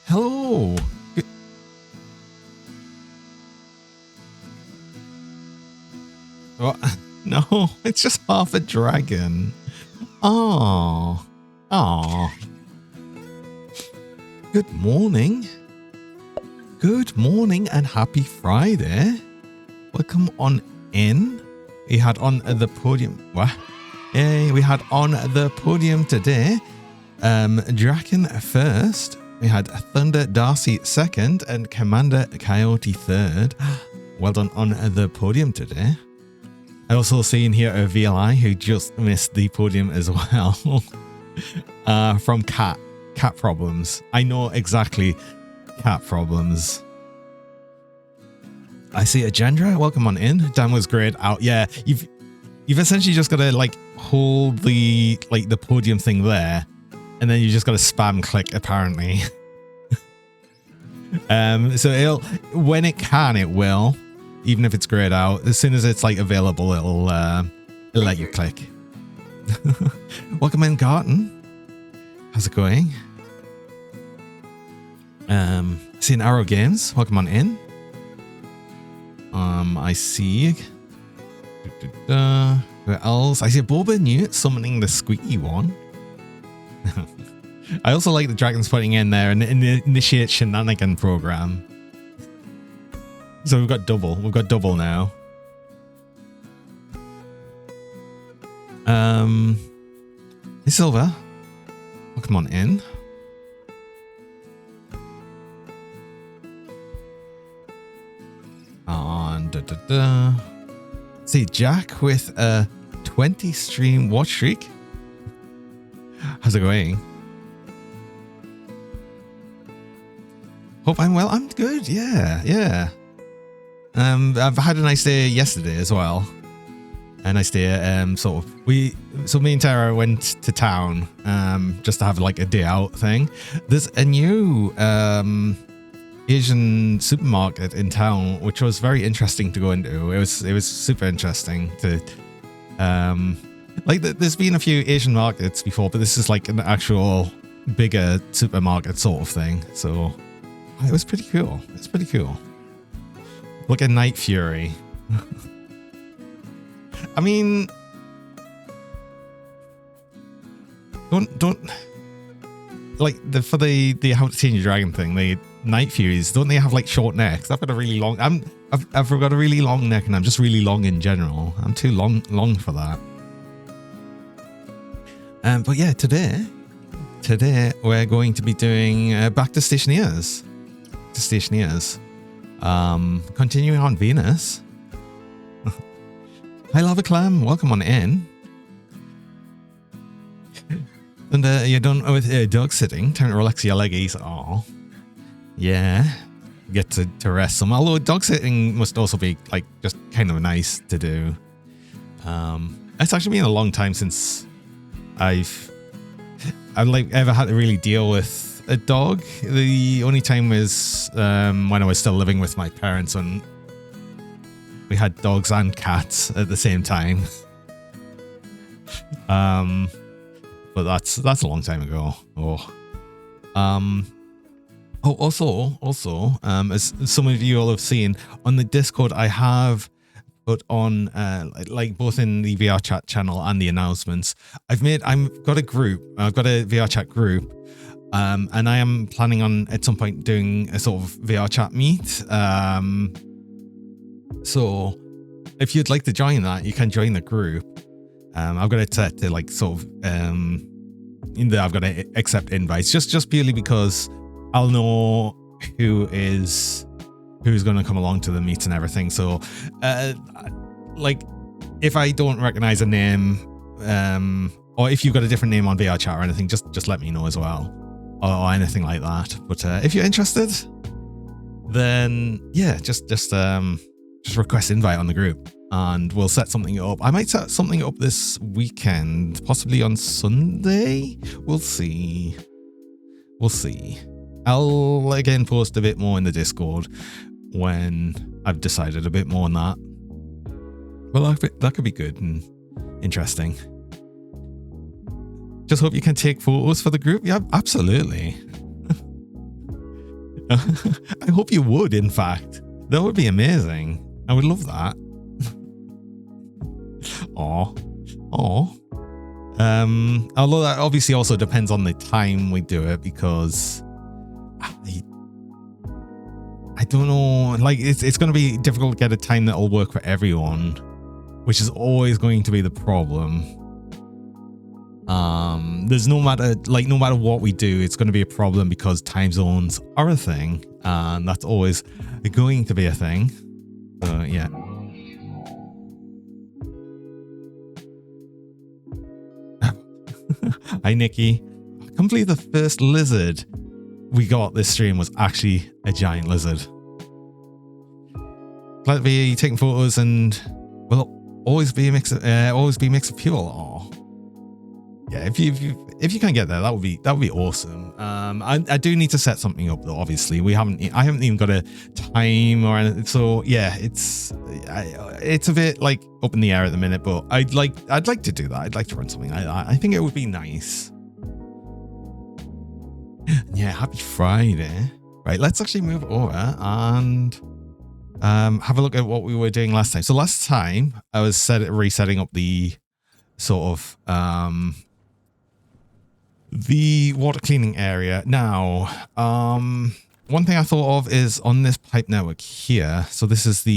Hello. What? No, it's just half a dragon. Oh. Oh. Good morning. Good morning and happy Friday. Welcome on in. We had on the podium. What? Yay, we had on the podium today. Draken first. We had Thunder Darcy second and Commander Coyote third. Well done on the podium today. I also see in here a VLI who just missed the podium as well. From Cat Problems. I know exactly Cat Problems. I see a Gendra. Welcome on in. Dan was great out. Yeah, you've essentially just got to like hold the podium thing there, and then you just got to spam click apparently. So it'll, when it can, it will, even if it's grayed out. As soon as it's like available, it'll let you click. Welcome in, Garten. How's it going? Seeing Arrow Games. Welcome on in. I see. Who else? I see Boba Newt summoning the squeaky one. I also like the dragons putting in there and initiate shenanigan program. So we've got double. We've got double now. Hey Silver. Welcome on in. And see Jack with a 20 stream watch streak. How's it going? Hope I'm well. I'm good. Yeah. I've had a nice day yesterday as well. A nice day. So me and Tara went to town just to have like a day out thing. There's a new Asian supermarket in town, which was very interesting to go into. It was super interesting to there's been a few Asian markets before, but this is like an actual bigger supermarket sort of thing. So it was pretty cool. It's pretty cool. Look at Night Fury. I mean, don't like for the How to Train Your Dragon thing. The Night Furies, don't they have like short necks? I've got a really long. I've got a really long neck, and I'm just really long in general. I'm too long for that. But yeah, today we're going to be doing back to Stationeers. Continuing on Venus. Hi Lava Clam, welcome on in. And you're done with dog sitting. Time to relax your leggies. Oh, yeah. Get to rest some. Although dog sitting must also be like just kind of nice to do. It's actually been a long time since I've like ever had to really deal with a dog. The only time was when I was still living with my parents, and we had dogs and cats at the same time. But that's a long time ago. Also, as some of you all have seen on the Discord, I have put on like both in the VR chat channel and the announcements. I've got a group. I've got a VR chat group, and I am planning on at some point doing a sort of VR chat meet. So if you'd like to join that, you can join the group. I've got it set to like sort of I've got to accept invites just purely because I'll know who's going to come along to the meet and everything. So like if I don't recognize a name, or if you've got a different name on VR chat or anything, just let me know as well, or anything like that. But if you're interested, then yeah, just request invite on the group and we'll set something up. I might set something up this weekend, possibly on Sunday. We'll see. I'll again post a bit more in the Discord when I've decided a bit more on that. Well, that could be good and interesting. Just hope you can take photos for the group. Yeah, absolutely. I hope you would, in fact. That would be amazing. I would love that. Aw. Aw. Although that obviously also depends on the time we do it, because I don't know, like it's going to be difficult to get a time that'll work for everyone, which is always going to be the problem. There's no matter what we do, it's going to be a problem because time zones are a thing, and that's always going to be a thing. So yeah. Hi, Nikki. I can't believe the first lizard we got this stream was actually a giant lizard. Glad to be taking photos, and will always be a mix of fuel. Aw. Yeah, if you can get there, that would be awesome. I do need to set something up though. Obviously, I haven't even got a time or anything. So yeah, it's a bit like up in the air at the minute. But I'd like to do that. I'd like to run something. I think it would be nice. Yeah, happy Friday. Right, let's actually move over and have a look at what we were doing last time. So last time I was resetting up the sort of the water cleaning area. Now, one thing I thought of is on this pipe network here. So this is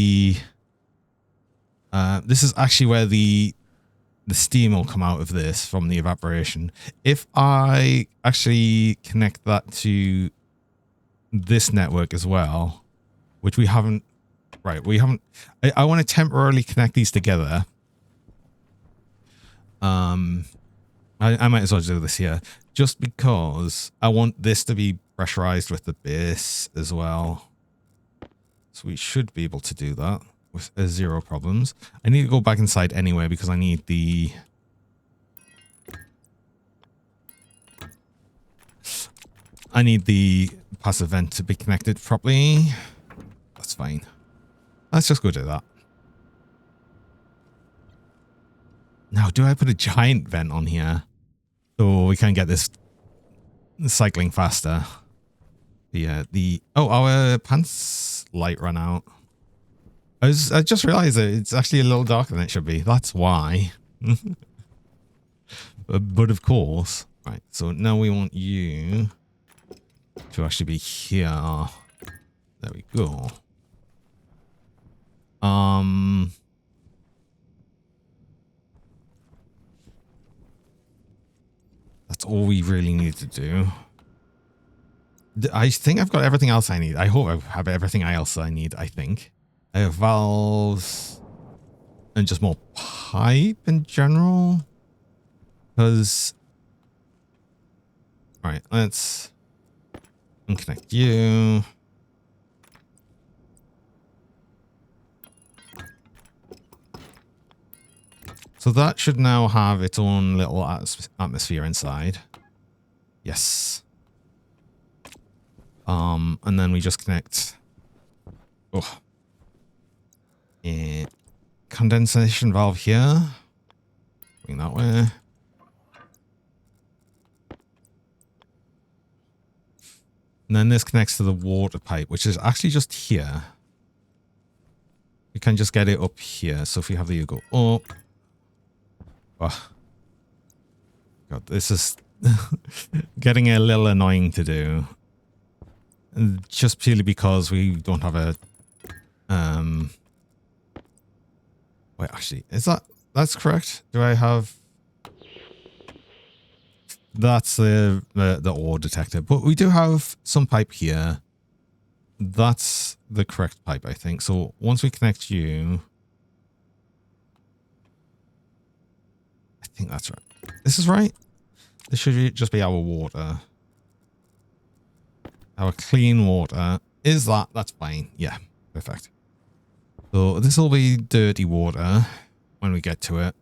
actually where the steam will come out of this from the evaporation. If I actually connect that to this network as well, which we haven't, right? I want to temporarily connect these together. I might as well do this here, just because I want this to be pressurized with the base as well. So we should be able to do that with zero problems. I need to go back inside anyway because I need the passive vent to be connected properly. That's fine. Let's just go do that. Now, do I put a giant vent on here so we can get this cycling faster? Yeah, our pants light ran out. I just realized that it's actually a little darker than it should be. That's why. But of course, right. So now we want you to actually be here. There we go. That's all we really need to do. I think I've got everything else I need. I hope I have everything else I need, I think. I have valves and just more pipe in general. Because... Alright, let's unconnect you. So that should now have its own little atmosphere inside. Yes. And then we just connect. Oh. A condensation valve here. Going that way. And then this connects to the water pipe, which is actually just here. You can just get it up here. So if you have the, you go up. Oh. God, this is getting a little annoying to do. And just purely because we don't have a... Wait, actually, that's correct? Do I have... That's the ore detector. But we do have some pipe here. That's the correct pipe, I think. So once we connect you... I think that's right. This is right. This should just be our water. Our clean water. Is that? That's fine. Yeah, perfect. So this will be dirty water when we get to it.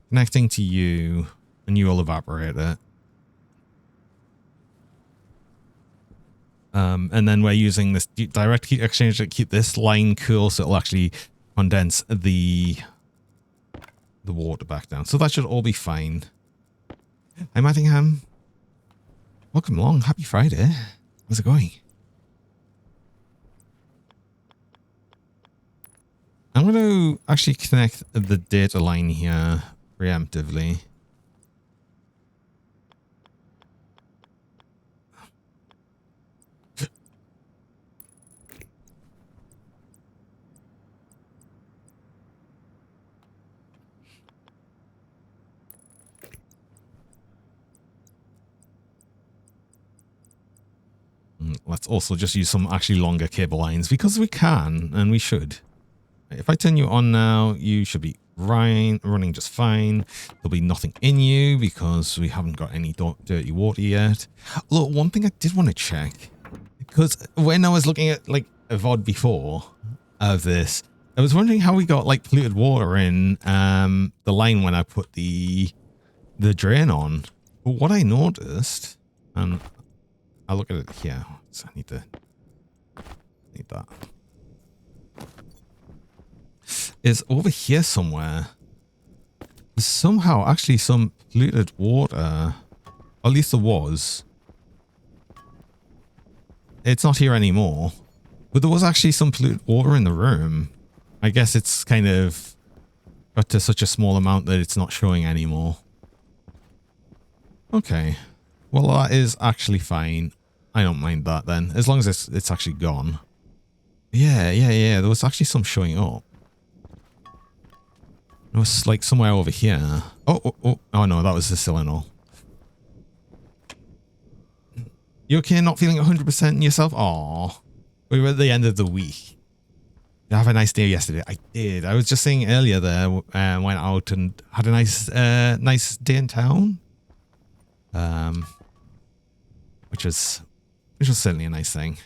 Connecting to you, and you will evaporate it. And then we're using this direct heat exchange to keep this line cool, so it'll actually condense the water back down. So that should all be fine. Hi, Mattingham. Welcome along. Happy Friday. How's it going? I'm going to actually connect the data line here preemptively. Let's also just use some actually longer cable lines because we can and we should. If I turn you on now, you should be running just fine. There'll be nothing in you because we haven't got any dirty water yet. Look, one thing I did want to check, because when I was looking at like a VoD before of this, I was wondering how we got like polluted water in the line when I put the drain on. But what I noticed, and I'll look at it here. So I need that. Is over here somewhere. There's somehow actually some polluted water. At least there was. It's not here anymore. But there was actually some polluted water in the room. I guess it's kind of got to such a small amount that it's not showing anymore. Okay. Well, that is actually fine. I don't mind that then. As long as it's actually gone. Yeah. There was actually some showing up. It was like somewhere over here. Oh no, that was the cylinder. You okay? Not feeling 100% yourself? Aw. We were at the end of the week. Did you have a nice day yesterday? I did. I was just saying earlier there, went out and had a nice day in town. Which was certainly a nice thing.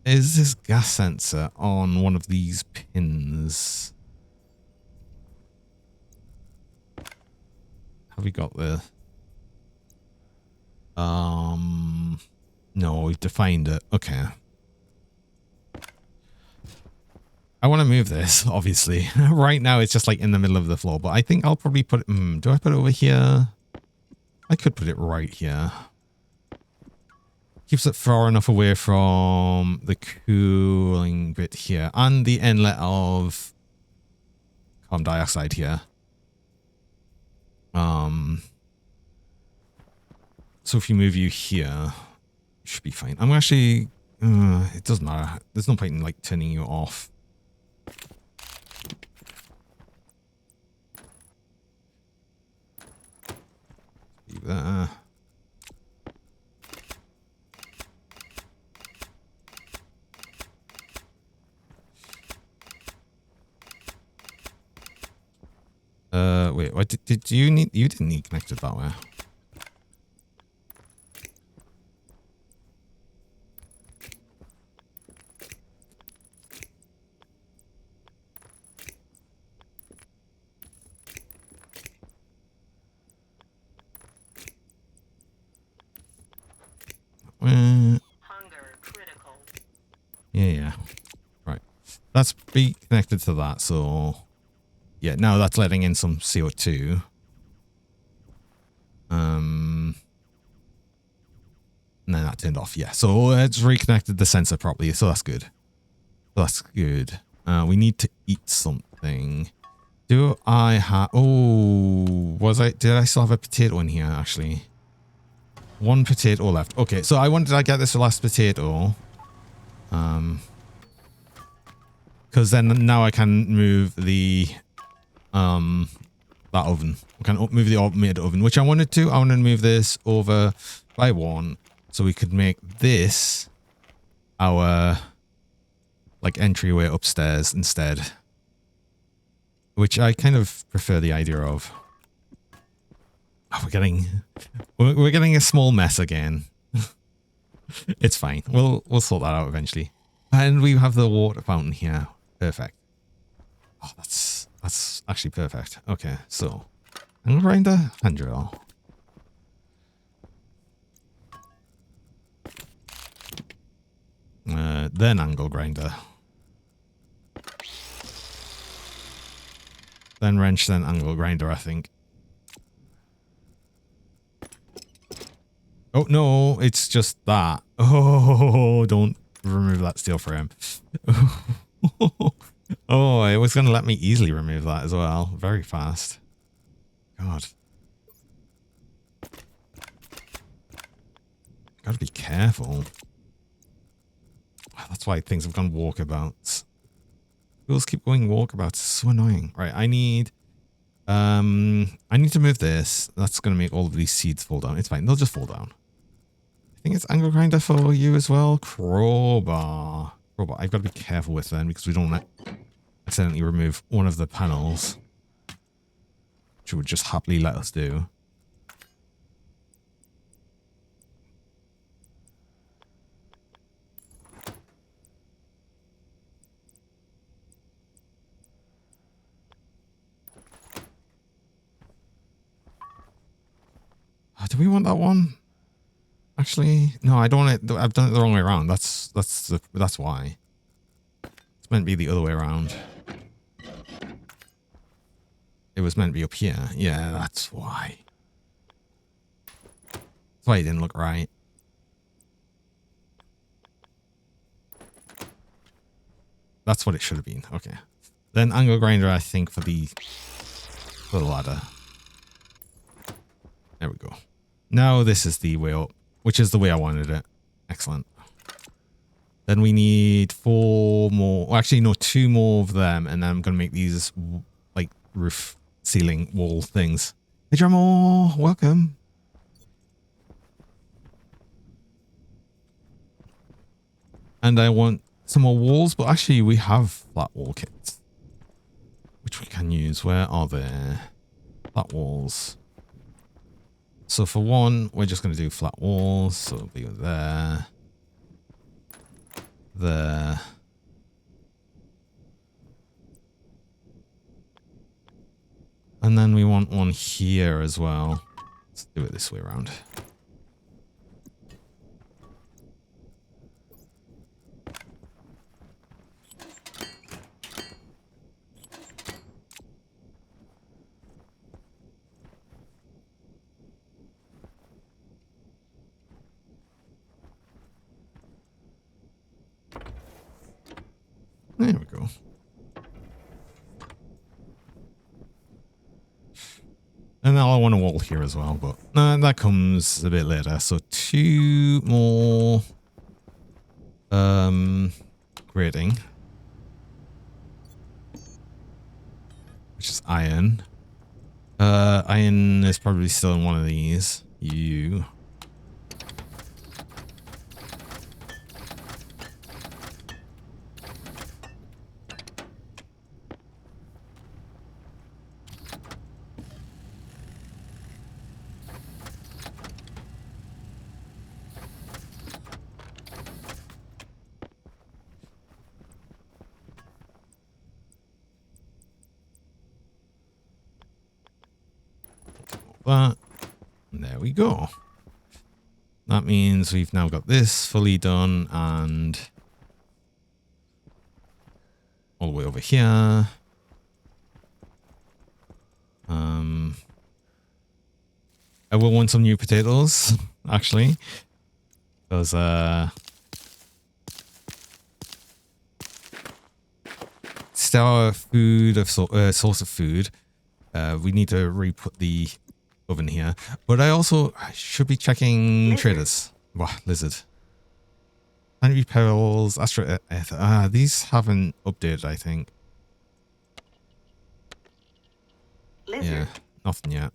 Is this gas sensor on one of these pins? Have we got the... No, we've defined it. Okay. I want to move this, obviously. Right now, it's just like in the middle of the floor, but I think I'll probably put it... do I put it over here? I could put it right here. Keeps it far enough away from the cooling bit here and the inlet of carbon dioxide here. So if you move you here, you should be fine. I'm actually... it doesn't matter. There's no point in like turning you off. Leave that. Wait, what did you need? You didn't need connected that way. Hunger critical. Yeah. Right. That's be connected to that, so yeah, now that's letting in some CO2. And then that turned off. Yeah, so it's reconnected the sensor properly, so that's good. That's good. We need to eat something. Do I have... Oh, did I still have a potato in here, actually? One potato left. Okay, so I wanted to get this last potato. Because then now I can move the... that oven. We can move the automated oven, which I wanted to. I want to move this over by one, so we could make this our like entryway upstairs instead, which I kind of prefer the idea of. Oh, we're getting a small mess again. It's fine. We'll sort that out eventually. And we have the water fountain here. Perfect. Oh, that's actually perfect. Okay, so angle grinder, hand drill. Then angle grinder. Then wrench, then angle grinder, I think. Oh, no, it's just that. Oh, don't remove that steel frame. Oh, it was going to let me easily remove that as well. Very fast. God. Gotta be careful. That's why things have gone walkabouts. Wheels keep going walkabouts. It's so annoying. Right, I need to move this. That's gonna make all of these seeds fall down. It's fine, they'll just fall down. I think it's angle grinder for you as well. Crowbar. Crowbar. I've got to be careful with them because we don't want to accidentally remove one of the panels. Which it would just happily let us do. Do we want that one? Actually, no, I don't want it. I've done it the wrong way around. That's why. It's meant to be the other way around. It was meant to be up here. Yeah, that's why. That's why it didn't look right. That's what it should have been. Okay. Then angle grinder, I think, for the ladder. There we go. Now this is the way up, which is the way I wanted it. Excellent. Then we need 4 more. Well, actually, no, 2 more of them, and then I'm going to make these like roof, ceiling, wall things. Hey, Drummer, welcome. And I want some more walls, but actually we have flat wall kits, which we can use. Where are they? Flat walls. So for one, we're just going to do flat walls. So it'll be there. There. And then we want one here as well. Let's do it this way around. There we go. And now I want a wall here as well, but that comes a bit later. So 2 more grating, which is iron. Iron is probably still in one of these. You. That. And there we go. That means we've now got this fully done and all the way over here. I will want some new potatoes, actually, because it's our food of source of food. We need to re-put the oven here, but I should be checking traders. Wow, lizard. Honey Perils, Astro. These haven't updated, I think. Lizard. Yeah, nothing yet.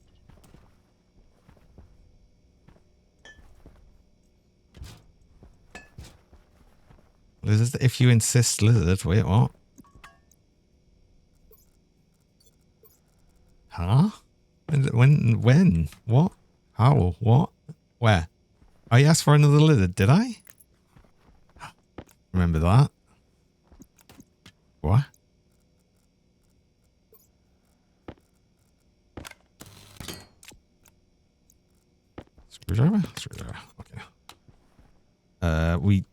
Lizard, if you insist, lizard. Wait, what? Huh? When? What? How? What? Where? I asked for another lizard, did I? Remember that? What? Screwdriver? Screwdriver. Okay.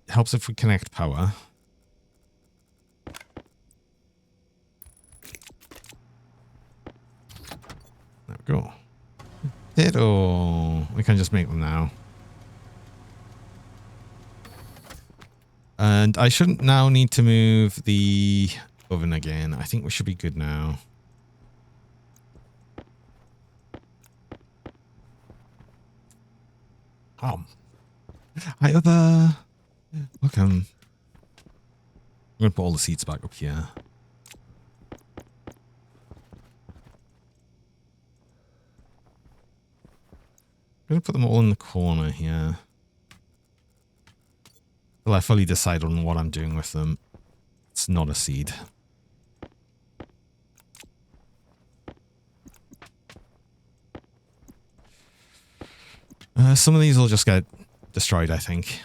Helps if we connect power. There we go. Potato. We can just make them now. And I shouldn't now need to move the oven again. I think we should be good now. Hi, other. Welcome. I'm going to put all the seats back up here. I'm going to put them all in the corner here. Till I fully decide on what I'm doing with them. It's not a seed. Some of these will just get destroyed, I think.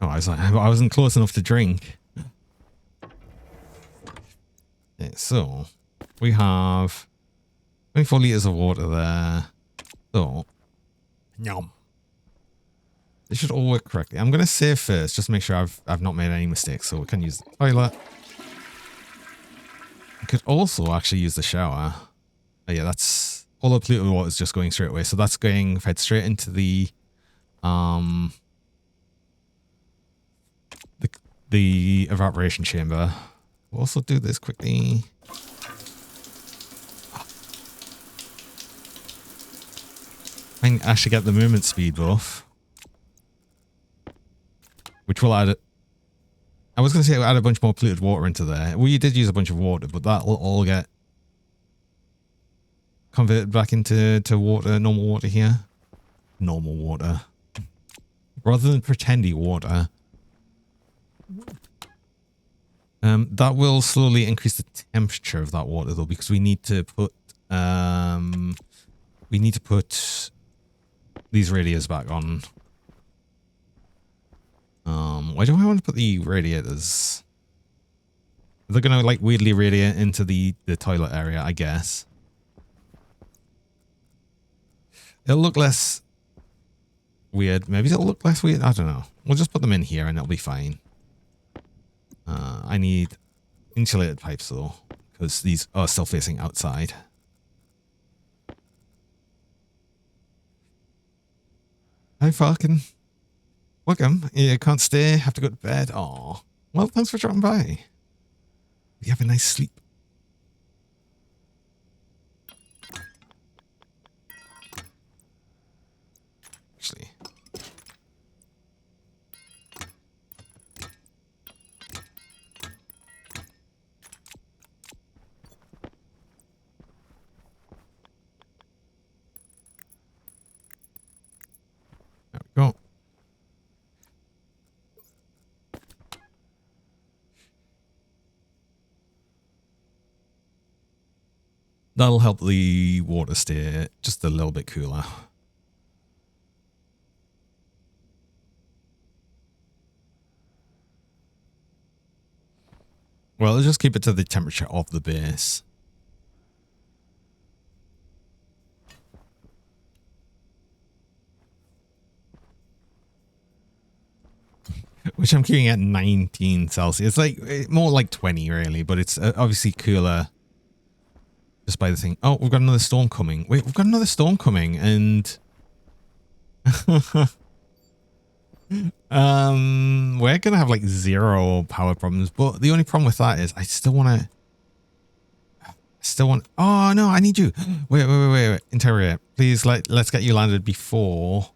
Oh, I wasn't close enough to drink. Okay, so we have 24 liters of water there. So, yum. They should all work correctly. I'm going to save first, just to make sure I've not made any mistakes. So we can use the toilet. We could also actually use the shower. Oh yeah, that's all the polluted water is just going straight away. So that's going fed straight into the evaporation chamber. We'll also do this quickly. I can actually get the movement speed buff, which will add it. I was going to say add a bunch more polluted water into there. We did use a bunch of water, but that will all get converted back into water, normal water here. Normal water. Rather than pretendy water. That will slowly increase the temperature of that water though, because we need to put these radiators back on. Why do I want to put the radiators? They're gonna like weirdly radiate into the toilet area, I guess. It'll look less weird. Maybe it'll look less weird. I don't know. We'll just put them in here and it'll be fine. I need insulated pipes though, because these are still facing outside. Hi, Falcon. Welcome. You can't stay. Have to go to bed. Oh, well, thanks for dropping by. You have a nice sleep. Actually. There we go. That'll help the water stay just a little bit cooler. Well, let's just keep it to the temperature of the base. Which I'm keeping at 19 Celsius. Like more like 20 really, but it's obviously cooler just by the thing. Oh, we've got another storm coming. Wait, we've got another storm coming and we're gonna have like 0 power problems, but the only problem with that is I still want oh no, I need you. Wait. Interior, please let's get you landed before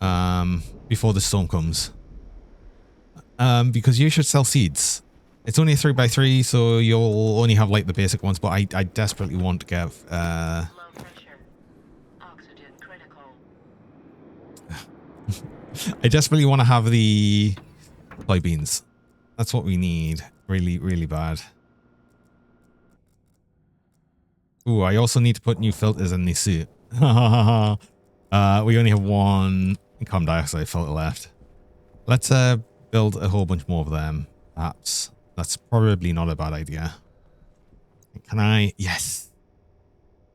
the storm comes. Because you should sell seeds. It's only a 3x3, so you'll only have like the basic ones, but I desperately want to get Low pressure. Oxygen critical. I desperately want to have the soybeans. That's what we need. Really, really bad. Ooh, I also need to put new filters in the suit. We only have 1 carbon dioxide filter left. Let's build a whole bunch more of them. Perhaps. That's probably not a bad idea. Can I? Yes.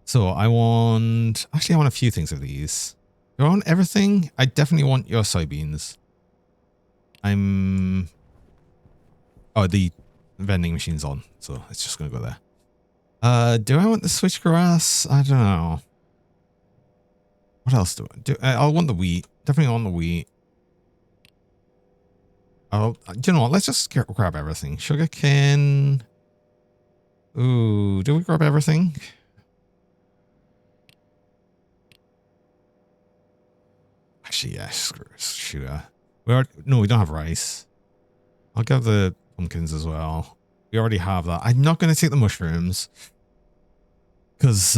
So I want a few things of these. Do I want everything? I definitely want your soybeans. Oh, the vending machine's on, so it's just gonna go there. Do I want the switchgrass? I don't know. What else do I do? I'll want the wheat. Definitely want the wheat. You know what? Let's just grab everything. Sugarcane. Ooh, do we grab everything? Actually, yes. Sugar. No, we don't have rice. I'll get the pumpkins as well. We already have that. I'm not going to take the mushrooms because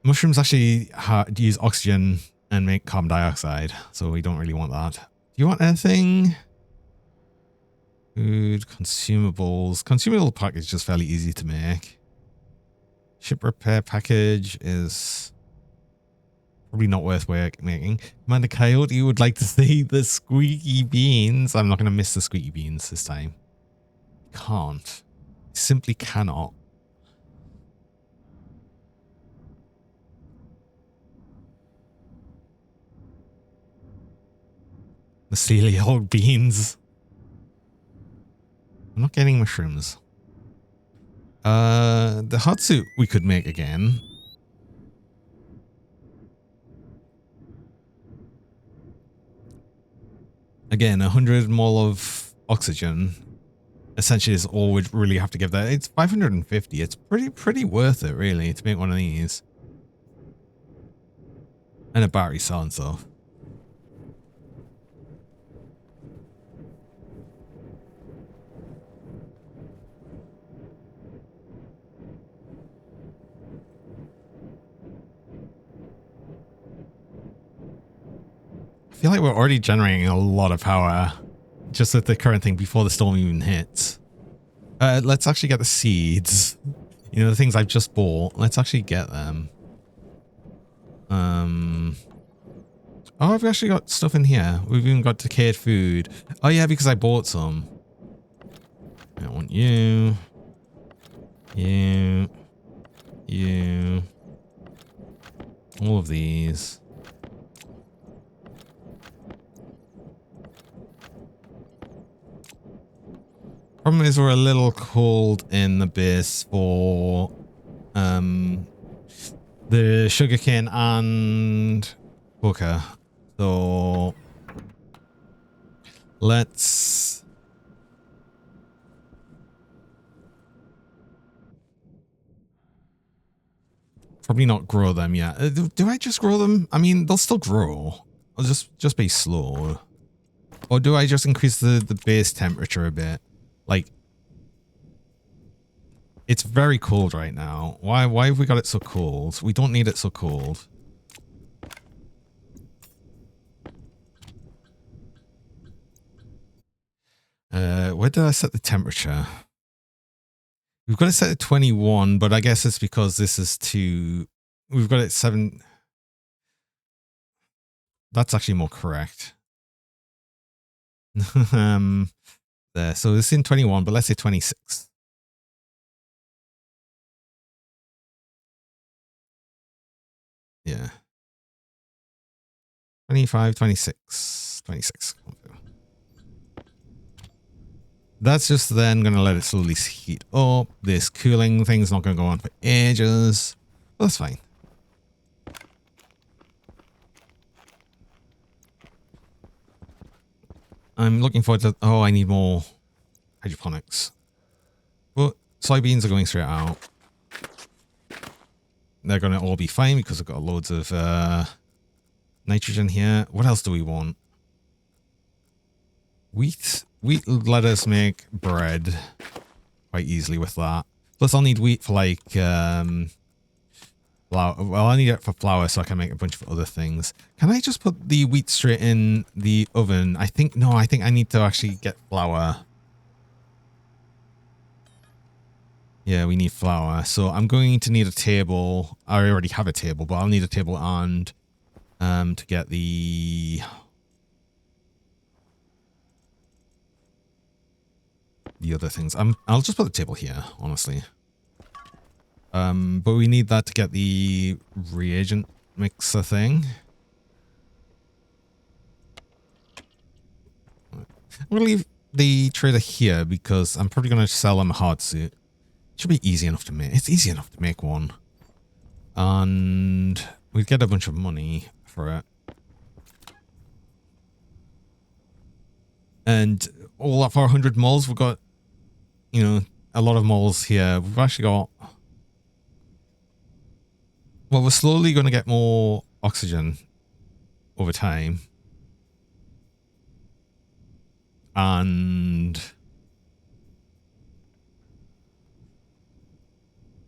mushrooms actually use oxygen and make carbon dioxide, so we don't really want that. Do you want anything? Food, consumables. Consumable package is just fairly easy to make. Ship repair package is probably not worth making. Amanda Coyote, you would like to see the squeaky beans. I'm not going to miss the squeaky beans this time. Can't. Simply cannot. The Celia hog beans. I'm not getting mushrooms. The hot suit we could make again. Again, 100 mole of oxygen essentially is all we'd really have to give that. It's 550. It's pretty worth it, really, to make one of these. And a battery cell and stuff. I feel like we're already generating a lot of power just with the current thing before the storm even hits. Let's actually get the seeds. You know, the things I've just bought. Let's actually get them. Oh, I've actually got stuff in here. We've even got decayed food. Oh yeah, because I bought some. I want you. You. You. All of these. Problem is we're a little cold in the base for the sugarcane and coca. So let's probably not grow them yet. Do I just grow them? I mean, they'll still grow. I'll just be slow. Or do I just increase the base temperature a bit? Like, it's very cold right now. Why have we got it so cold? We don't need it so cold. Where did I set the temperature? We've got it set at 21, but I guess it's because this is too... We've got it 7... That's actually more correct. There. So it's in 21, but let's say 26. Yeah. 25, 26. 26. That's just then going to let it slowly heat up. This cooling thing's not going to go on for ages. But that's fine. I'm looking forward to... Oh, I need more hydroponics. But soybeans are going straight out. They're going to all be fine because I've got loads of nitrogen here. What else do we want? Wheat. Wheat will let us make bread quite easily with that. Plus, I'll need wheat for like flour. Well, I need it for flour so I can make a bunch of other things. Can I just put the wheat straight in the oven? I think I need to actually get flour. Yeah, we need flour. So I'm going to need a table. I already have a table, but I'll need a table and to get the other things. I'll just put the table here, honestly. But we need that to get the reagent mixer thing. I'm gonna leave the trader here because I'm probably gonna sell him a hard suit. Should be easy enough to make. It's easy enough to make one. And we'd get a bunch of money for it. And all up for 100 moles, we've got, you know, a lot of moles here. We've actually got... Well, we're slowly going to get more oxygen over time. And...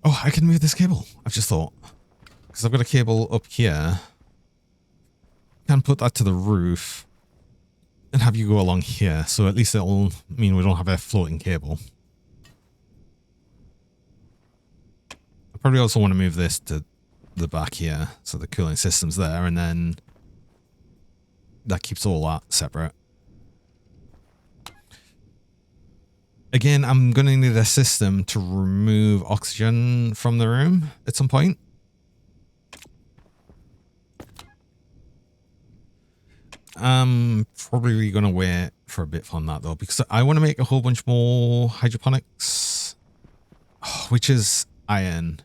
Oh, I can move this cable. I've just thought. Because I've got a cable up here. Can put that to the roof. And have you go along here. So at least it'll mean we don't have a floating cable. I probably also want to move this to the back here. So the cooling system's there. And then that keeps all that separate. Again, I'm going to need a system to remove oxygen from the room at some point. I'm probably going to wait for a bit on that though, because I want to make a whole bunch more hydroponics, which is iron.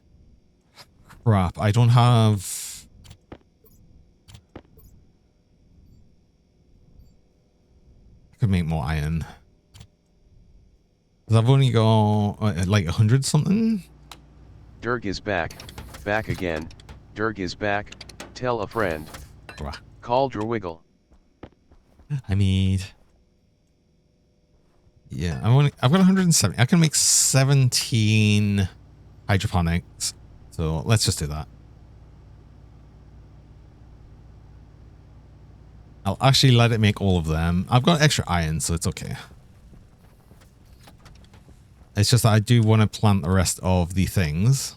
Crap, I don't have... I could make more iron. I've only got like 100 something. Dirk is back. Back again. Dirk is back. Tell a friend. Bruh. Call Drawiggle. I need... Yeah, I've got 170. I can make 17 hydroponics. So let's just do that. I'll actually let it make all of them. I've got extra iron, so it's okay. It's just that I do want to plant the rest of the things.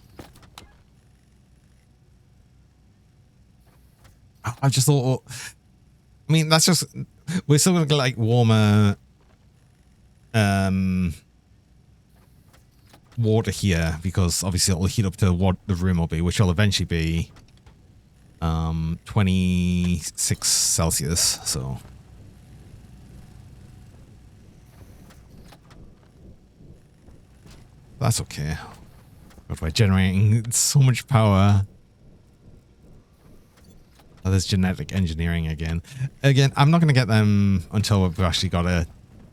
I just thought... I mean, that's just... We're still going to get like warmer... water here, because obviously it'll heat up to what the room will be, which will eventually be 26 Celsius, so... That's okay. But by generating so much power... Oh, there's genetic engineering again. Again, I'm not going to get them until we've actually got a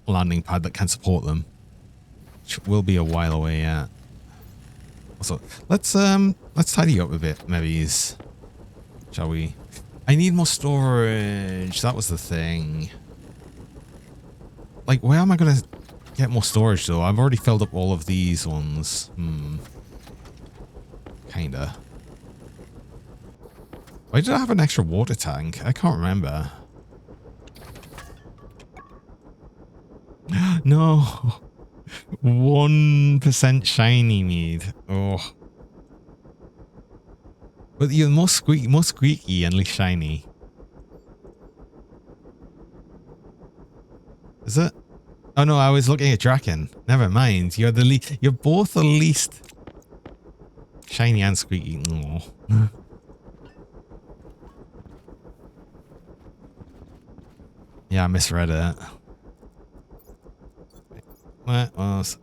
landing pad that can support them. Which will be a while away, yeah. Also, let's tidy up a bit, maybe, shall we? I need more storage. That was the thing. Like, where am I going to get more storage, though? I've already filled up all of these ones. Kinda. Why did I have an extra water tank? I can't remember. No. 1% shiny mead. Oh. But you're more squeaky and less shiny. Is it? Oh no, I was looking at Draken. Never mind. You're you're both the least shiny and squeaky. Oh. Yeah, I misread it. What was...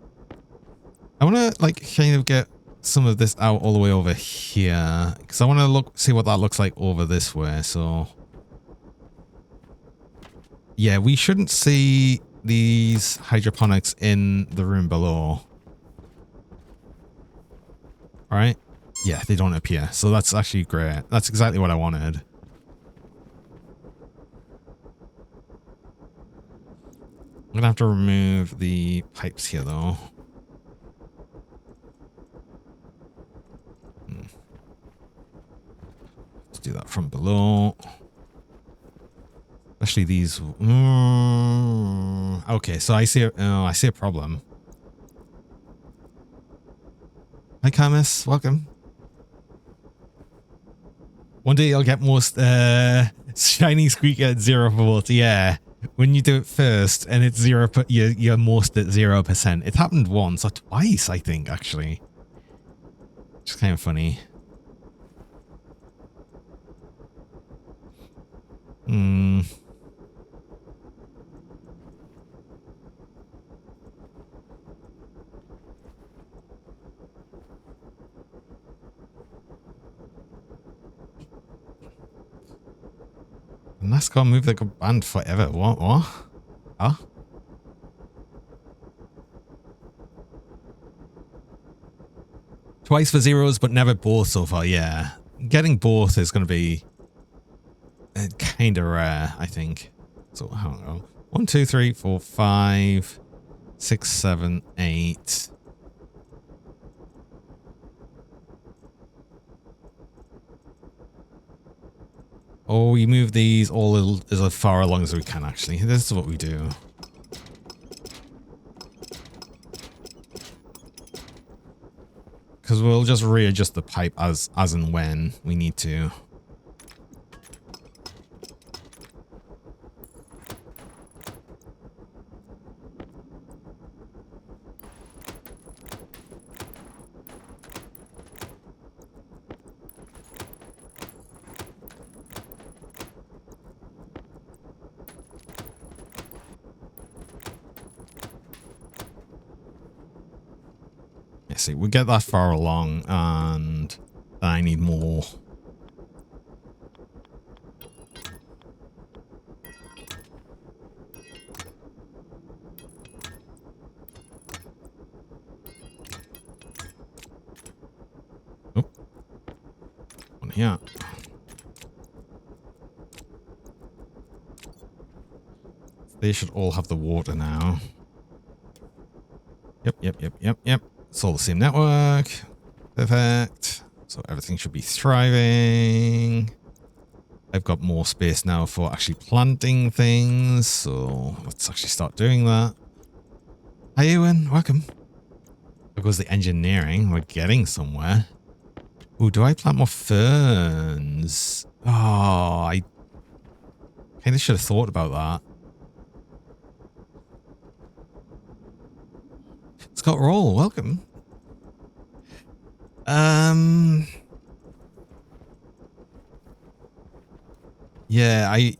I want to like kind of get some of this out all the way over here, because I want to see what that looks like over this way. So yeah, we shouldn't see these hydroponics in the room below. All right. Yeah, they don't appear. So that's actually great. That's exactly what I wanted. I'm going to have to remove the pipes here, though. Let's do that from below. Especially these. Okay, so I see a problem. Hi, Camus. Welcome. One day I'll get most shiny squeak at 0 volt. Yeah. When you do it first and it's 0, you're most at 0%. It happened once or twice, I think, actually. Just kind of funny. NASCAR move that got banned forever. What? Huh? Twice for zeros, but never both so far. Yeah. Getting both is going to be kind of rare, I think. So, hang on. 1, 2, 3, 4, 5, 6, 7, 8. Oh, we move these all as far along as we can, actually. This is what we do. Because we'll just readjust the pipe as and when we need to. Yeah, see, we get that far along, and I need more. Oh, one here. They should all have the water now. Yep. It's all the same network. Perfect. So everything should be thriving. I've got more space now for actually planting things. So let's actually start doing that. Hi, Ewan. Welcome. There goes the engineering. We're getting somewhere. Ooh, do I plant more ferns? Oh, I kind of should have thought about that. Scott Roll, welcome. Yeah, I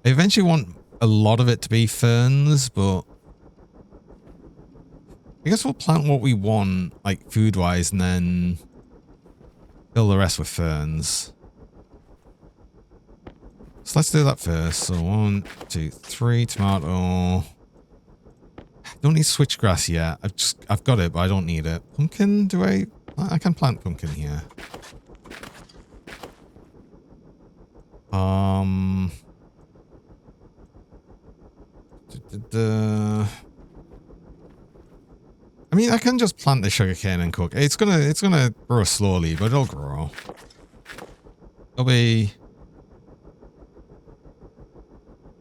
eventually want a lot of it to be ferns, but I guess we'll plant what we want, like food-wise, and then fill the rest with ferns. So let's do that first. So 1, 2, 3, tomato. Don't need switchgrass yet. I've got it, but I don't need it. Pumpkin, I can plant pumpkin here. I mean, I can just plant the sugarcane and cook. It's gonna grow slowly, but it'll grow. It'll be.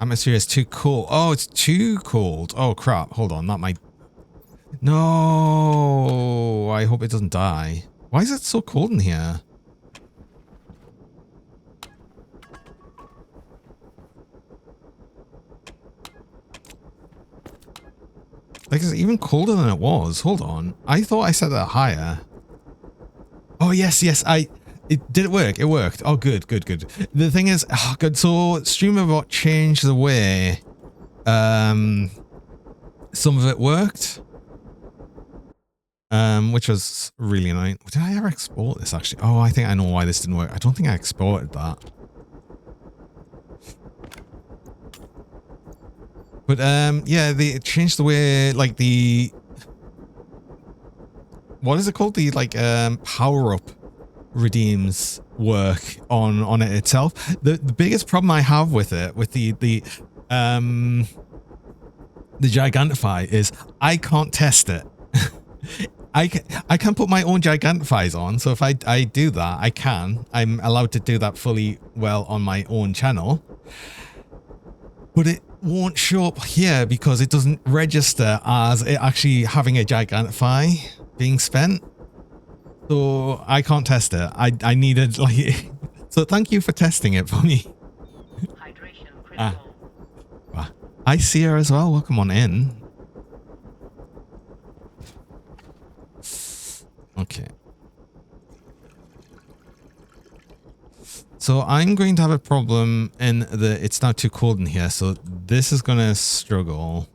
Atmosphere is too cool. Oh, it's too cold. Oh crap! Hold on, that might. No, I hope it doesn't die. Why is it so cold in here? Like, it's even colder than it was. Hold on. I thought I set that higher. Oh, yes. Did it work? It worked. Oh, good. The thing is, oh, good. So, StreamerBot changed the way some of it worked. Which was really annoying. Did I ever export this, actually? Oh, I think I know why this didn't work. I don't think I exported that. But yeah, they changed the way, like, the what is it called? The like power up redeems work on it itself. The biggest problem I have with it, with the Gigantify, is I can't test it. I can put my own Gigantifies on, so if I do that, I'm allowed to do that fully well on my own channel. But it won't show up here because it doesn't register as it actually having a Gigantify being spent. So I can't test it. I needed, like, so thank you for testing it for me. Hydration critical. I see her as well. Welcome on in. Okay. So I'm going to have a problem in the, it's now too cold in here, so this is going to struggle.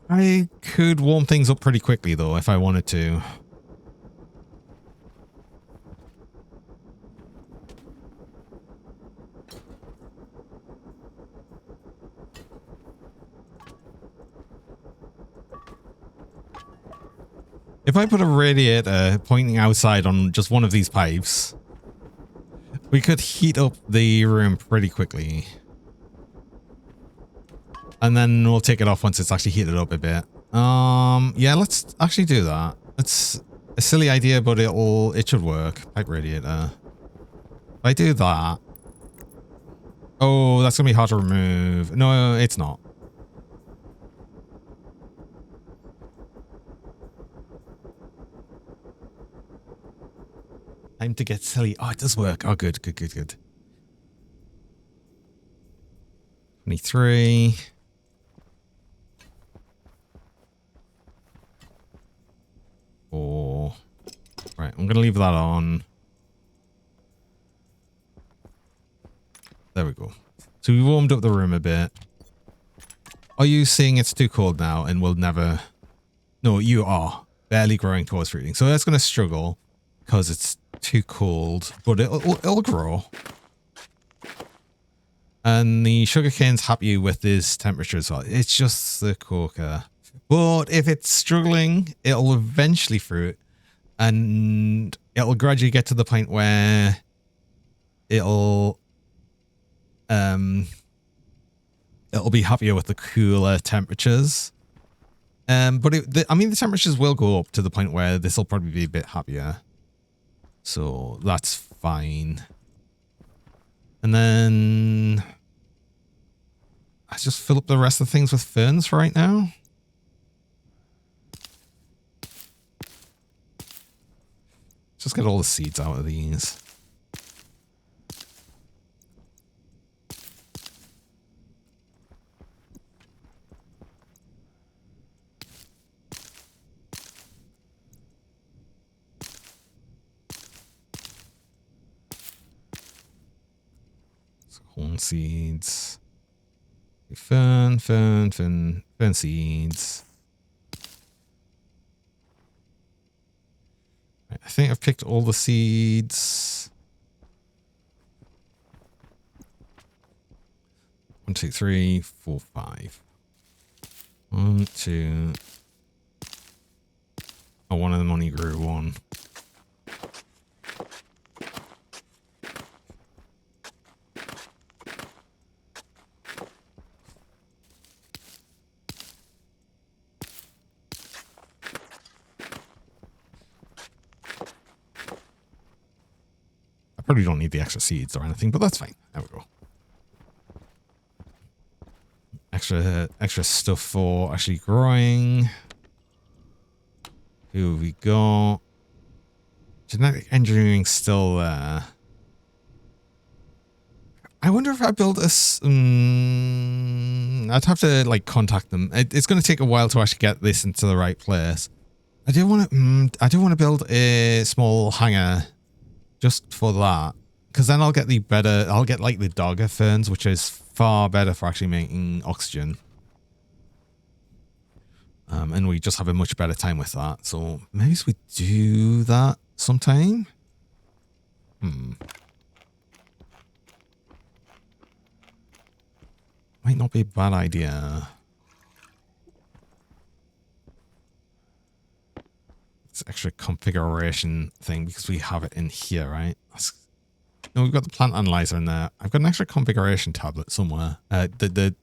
I could warm things up pretty quickly though if I wanted to. If I put a radiator pointing outside on just one of these pipes, we could heat up the room pretty quickly. And then we'll take it off once it's actually heated up a bit. Yeah, let's actually do that. It's a silly idea, but it should work. Pipe radiator. If I do that. Oh, that's gonna be hard to remove. No, it's not. Time to get silly. Oh, it does work. Oh, good, good, good, good. 23. Oh, right. I'm gonna leave that on. There we go. So we warmed up the room a bit. Are you seeing it's too cold now and will never... No, you are. Barely growing towards fruiting. So that's going to struggle because it's too cold, but it'll grow. And the sugarcane's happy with this temperature as well. It's just the coca. But if it's struggling, it'll eventually fruit. And it'll gradually get to the point where it'll be happier with the cooler temperatures. But I mean, the temperatures will go up to the point where this will probably be a bit happier. So that's fine. And then I just fill up the rest of the things with ferns for right now. Just get all the seeds out of these. Corn seeds. Fern seeds. Right, I think I've picked all the seeds. 1, 2, 3, 4, 5. 1, 2. Oh, one of them only grew one. Probably don't need the extra seeds or anything, but that's fine. There we go. Extra stuff for actually growing. Who have we got? Genetic engineering still there. I wonder if I build a... I'd have to like contact them. It's going to take a while to actually get this into the right place. I do want to build a small hangar just for that, because then I'll get I'll get like the dogger ferns, which is far better for actually making oxygen. And we just have a much better time with that. So maybe we do that sometime. Might not be a bad idea. Extra configuration thing because we have it in here, right? No, we've got the plant analyzer in there. I've got an extra configuration tablet somewhere. The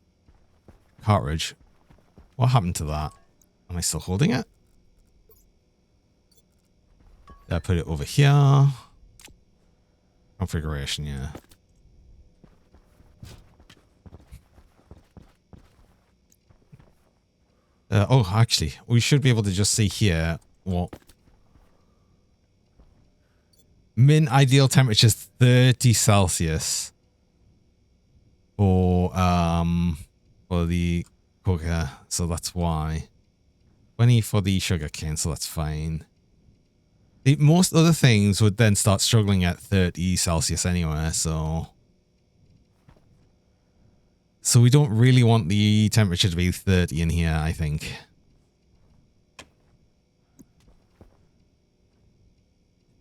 cartridge. What happened to that? Am I still holding it? Did I put it over here? Configuration, yeah. Oh, actually, we should be able to just see here what min ideal temperature is 30 Celsius for the cooker, so that's why. 20 for the sugar cane, so that's fine. Most other things would then start struggling at 30 Celsius anyway, so we don't really want the temperature to be 30 in here, I think.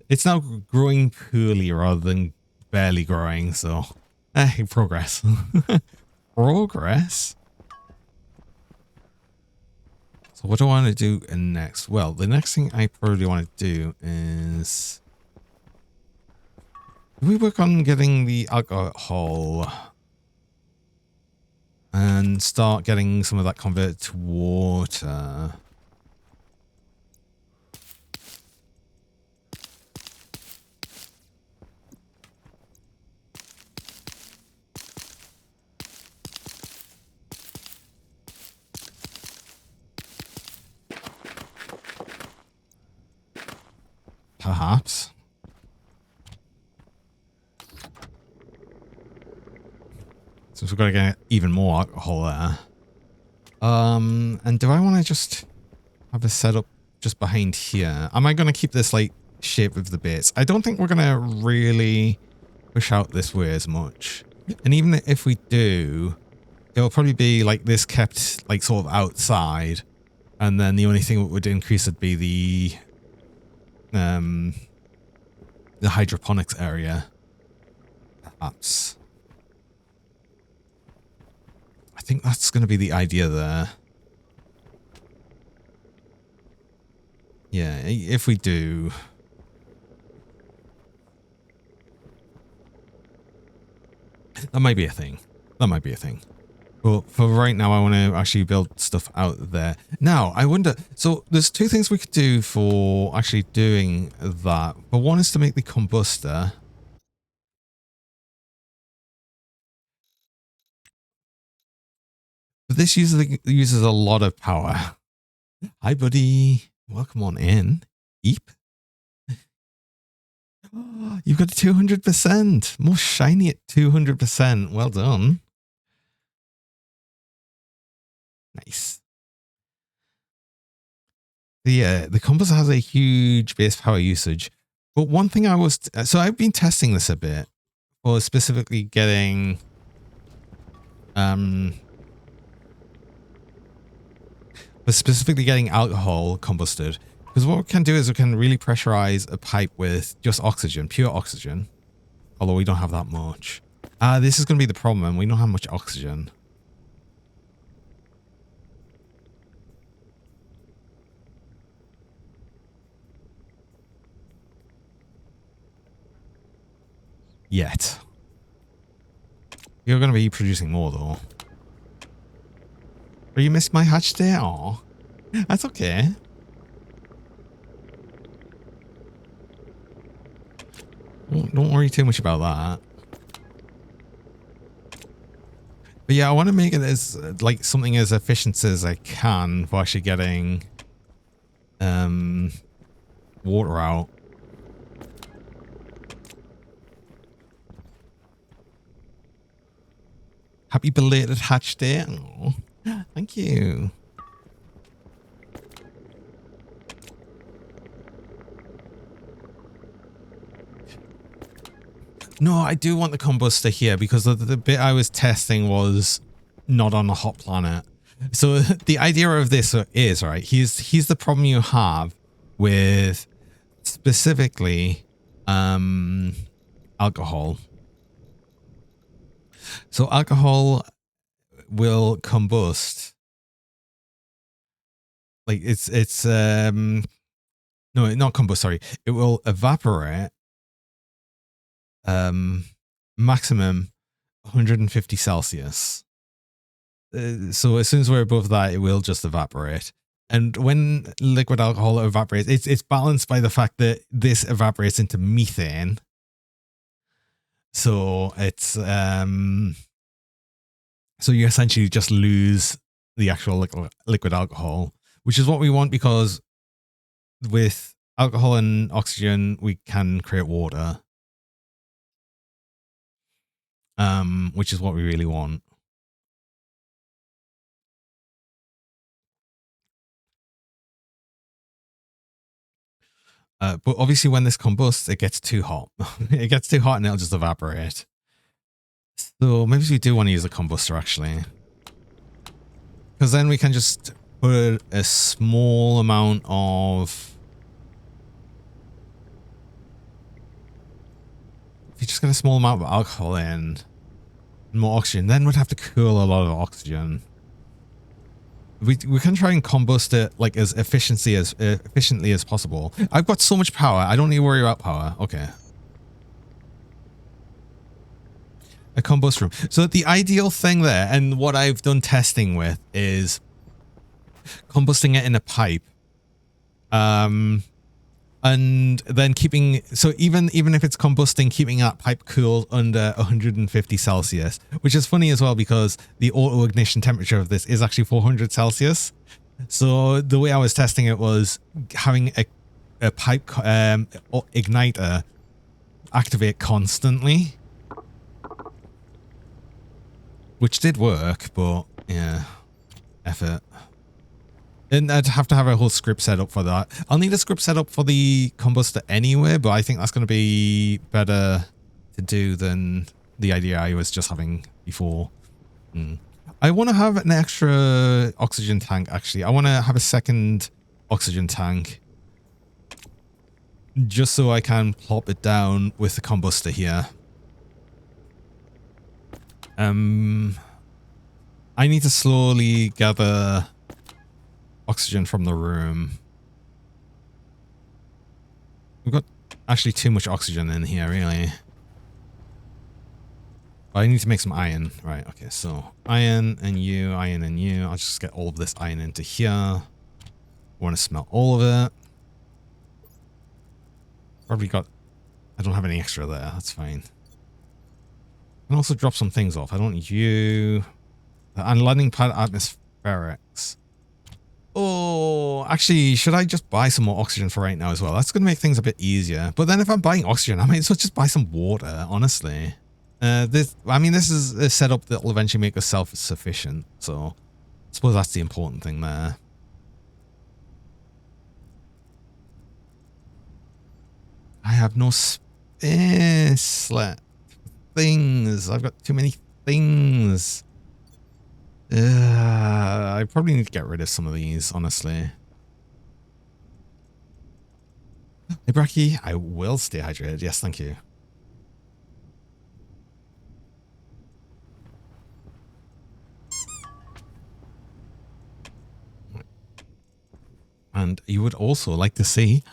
It's now growing poorly rather than barely growing, so progress. Progress. So what do I want to do next? Well, the next thing I probably want to do is we work on getting the alcohol and start getting some of that converted to water. Perhaps. So we've got to get even more alcohol there. And do I want to just have a setup just behind here? Am I going to keep this like shape of the bits? I don't think we're going to really push out this way as much. And even if we do, it'll probably be like this kept like sort of outside. And then the only thing that would increase would be the hydroponics area. Perhaps. I think that's going to be the idea there. Yeah, if we do. That might be a thing. That might be a thing. But for right now, I want to actually build stuff out there. Now, I wonder... So, there's two things we could do for actually doing that. But one is to make the combustor. But this uses a lot of power. Hi, buddy. Welcome on in. Eep. Oh, you've got 200%. More shiny at 200%. Well done. Nice. The combustor has a huge base power usage. But one thing I was... So I've been testing this a bit. For specifically getting... For specifically getting alcohol combusted. Because what we can do is we can really pressurize a pipe with just oxygen, pure oxygen. Although we don't have that much. This is going to be the problem. We don't have much oxygen. Yet. You're going to be producing more though. Oh, you missed my hatch there? Aw. That's okay. Don't worry too much about that. But yeah, I want to make it as like something as efficient as I can for actually getting water out. Happy belated hatch day. Oh, thank you. No, I do want the combustor here because the bit I was testing was not on a hot planet. So the idea of this is, right, here's the problem you have with specifically alcohol. So alcohol will combust. Like it's no, not combust, sorry. It will evaporate maximum 150 Celsius. So as soon as we're above that, it will just evaporate. And when liquid alcohol evaporates, it's balanced by the fact that this evaporates into methane. So it's so you essentially just lose the actual liquid alcohol, which is what we want because with alcohol and oxygen we can create water. Which is what we really want. But obviously when this combusts, it gets too hot. It gets too hot and it'll just evaporate. So maybe we do want to use a combustor actually. Because then we can just put a small amount of you just get a small amount of alcohol in, more oxygen, then we'd have to cool a lot of oxygen. We can try and combust it like as efficiently as possible. I've got so much power. I don't need to worry about power. Okay. A combust room. So the ideal thing there, and what I've done testing with, is combusting it in a pipe. And then keeping, so even if it's combusting, keeping that pipe cool under 150 Celsius, which is funny as well because the auto ignition temperature of this is actually 400 Celsius. So the way I was testing it was having a pipe igniter activate constantly, which did work, but yeah, effort. And I'd have to have a whole script set up for that. I'll need a script set up for the combustor anyway, but I think that's going to be better to do than the idea I was just having before. I want to have an extra oxygen tank, actually. I want to have a second oxygen tank just so I can plop it down with the combustor here. I need to slowly gather oxygen from the room. We've got actually too much oxygen in here, really. But I need to make some iron. Right, okay, so iron and you. I'll just get all of this iron into here. I want to smelt all of it. Probably got... I don't have any extra there. That's fine. I can also drop some things off. I don't need you. And landing pad atmospherics. Oh, actually, should I just buy some more oxygen for right now as well? That's going to make things a bit easier. But then if I'm buying oxygen, I might as well just buy some water, honestly. This is a setup that will eventually make us self-sufficient. So I suppose that's the important thing there. I have no space left. Things. I've got too many things. I probably need to get rid of some of these, honestly. Hey, Bracky, I will stay hydrated. Yes, thank you. And you would also like to see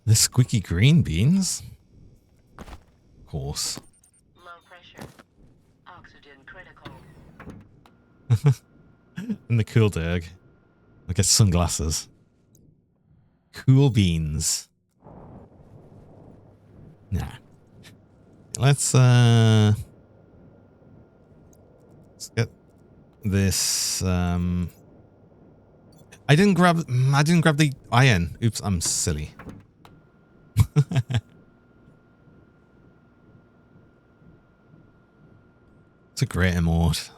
the squeaky green beans? Of course. Low pressure. Oxygen critical. And the cool dog. I'll get sunglasses. Cool beans. Nah. Let's get this. I didn't grab the iron. Oops, I'm silly. It's a great emote.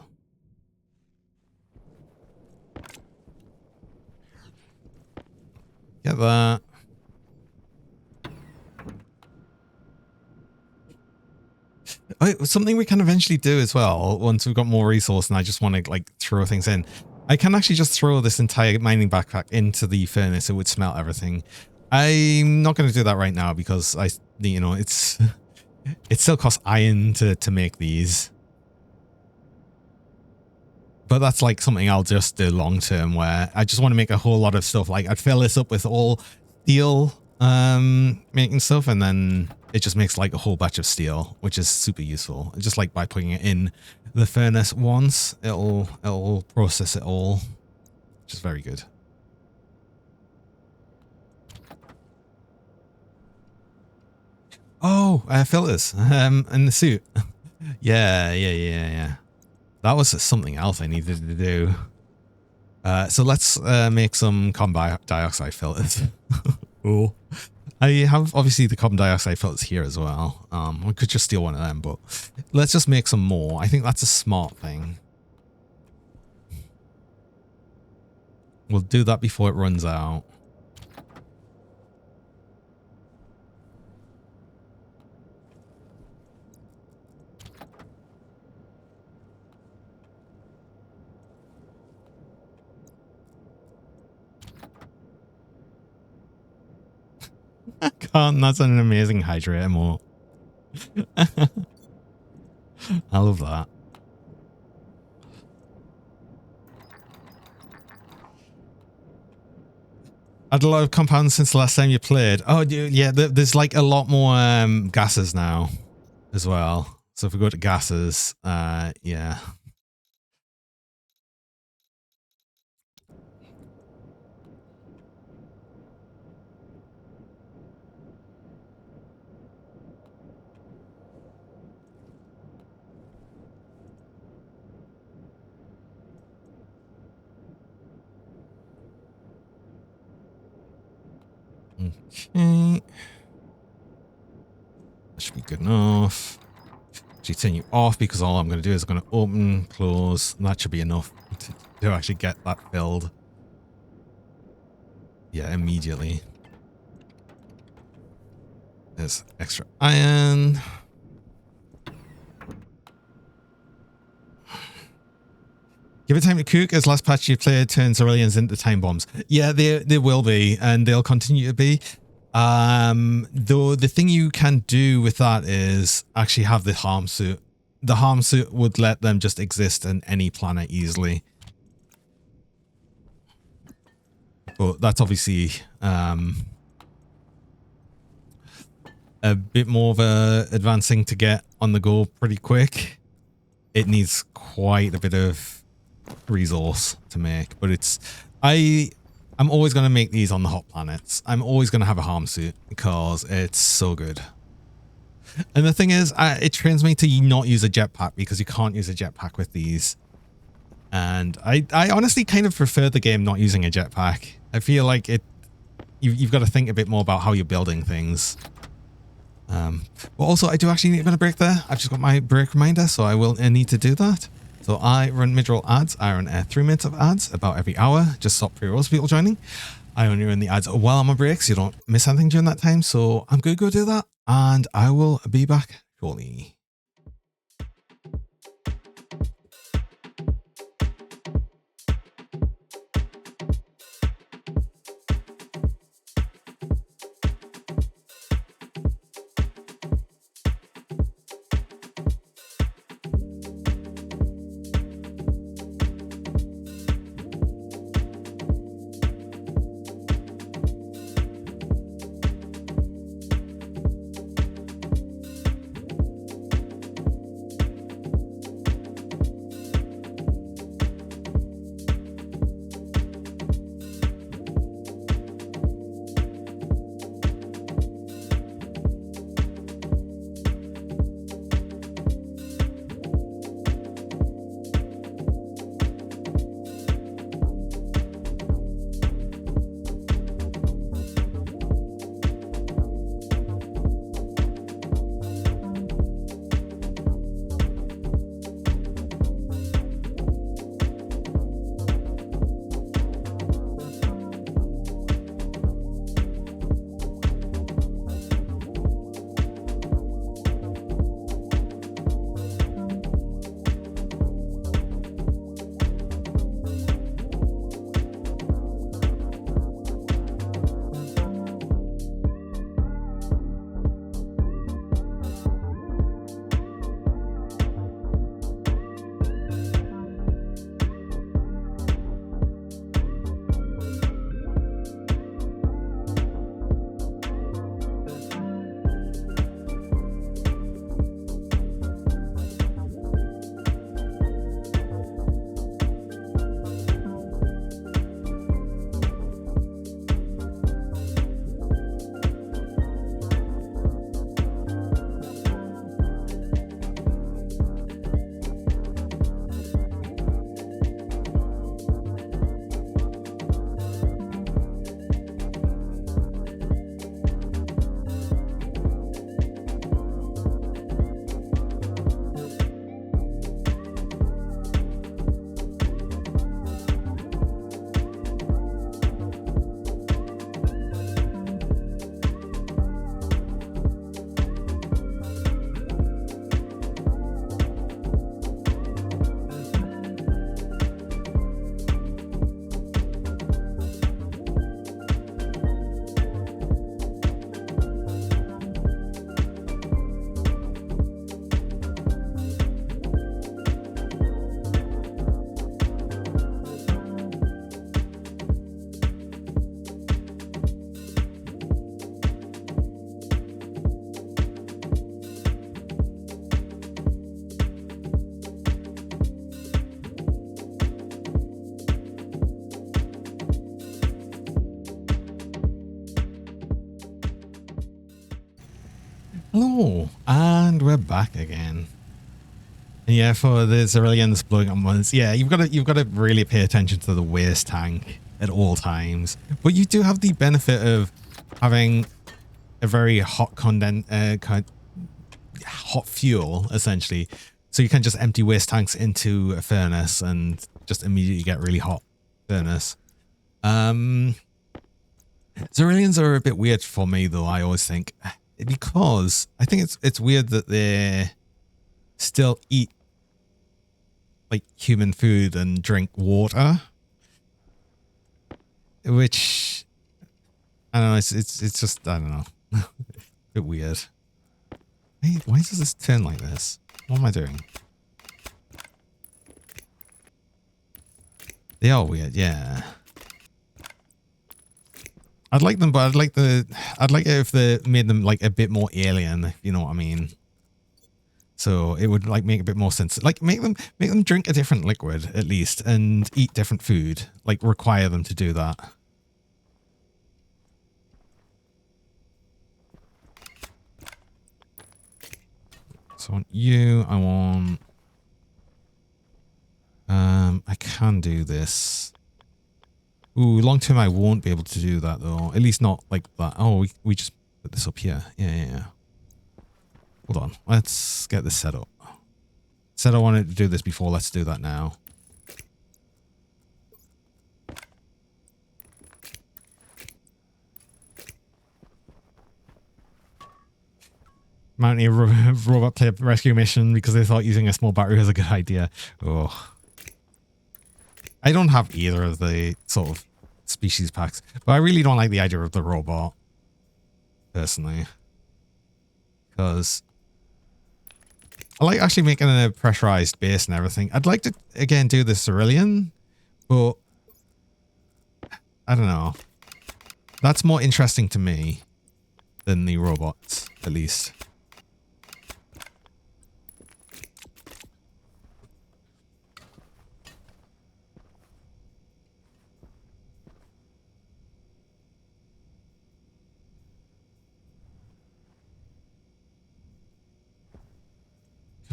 Get that. Oh, something we can eventually do as well, once we've got more resource and I just want to like throw things in. I can actually just throw this entire mining backpack into the furnace. It would smelt everything. I'm not going to do that right now because it still costs iron to make these. But that's like something I'll just do long term, where I just want to make a whole lot of stuff. Like I'd fill this up with all steel making stuff, and then it just makes like a whole batch of steel, which is super useful. Just like by putting it in the furnace once, it'll process it all, which is very good. Oh, filters in the suit. Yeah. That was something else I needed to do. So let's make some carbon dioxide filters. Oh, I have obviously the carbon dioxide filters here as well. We could just steal one of them, but let's just make some more. I think that's a smart thing. We'll do that before it runs out. Can't, that's an amazing hydrator more. I love that. Had a lot of compounds since the last time you played. Oh, yeah, there's like a lot more gases now as well. So if we go to gases, yeah. Okay. That should be good enough. Actually turn you off because all I'm going to do is I'm going to open, close, and that should be enough to actually get that filled. Yeah, immediately. There's extra iron. Give it time to cook as last patch you played turns Aurelians into time bombs. Yeah, they will be, and they'll continue to be. Though the thing you can do with that is actually have the harm suit. The harm suit would let them just exist on any planet easily. But that's obviously a bit more of a advancing to get on the go pretty quick. It needs quite a bit of resource to make, but I'm always going to make these on the hot planets. I'm always going to have a harm suit because it's so good. And the thing is, it trains me to not use a jetpack because you can't use a jetpack with these. And I honestly kind of prefer the game not using a jetpack. I feel like you've got to think a bit more about how you're building things. But also, I do actually need a bit of break there. I've just got my break reminder, so I will need to do that. So I run mid-roll ads. I run 3 minutes of ads about every hour. Just stop pre-rolls people joining. I only run the ads while I'm on break, so you don't miss anything during that time. So I'm going to go do that, and I will be back shortly. Hello, and we're back again. And yeah, for the Ceruleans blowing up ones, yeah, you've got to really pay attention to the waste tank at all times. But you do have the benefit of having a very hot hot fuel essentially, so you can just empty waste tanks into a furnace and just immediately get really hot furnace. Ceruleans are a bit weird for me though, I always think, because I think it's weird that they still eat like human food and drink water, which I don't know, it's just, I don't know, a bit weird. Hey, why does this turn like this? What am I doing? They are weird, yeah. I'd like them, but I'd like it if they made them like a bit more alien, if you know what I mean. So it would like make a bit more sense. Like make them drink a different liquid at least and eat different food. Like require them to do that. So I want you, I want I can do this. Ooh, long term I won't be able to do that though. At least not like that. Oh, we just put this up here. Yeah. Hold on. Let's get this set up. Said I wanted to do this before. Let's do that now. Mountain robot play rescue mission because they thought using a small battery was a good idea. Oh. I don't have either of the sort of species packs, but I really don't like the idea of the robot, personally. Because I like actually making a pressurized base and everything. I'd like to, again, do the Cerulean, but I don't know. That's more interesting to me than the robots, at least.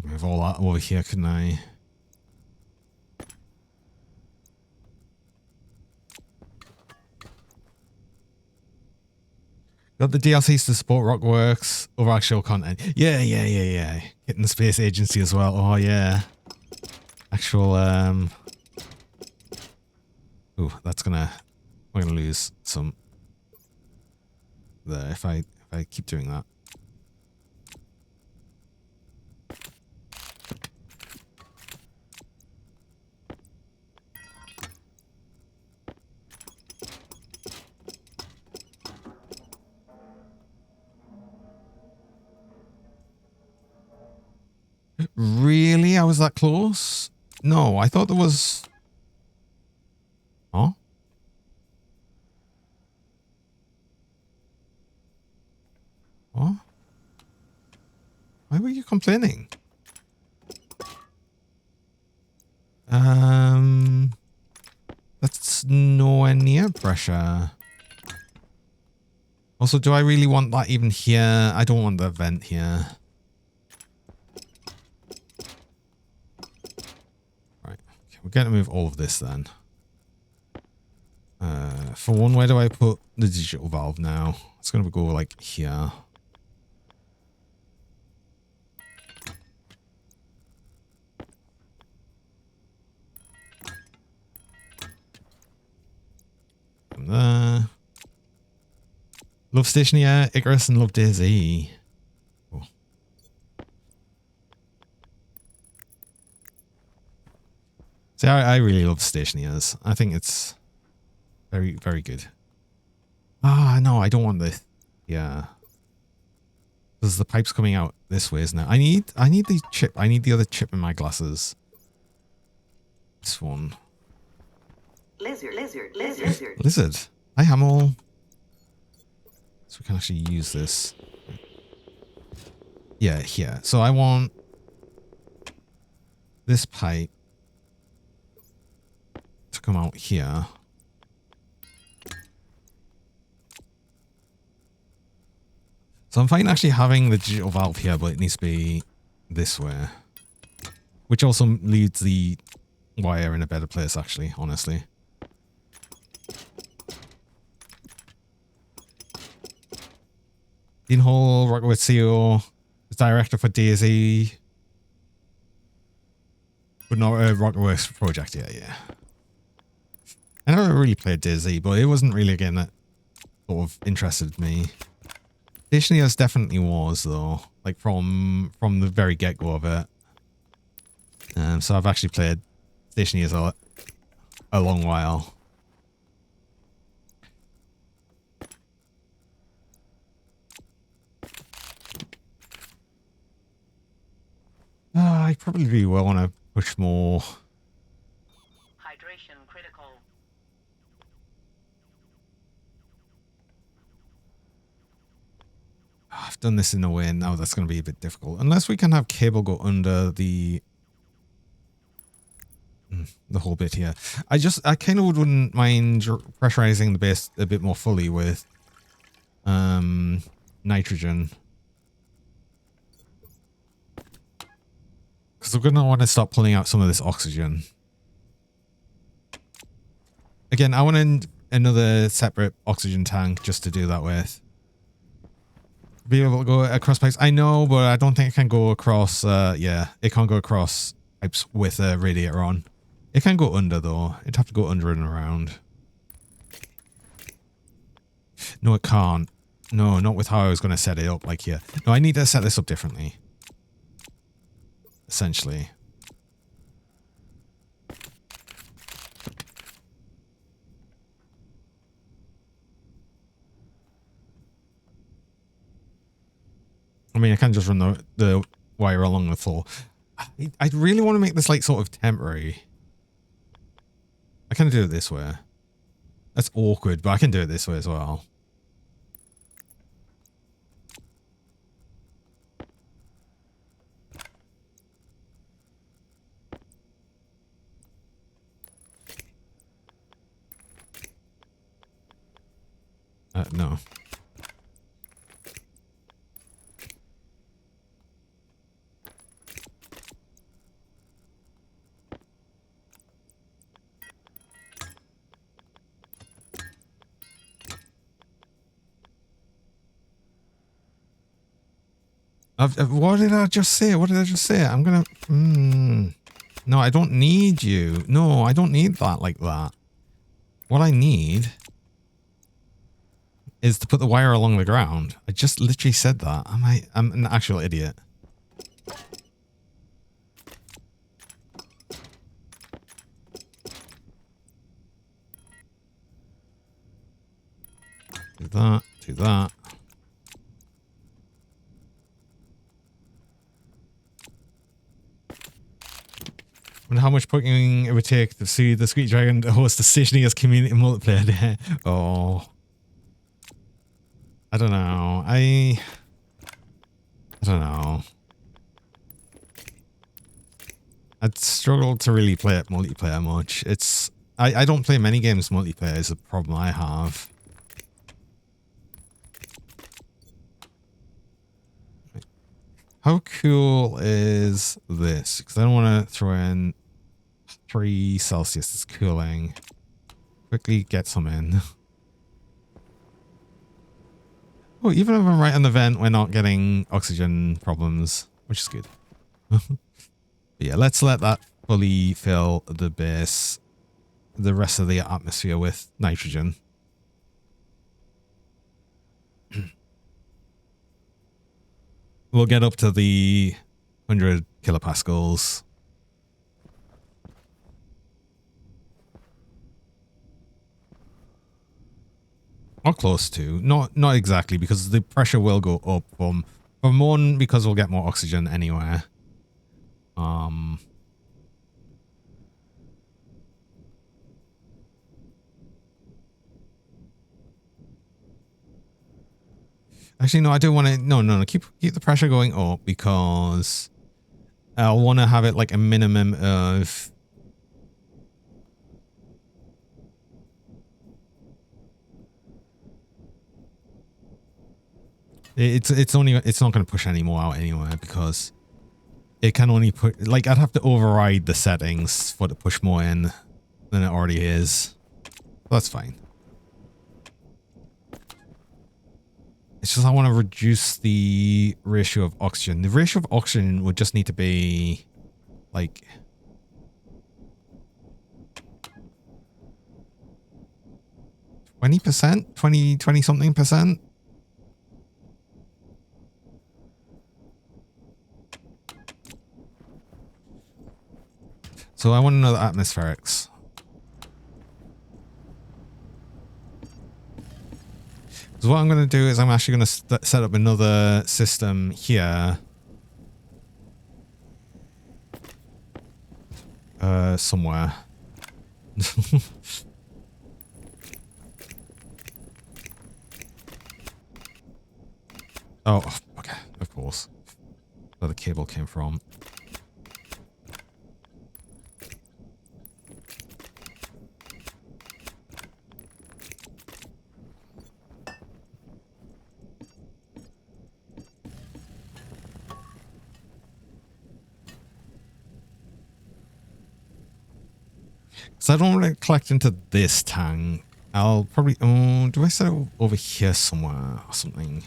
Move all that over here, couldn't I? Got the DLCs to support Rockworks over actual content. Yeah. Hitting the space agency as well. Oh yeah. Actual ooh, that's gonna, we're gonna lose some there if I keep doing that. Really? I was that close? No, I thought there was... Huh? What? Why were you complaining? That's nowhere near pressure. Also, do I really want that even here? I don't want the vent here. Right. Okay, we're going to move all of this then. For one, where do I put the digital valve now? It's going to go like here. From there. Love Stationeers, Icarus, and love Daisy. Oh. See, I really love Stationeers. I think it's very, very good. Ah, no, I don't want this. Yeah. Because the pipe's coming out this way, isn't it? I need the chip. I need the other chip in my glasses. This one. Lizard. Lizard. Hi, Hamill. So we can actually use this. Yeah, here. So I want this pipe to come out here. So I'm fine actually having the digital valve here, but it needs to be this way. Which also leaves the wire in a better place, actually, honestly. Dean Hall, Rockwood CEO, the director for DayZ. But not a Rockworks project yet, yeah. I never really played DayZ, but it wasn't really a game that sort of interested me. Stationeers definitely was, though. Like, from the very get-go of it. So I've actually played Stationeers a long while. I probably will want to push more. Hydration critical. I've done this in a way, and now that's going to be a bit difficult. Unless we can have cable go under the whole bit here. I kind of wouldn't mind pressurizing the base a bit more fully with nitrogen. Because we're going to want to start pulling out some of this oxygen. Again, I want another separate oxygen tank just to do that with. Be able to go across pipes. I know, but I don't think it can go across, yeah, it can't go across pipes with a radiator on. It can go under, though. It'd have to go under and around. No, it can't. No, not with how I was going to set it up, like here. No, I need to set this up differently. Essentially. I mean, I can just run the wire along the floor. I really want to make this like sort of temporary. I can do it this way. That's awkward, but I can do it this way as well. No. What did I just say? What did I just say? I'm gonna... No, I don't need you. No, I don't need that like that. What I need is to put the wire along the ground. I just literally said that. I'm an actual idiot. Do that, do that. Wonder how much poking it would take to see the Sweet Dragon to host the Stationeers community multiplayer day. Oh. I don't know. I don't know. I'd struggle to really play it multiplayer much. I don't play many games multiplayer is the problem I have. How cool is this? Because I don't want to throw in 3 Celsius. It's cooling. Quickly get some in. Oh, even if I'm right on the vent, we're not getting oxygen problems, which is good. Yeah, let's let that fully fill the base, the rest of the atmosphere with nitrogen. We'll get up to the 100 kilopascals. Or close to. Not exactly, because the pressure will go up from one, because we'll get more oxygen anyway. Actually, no, I do want to... No. Keep the pressure going up, because I want to have it like a minimum of... It's not going to push any more out anywhere because it can only put, like, I'd have to override the settings for it to push more in than it already is. That's fine. It's just I want to reduce the ratio of oxygen. The ratio of oxygen would just need to be like 20%, 20 something percent. So I want to know the atmospherics. So what I'm going to do is I'm actually going to set up another system here. Somewhere. Oh, okay, of course. Where the cable came from. So I don't want to collect into this tank. I'll probably... Oh, do I set it over here somewhere or something?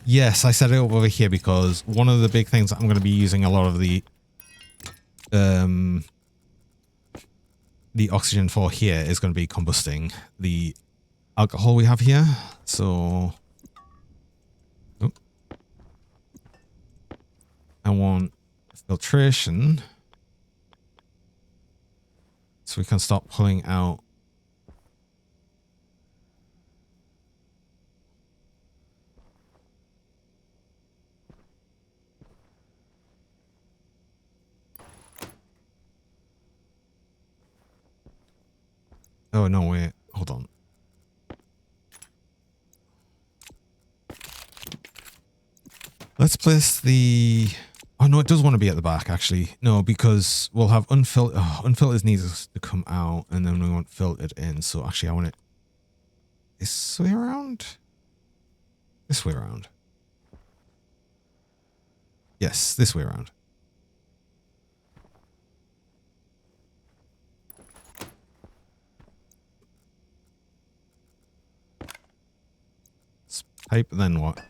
Yes, I set it up over here because one of the big things that I'm going to be using a lot of the oxygen for here is going to be combusting the alcohol we have here. So... Oh. I want filtration so we can start pulling out oh no, wait, hold on. Let's place the... Oh no, it does want to be at the back actually. No, because we'll have unfiltered... Oh, unfiltered needs to come out and then we want filtered in. So actually I want it this way around? This way around. Yes, this way around. It's pipe, then what?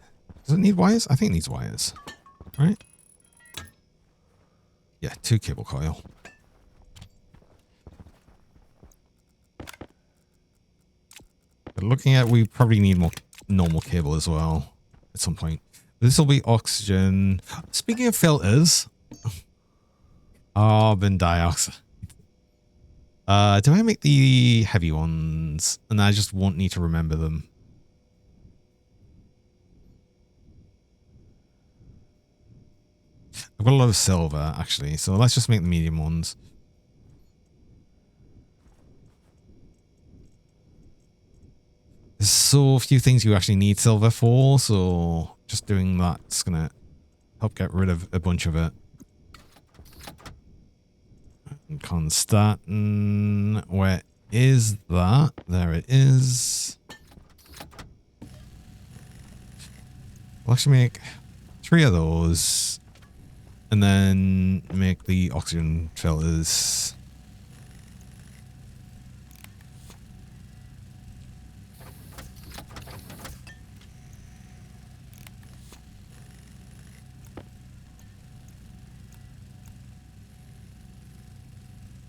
Does it need wires? I think it needs wires. Right? Yeah, 2 cable coil. But looking at, we probably need more normal cable as well at some point. This will be oxygen. Speaking of filters, carbon dioxide. Do I make the heavy ones? And I just won't need to remember them. I've got a lot of silver, actually, so let's just make the medium ones. There's so few things you actually need silver for, so just doing that's going to help get rid of a bunch of it. Constantin, where is that? There it is. We'll actually make 3 of those. And then make the oxygen filters.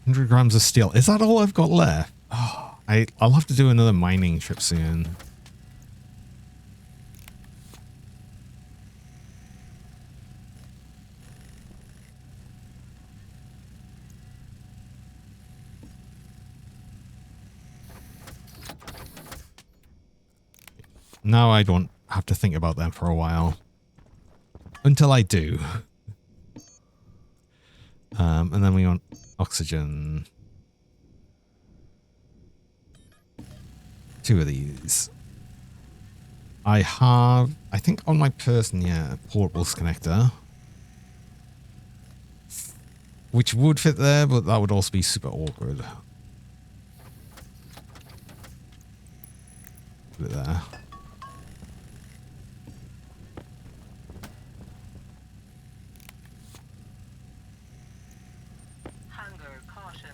$100 of steel. Is that all I've got left? Oh, I'll have to do another mining trip soon. Now I don't have to think about them for a while. Until I do. And then we want oxygen. 2 of these. I have, I think on my person, yeah, a portables connector. Which would fit there, but that would also be super awkward. Put it there. Hunger caution.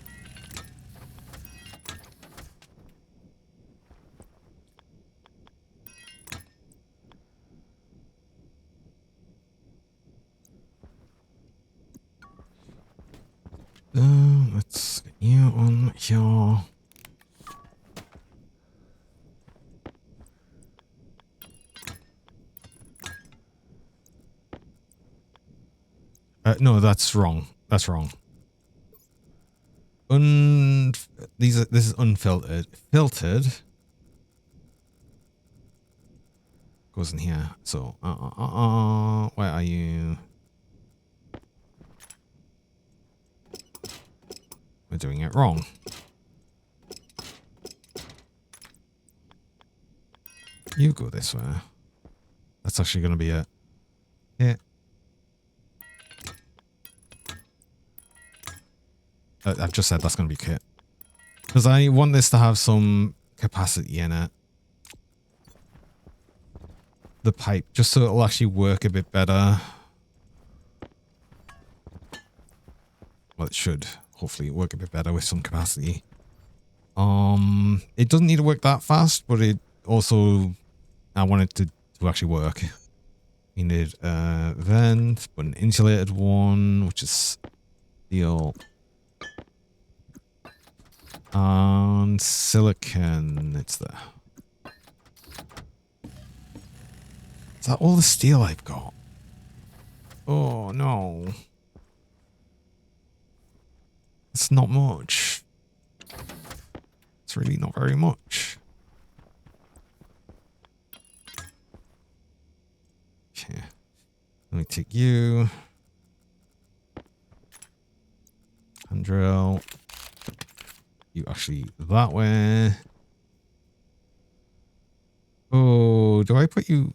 Let's get you on here. No, that's wrong. That's wrong. This is unfiltered. Filtered goes in here. So, where are you? We're doing it wrong. You go this way. That's actually going to be it. Yeah. I've just said that's going to be kit. Because I want this to have some capacity in it. The pipe, just so it'll actually work a bit better. Well, it should hopefully work a bit better with some capacity. It doesn't need to work that fast, but it also, I want it to actually work. We need a vent, but an insulated one, which is steel. And silicon, it's there. Is that all the steel I've got? Oh no. It's not much. It's really not very much. Okay. Let me take you. And drill. You actually that way. Oh, do I put you?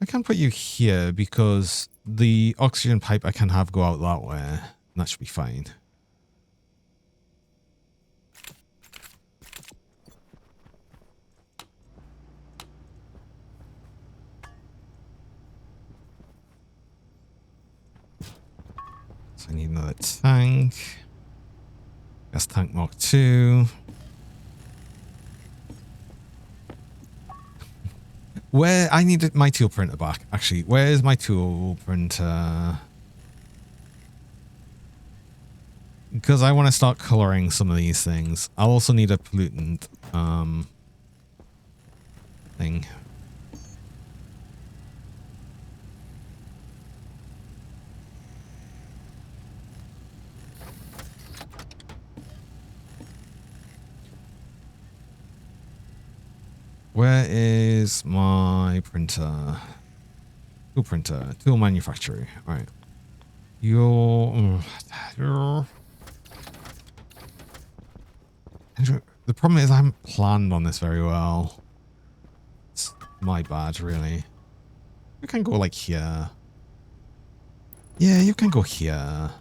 I can put you here because the oxygen pipe I can have go out that way. And that should be fine. So I need another tank. Gas tank Mark 2. Where I needed my tool printer back. Actually, where's my tool printer? Because I want to start coloring some of these things. I'll also need a pollutant thing. Where is my printer? Tool printer, tool manufacturer. All right. The problem is I haven't planned on this very well. It's my bad, really. You can go like here. Yeah, you can go here.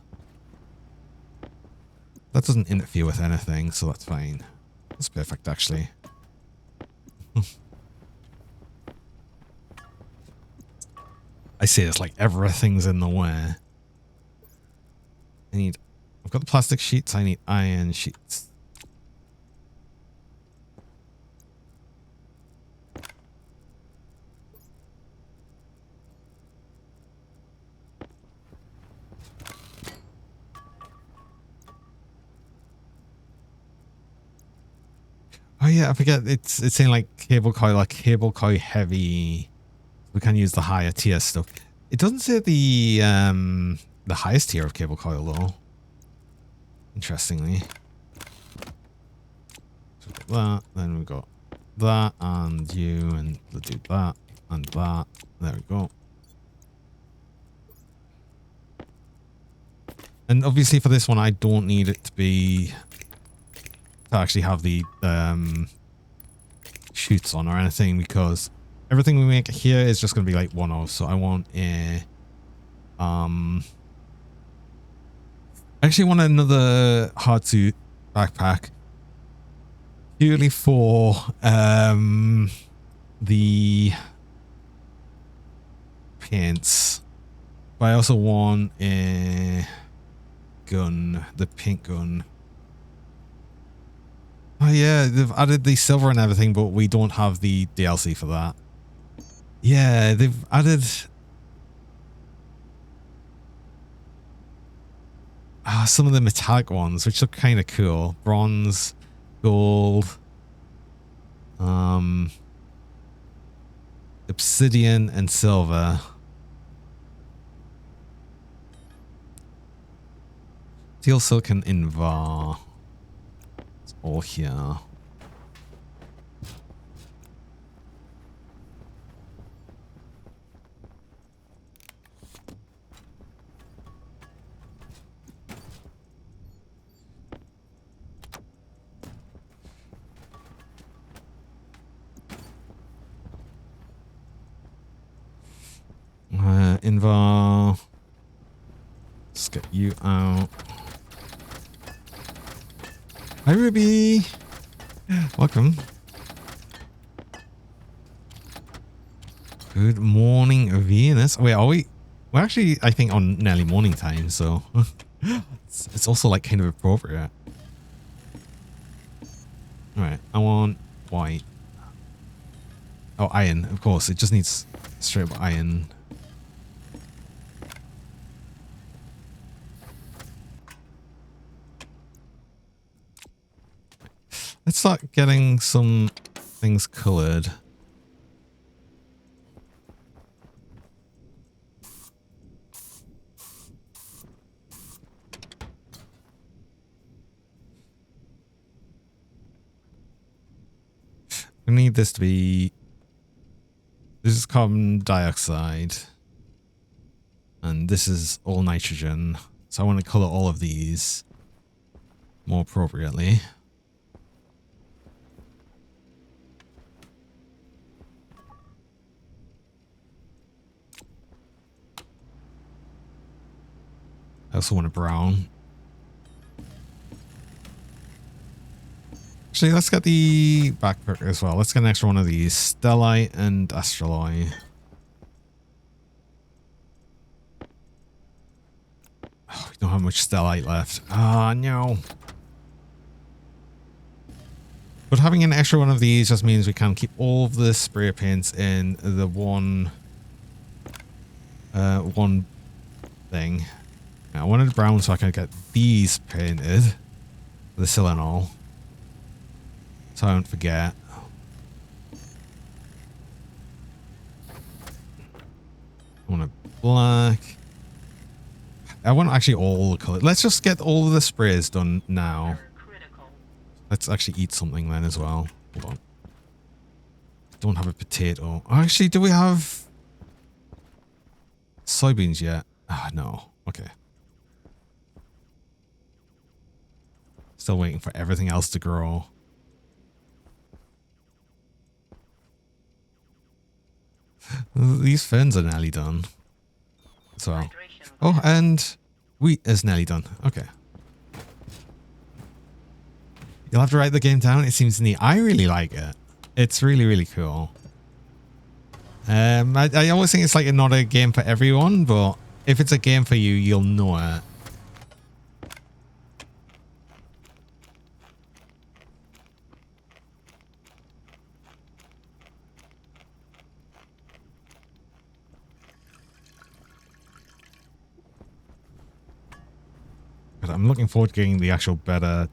That doesn't interfere with anything, so that's fine. That's perfect, actually. I see it's like everything's in the way. I've got the plastic sheets, I need iron sheets. Oh yeah, I forget it's saying like cable coil heavy. We can use the higher tier stuff. It doesn't say the highest tier of cable coil though. Interestingly. So we've got that, then we've got that and you, and we'll do that and that. There we go. And obviously for this one I don't need it to be to actually have the chutes on or anything, because everything we make here is just going to be like one-off. So I want a I actually want another hard suit backpack purely for the paints, but I also want a gun, the pink gun. Oh yeah, they've added the silver and everything, but we don't have the DLC for that. Yeah, they've added some of the metallic ones, which look kind of cool. Bronze, gold, obsidian, and silver. Steel, silicon, invar. It's all here. Invar. Let's get you out. Hi, Ruby. Welcome. Good morning, Venus. Wait, are we? We're actually, I think, on nearly morning time, so it's also like kind of appropriate. All right, I want white. Oh, iron, of course. It just needs straight up iron. Let's start getting some things colored. I need this to be... This is carbon dioxide. And this is all nitrogen. So I want to color all of these more appropriately. I also want a brown. Actually, let's get the backpack as well. Let's get an extra one of these. Stellite and Astraloy. Oh, we don't have much Stellite left. Ah, no. But having an extra one of these just means we can keep all of the spray paints in the one thing. I wanted brown so I can get these painted. The Selenol. So I don't forget. I want a black. I want actually all the color. Let's just get all of the sprays done now. Let's actually eat something then as well. Hold on. Don't have a potato. Actually, do we have soybeans yet? Ah, no. Okay. Still waiting for everything else to grow. These ferns are nearly done. So, oh, and wheat is nearly done. Okay. You'll have to write the game down. It seems neat. I really like it. It's really, really cool. I always think it's like not a game for everyone, but if it's a game for you, you'll know it. But I'm looking forward to getting the actual better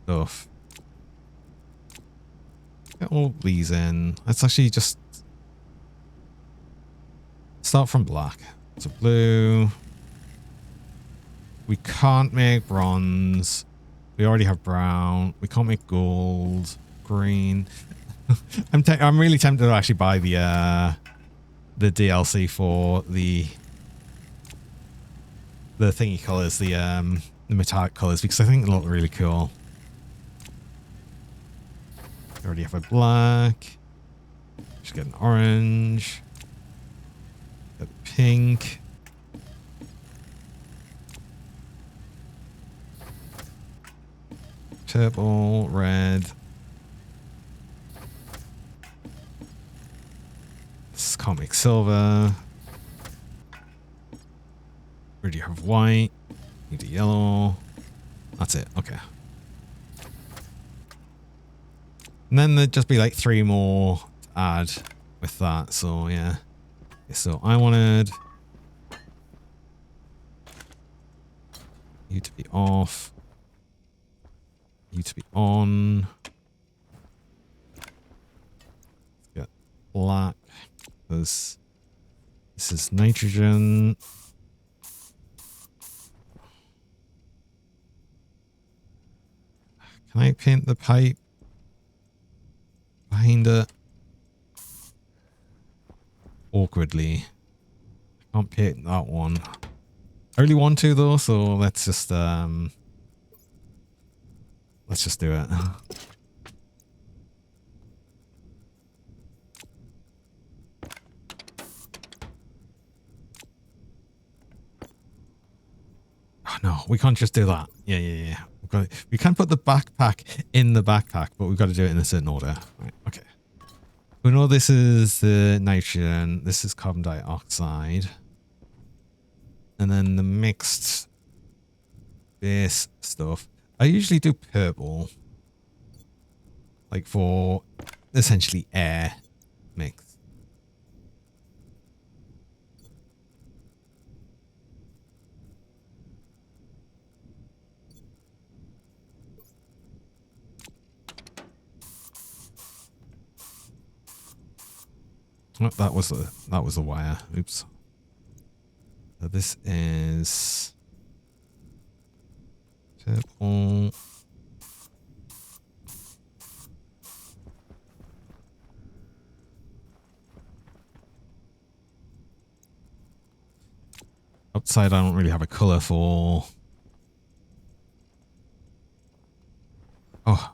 stuff. Get all these in. Let's actually just start from black. So blue. We can't make bronze. We already have brown. We can't make gold. Green. I'm really tempted to actually buy the DLC for the thingy colors, the metallic colors, because I think they look really cool. We already have a black. Just get an orange. Get pink. Purple, red. This is comic silver. Already have white. Need a yellow. That's it. Okay. And then there'd just be like 3 more to add with that. So yeah. Okay, so I wanted you to be off. You to be on. Get black. Because this is nitrogen. Can I paint the pipe behind it? Awkwardly. I can't paint that one. I really want to though, so let's just do it. Oh, no, we can't just do that. Yeah. We can put the backpack in the backpack, but we've got to do it in a certain order. Right, okay. We know this is the nitrogen. This is carbon dioxide. And then the mixed base stuff. I usually do purple. Like for essentially air mix. Oh, that was the wire. Oops. So this is purple. Outside, I don't really have a color for. Oh,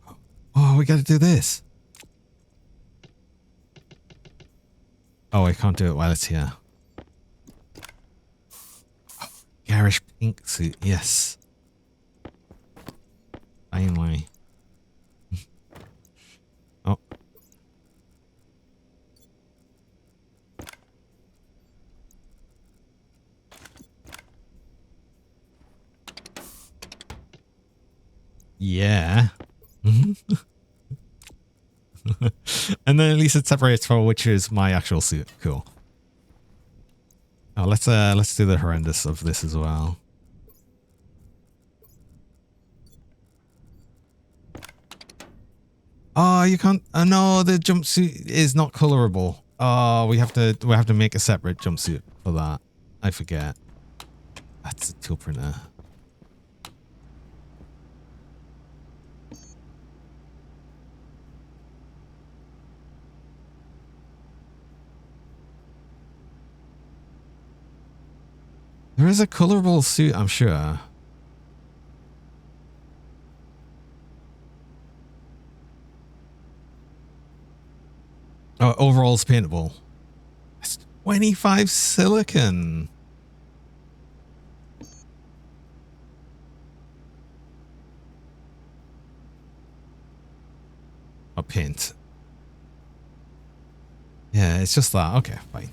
we got to do this. Oh, I can't do it while it's here. Oh, garish pink suit, yes. Finally. Oh. Yeah. And then at least it separates for which is my actual suit. Cool. Oh, let's do the horrendous of this as well. Oh, you can't. Oh no, the jumpsuit is not colorable. Oh, we have to make a separate jumpsuit for that. I forget. That's a tool printer. There is a colorable suit, I'm sure. Oh, overall's paintable. That's 25 silicon. Oh, paint. Yeah, it's just that. Okay, fine.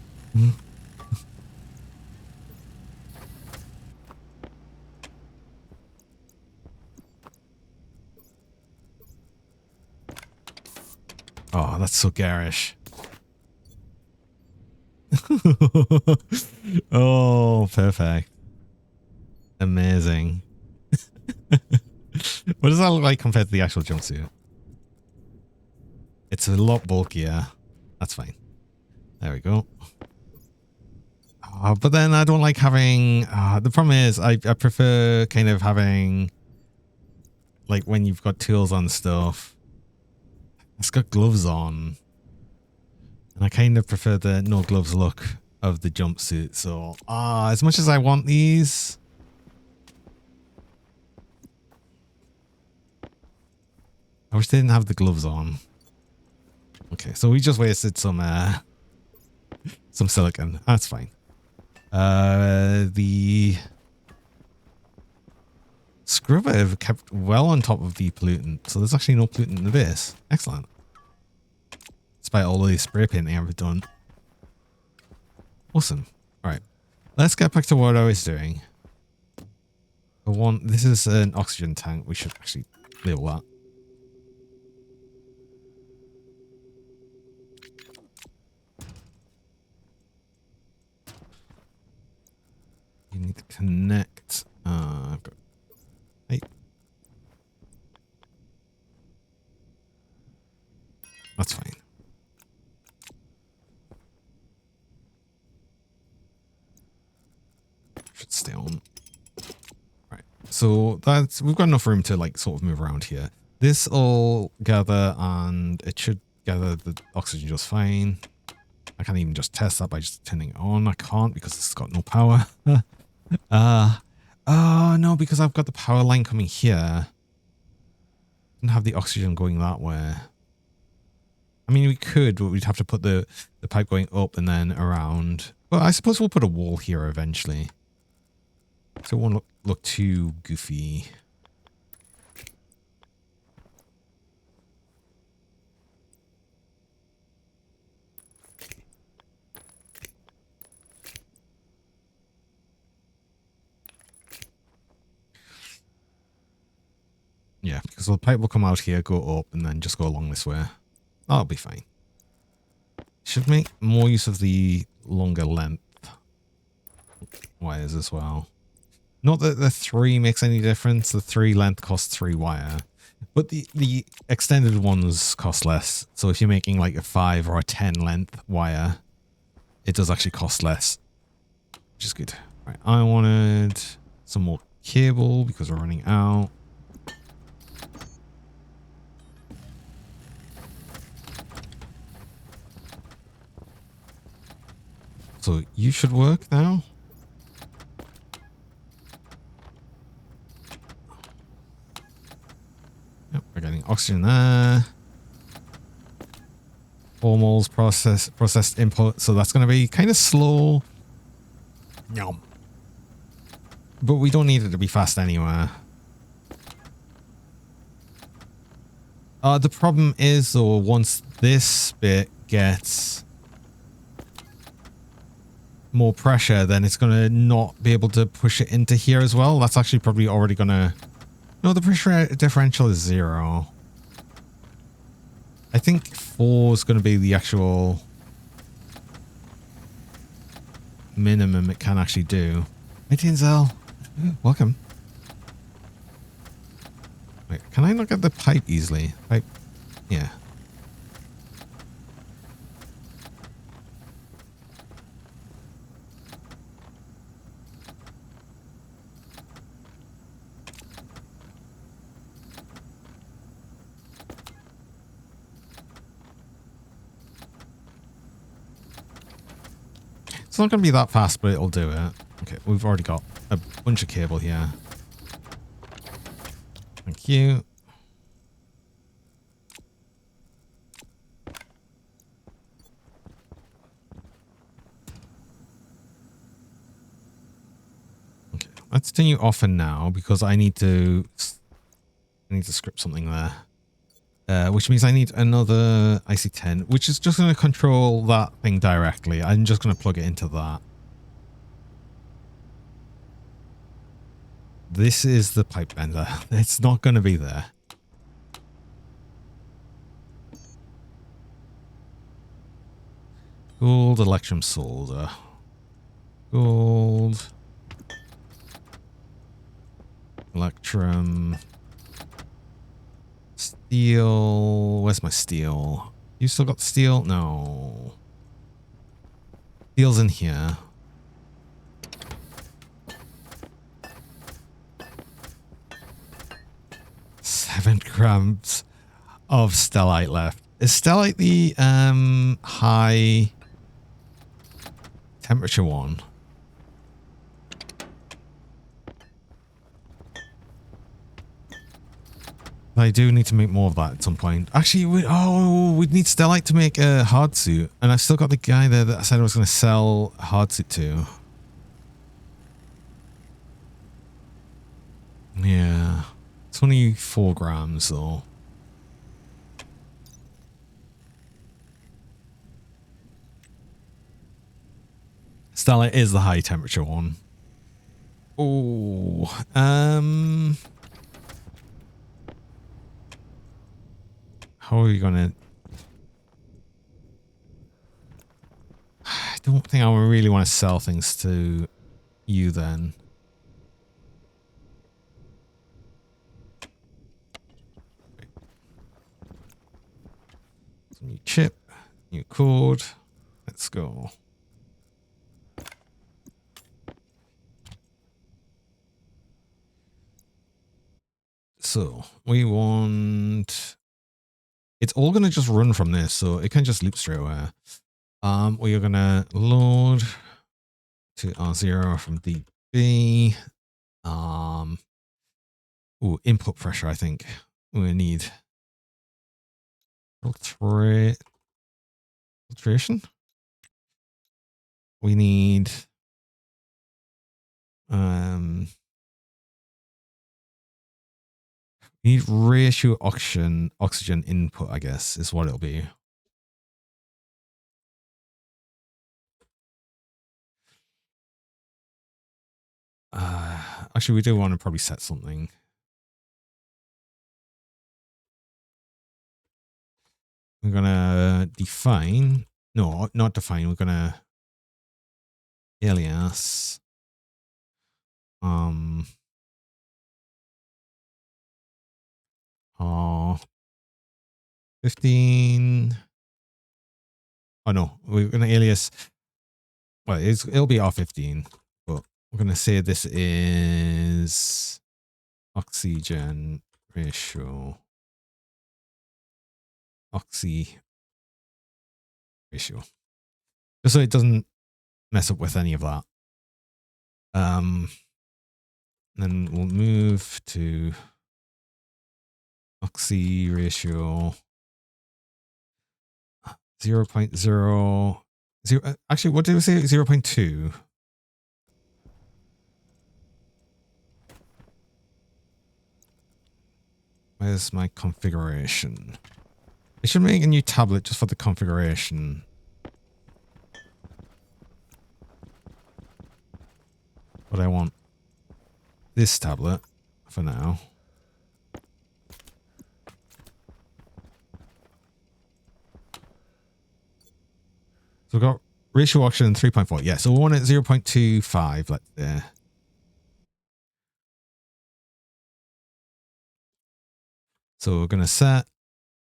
Oh, that's so garish. Oh, perfect. Amazing. What does that look like compared to the actual jumpsuit? It's a lot bulkier. That's fine. There we go. Oh, but then I don't like having... the problem is I prefer kind of having... Like when you've got tools on stuff. It's got gloves on. And I kind of prefer the no gloves look of the jumpsuit. So, as much as I want these... I wish they didn't have the gloves on. Okay, so we just wasted some silicon. That's fine. The scrubber have kept well on top of the pollutant, so there's actually no pollutant in the base. Excellent. Despite all the spray painting I've done. Awesome. All right, let's get back to what I was doing. For one, this is an oxygen tank. We should actually label that. You need to connect. I've got. Hey. That's fine. Should stay on. Right. So that's, we've got enough room to like sort of move around here. This will gather and it should gather the oxygen just fine. I can't even just test that by just turning it on. I can't because it's got no power. Oh no, because I've got the power line coming here. Didn't have the oxygen going that way. I mean, we could, but we'd have to put the pipe going up and then around. Well, I suppose we'll put a wall here eventually. So it won't look too goofy. Yeah, because the pipe will come out here, go up, and then just go along this way. That'll be fine. Should make more use of the longer length wires as well. Not that the 3 makes any difference. The 3 length costs 3 wire. But the extended ones cost less. So if you're making like a 5 or a 10 length wire, it does actually cost less. Which is good. Right, I wanted some more cable because we're running out. So you should work now. Yep, we're getting oxygen there. 4 moles processed input, so that's going to be kind of slow. Yum. But we don't need it to be fast anyway. The problem is though, once this bit gets more pressure, then it's going to not be able to push it into here as well. That's actually probably already going to... No, the pressure differential is 0. I think 4 is going to be the actual minimum it can actually do. Hey, Tinzel. Welcome. Wait, can I not get the pipe easily? Pipe? Yeah. It's not going to be that fast, but it'll do it. Okay, we've already got a bunch of cable here. Thank you. Okay, let's turn you off for now because I need to script something there. Which means I need another IC10, which is just going to control that thing directly. I'm just going to plug it into that. This is the pipe bender. It's not going to be there. Gold, electrum solder. Gold. Electrum. Steel. Where's my steel? You still got steel? No. Steel's in here. Seven grams of stellite left. Is stellite the high temperature one? I do need to make more of that at some point. Actually, we'd need stellite to make a hard suit. And I've still got the guy there that I said I was going to sell a hard suit to. Yeah. It's only 4 grams though. Starlight is the high temperature one. Oh, how are we gonna? I don't think I really want to sell things to you then. New chip, new code. Let's go. So we want. It's all gonna just run from this, so it can just loop straight away. We are gonna load to R0 from DB. Input pressure. I think we need filtration. We need ratio oxygen input, I guess, is what it'll be. Actually, we do want to probably set something. We're gonna define. No, not define. We're gonna alias. 15. Oh no, we're gonna alias. Well, it'll be R15, but we're gonna say this is oxygen ratio. Oxy ratio. Just so it doesn't mess up with any of that. Then we'll move to oxy ratio 0.0. Actually, what did we say? 0.2. Where's my configuration? I should make a new tablet just for the configuration. But I want this tablet for now. So we've got ratio oxygen 3.4. Yeah, so we want it 0.25, like there. So we're going to set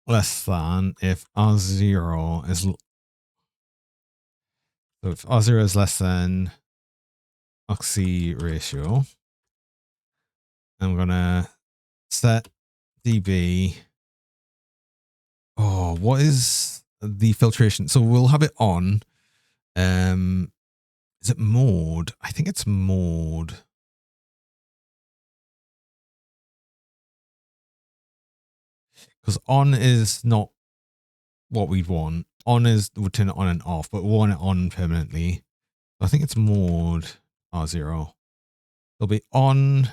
less than if R0 is... So if R0 is less than oxy ratio, I'm going to set dB. Oh, what is the filtration? So we'll have it on. Is it mode? I think it's mode. Because on is not what we'd want. On is we'll turn it on and off, but we want it on permanently. I think it's mode R0. It'll be on.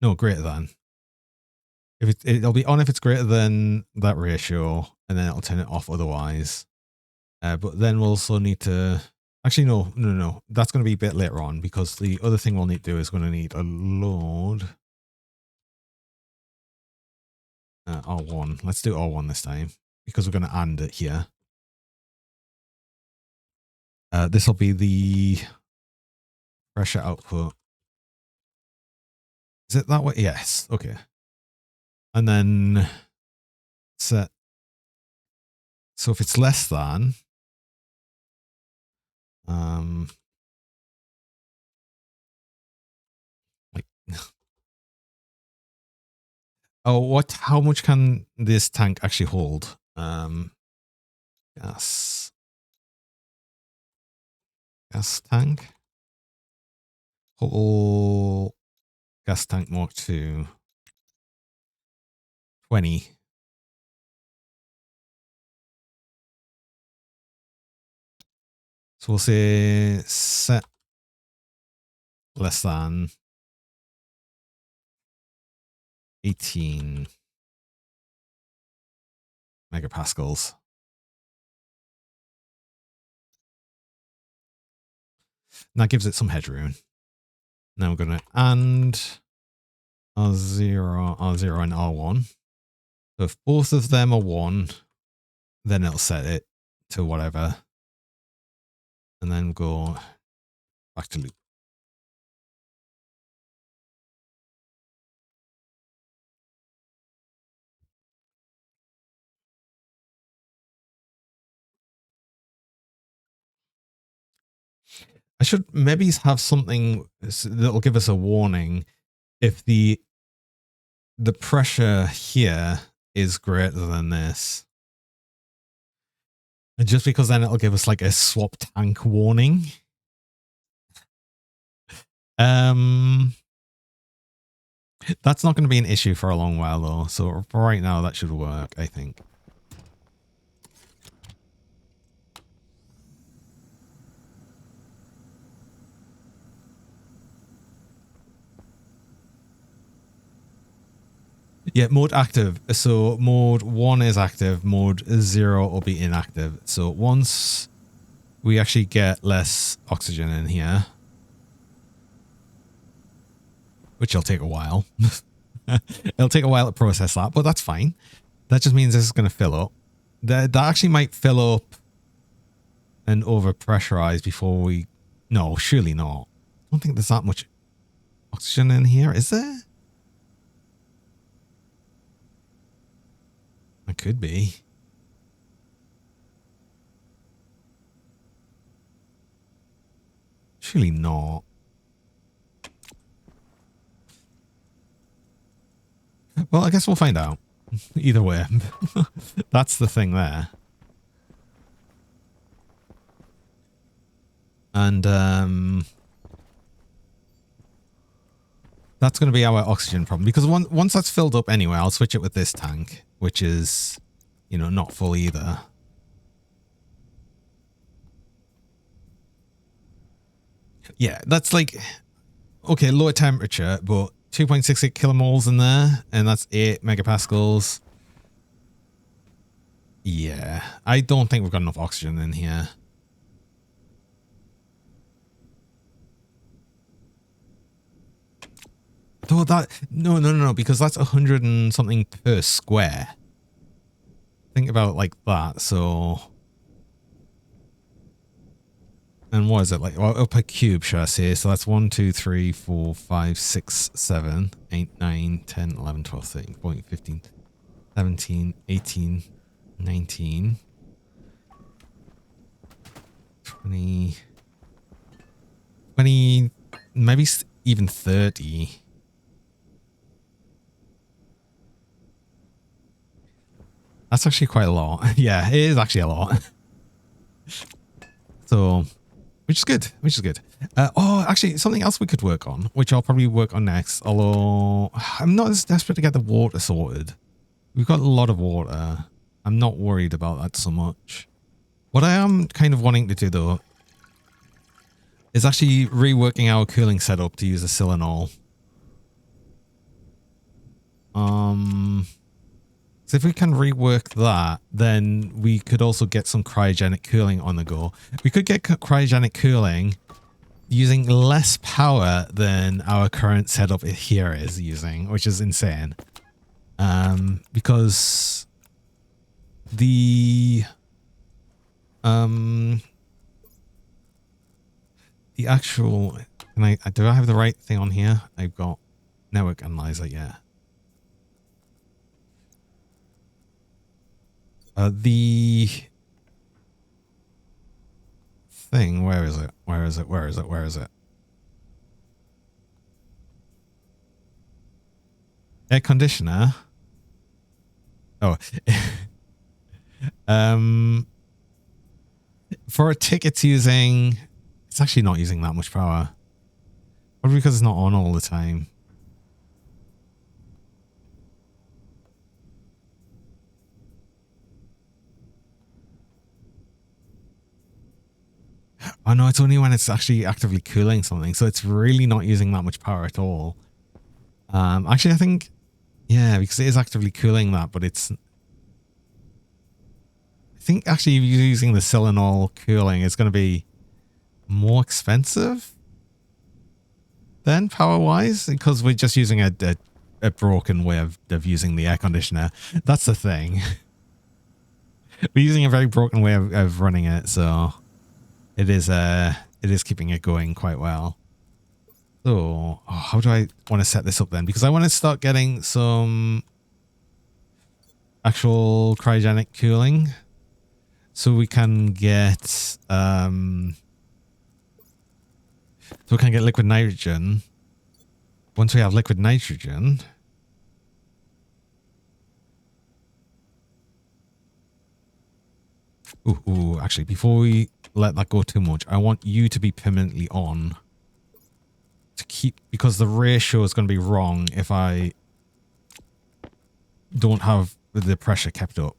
No, greater than. If it'll be on if it's greater than that ratio, and then it'll turn it off otherwise. But then we'll also need to. Actually, no. That's going to be a bit later on because the other thing we'll need to do is going to need a load. R1. Let's do R1 this time because we're going to AND it here. This will be the pressure output. Is it that way? Yes. Okay. And then set. So if it's less than, like, oh, how much can this tank actually hold? Gas tank. Whole gas tank Mark 2. 20. So we'll say set less than 18 megapascals. And that gives it some headroom. Now we're going to and R0, R0 and R1. So if both of them are 1, then it'll set it to whatever. And then go back to loop. I should maybe have something that'll give us a warning if the pressure here is greater than this. And just because then it'll give us like a swap tank warning. That's not going to be an issue for a long while though. So for right now, that should work, I think. Yeah, mode active. So mode 1 is active, mode 0 will be inactive. So once we actually get less oxygen in here, which will take a while. It'll take a while to process that, but that's fine. That just means this is going to fill up. That actually might fill up and over pressurize before we... No, surely not. I don't think there's that much oxygen in here, is there? It could be. Surely not. Well, I guess we'll find out. Either way. That's the thing there. And that's going to be our oxygen problem. Because once that's filled up anyway, I'll switch it with this tank, which is, you know, not full either. Yeah, that's like, okay, lower temperature, but 2.68 kilomoles in there, and that's 8 megapascals. Yeah, I don't think we've got enough oxygen in here. Though that, no, because that's 100 and something per square. Think about it like that, so... And what is it like? Well, per cube, should I say? So that's 1, 2, 3, 4, 5, 6, 7, 8, 9, 10, 11, 12, 13, 14, 15, 17, 18, 19, 20, 20, maybe even 30. That's actually quite a lot. Yeah, it is actually a lot. So... Which is good, which is good. Oh, actually, something else we could work on, which I'll probably work on next, although I'm not as desperate to get the water sorted. We've got a lot of water. I'm not worried about that so much. What I am kind of wanting to do, though, is actually reworking our cooling setup to use a Silanol. So if we can rework that, then we could also get some cryogenic cooling on the go. We could get cryogenic cooling using less power than our current setup here is using, which is insane. Because the actual, do I have the right thing on here? I've got network analyzer, yeah. The thing, where is it? Where is it? Where is it? Where is it? Air conditioner. Oh. For a tick, it's actually not using that much power. Probably because it's not on all the time. Oh no, it's only when it's actually actively cooling something, so it's really not using that much power at all. Actually, I think Yeah, because it is actively cooling that, but it's... I think actually using the solenoid cooling is going to be more expensive then power-wise, because we're just using a broken way of using the air conditioner. That's the thing. We're using a very broken way of running it, so it is keeping it going quite well. So, how do I want to set this up then? Because I want to start getting some actual cryogenic cooling, so we can get liquid nitrogen. Once we have liquid nitrogen, actually, before we let that go too much, I want you to be permanently on to keep, because the ratio is going to be wrong if I don't have the pressure kept up.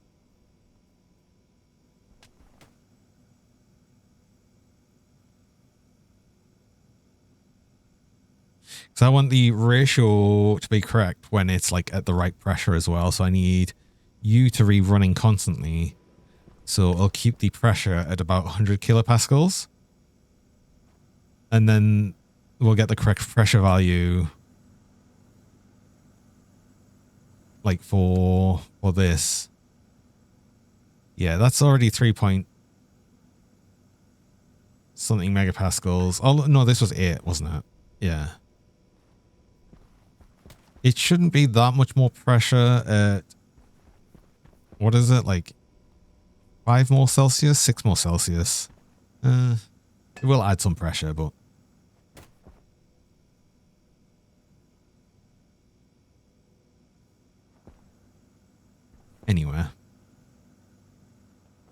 So I want the ratio to be correct when it's like at the right pressure as well. So I need you to be running constantly. So I'll keep the pressure at about 100 kilopascals. And then we'll get the correct pressure value like for this. Yeah, that's already 3 point something megapascals. Oh, no, this was 8, wasn't it? Yeah. It shouldn't be that much more pressure at, what is it, like 5 more Celsius, 6 more Celsius. It will add some pressure, but anyway.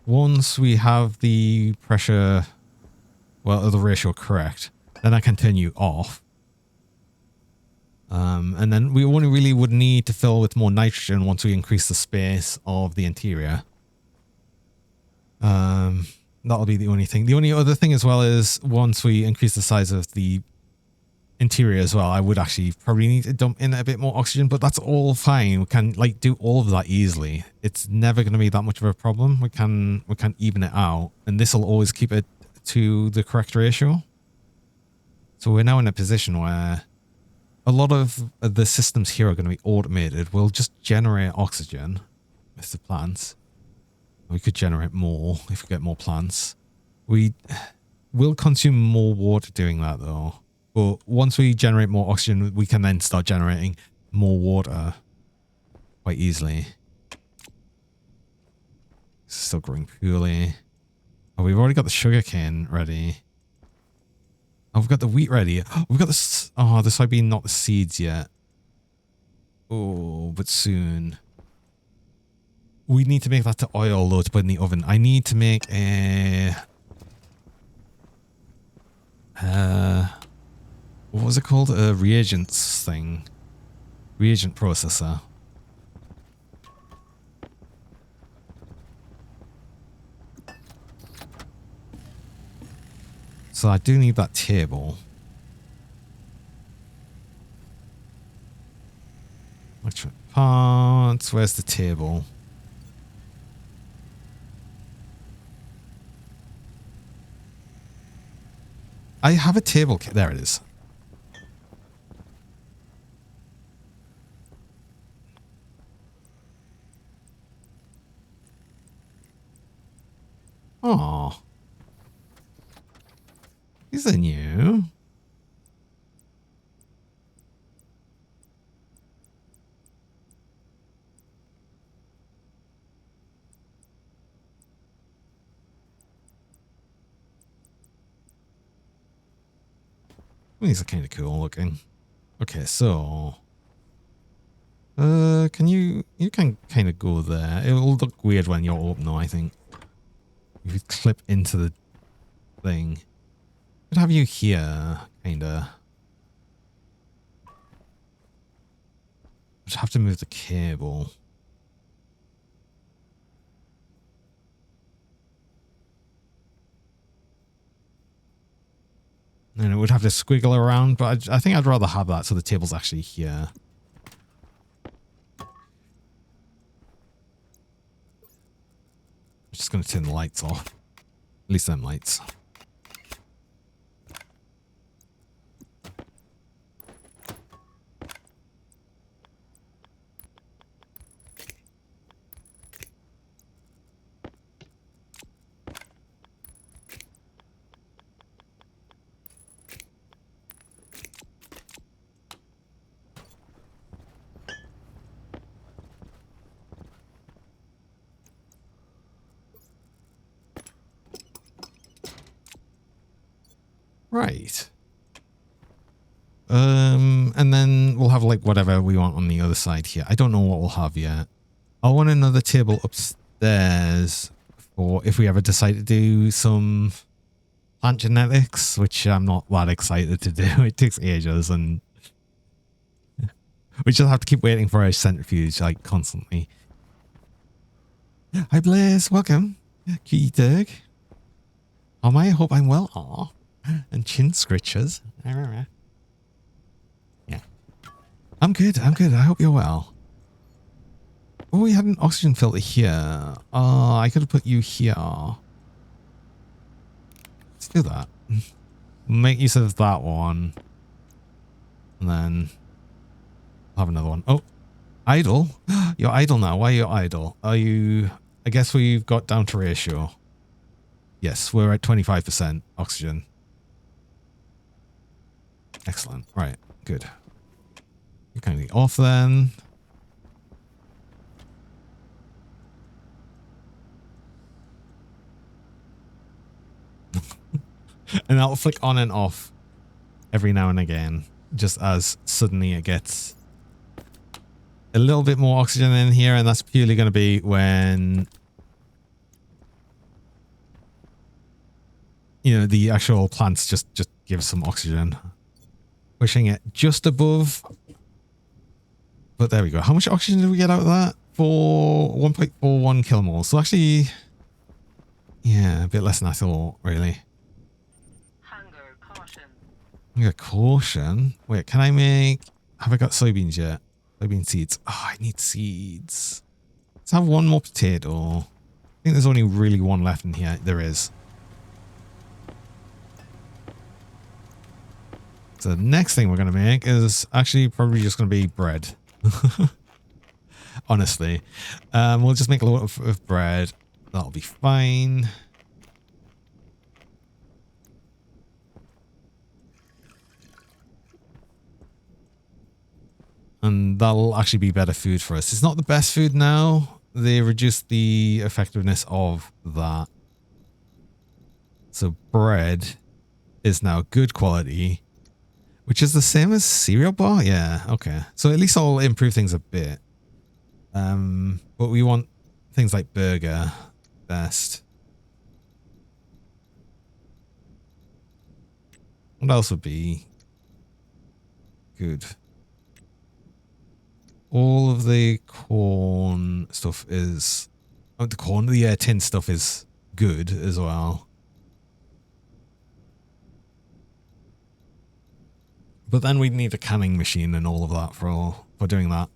Once we have the pressure, well, the ratio correct, then I can turn you off. And then we only really would need to fill with more nitrogen once we increase the space of the interior. That'll be the only thing. The only other thing as well is once we increase the size of the interior as well, I would actually probably need to dump in a bit more oxygen, but that's all fine. We can like do all of that easily. It's never going to be that much of a problem. We can even it out, and this will always keep it to the correct ratio. So we're now in a position where a lot of the systems here are going to be automated. We'll just generate oxygen with the plants. We could generate more if we get more plants. We will consume more water doing that though. But once we generate more oxygen, we can then start generating more water quite easily. It's still growing poorly. Oh, we've already got the sugarcane ready. Oh, we've got the wheat ready. We've got the... Oh, the soybean, not the seeds yet. Oh, but soon. We need to make that to oil, though, to put in the oven. I need to make a... what was it called? A reagents thing. Reagent processor. So I do need that table. Which parts? Where's the table? I have a table. There it is. Oh, these are new. These are kind of cool looking. Okay, so can you can kind of go there. It will look weird when you're open though, I think. If you clip into the thing. Could have you here, kinda. Just have to move the cable. And it would have to squiggle around, but I think I'd rather have that so the table's actually here. just going to turn the lights off. At least them lights. Right. And then we'll have like whatever we want on the other side here. I don't know what we'll have yet. I want another table upstairs for if we ever decide to do some plant genetics, which I'm not that excited to do. It takes ages and we just have to keep waiting for a centrifuge like constantly. Hi Blaze, welcome. Cutie Dirk. Oh, I hope I'm well. Aw. And chin scritches. Yeah. I'm good. I hope you're well. Oh, we had an oxygen filter here. Oh, I could have put you here. Let's do that. Make use of that one. And then I'll have another one. Oh, idle. You're idle now. Why are you idle? Are you... I guess we've got down to ratio. Yes, we're at 25% oxygen. Excellent. Right. Good. You're kind of off then. And that'll flick on and off every now and again, just as suddenly it gets a little bit more oxygen in here, and that's purely going to be when, you know, the actual plants just give some oxygen. Pushing it just above. But there we go. How much oxygen did we get out of that? For 1.41 kilomoles. So actually, yeah, a bit less than I thought, really. Hunger caution. We got caution. Wait, can I make... Have I got soybeans yet? Soybean seeds. Oh, I need seeds. Let's have one more potato. I think there's only really one left in here. There is. So the next thing we're going to make is actually probably just going to be bread. Honestly. We'll just make a lot of bread. That'll be fine. And that'll actually be better food for us. It's not the best food now. They reduced the effectiveness of that. So bread is now good quality. Which is the same as cereal bar? Yeah, okay. So at least I'll improve things a bit. But we want things like burger best. What else would be good? All of the corn stuff is... Oh, the tin stuff is good as well. But then we'd need a canning machine and all of that for doing that.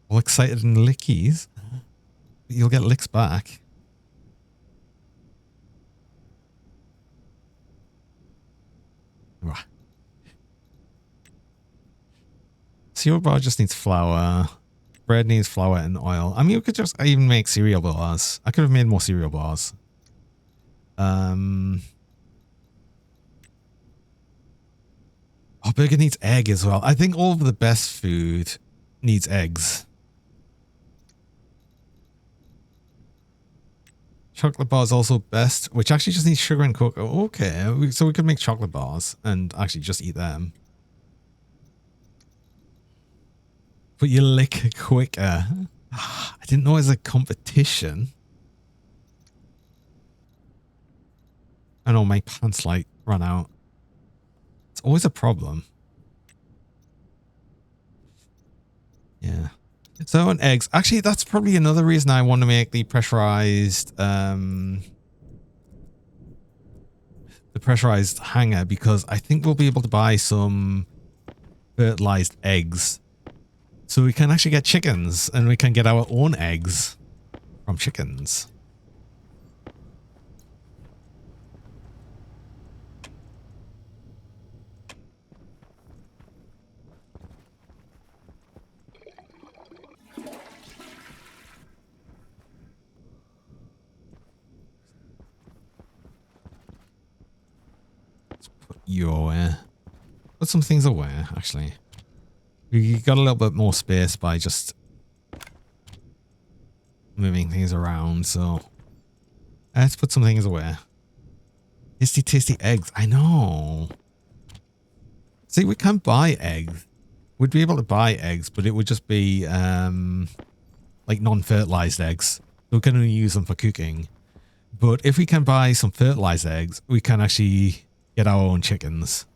All excited and lickies. You'll get licks back. Cereal bar just needs flour. Bread needs flour and oil. I mean, we could just even make cereal bars. I could have made more cereal bars. Oh, burger needs egg as well. I think all of the best food needs eggs. Chocolate bars also best, which actually just needs sugar and cocoa. Okay, so we could make chocolate bars and actually just eat them. But you lick quicker. I didn't know it was a competition. I know my pants light ran out. It's always a problem. Yeah. So on eggs, actually, that's probably another reason I want to make the pressurized hanger, because I think we'll be able to buy some fertilized eggs, so we can actually get chickens and we can get our own eggs from chickens. Let's put you away. Put some things away, actually. We got a little bit more space by just moving things around, so let's put some things away. Tasty eggs. I know. See, we can buy eggs. We'd be able to buy eggs, but it would just be like non-fertilized eggs. So we can only use them for cooking. But if we can buy some fertilized eggs, we can actually get our own chickens.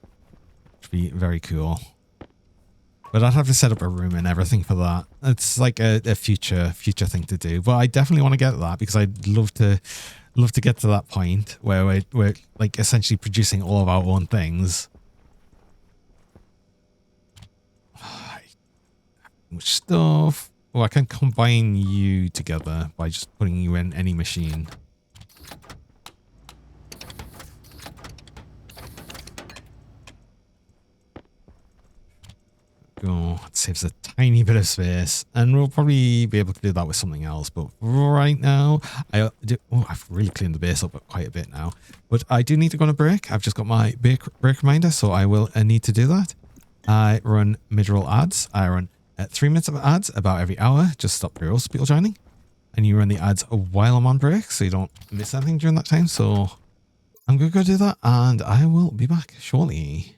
Which would be very cool. But I'd have to set up a room and everything for that. It's like a future thing to do. But I definitely want to get that because I'd love to get to that point where we're like essentially producing all of our own things. Much stuff. Oh, I can combine you together by just putting you in any machine. Go. It saves a tiny bit of space, and we'll probably be able to do that with something else. But right now, I've really cleaned the base up quite a bit now. But I do need to go on a break. I've just got my break reminder, so I will need to do that. I run mid-roll ads. I run 3 minutes of ads about every hour. Just stop pre-rolls people joining, and you run the ads while I'm on break, so you don't miss anything during that time. So I'm gonna go do that, and I will be back shortly.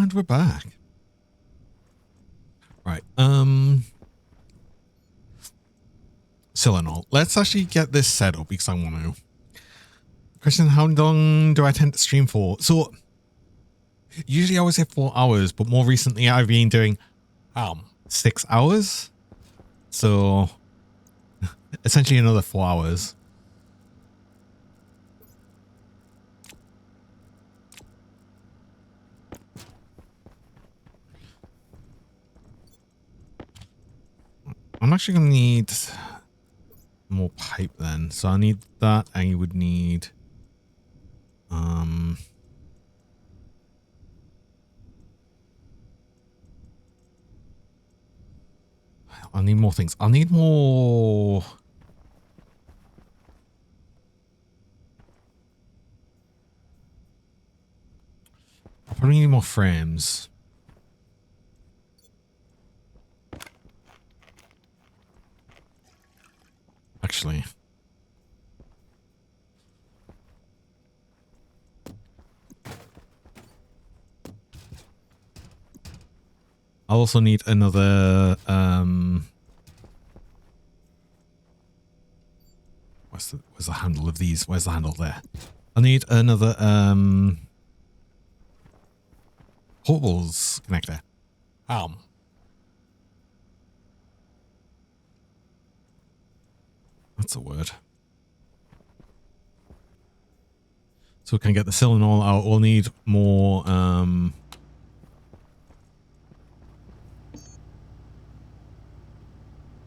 And we're back. Right. Silenol. Let's actually get this set up because I want to. Question, how long do I tend to stream for? So, usually I always say 4 hours, but more recently I've been doing 6 hours. So, essentially another 4 hours. I'm actually going to need more pipe then. So I need that. I would need I'll need more things. I'll need more. I'll probably need more frames. Actually. I'll also need another where's the handle of these? Where's the handle there? I need another portables connector. That's a word. So we can get the Silenol out. We'll need more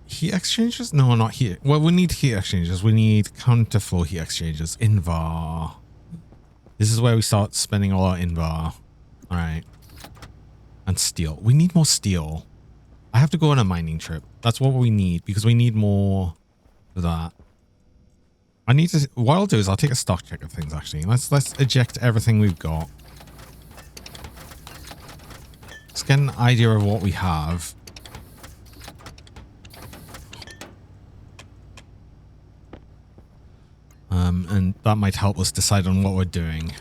heat exchangers? No, not here. Well, we need heat exchangers. We need counterflow heat exchangers. Invar. This is where we start spending all our Invar. All right. And steel. We need more steel. I have to go on a mining trip. That's what we need because we need more for that. I need to. What I'll do is I'll take a stock check of things. Actually, let's eject everything we've got. Let's get an idea of what we have. And that might help us decide on what we're doing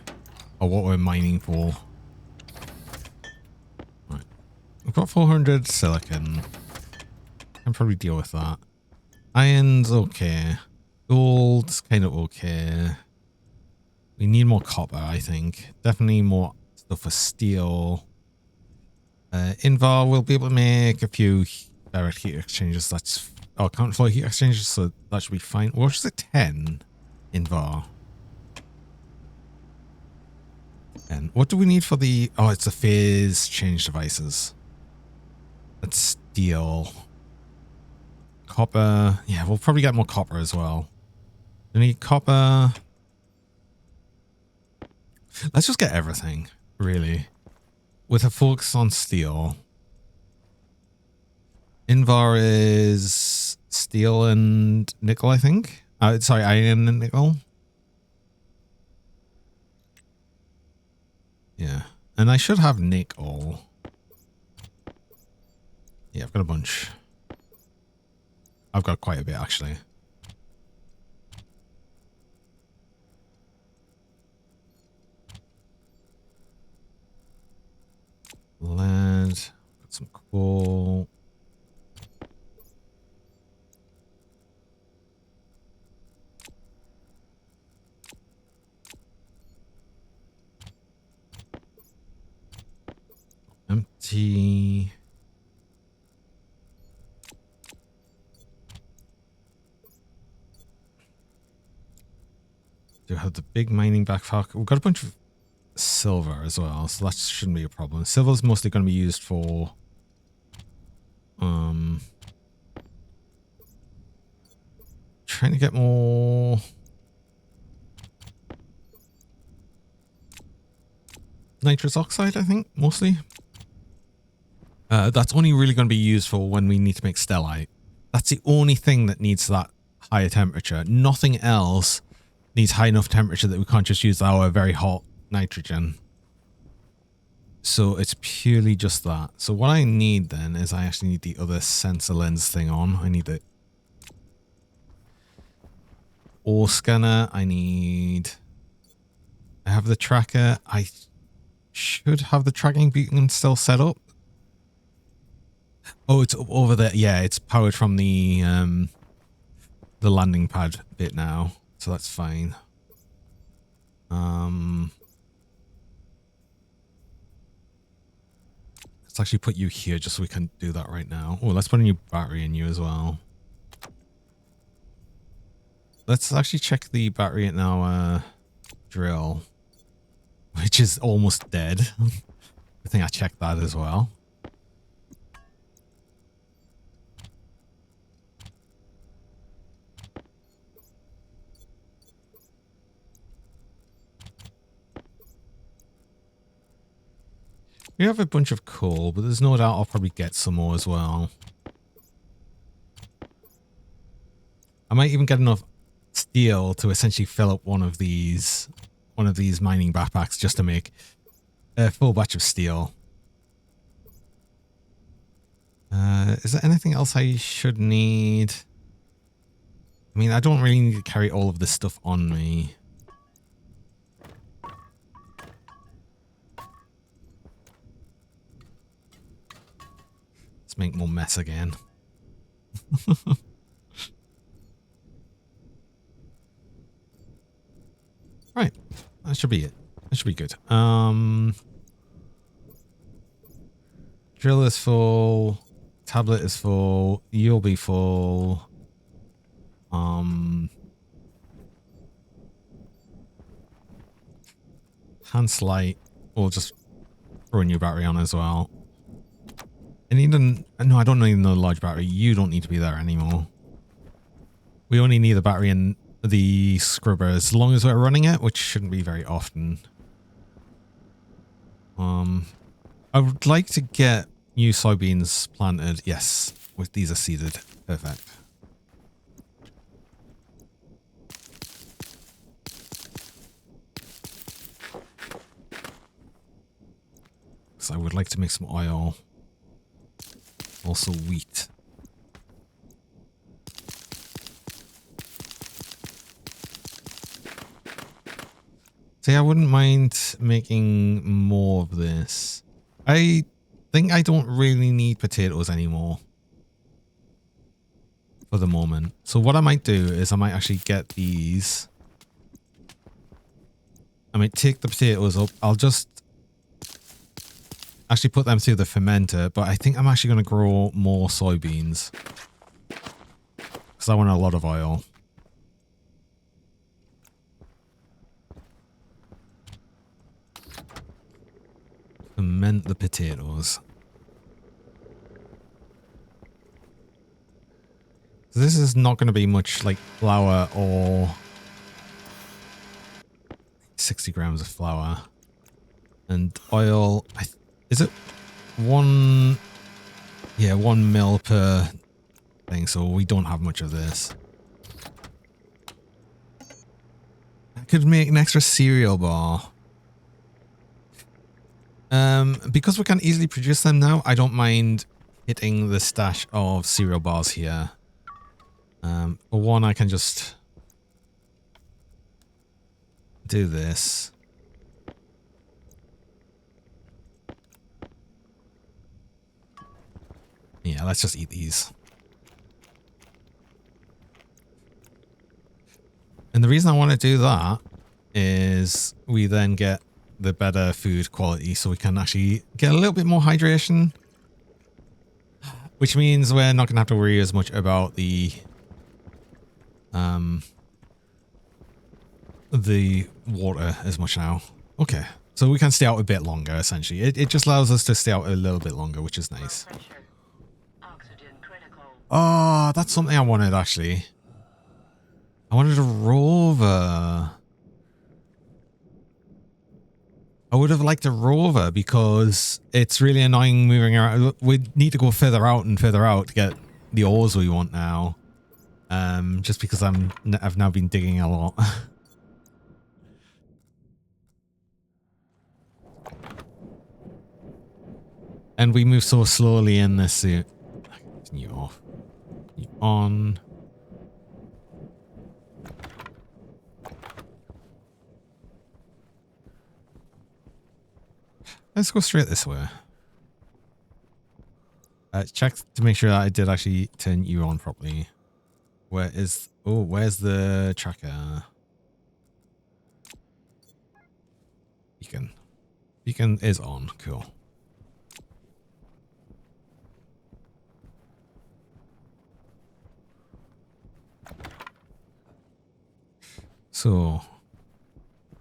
or what we're mining for. Right. We've got 400 silicon. I can probably deal with that. Iron's okay. Gold's kind of okay. We need more copper, I think. Definitely more stuff for steel. Invar will be able to make a few direct heat exchangers. That's counterflow heat exchangers, so that should be fine. Or just a 10 Invar. And what do we need for the... Oh, it's the phase change devices. That's steel. Copper. Yeah, we'll probably get more copper as well. We need copper. Let's just get everything, really. With a focus on steel. Invar is steel and nickel, I think. Sorry, iron and nickel. Yeah. And I should have nickel. Yeah, I've got a bunch. I've got quite a bit, actually. Lead. Got some coal. Empty. Do have the big mining backpack. We've got a bunch of silver as well, so that shouldn't be a problem. Silver's mostly going to be used for trying to get more nitrous oxide, I think, mostly. That's only really going to be used for when we need to make stellite. That's the only thing that needs that higher temperature. Nothing else needs high enough temperature that we can't just use our very hot nitrogen. So it's purely just that. So what I need then is I actually need the other sensor lens thing on. I need the ore scanner. I have the tracker. I should have the tracking beacon still set up. Oh, it's up over there. Yeah, it's powered from the landing pad bit now, so that's fine. Let's actually put you here just so we can do that right now. Oh, let's put a new battery in you as well. Let's actually check the battery in our drill, which is almost dead. I think I checked that as well. We have a bunch of coal, but there's no doubt I'll probably get some more as well. I might even get enough steel to essentially fill up one of these mining backpacks just to make a full batch of steel. Is there anything else I should need? I mean, I don't really need to carry all of this stuff on me. Let's make more mess again. Right, that should be it. That should be good. Drill is full. Tablet is full. You'll be full. Hand light. We'll just throw a new battery on as well. And even no, I don't need another large battery. You don't need to be there anymore. We only need the battery in the scrubber as long as we're running it, which shouldn't be very often. I would like to get new soybeans planted. Yes, with these are seeded. Perfect. So I would like to make some oil. Also wheat. See, I wouldn't mind making more of this. I think I don't really need potatoes anymore. For the moment. So what I might do is I might actually get these. I might take the potatoes up. I'll just actually put them through the fermenter, but I think I'm actually going to grow more soybeans. Because I want a lot of oil. Ferment the potatoes. So this is not going to be much like flour or 60 grams of flour. And oil, is it 1 mil per thing, so we don't have much of this. I could make an extra cereal bar. Because we can easily produce them now, I don't mind hitting the stash of cereal bars here. For one, I can just do this. Yeah, let's just eat these. And the reason I want to do that is we then get the better food quality, so we can actually get a little bit more hydration. Which means we're not going to have to worry as much about the water as much now. Okay, so we can stay out a bit longer, essentially. It just allows us to stay out a little bit longer, which is nice. Oh, that's something I wanted, actually. I wanted a rover. I would have liked a rover because it's really annoying moving around. We need to go further out and further out to get the ores we want now. Just because I've now been digging a lot. And we move so slowly in this suit. Turn you off. You on. Let's go straight this way. Check to make sure that I did actually turn you on properly. Where is... Oh, where's the tracker? Beacon. Beacon is on. Cool. So,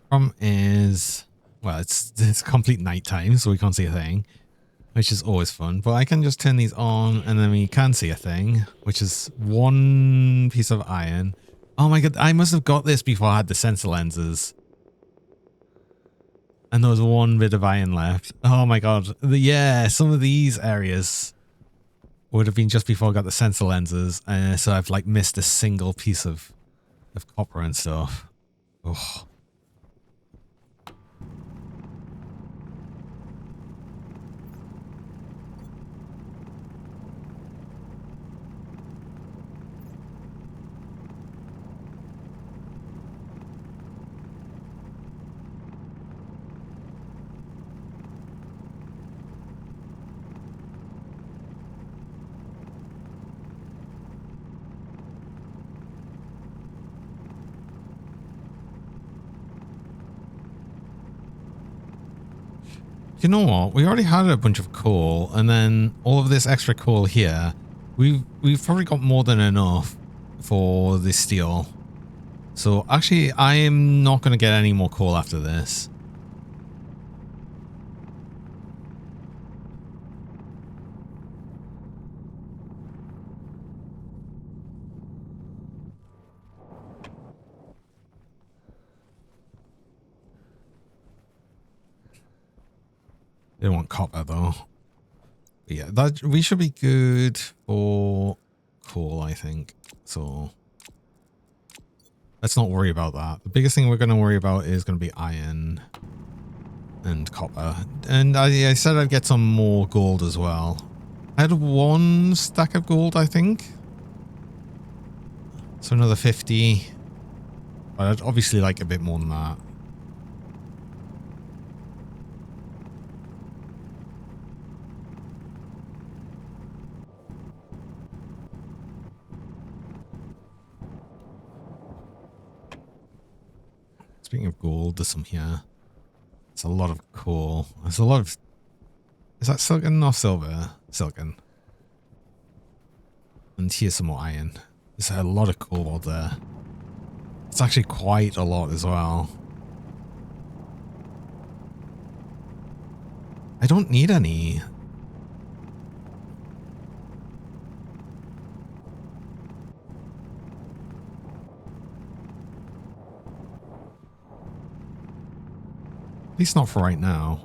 problem is... Well, it's complete nighttime, so we can't see a thing. Which is always fun. But I can just turn these on, and then we can see a thing. Which is one piece of iron. Oh my god, I must have got this before I had the sensor lenses. And there was one bit of iron left. Oh my god. Yeah, some of these areas would have been just before I got the sensor lenses. So I've like missed a single piece of copper and stuff. Oh. You know what? We already had a bunch of coal, and then all of this extra coal here. We've probably got more than enough for this steel. So actually, I am not going to get any more coal after this. They want copper though. But yeah, that we should be good for coal, I think. So let's not worry about that. The biggest thing we're going to worry about is going to be iron and copper. And I said I'd get some more gold as well. I had one stack of gold, I think. So another 50. But I'd obviously like a bit more than that. Speaking of gold, there's some here. It's a lot of coal. There's a lot of... Is that silicon or silver? Silicon. And here's some more iron. There's a lot of cobalt there. It's actually quite a lot as well. I don't need any. At least not for right now.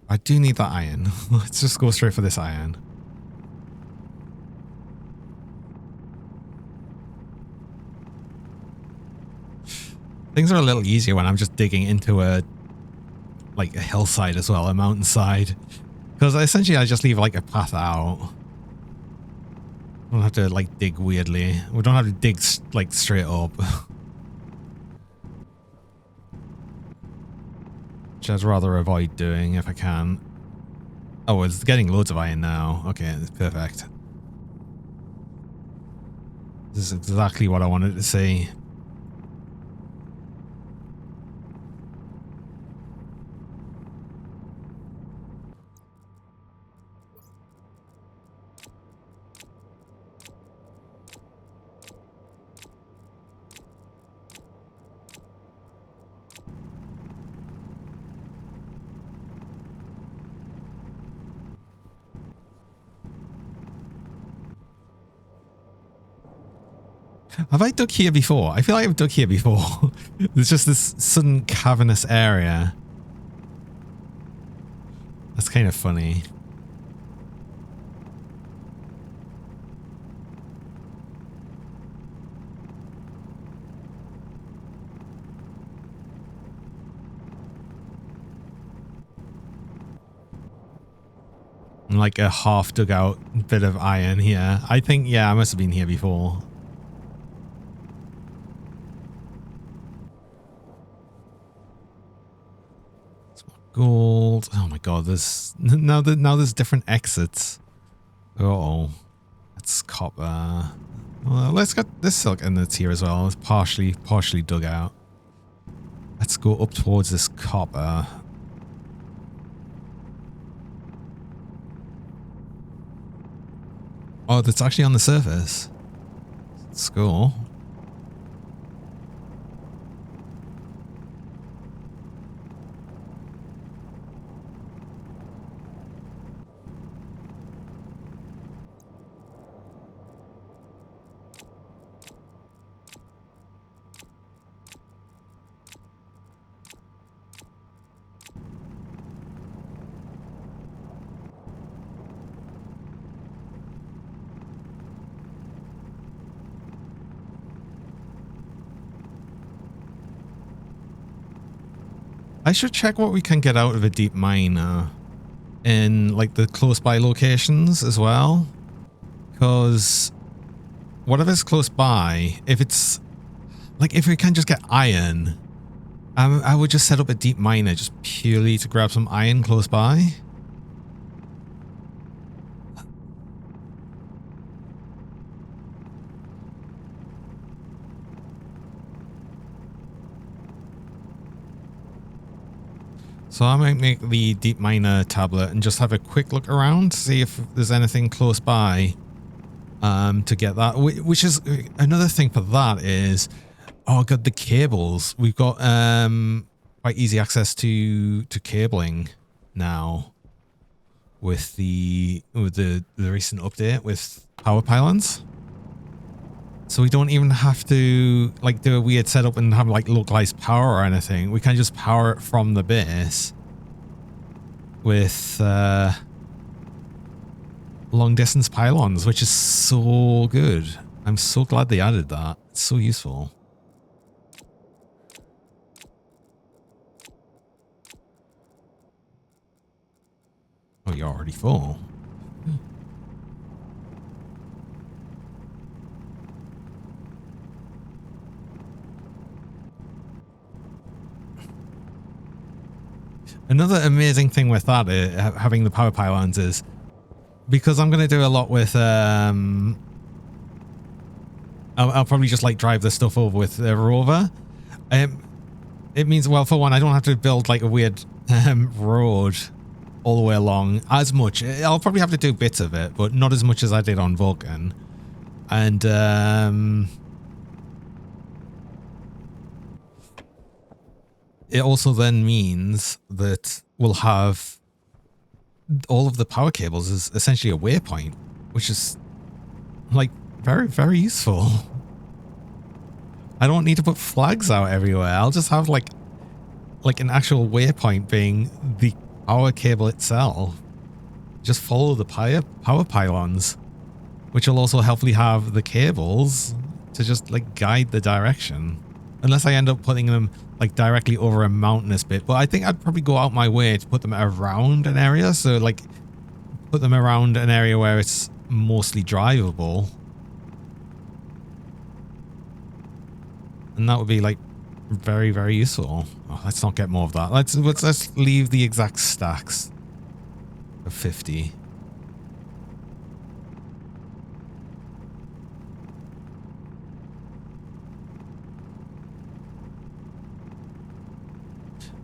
I do need that iron. Let's just go straight for this iron. Things are a little easier when I'm just digging into a hillside as well, a mountainside. Because essentially I just leave like a path out. I don't have to like dig weirdly. We don't have to dig like straight up. Which I'd rather avoid doing if I can. Oh, it's getting loads of iron now. Okay, it's perfect. This is exactly what I wanted to see. Have I dug here before? I feel like I've dug here before. There's just this sudden cavernous area. That's kind of funny. And like a half dug out bit of iron here. I think, yeah, I must have been here before. gold. Oh my god, there's now there's different exits. Uh-oh. That's copper. Well, let's get this silk inlets here as well. It's partially dug out. Let's go up towards this copper. Oh, that's actually on the surface. Let's go. I should check what we can get out of a deep mine in like the close by locations as well. Because whatever's close by, if it's like if we can just get iron, I would just set up a deep miner just purely to grab some iron close by. So I might make the deep miner tablet and just have a quick look around, see if there's anything close by to get that. Which is another thing for that is, oh god, the cables. We've got quite easy access to cabling now with the recent update with power pylons. So we don't even have to like do a weird setup and have like localized power or anything. We can just power it from the base with long distance pylons, which is so good. I'm so glad they added that. It's so useful. Oh, you're already full. Another amazing thing with that, having the power pylons, is because I'm going to do a lot with, I'll probably just like drive the stuff over with the rover. It means, well, for one, I don't have to build like a weird road all the way along as much. I'll probably have to do bits of it, but not as much as I did on Vulcan. And it also then means that we'll have all of the power cables as essentially a waypoint, which is like very, very useful. I don't need to put flags out everywhere. I'll just have like an actual waypoint being the power cable itself. Just follow the power pylons, which will also helpfully have the cables to just like guide the direction. Unless I end up putting them like directly over a mountainous bit. But I think I'd probably go out my way to put them around an area. So like put them around an area where it's mostly drivable. And that would be like very, very useful. Oh, let's not get more of that. Let's leave the exact stacks of 50.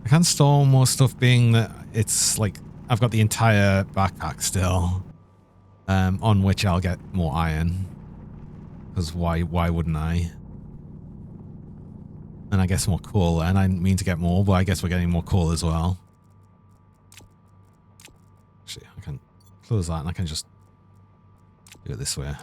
I can store more stuff, being that it's like I've got the entire backpack still, on which I'll get more iron. Because why wouldn't I? And I guess more coal, and I didn't mean to get more, but I guess we're getting more coal as well. Actually, I can close that and I can just do it this way.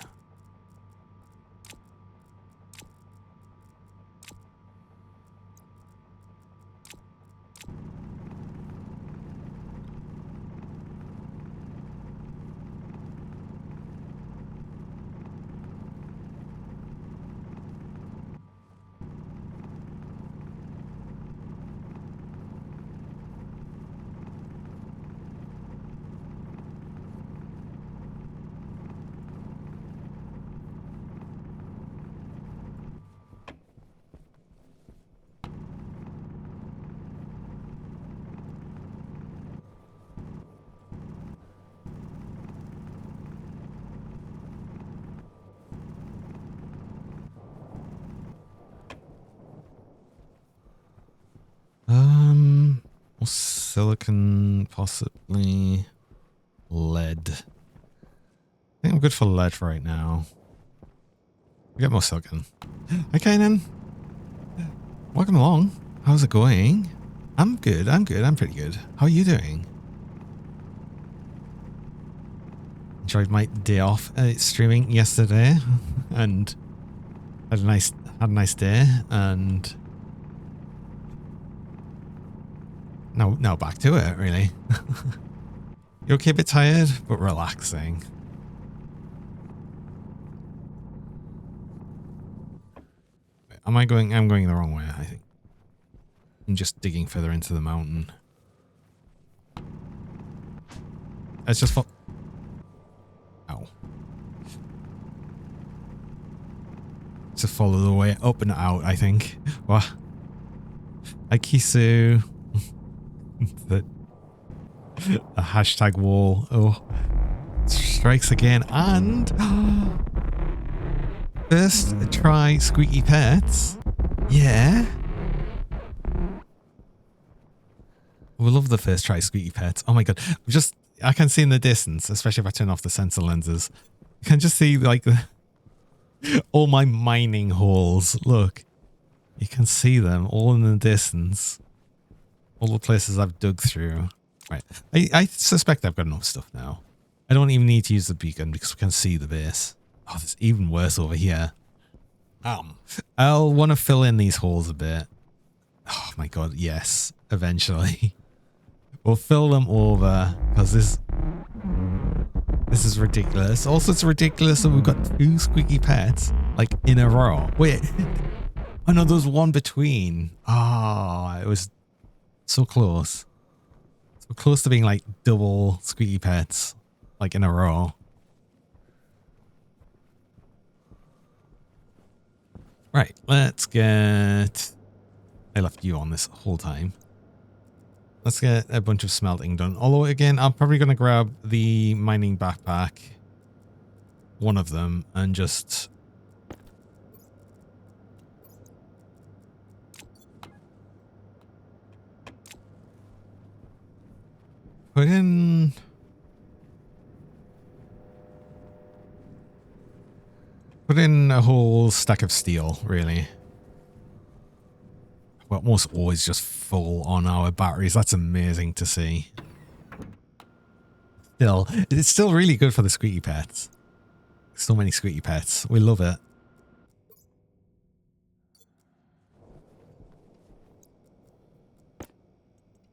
Or silicon, possibly. Lead. I think I'm good for lead right now. We get more silicon. Okay then. Welcome along. How's it going? I'm good. I'm good. I'm pretty good. How are you doing? Enjoyed my day off streaming yesterday, and had a nice day, and now back to it. Really. You're okay, a bit tired, but relaxing. Am I going? I'm going the wrong way, I think. I'm just digging further into the mountain. Let's just fall. Ow. Just follow the way up and out, I think. What? Akisu. the hashtag wall. Oh. Strikes again. And first try squeaky pets. Yeah. We love the first try squeaky pets. Oh my god. I can see in the distance, especially if I turn off the sensor lenses. I can just see like all my mining holes. Look. You can see them all in the distance. All the places I've dug through. Right. I suspect I've got enough stuff now. I don't even need to use the beacon because we can see the base. Oh, there's even worse over here. I'll want to fill in these holes a bit. Oh my god, yes. Eventually. We'll fill them over because this is ridiculous. Also, it's ridiculous that we've got 2 squeaky pets like in a row. Wait. Oh no, there was one between. Oh, it was so close. So close to being like double squeaky pets like in a row. Right, let's get... I left you on this whole time. Let's get a bunch of smelting done. Although, again, I'm probably going to grab the mining backpack. One of them. And just... put in... put in a whole stack of steel, really. We're almost always just full on our batteries. That's amazing to see. Still, it's still really good for the squeaky pets. So many squeaky pets. We love it.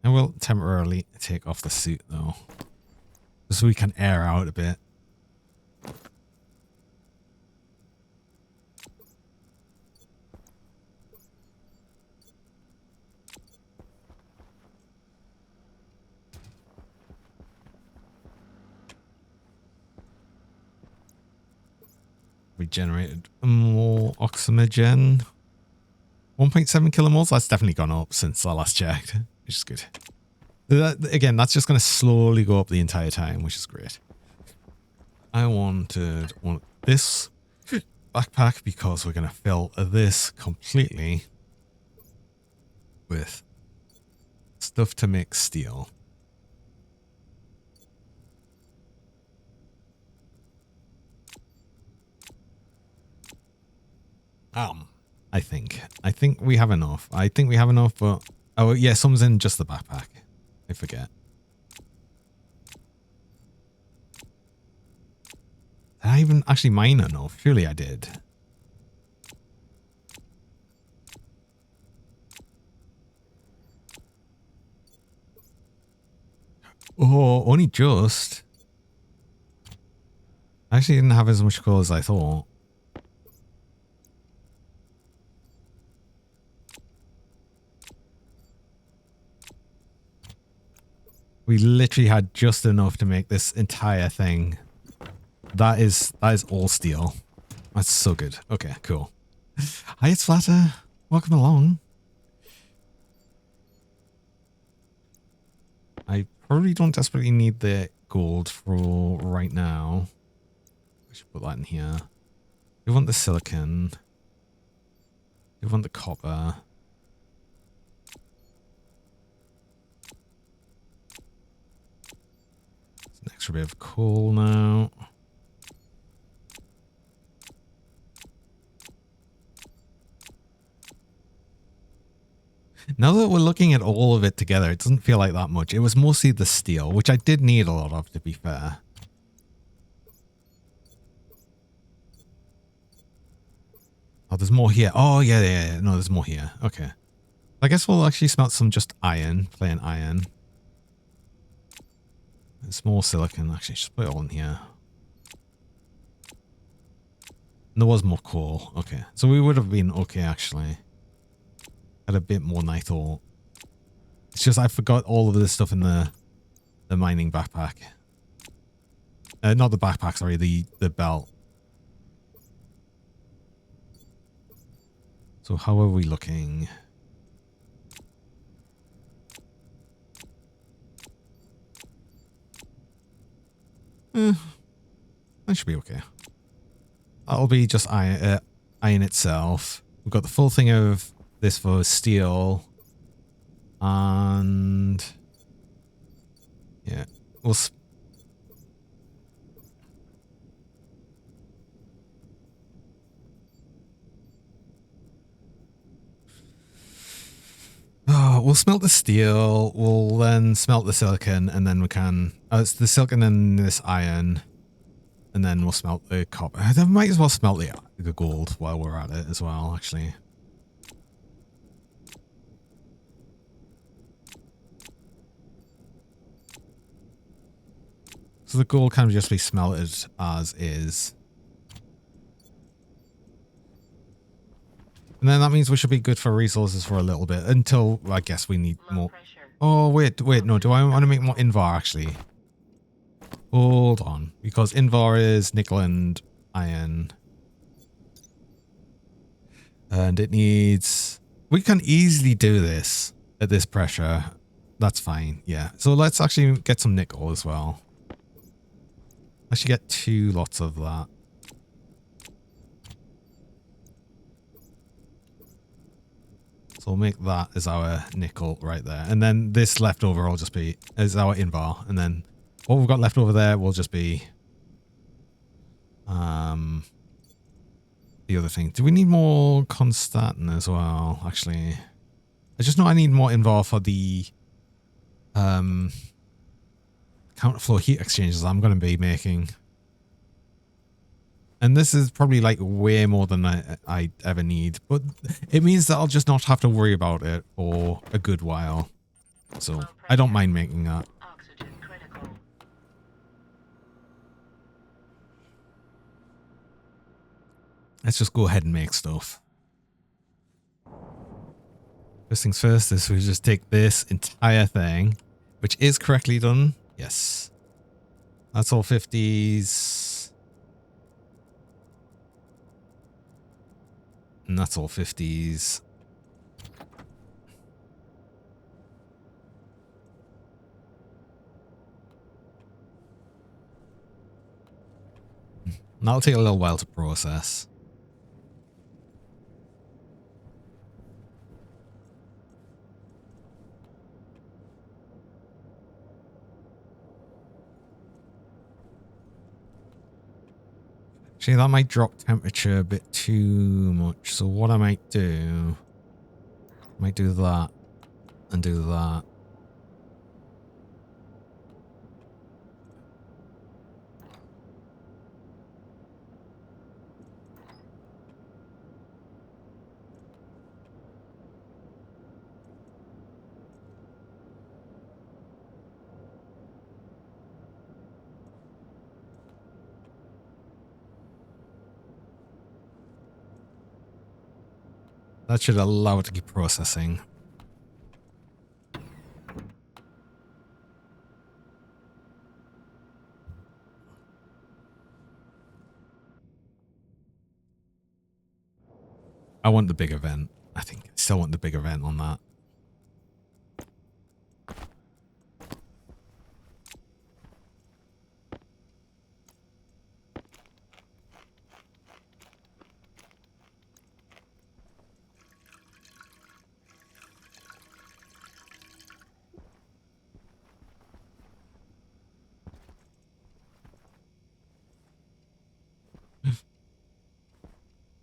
I will temporarily take off the suit though. Just so we can air out a bit. We generated more oxygen. 1.7 kilimoles. That's definitely gone up since I last checked, which is good. Again, that's just going to slowly go up the entire time, which is great. I wanted this backpack because we're going to fill this completely with stuff to make steel. I think we have enough. I think we have enough, but oh yeah, some's in just the backpack. I forget. Did I even actually mine enough? Surely I did. Oh, only just. I actually didn't have as much coal as I thought. We literally had just enough to make this entire thing. That is all steel. That's so good. Okay, cool. Hi, it's Flatter. Welcome along. I probably don't desperately need the gold for right now. I should put that in here. We want the silicon. We want the copper. extra bit of coal now. Now that we're looking at all of it together, it doesn't feel like that much. It was mostly the steel, which I did need a lot of, to be fair. Oh, there's more here. Oh, yeah. No, there's more here. Okay. I guess we'll actually smelt some just iron, plain iron. There's more silicon. Actually, just put it all in here. And there was more coal. Okay. So we would have been okay, actually. Had a bit more night ore. It's just I forgot all of this stuff in the mining backpack. Not the backpack, sorry, the belt. So how are we looking? That should be okay. That'll be just iron itself. We've got the full thing of this for steel. And yeah, we'll we'll smelt the steel, we'll then smelt the silicon, and then we can... it's the silicon and this iron, and then we'll smelt the copper. I might as well smelt the gold while we're at it as well, actually. So the gold can just be smelted as is. And then that means we should be good for resources for a little bit until I guess we need more. Oh, wait, no. Do I want to make more Invar actually? Hold on. Because Invar is nickel and iron. And it needs... We can easily do this at this pressure. That's fine. Yeah. So let's actually get some nickel as well. Actually get 2 lots of that. So we'll make that as our nickel right there. And then this leftover will just be as our Invar. And then what we've got left over there will just be the other thing. Do we need more Constantin as well? Actually, I just know I need more Invar for the counterflow heat exchangers I'm going to be making. And this is probably like way more than I ever need. But it means that I'll just not have to worry about it for a good while. So I don't mind making that. Let's just go ahead and make stuff. First things first is we just take this entire thing, which is correctly done. Yes. That's all 50s. And that's all 50s. And that'll take a little while to process. Actually, that might drop temperature a bit too much. So what I might do that and do that. That should allow it to keep processing. I want the big event. I think I still want the big event on that.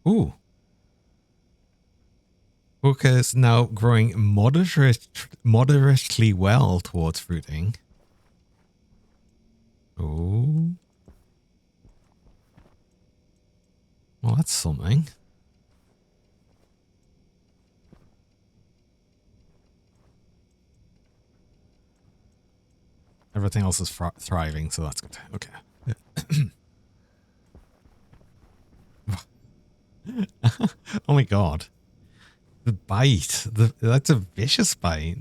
Ooh. Focus now growing moderately well towards fruiting. Oh. Well, that's something. Everything else is thriving, so that's good. Okay. Oh my god. The bite. That's a vicious bite.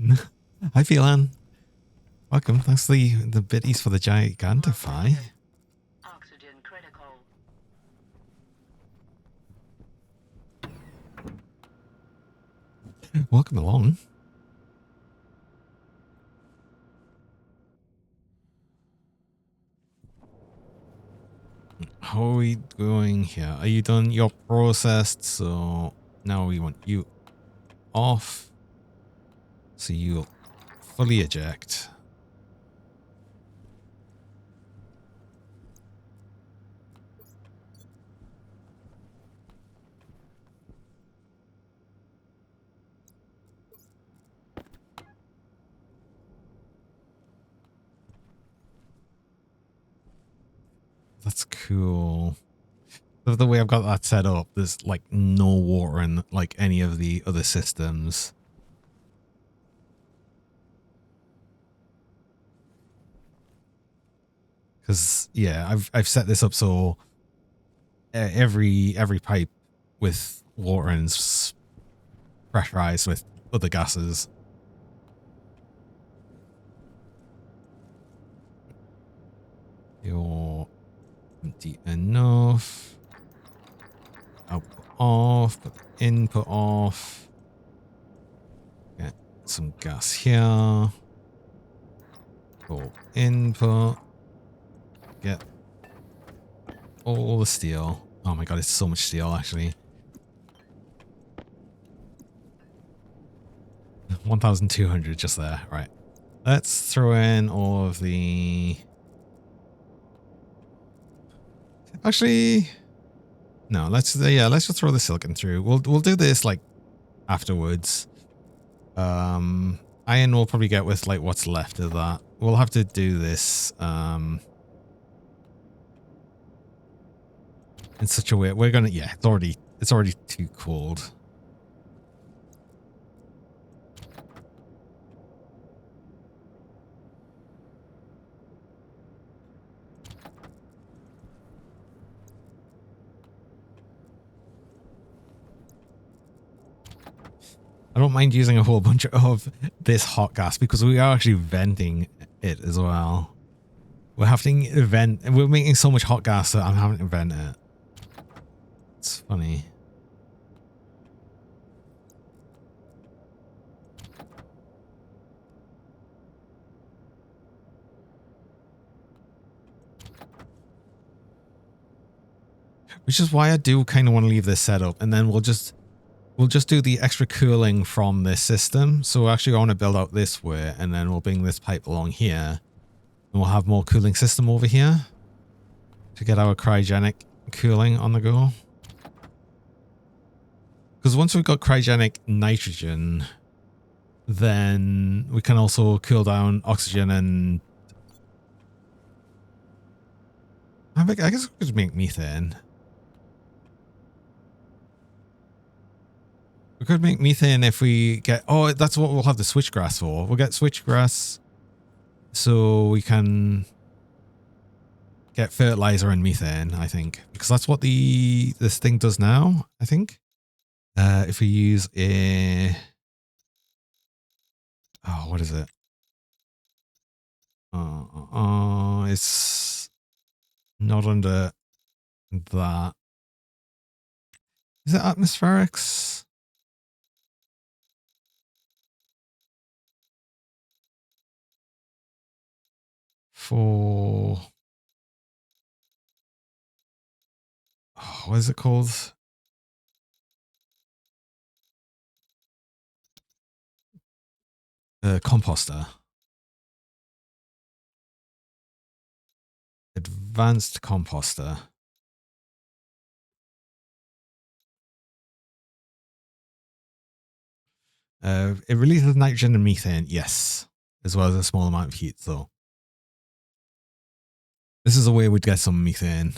Hi, Phelan. Welcome. Thanks the biddies for the Gigantify. Oxygen critical. Welcome along. How are we going here? Are you done? You're processed, so now we want you off. So you'll fully eject. That's cool. The way I've got that set up, there's like no water in like any of the other systems. Because yeah, I've set this up so every pipe with water and pressurized with other gases. You're empty enough. Output off, put the input off. Get some gas here. Go input. Get all the steel. Oh my god, it's so much steel actually. 1,200 just there. Right. Let's throw in all of the... Actually, no, let's just throw the silicon through. We'll do this like afterwards. Iron we'll probably get with like what's left of that. We'll have to do this in such a way. We're gonna it's already too cold. I don't mind using a whole bunch of this hot gas because we are actually venting it as well. We're having to vent, and we're making so much hot gas that I'm having to vent it. It's funny. Which is why I do kind of want to leave this set up, and then we'll just do the extra cooling from this system. So actually I want to build out this way, and then we'll bring this pipe along here, and we'll have more cooling system over here to get our cryogenic cooling on the go. Because once we've got cryogenic nitrogen, then we can also cool down oxygen and I guess we could make methane. We could make methane if we get... Oh, that's what we'll have the switchgrass for. We'll get switchgrass so we can get fertilizer and methane, I think. Because that's what this thing does now, I think. If we use a... Oh, what is it? It's not under that. Is it atmospherics? For... Oh, what is it called? Composter. Advanced composter. It releases nitrogen and methane, yes, as well as a small amount of heat. So this is a way we'd get some methane.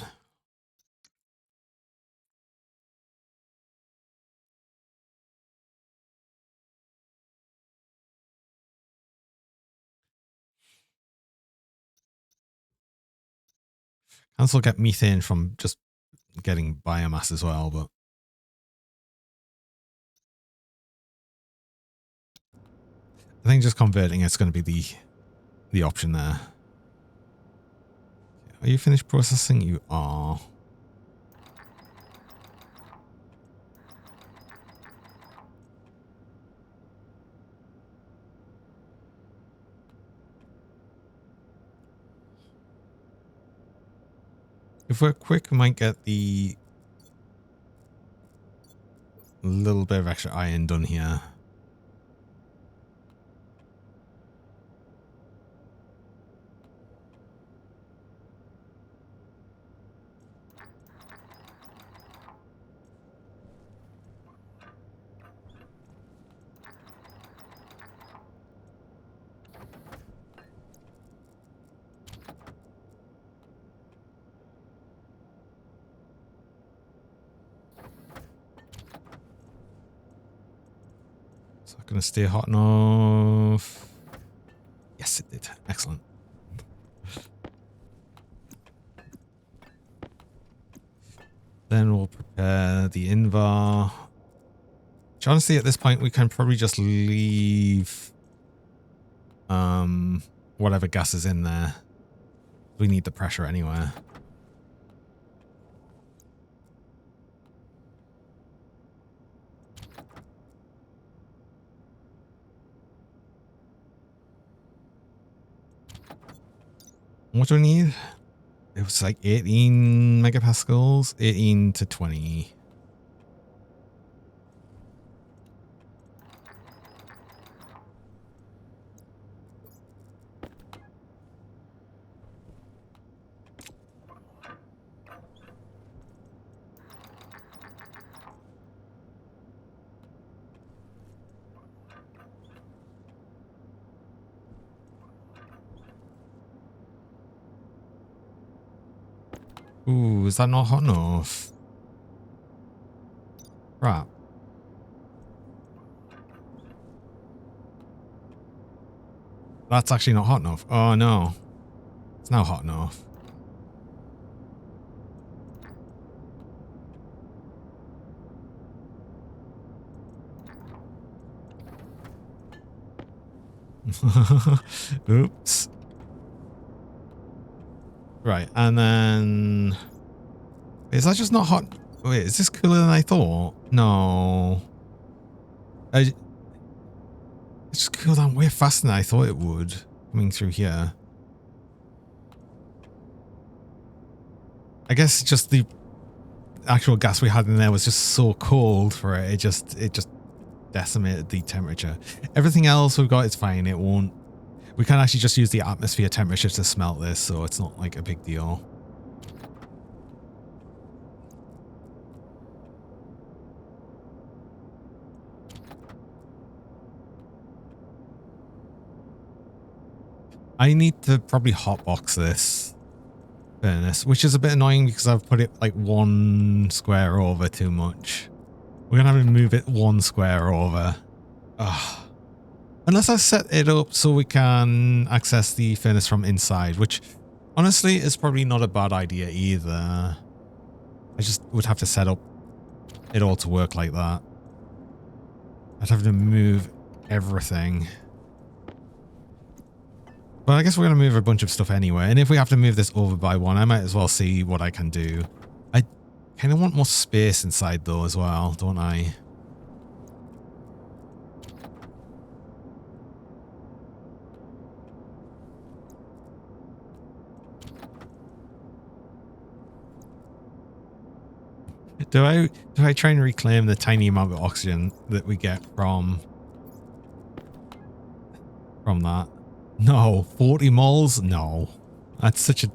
Can also get methane from just getting biomass as well, but I think just converting it's going to be the option there. Are you finished processing? You are. If we're quick, we might get the little bit of extra iron done here. Is that going to stay hot enough? Yes, it did. Excellent. Then we'll prepare the invar. Which honestly, at this point, we can probably just leave whatever gas is in there. We need the pressure anyway. What do we need? It was like 18 megapascals, 18 to 20. Ooh, is that not hot enough? Crap. That's actually not hot enough. Oh no. It's now hot enough. Oops. Right, and then... Is that just not hot? Wait, is this cooler than I thought? No. It just cooled down way faster than I thought it would. Coming through here. I guess just the actual gas we had in there was just so cold for it. It just decimated the temperature. Everything else we've got is fine. It won't... We can actually just use the atmosphere temperature to smelt this, so it's not like a big deal. I need to probably hotbox this furnace, which is a bit annoying because I've put it like one square over too much. We're going to have to move it one square over. Ugh. Unless I set it up so we can access the furnace from inside, which honestly is probably not a bad idea either. I just would have to set up it all to work like that. I'd have to move everything. But I guess we're going to move a bunch of stuff anyway. And if we have to move this over by one, I might as well see what I can do. I kind of want more space inside though as well, don't I? Do I try and reclaim the tiny amount of oxygen that we get from that? No, 40 moles? No. That's such a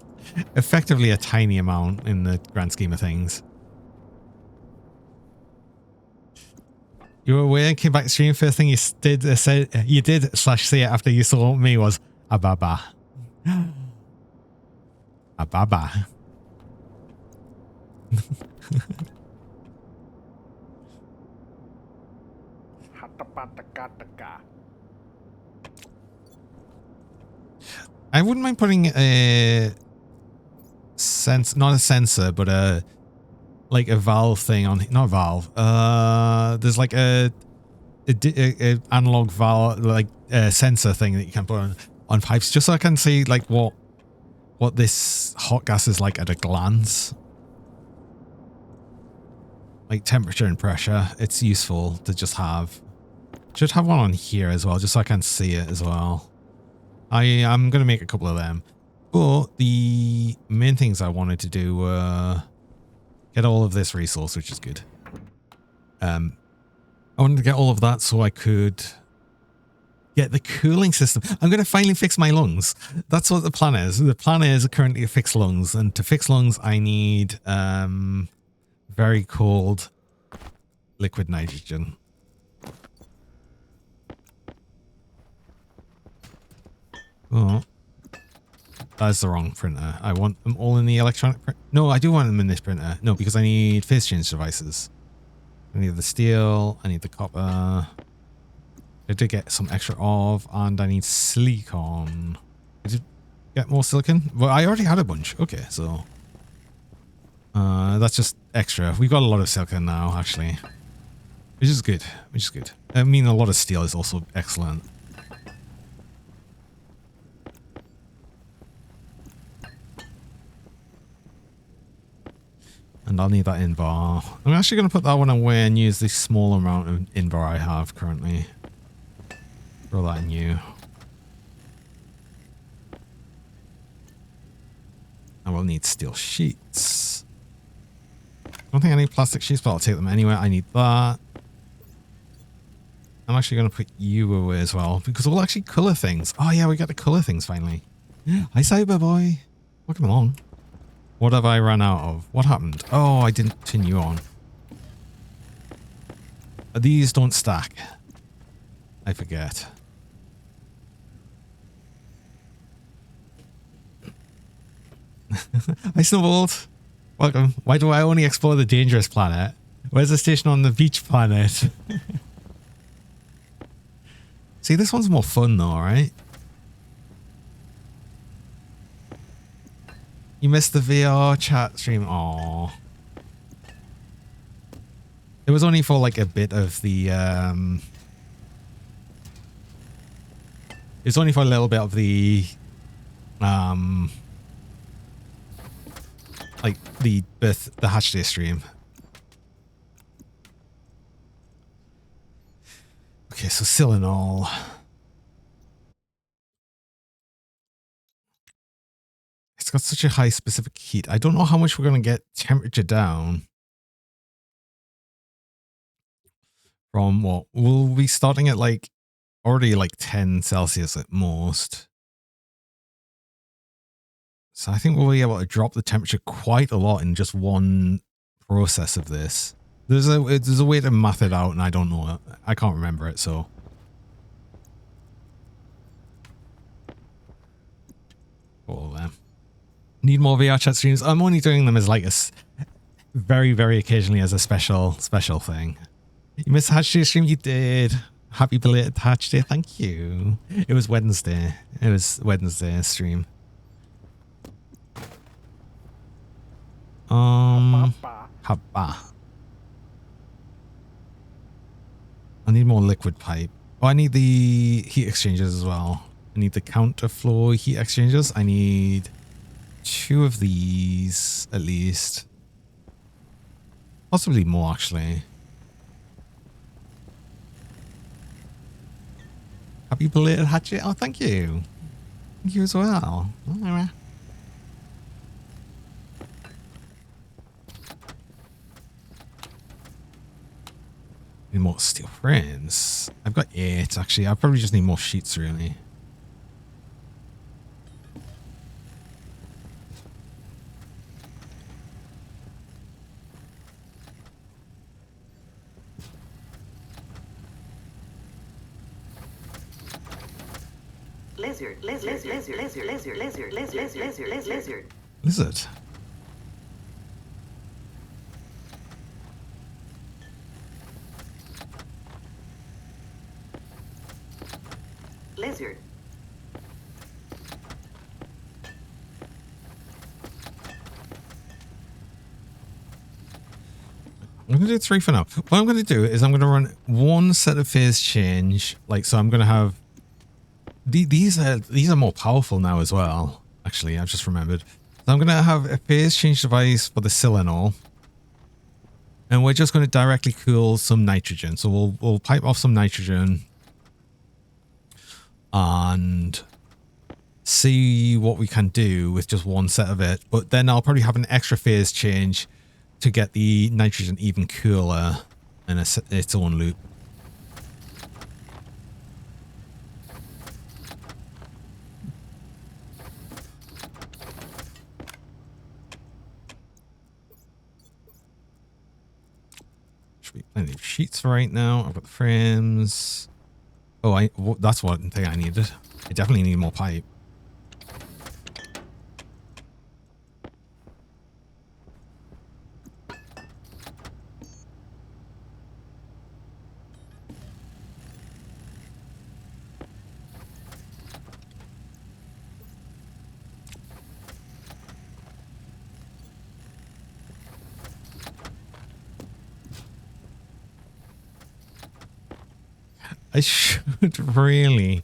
effectively a tiny amount in the grand scheme of things. You were away and came back to stream. First thing you did say you did /say it after you saw me was ababa. Ababa. I wouldn't mind putting a not a sensor, but like a valve thing on, not a valve. There's like a analog valve, like a sensor thing that you can put on pipes, just so I can see like what this hot gas is like at a glance. Like temperature and pressure. It's useful to just have. Should have one on here as well, just so I can see it as well. I'm going to make a couple of them. But the main things I wanted to do were get all of this resource, which is good. I wanted to get all of that so I could get the cooling system. I'm going to finally fix my lungs. That's what the plan is. The plan is currently to fix lungs. And to fix lungs, I need very cold liquid nitrogen. Oh, that's the wrong printer. I want them all in the electronic print. No, I do want them in this printer. No, because I need phase change devices. I need the steel. I need the copper. I did get some extra of, and I need silicon. I did get more silicon. Well, I already had a bunch. Okay, so that's just extra. We've got a lot of silicon now, actually, which is good. Which is good. I mean, a lot of steel is also excellent. And I'll need that in bar. I'm actually going to put that one away and use the small amount of in bar I have currently. Throw that in you. I will need steel sheets. I don't think I need plastic sheets, but I'll take them anyway. I need that. I'm actually going to put you away as well, because we'll actually colour things. Oh yeah, we got to colour things finally. Hi Cyber Boy. Welcome along. What have I run out of? What happened? Oh, I didn't turn you on. These don't stack. I forget. I snowballed. Welcome. Why do I only explore the dangerous planet? Where's the station on the beach planet? See, this one's more fun though, right? You missed the VR chat stream. Aww. It was only for like a bit of the it's only for a little bit of the like the hatch day stream. Okay, so Silinol. It's got such a high specific heat. I don't know how much we're going to get temperature down. From what? We'll be starting at like already like 10 Celsius at most. So I think we'll be able to drop the temperature quite a lot in just one process of this. There's a way to math it out, and I don't know it. I can't remember it, so. All of them. Need more VR chat streams. I'm only doing them as like a very, very occasionally as a special thing. You missed Hatch Day stream? You did. Happy belated Hatch Day. Thank you. It was Wednesday. It was Wednesday stream. Haba. I need more liquid pipe. Oh, I need the heat exchangers as well. I need the counterflow heat exchangers. I need 2 of these at least. Possibly more actually. Happy belated hatchet. Oh, thank you. Thank you as well. Oh, need more steel frames. I've got 8 actually. I probably just need more sheets really. Lizard. Lizard. I'm going to do 3 for now. What I'm going to do is I'm going to run one set of phase change. Like, so I'm going to have... These are more powerful now as well. Actually, I've just remembered. So I'm going to have a phase change device for the cylinol. And we're just going to directly cool some nitrogen. So we'll pipe off some nitrogen. And see what we can do with just one set of it. But then I'll probably have an extra phase change to get the nitrogen even cooler in its own loop. Should be plenty of sheets right now. I've got the frames. Oh, that's one thing I needed. I definitely need more pipe. I should really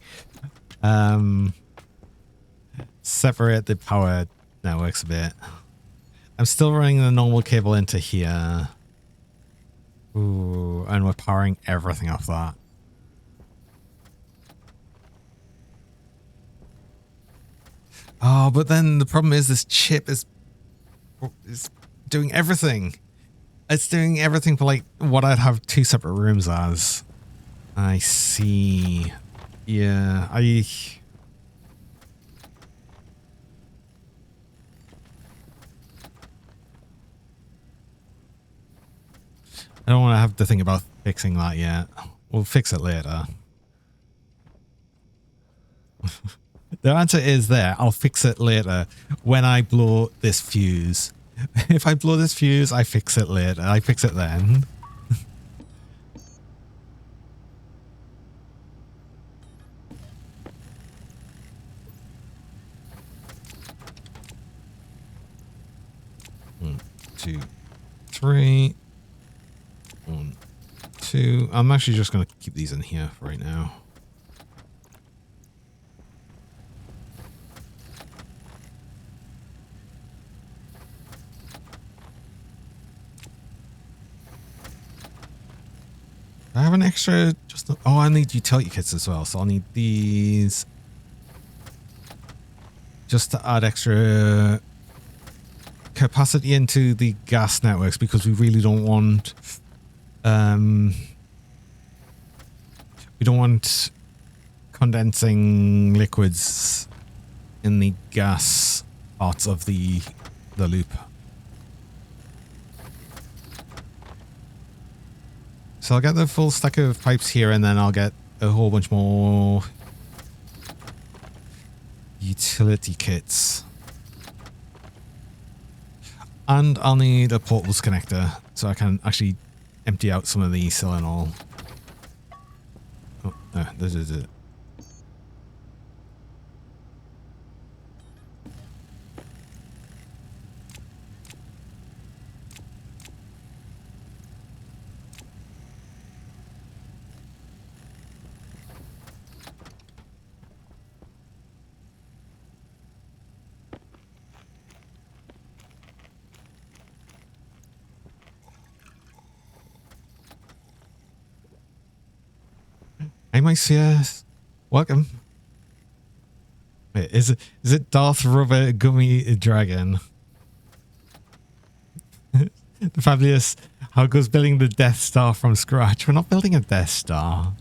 separate the power networks a bit. I'm still running the normal cable into here. Ooh, and we're powering everything off that. Oh, but then the problem is this chip is doing everything. It's doing everything for like what I'd have 2 separate rooms as. I see. Yeah, I don't want to have to think about fixing that yet. We'll fix it later. The answer is there. I'll fix it later when I blow this fuse. If I blow this fuse, I fix it later. I fix it then. One, 2, 3. 1, 2. I'm actually just going to keep these in here for right now. I have an extra oh, I need utility kits as well, so I'll need these just to add extra capacity into the gas networks, because we really don't want we don't want condensing liquids in the gas parts of the loop. So I'll get the full stack of pipes here, and then I'll get a whole bunch more utility kits. And I'll need a portables connector so I can actually empty out some of the cylinol. Oh, no, this is it. Hey, my CS. Welcome. Wait, is it Darth Rubber Gummy Dragon? The fabulous. How goes building the Death Star from scratch? We're not building a Death Star.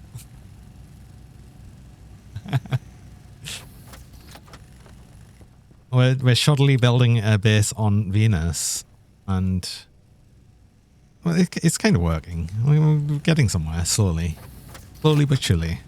we're shoddily building a base on Venus, and well, it's kind of working. We're getting somewhere slowly. Slowly but surely.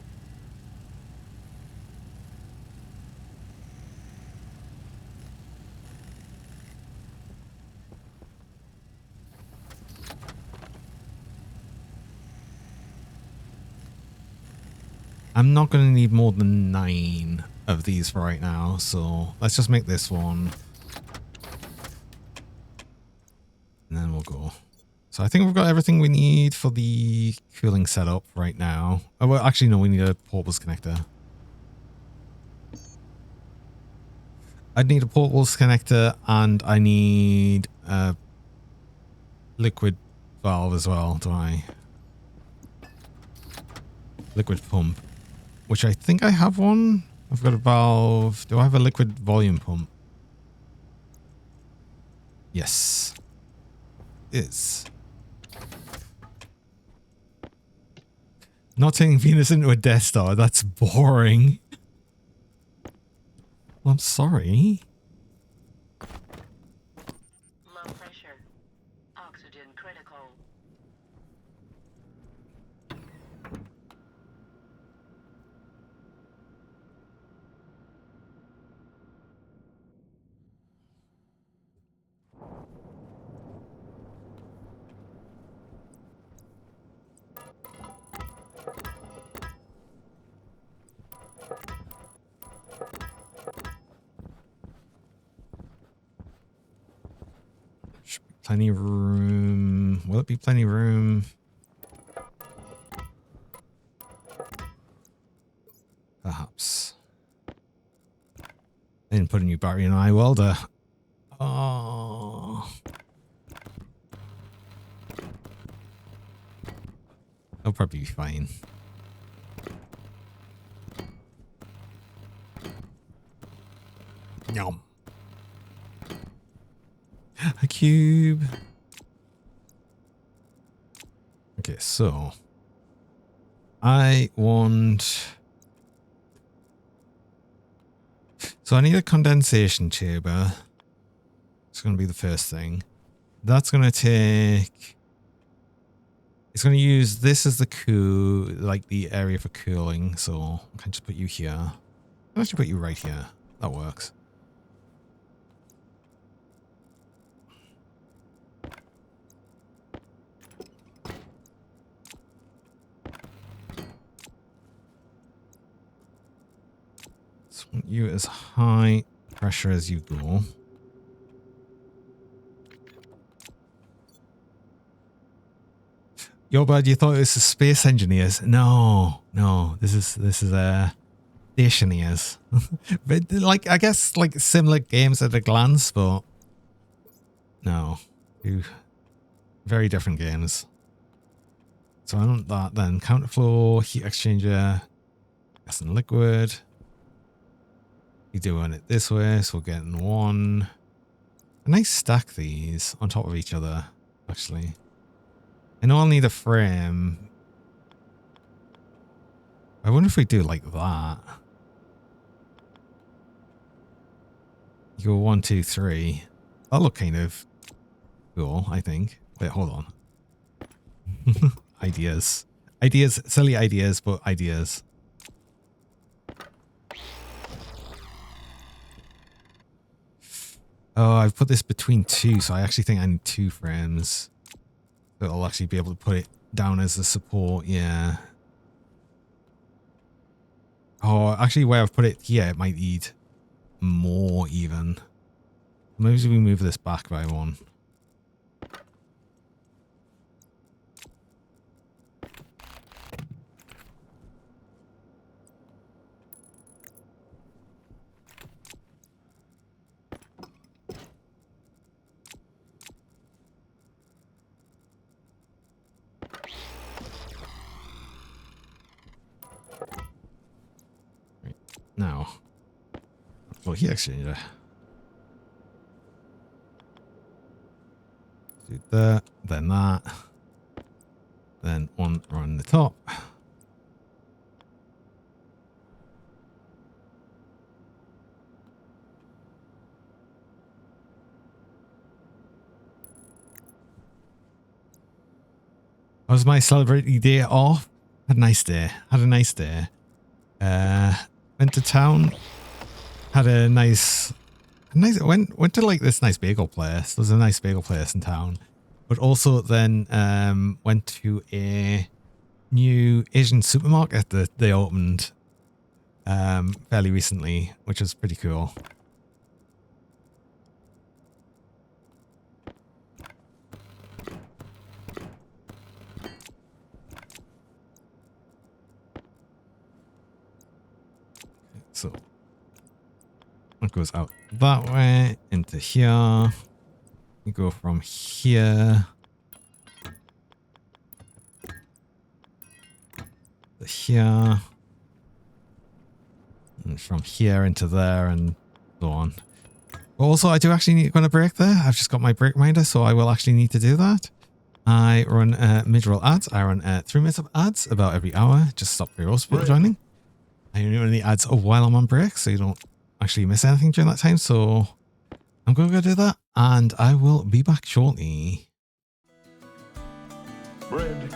I'm not going to need more than 9 of these for right now. So let's just make this one. And then we'll go. So I think we've got everything we need for the cooling setup right now. Oh, well, actually, no, we need a portables connector. I'd need a portables connector and I need a liquid valve as well, don't I? Liquid pump, which I think I have one. I've got a valve. Do I have a liquid volume pump? Yes. It's not turning Venus into a Death Star. That's boring. Well, I'm sorry. Low pressure. Oxygen critical. Should be plenty of room. Will it be plenty of room? Perhaps. I didn't put a new battery in an eye welder. Oh. It'll probably be fine. Yum. A cube. Okay, so I want... So I need a condensation chamber. It's going to be the first thing. That's going to take... It's going to use this as the cool, like the area for cooling. So I can just put you here. I'll actually put you right here. That works. So want you as high pressure as you go. Yo, bud, you thought it was the Space Engineers? No, no. This is Stationeers. But like, I guess like similar games at a glance, but no, two very different games. So I want that then. Counterflow, heat exchanger, gas and liquid. You're doing it this way, so we're getting one. A nice stack these on top of each other, actually. I know I'll need a frame. I wonder if we do like that. You go 1, 2, 3. That'll look kind of cool, I think. Wait, hold on. Ideas. Ideas, silly ideas, but ideas. Oh, I've put this between 2, so I actually think I need 2 frames. So I'll actually be able to put it down as a support, yeah. Oh, actually where I've put it here, it might need more even. Maybe we move this back by 1. Now, well, heat exchanger. Do that, then that, then one on the top. How was my celebrity day off? Had a nice day. Had a nice day. Went to town. Had a nice went to like this nice bagel place. There's a nice bagel place in town. But also then went to a new Asian supermarket that they opened fairly recently, which is pretty cool. So it goes out that way into here. You go from here to here, and from here into there, and so on. But also, I do actually need to break there. I've just got my break reminder, so I will actually need to do that. I run mid-roll ads. I run 3 minutes of ads about every hour. Just stop for most people joining. I only run the ads while I'm on break, so you don't actually miss anything during that time. So I'm going to go do that, and I will be back shortly. Bread.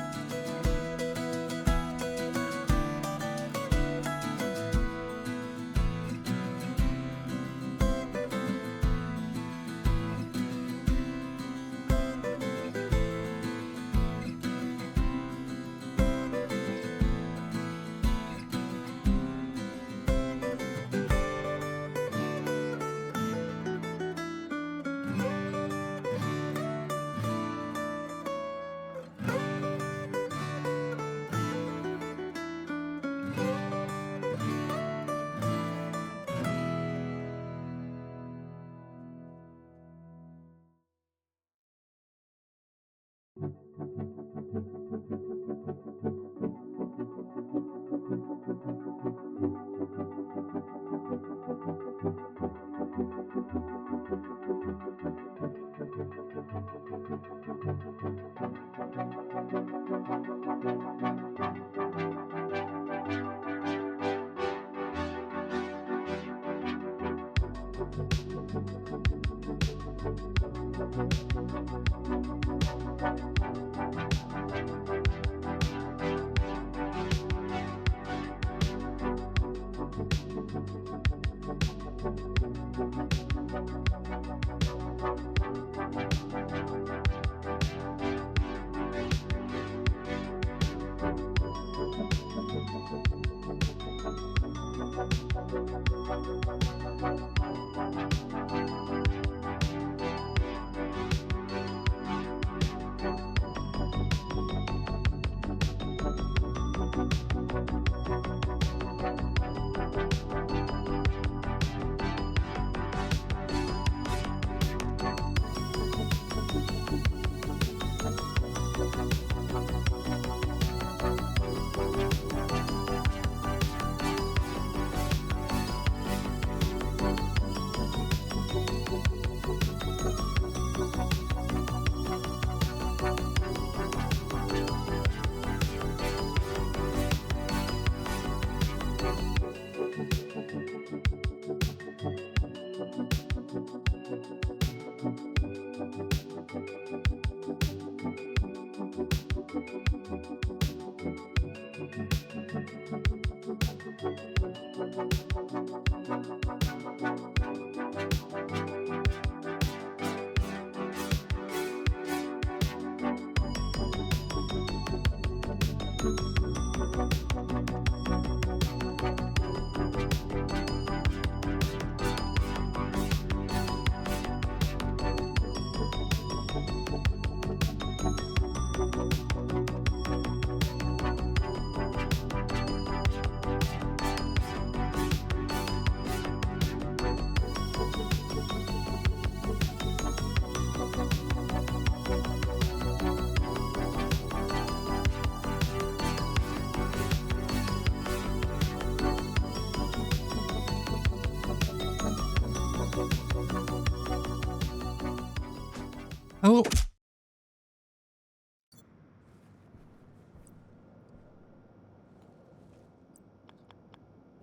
Hello.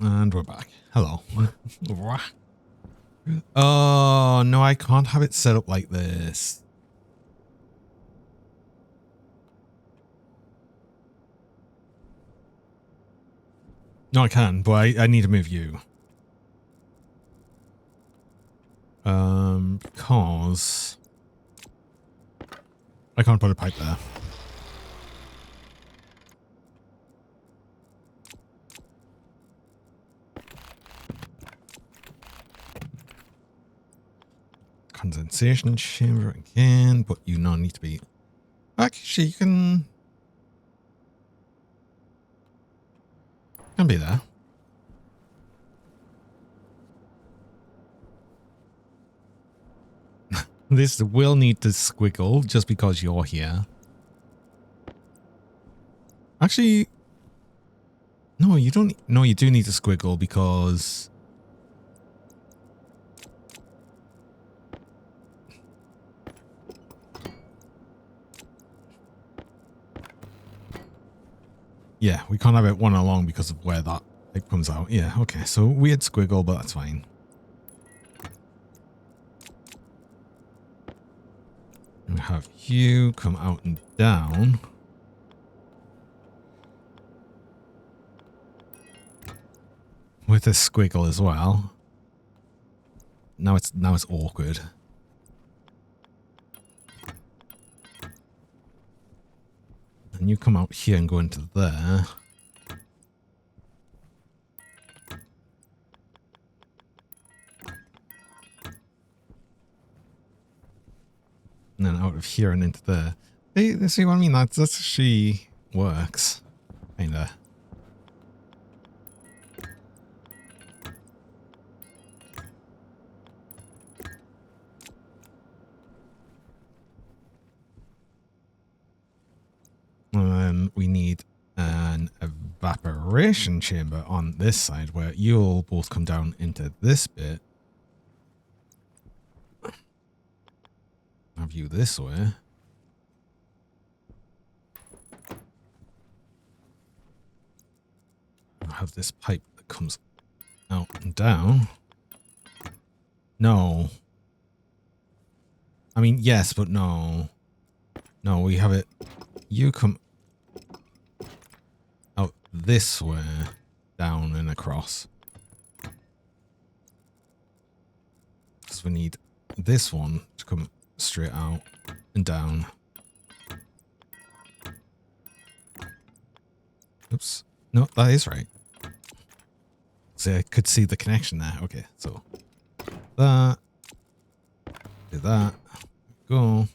And we're back. Hello. Oh, no, I can't have it set up like this. No, I can, but I need to move you. Because I can't put a pipe there. condensation chamber again, but you now need to be... Actually, you can be there. This will need to squiggle just because you're here. Actually, no, you don't. No, you do need to squiggle because... Yeah, we can't have it one along because of where that it comes out. Yeah, okay, so weird squiggle, but that's fine. We have you come out and down. With a squiggle as well. Now it's awkward. And you come out here and go into there. And then out of here and into there. They see what I mean? That actually works. Kinda. And then we need an evaporation chamber on this side where you'll both come down into this bit. Have you this way. I'll have this pipe that comes out and down. No. I mean, yes, but no. No, we have it. You come out this way, down and across. Because we need this one to come straight out and down. Oops. No, that is right. See, I could see the connection there. Okay, so that. Do that. Go.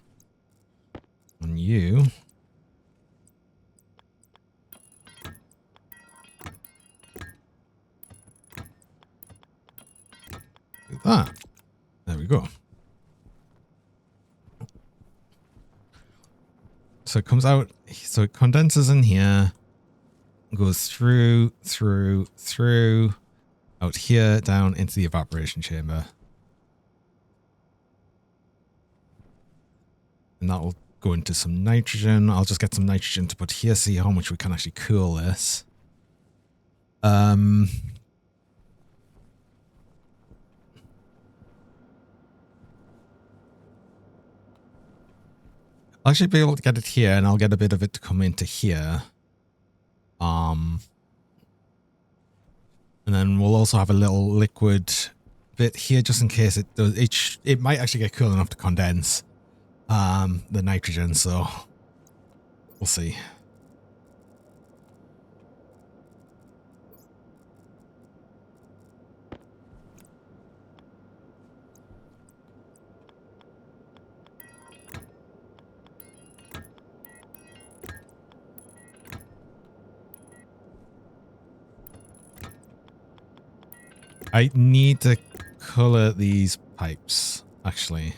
On you. Do that. There we go. So it comes out, so it condenses in here, goes through, out here, down into the evaporation chamber. And that will go into some nitrogen. I'll just get some nitrogen to put here, see how much we can actually cool this. I'll actually be able to get it here, and I'll get a bit of it to come into here. And then we'll also have a little liquid bit here, just in case it does. It might actually get cool enough to condense the nitrogen, so we'll see. I need to color these pipes, actually,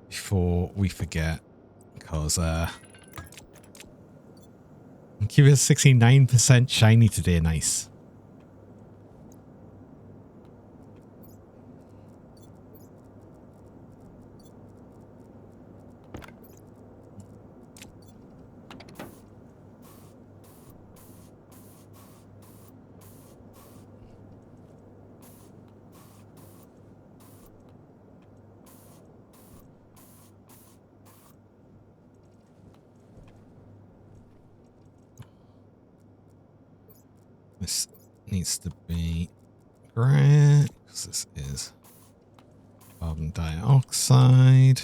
before we forget, because keep it 69% shiny today. Nice. This needs to be gray, because this is carbon dioxide.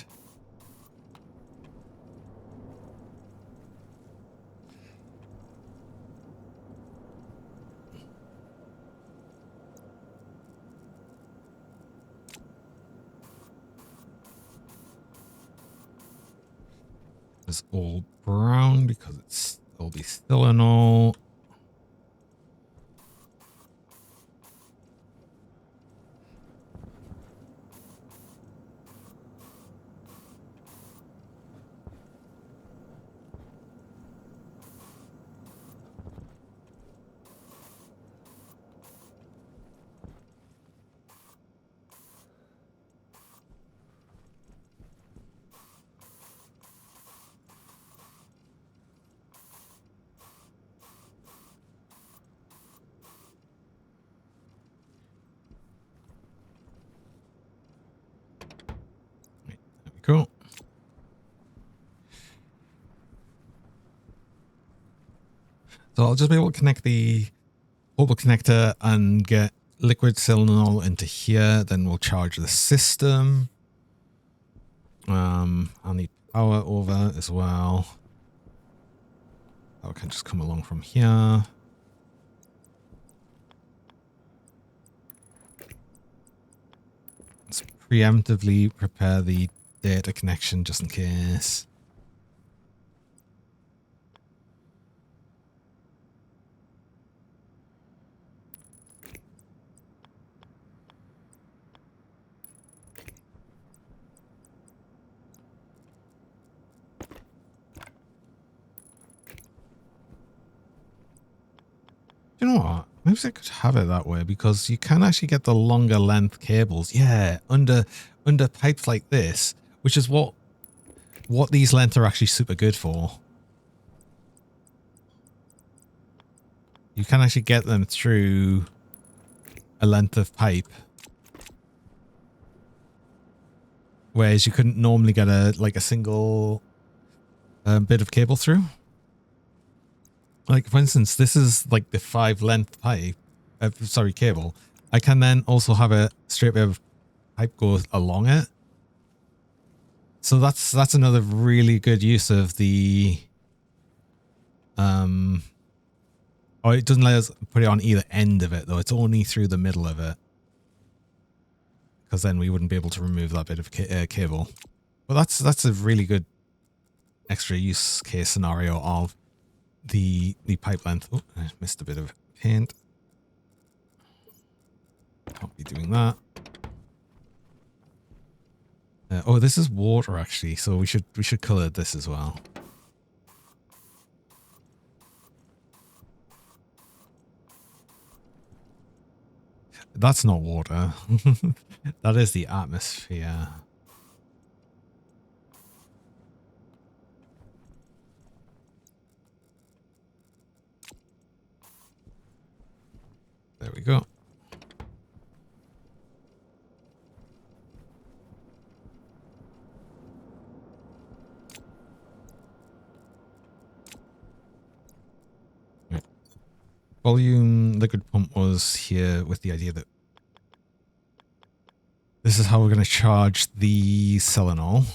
is all brown because it's will be silicone. There we go. So I'll just be able to connect the portable connector and get liquid silicone into here. Then we'll charge the system. I'll need power over as well. That can just come along from here. Let's preemptively prepare the data connection just in case. You know what? Maybe I could have it that way because you can actually get the longer length cables. Yeah, under pipes like this, which is what these lengths are actually super good for. You can actually get them through a length of pipe, whereas you couldn't normally get a single bit of cable through. Like, for instance, this is like the 5 length pipe, cable. I can then also have a straight bit of pipe go along it. So that's another really good use of the, oh, it doesn't let us put it on either end of it though. It's only through the middle of it. Because then we wouldn't be able to remove that bit of cable. But that's a really good extra use case scenario of the pipe length. Oh, I missed a bit of paint. Can't be doing that. Oh, this is water actually, so we should color this as well. That's not water. That is the atmosphere. There we go. Right. Volume liquid pump was here with the idea that this is how we're going to charge the solenoid.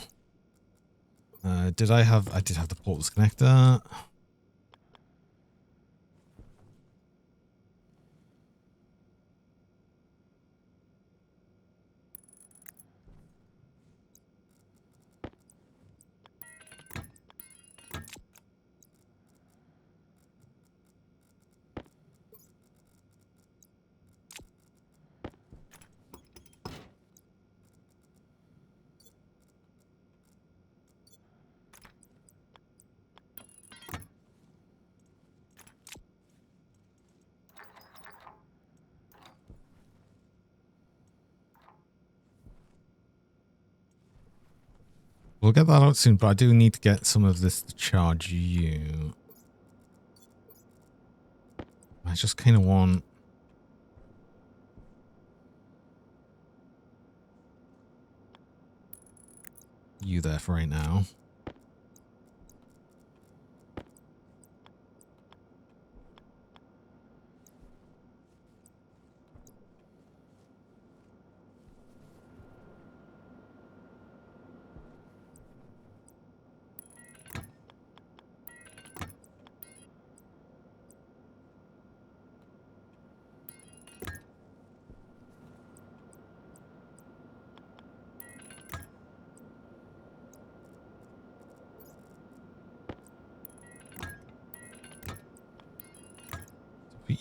I did have the portals connector. We'll get that out soon, but I do need to get some of this to charge you. I just kind of want you there for right now.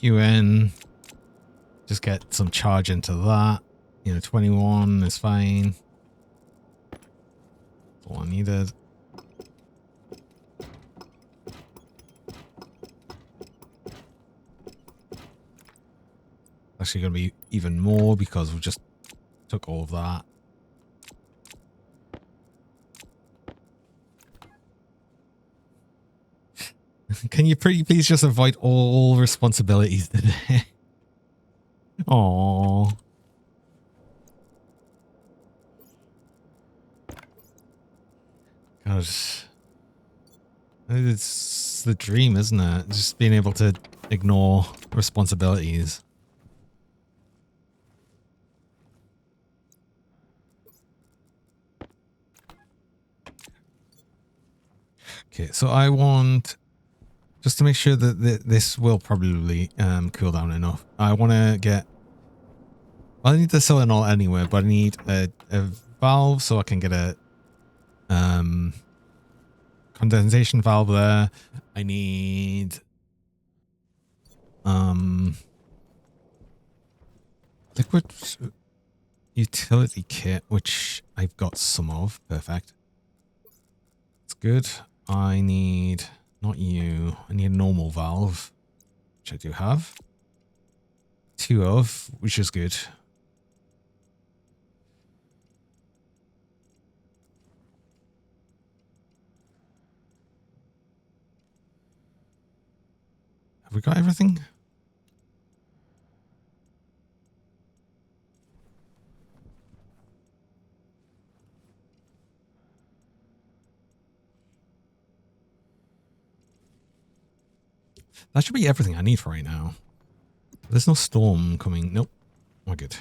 you in. Just get some charge into that. 21 is fine. That's all I needed. Actually going to be even more because we just took all of that. Can you please just avoid all responsibilities today? Aww. Gosh. It's the dream, isn't it? Just being able to ignore responsibilities. Okay, so I want, just to make sure that this will probably cool down enough, I want to get, well, I need the solenoid anyway, but I need a valve so I can get a condensation valve there. I need liquid utility kit, which I've got some of. Perfect. That's good. I need, not you, I need a normal valve, which I do have. 2 of, which is good. Have we got everything? That should be everything I need for right now. There's no storm coming. Nope. We're good.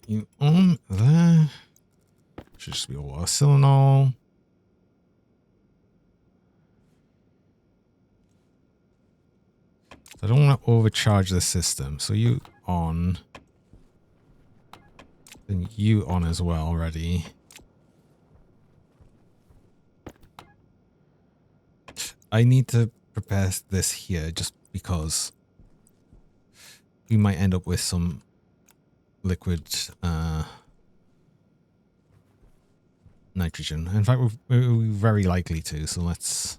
You on there? Should just be a water cylinder. I don't want to overcharge the system. So you on. Then you on as well already. I need to prepare this here just because we might end up with some liquid nitrogen. In fact, we're very likely to, so let's...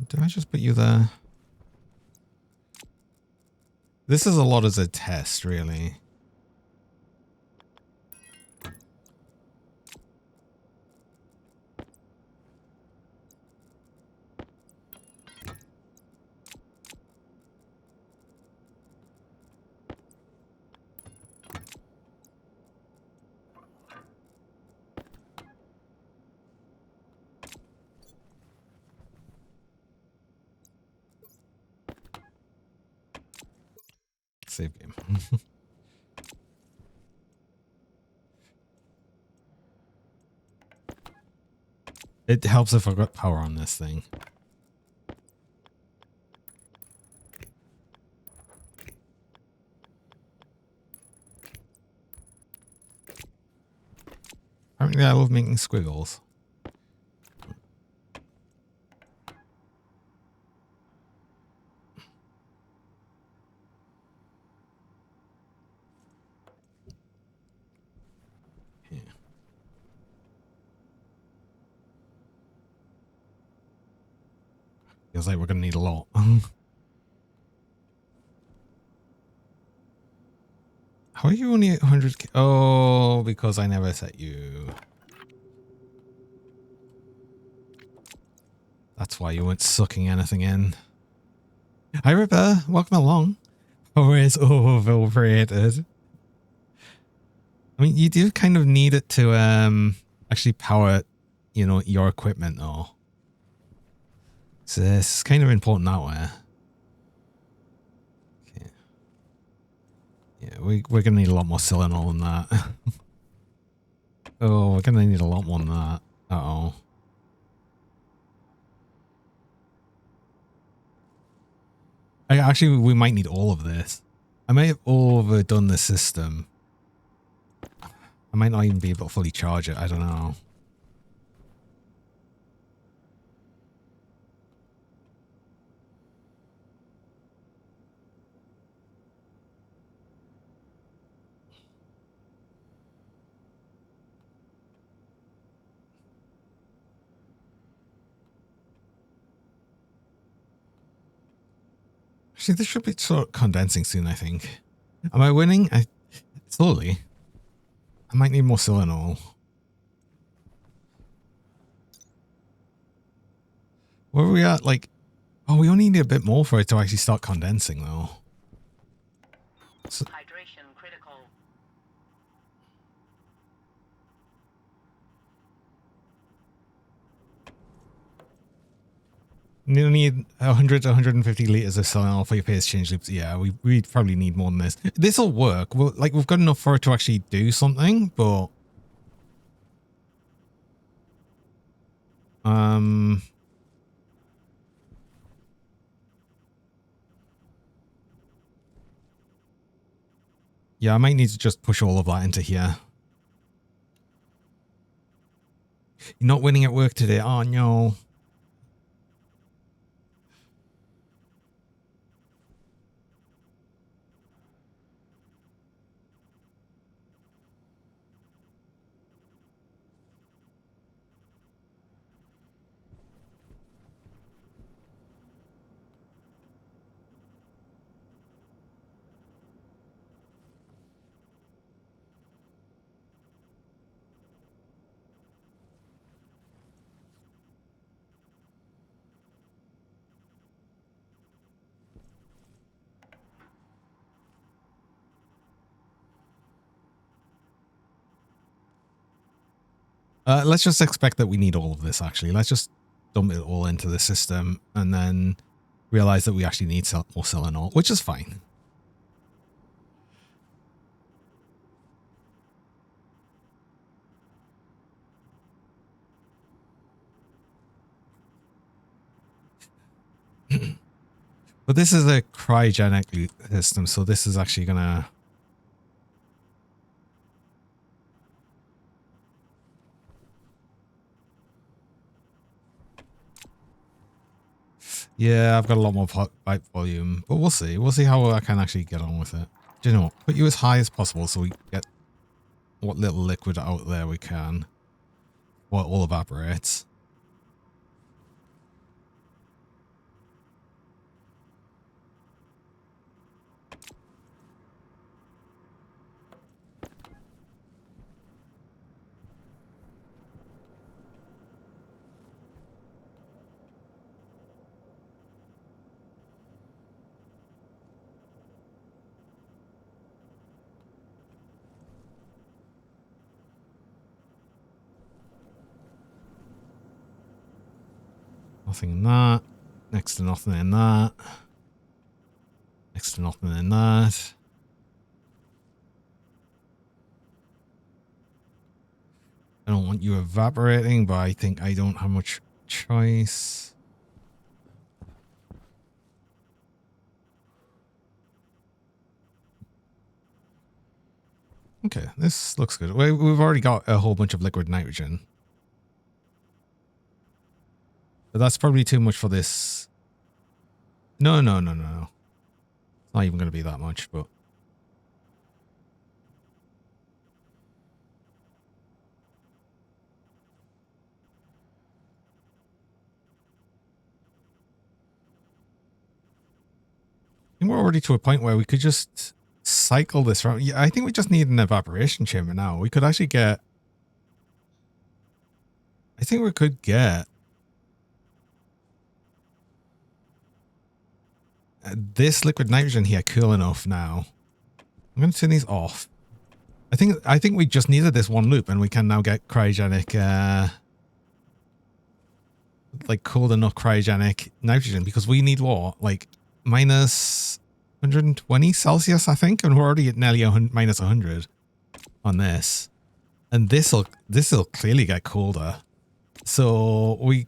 Did I just put you there? This is a lot as a test, really. Save game. It helps if I've got power on this thing. Apparently I love making squiggles. Feels like we're going to need a lot. How are you only 100k? Oh, because I never set you. That's why you weren't sucking anything in. Hi, Ripper. Welcome along. Power is overrated. I mean, you do kind of need it to actually power, you know, your equipment though. So it's kind of important that way. Okay. Yeah, we're gonna need a lot more Selenol than that. Oh, we're gonna need a lot more than that. Uh-oh. Actually, we might need all of this. I may have overdone the system. I might not even be able to fully charge it. I don't know. Actually, this should be sort of condensing soon, I think. Am I winning? Slowly. I might need more Selenol. Where are we at? Like, oh, we only need a bit more for it to actually start condensing, though. So, Hydration critical. you need 100 to 150 liters of Selenol for your pace change loops. Yeah, we probably need more than this. This will work. We've got enough for it to actually do something, but yeah, I might need to just push all of that into here. You're not winning at work today. Oh, no. Let's just expect that we need all of this, actually. Let's just dump it all into the system and then realize that we actually need more Selenol, which is fine. But this is a cryogenic system, so this is actually gonna... Yeah, I've got a lot more pipe volume, but we'll see. We'll see how I can actually get on with it. Do you know what? Put you as high as possible so we get what little liquid out there we can. Well, it all evaporates. Nothing in that. Next to nothing in that. Next to nothing in that. I don't want you evaporating, but I think I don't have much choice. Okay, this looks good. We've already got a whole bunch of liquid nitrogen. But that's probably too much for this. No. It's not even going to be that much, but... I think we're already to a point where we could just cycle this around. Yeah, I think we just need an evaporation chamber now. We could actually get... I think we could get... this liquid nitrogen here cool enough now. I'm going to turn these off. I think we just needed this one loop, and we can now get cryogenic, like cold enough cryogenic nitrogen, because we need what, like minus 120 Celsius, I think, and we're already at nearly minus 100 on this, and this'll clearly get colder. So we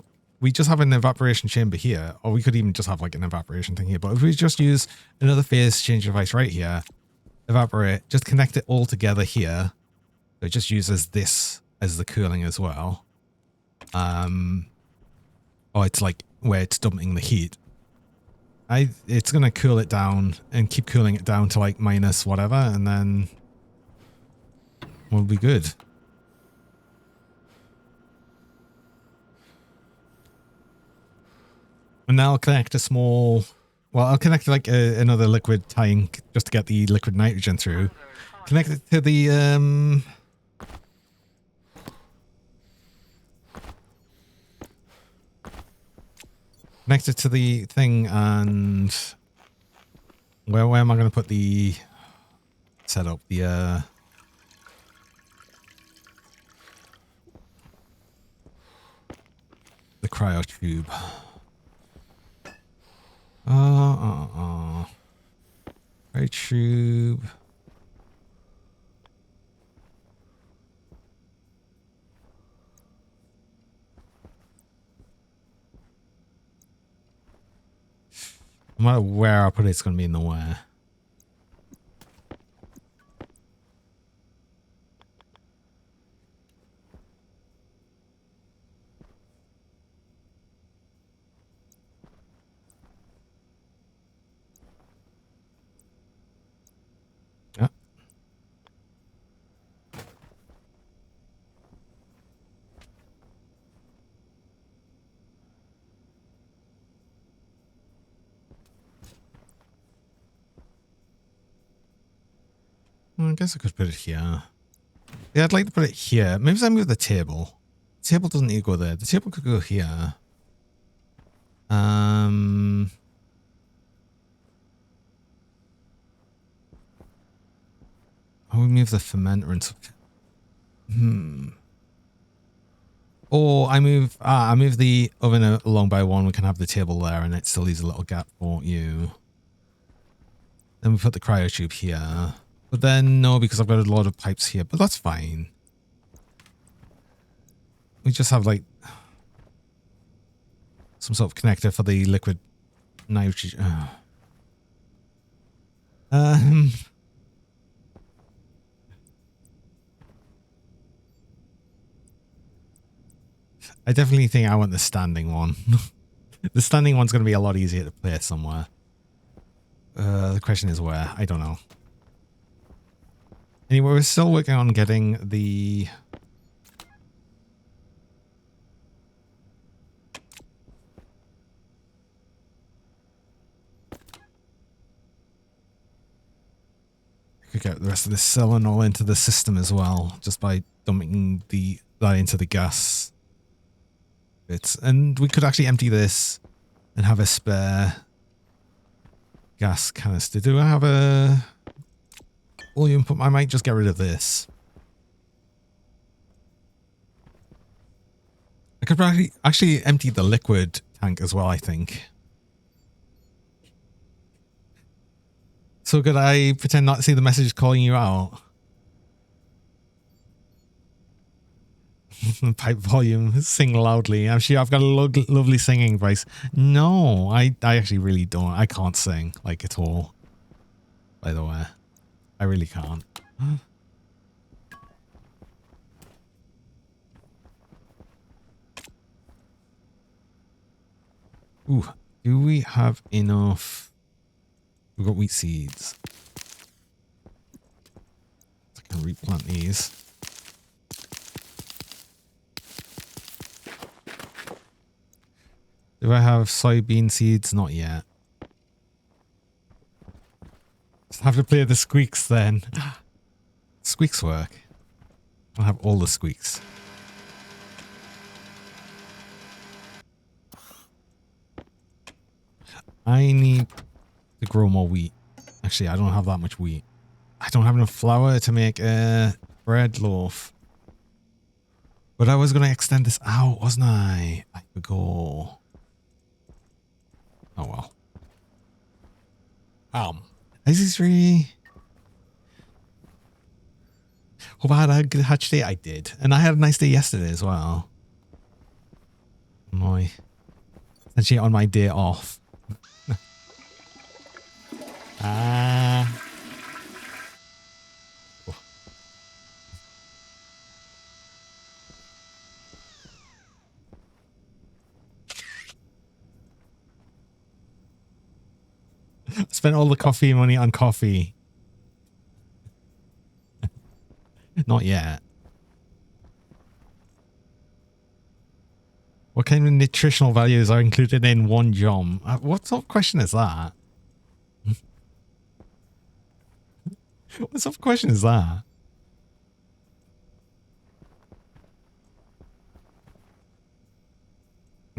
just have an evaporation chamber here, or we could even just have like an evaporation thing here. But if we just use another phase change device right here, evaporate, just connect it all together here. So it just uses this as the cooling as well. Or it's like where it's dumping the heat. It's gonna cool it down and keep cooling it down to like minus whatever, and then we'll be good. And now I'll connect a small, well, I'll connect like another liquid tank just to get the liquid nitrogen through. Connect it to the, connect it to the thing, and where am I going to put the setup? The cryo tube. Cryo tube. No matter where I put it, it's going to be in the way. Yeah. Well, I guess I could put it here. Yeah, I'd like to put it here. Maybe if I move the table. The table doesn't need to go there. The table could go here. I'll move the fermenter and stuff. Or I move the oven along by one. We can have the table there, and it still leaves a little gap for you. Then we put the cryo tube here. But then no, because I've got a lot of pipes here. But that's fine. We just have like some sort of connector for the liquid nitrogen. I definitely think I want the standing one. The standing one's going to be a lot easier to place somewhere. The question is where? I don't know. Anyway, we're still working on getting the... I could get the rest of this selenol into the system as well, just by dumping that into the gas bits. And we could actually empty this and have a spare gas canister. Do I have a volume pump? I might just get rid of this. I could probably actually empty the liquid tank as well, I think. So could I pretend not to see the message calling you out? Pipe volume, sing loudly. I'm sure I've got a lovely singing voice. No, I actually really don't. I can't sing, like, at all. By the way, I really can't. Ooh, do we have enough? We've got wheat seeds. I can replant these. Do I have soybean seeds? Not yet. Just have to play the squeaks then. Squeaks work. I'll have all the squeaks. I need to grow more wheat. Actually, I don't have that much wheat. I don't have enough flour to make a bread loaf. But I was going to extend this out, wasn't I? I forgot. Oh well. Is 3? Hope I had a good hatch day. I did. And I had a nice day yesterday as well. Essentially on my day off. Oh. Spent all the coffee money on coffee. Not yet. What kind of nutritional values are included in one jom? What sort of question is that? What sort of question is that?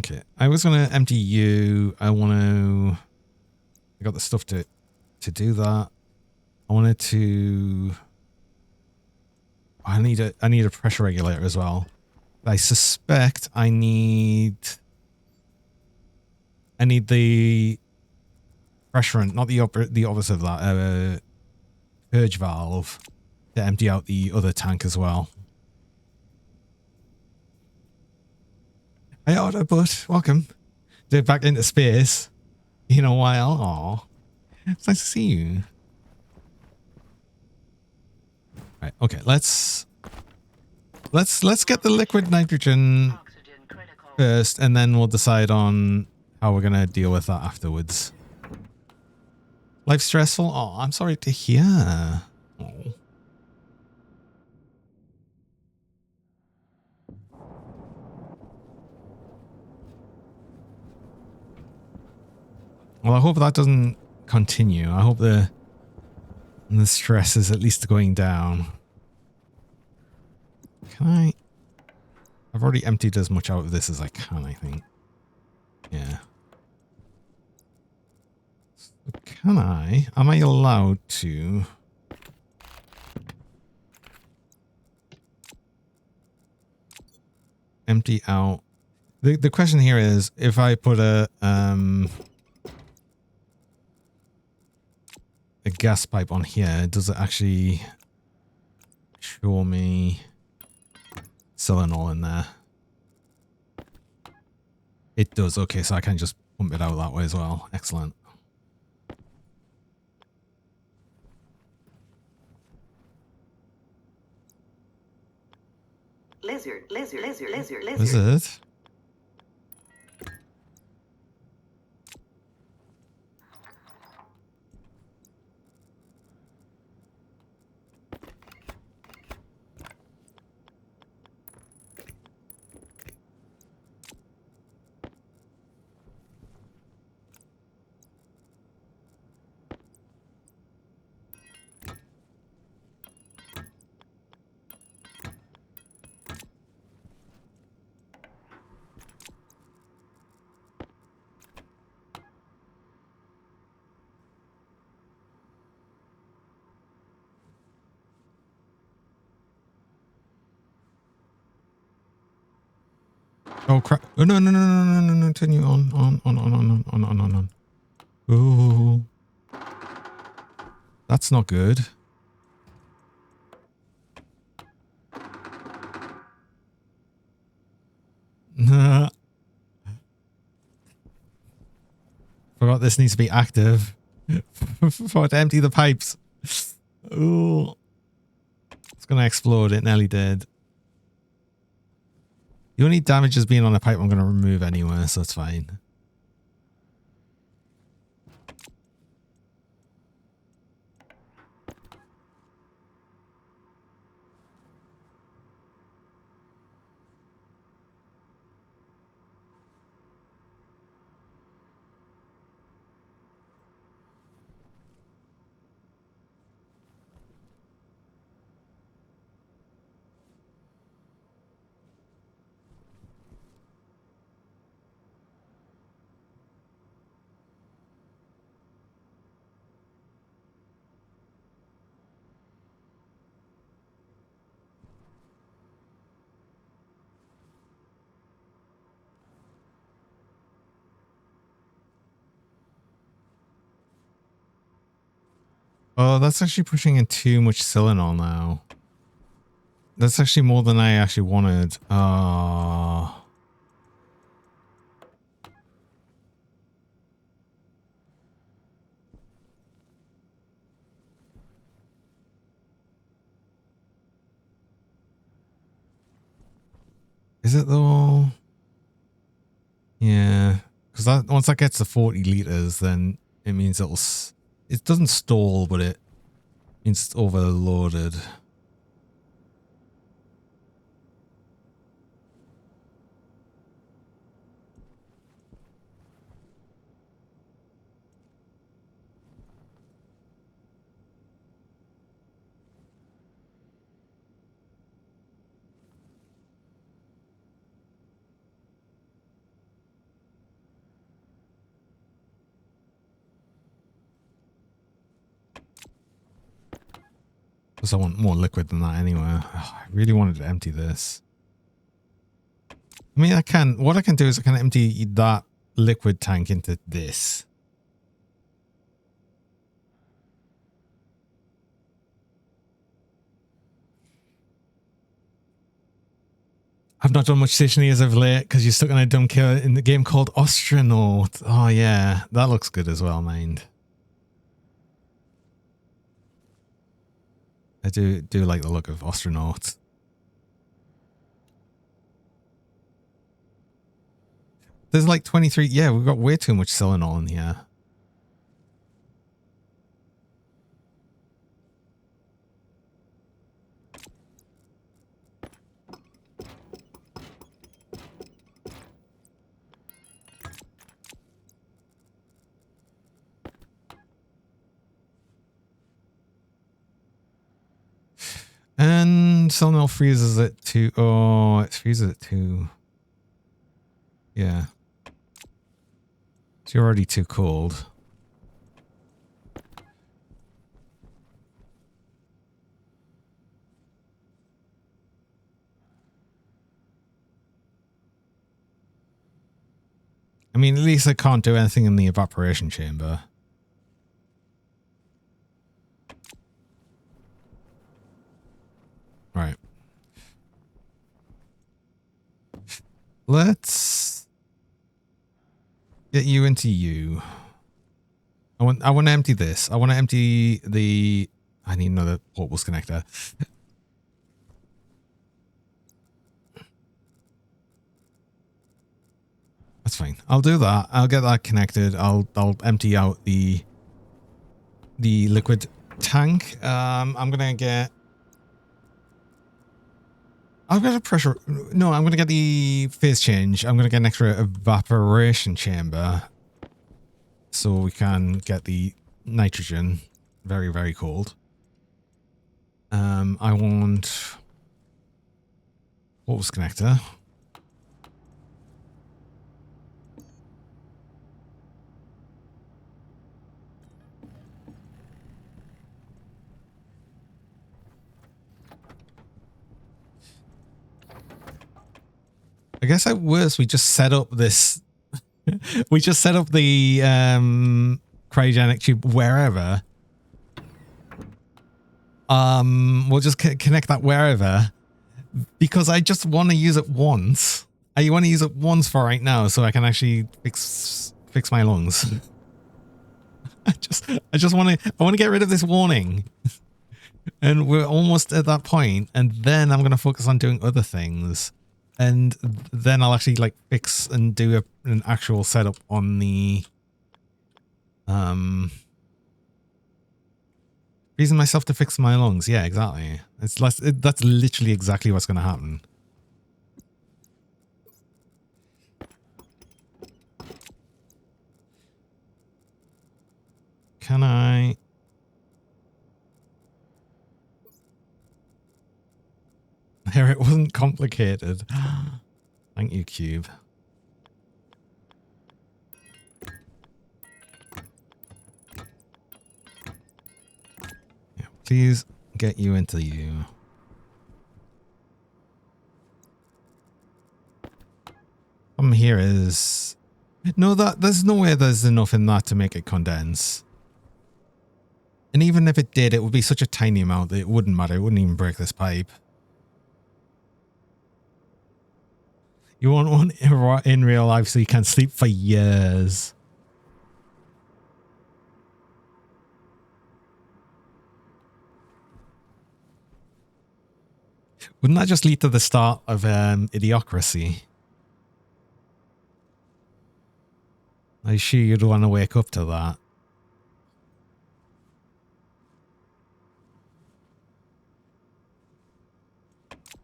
Okay, I was going to empty you. I got the stuff to do that. I wanted to... I need a pressure regulator as well. I suspect I need the pressure, not the opposite of that, purge valve to empty out the other tank as well. Hey, Autobot, welcome. They're back into space in a while. Aw, it's nice to see you. Right, okay, let's get the liquid nitrogen first, and then we'll decide on how we're gonna deal with that afterwards. Life stressful? Oh, I'm sorry to hear. Oh. Well, I hope that doesn't continue. I hope the stress is at least going down. Can I? I've already emptied as much out of this as I can, I think. Yeah. So can I? Am I allowed to? Empty out. The question here is, if I put a gas pipe on here, does it actually show me Selenol in there? It does. Okay, so I can just pump it out that way as well. Excellent. Lizard. Lizard? Oh crap! Oh, no! Turn you on. Oh, that's not good. Forgot this needs to be active for it to empty the pipes. Oh, it's gonna explode. It nearly did. The only damage is being on a pipe I'm gonna remove anyway, so it's fine. Oh, that's actually pushing in too much Silinol now. That's actually more than I actually wanted. Oh. Is it though? Yeah. Because that once that gets to 40 liters, then it means it doesn't stall, but it means it's overloaded. Because I want more liquid than that anyway. Oh, I really wanted to empty this. I mean, what I can do is I can empty that liquid tank into this. I've not done much Stationeers of late because you're stuck on a dumb kill in the game called Astronaut. Oh yeah, that looks good as well, mind. I do like the look of Astronaut. There's like 23. Yeah, we've got way too much Silinol in here. And Silinol freezes it to... Oh, it freezes it to... Yeah. It's already too cold. I mean, at least I can't do anything in the evaporation chamber. Right. Let's get you into you. I want to empty this. I want to empty the... I need another portables connector. That's fine. I'll do that. I'll get that connected. I'll empty out the liquid tank. I'm gonna get... I've got a pressure... No, I'm gonna get the phase change. I'm gonna get an extra evaporation chamber. So we can get the nitrogen very, very cold. I want... portables connector. I guess at worst we just set up this. We just set up the cryogenic tube wherever. We'll just connect that wherever because I just want to use it once. I want to use it once for right now so I can actually fix my lungs. I just want to get rid of this warning. And we're almost at that point, and then I'm going to focus on doing other things. And then I'll actually like fix and do an actual setup on the freezing myself to fix my lungs. Yeah, exactly. It's less. That's literally exactly what's going to happen. Can I? Here, it wasn't complicated. Thank you, Cube. Yeah, please get you into you. Problem here is... No, there's no way there's enough in that to make it condense. And even if it did, it would be such a tiny amount that it wouldn't matter. It wouldn't even break this pipe. You want one in real life so you can sleep for years. Wouldn't that just lead to the start of idiocracy? I'm sure you'd want to wake up to that.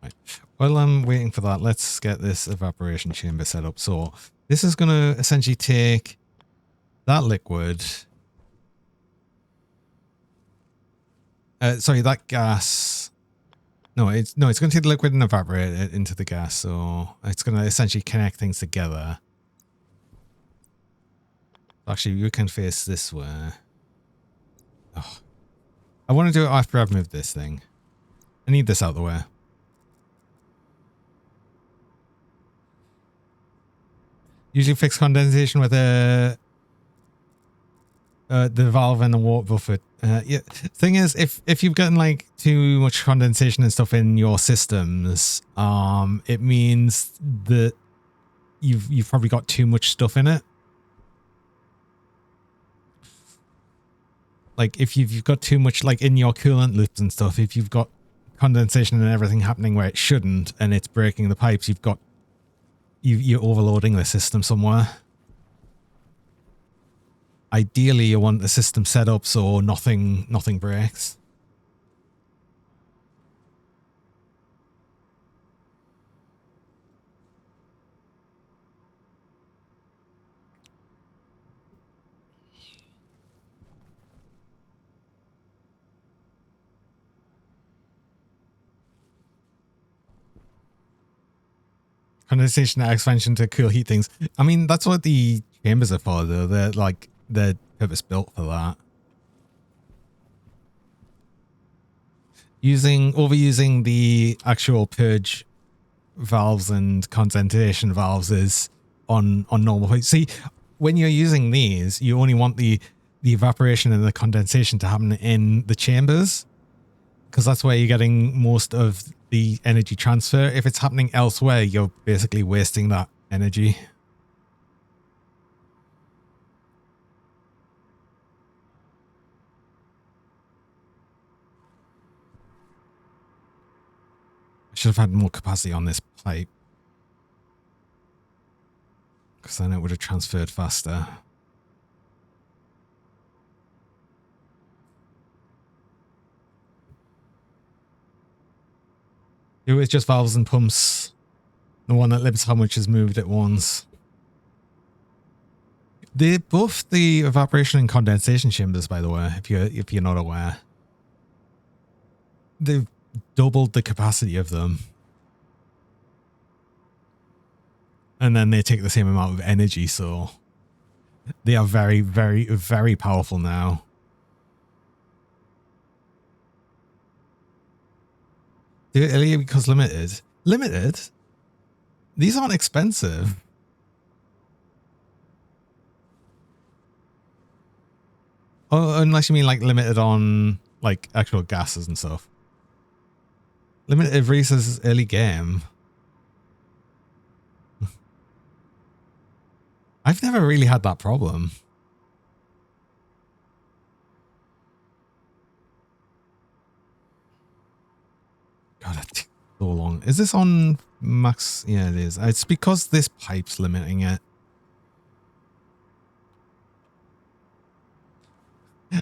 Right. While I'm waiting for that, let's get this evaporation chamber set up. So this is going to essentially take that liquid. Sorry, that gas. No, it's going to take the liquid and evaporate it into the gas. So it's going to essentially connect things together. Actually, you can face this way. Oh. I want to do it after I've moved this thing. I need this out of the way. Usually fix condensation with the valve and the water buffer. Yeah. Thing is, if you've gotten like too much condensation and stuff in your systems, it means that you've probably got too much stuff in it. Like if you've got too much like in your coolant loops and stuff, if you've got condensation and everything happening where it shouldn't and it's breaking the pipes, you're overloading the system somewhere. Ideally, you want the system set up so nothing breaks. Condensation expansion to cool heat things. I mean, that's what the chambers are for, though. They're purpose built for that. Overusing the actual purge valves and condensation valves is on normal pipes. See, when you're using these, you only want the evaporation and the condensation to happen in the chambers, because that's where you're getting most of the energy transfer. If it's happening elsewhere, you're basically wasting that energy. I should have had more capacity on this pipe, because then it would have transferred faster. It was just valves and pumps. The one that limits how much is moved at once. They buff the evaporation and condensation chambers, by the way, if you're not aware. They've doubled the capacity of them. And then they take the same amount of energy, so they are very, very, very powerful now. Do it earlier because limited. Limited? These aren't expensive. Oh, unless you mean like limited on like actual gases and stuff. Limited Reese's early game. I've never really had that problem. God, that takes so long. Is this on max? Yeah, it is. It's because this pipe's limiting it.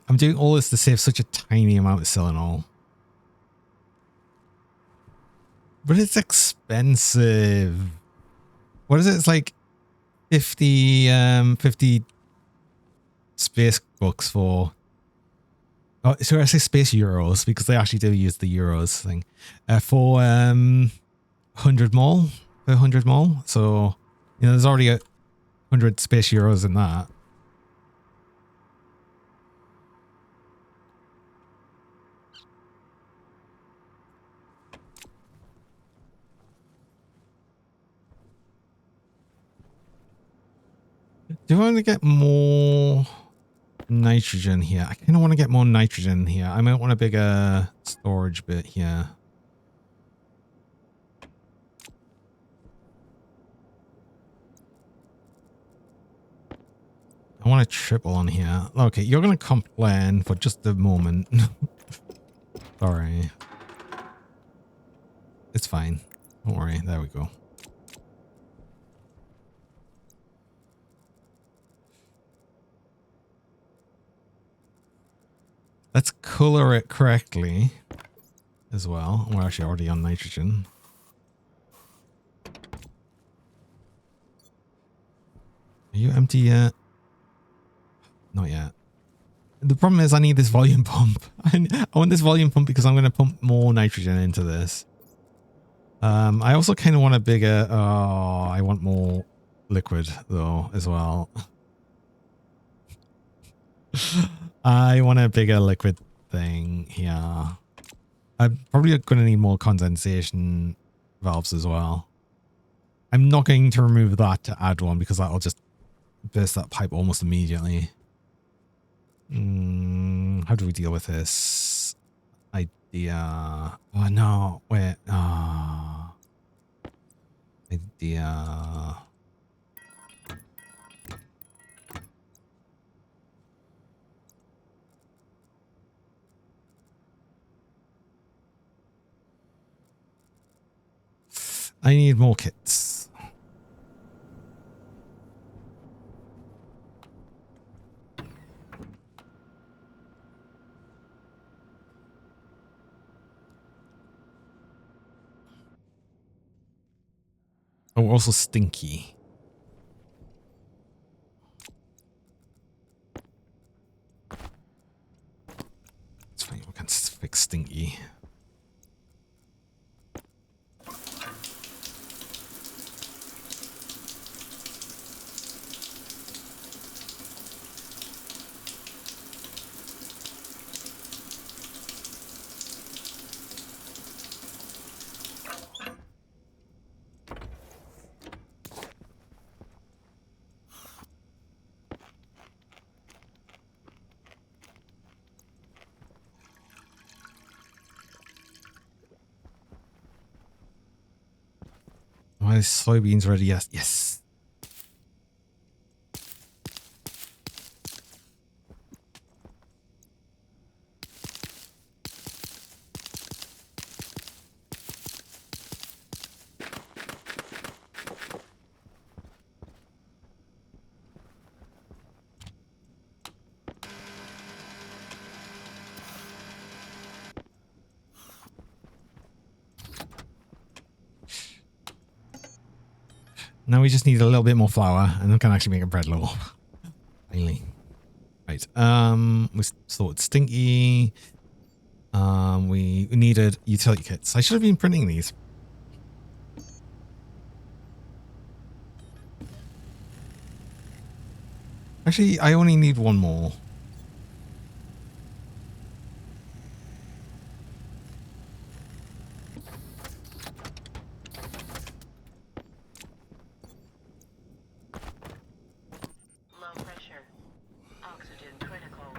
I'm doing all this to save such a tiny amount of Selenol. But it's expensive. What is it? It's like 50 space bucks for... Oh, so I say space euros because they actually do use the euros thing. For 100 mol per 100 mol. So, you know, there's already 100 space euros in that. Do I want to get more nitrogen here. I kind of want to get more nitrogen here. I might want a bigger storage bit here. I want a triple on here. Okay, you're going to complain for just a moment. Sorry. It's fine. Don't worry. There we go. Let's color it correctly as well. We're actually already on nitrogen. Are you empty yet? Not yet. The problem is I need this volume pump. I want this volume pump because I'm going to pump more nitrogen into this. I also kind of want a bigger... Oh, I want more liquid though as well. I want a bigger liquid thing here. I'm probably going to need more condensation valves as well. I'm not going to remove that to add one because that'll just burst that pipe almost immediately. How do we deal with this idea? Oh no, wait. Oh. Idea. I need more kits. Oh, we're also stinky. It's fine, we can fix stinky. Why is soybeans ready? Yes. Yes. Now we just need a little bit more flour and we can actually make a bread loaf. Finally. Right. We thought stinky. We needed utility kits. I should have been printing these. Actually, I only need one more. Low pressure. Oxygen critical.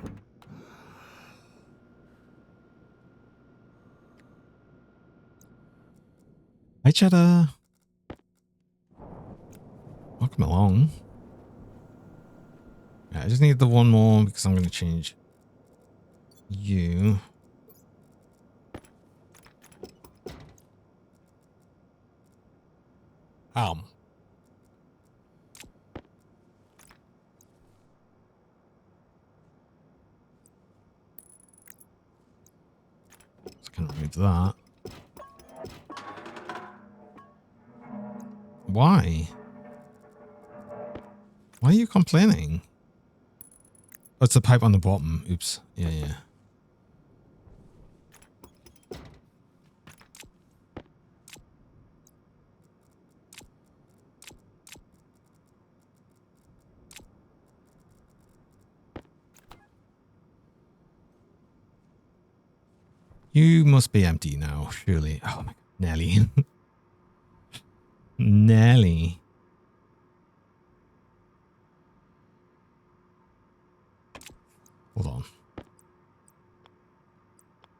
Hi, Cheddar. Welcome along. Yeah, I just need the one more because I'm going to change you. So I can remove that. Why? Why are you complaining? Oh, it's the pipe on the bottom. Oops. Yeah, yeah. You must be empty now, surely. Oh my God. Nelly. Nelly. Hold on.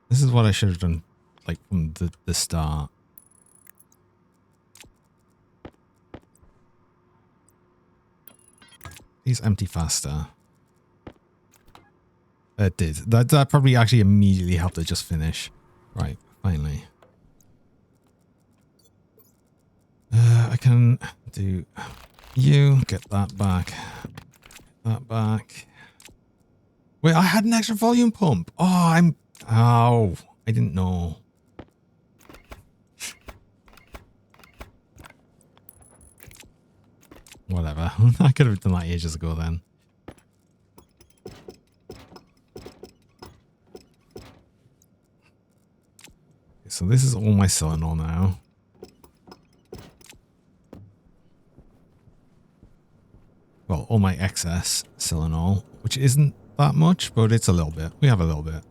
This is what I should have done, like, from the start. These empty faster. It did. That probably actually immediately helped it just finish. Right, finally. I can do you. Get that back. That back. Wait, I had an extra volume pump. Oh, oh, I didn't know. Whatever. I could have done that ages ago then. So this is all my cylinder now. Well, all my excess cylinder, which isn't that much, but it's a little bit. We have a little bit.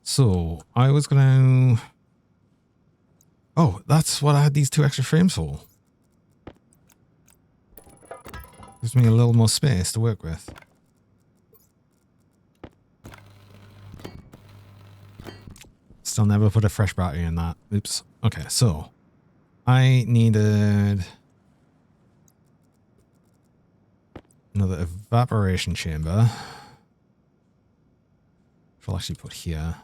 So I was going to... Oh, that's what I had these 2 extra frames for. Gives me a little more space to work with. Still never put a fresh battery in that. Oops. Okay, so I needed another evaporation chamber, which I'll actually put here.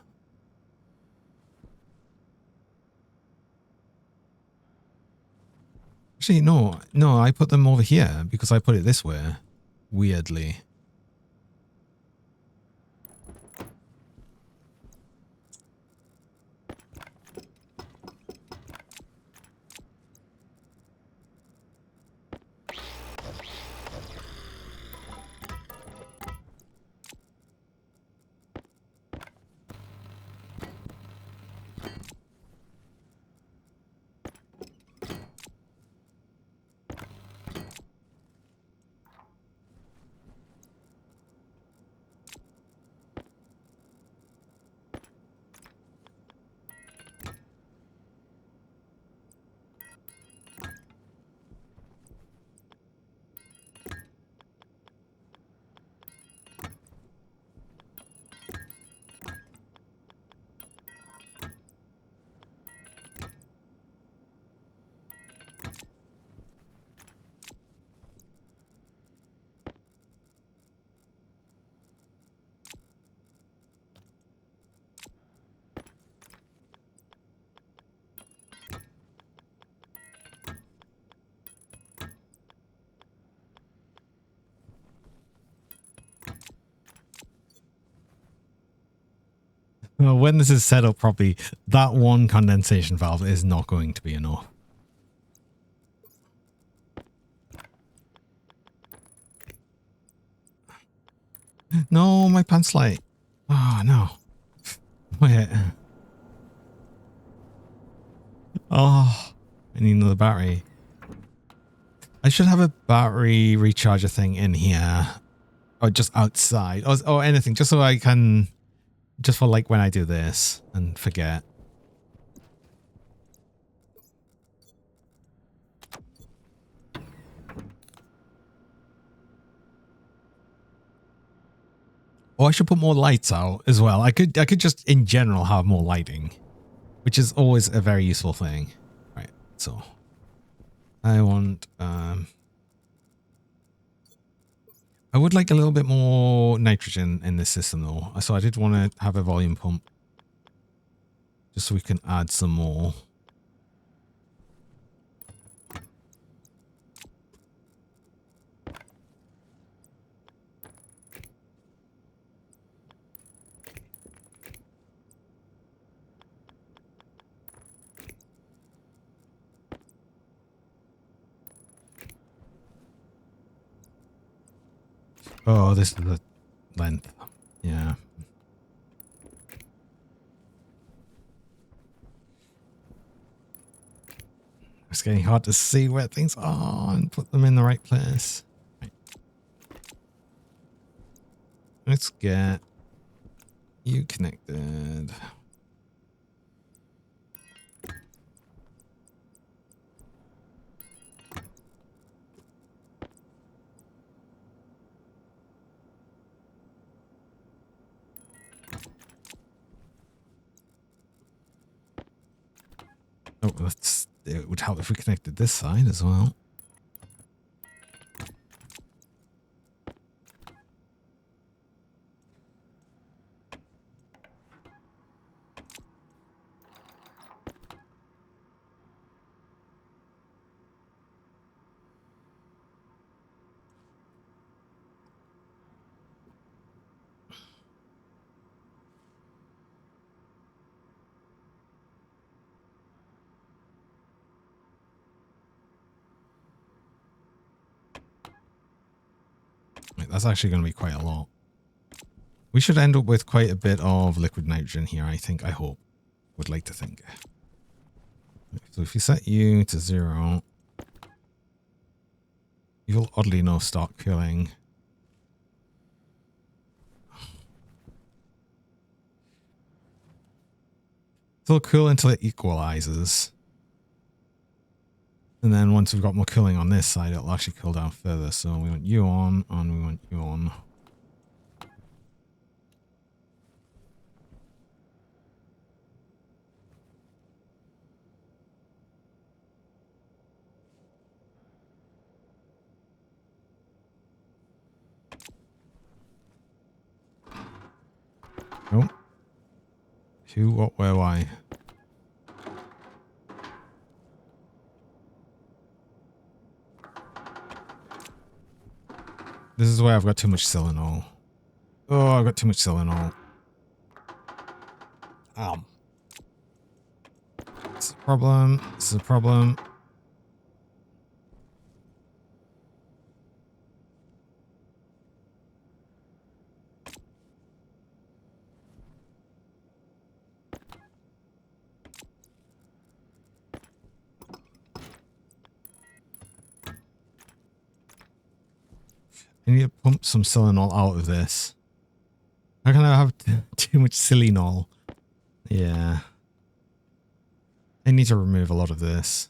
Actually, no, I put them over here because I put it this way, weirdly. Well, when this is set up properly, that one condensation valve is not going to be enough. No, my pants light. Oh, no. Wait. Oh, I need another battery. I should have a battery recharger thing in here. Or just outside. Or anything, just so I can... Just for like when I do this and forget. Or I should put more lights out as well. I could just in general have more lighting, which is always a very useful thing. Right. So I want I would like a little bit more nitrogen in this system though. So I did want to have a volume pump just so we can add some more. Oh, this is the length. Yeah. getting hard to see where things are and put them in the right place. Right. Let's get you connected. Oh, it would help if we connected this side as well. Right, that's actually going to be quite a lot. We should end up with quite a bit of liquid nitrogen here, I think. I hope. Would like to think. So if you set you to 0, you'll oddly enough start cooling. It'll cool until it equalizes. And then once we've got more cooling on this side, it'll actually cool down further. So we want you on, and we want you on. Oh. Who, what, where, why? This is where I've got too much Selenol. Oh, I've got too much Selenol. This is a problem. This is a problem. I need to pump some Selenol out of this. How can I have too much Selenol? Yeah. I need to remove a lot of this.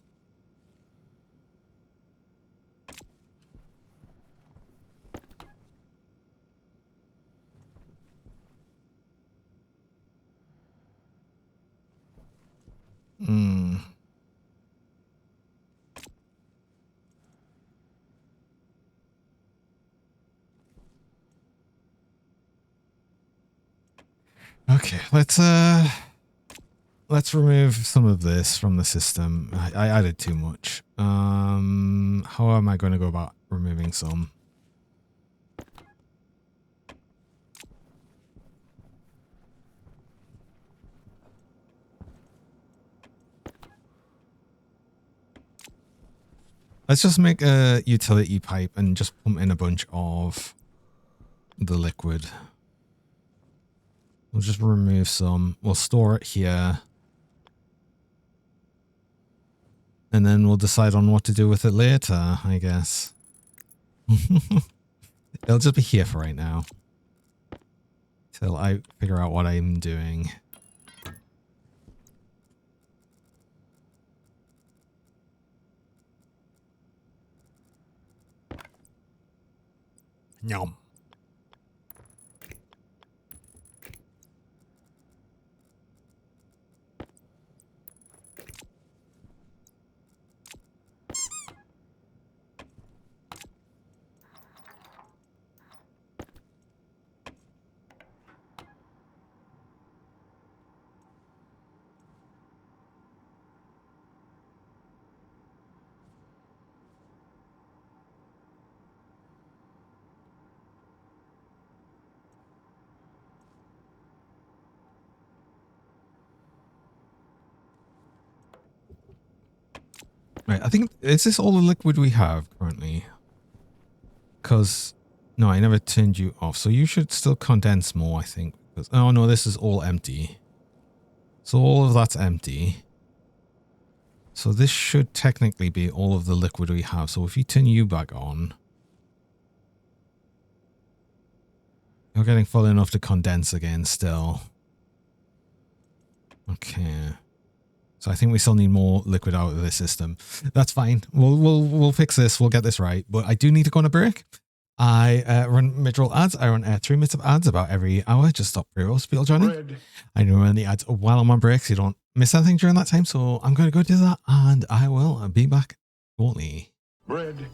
Okay, let's remove some of this from the system. I added too much. How am I going to go about removing some? Let's just make a utility pipe and just pump in a bunch of the liquid. We'll just remove some. We'll store it here. And then we'll decide on what to do with it later, I guess. It'll just be here for right now. Till I figure out what I'm doing. Yum. Right, I think, is this all the liquid we have currently? Because, no, I never turned you off. So you should still condense more, I think. Because, oh no, this is all empty. So all of that's empty. So this should technically be all of the liquid we have. So if you turn you back on, you're getting full enough to condense again still. Okay. So I think we still need more liquid out of this system. That's fine. We'll fix this. We'll get this right. But I do need to go on a break. I run mid-roll ads. I run 3 minutes of ads about every hour. Just stop pre-rolls, people joining. I run the ads while I'm on break so you don't miss anything during that time. So I'm going to go do that and I will be back shortly. Bread.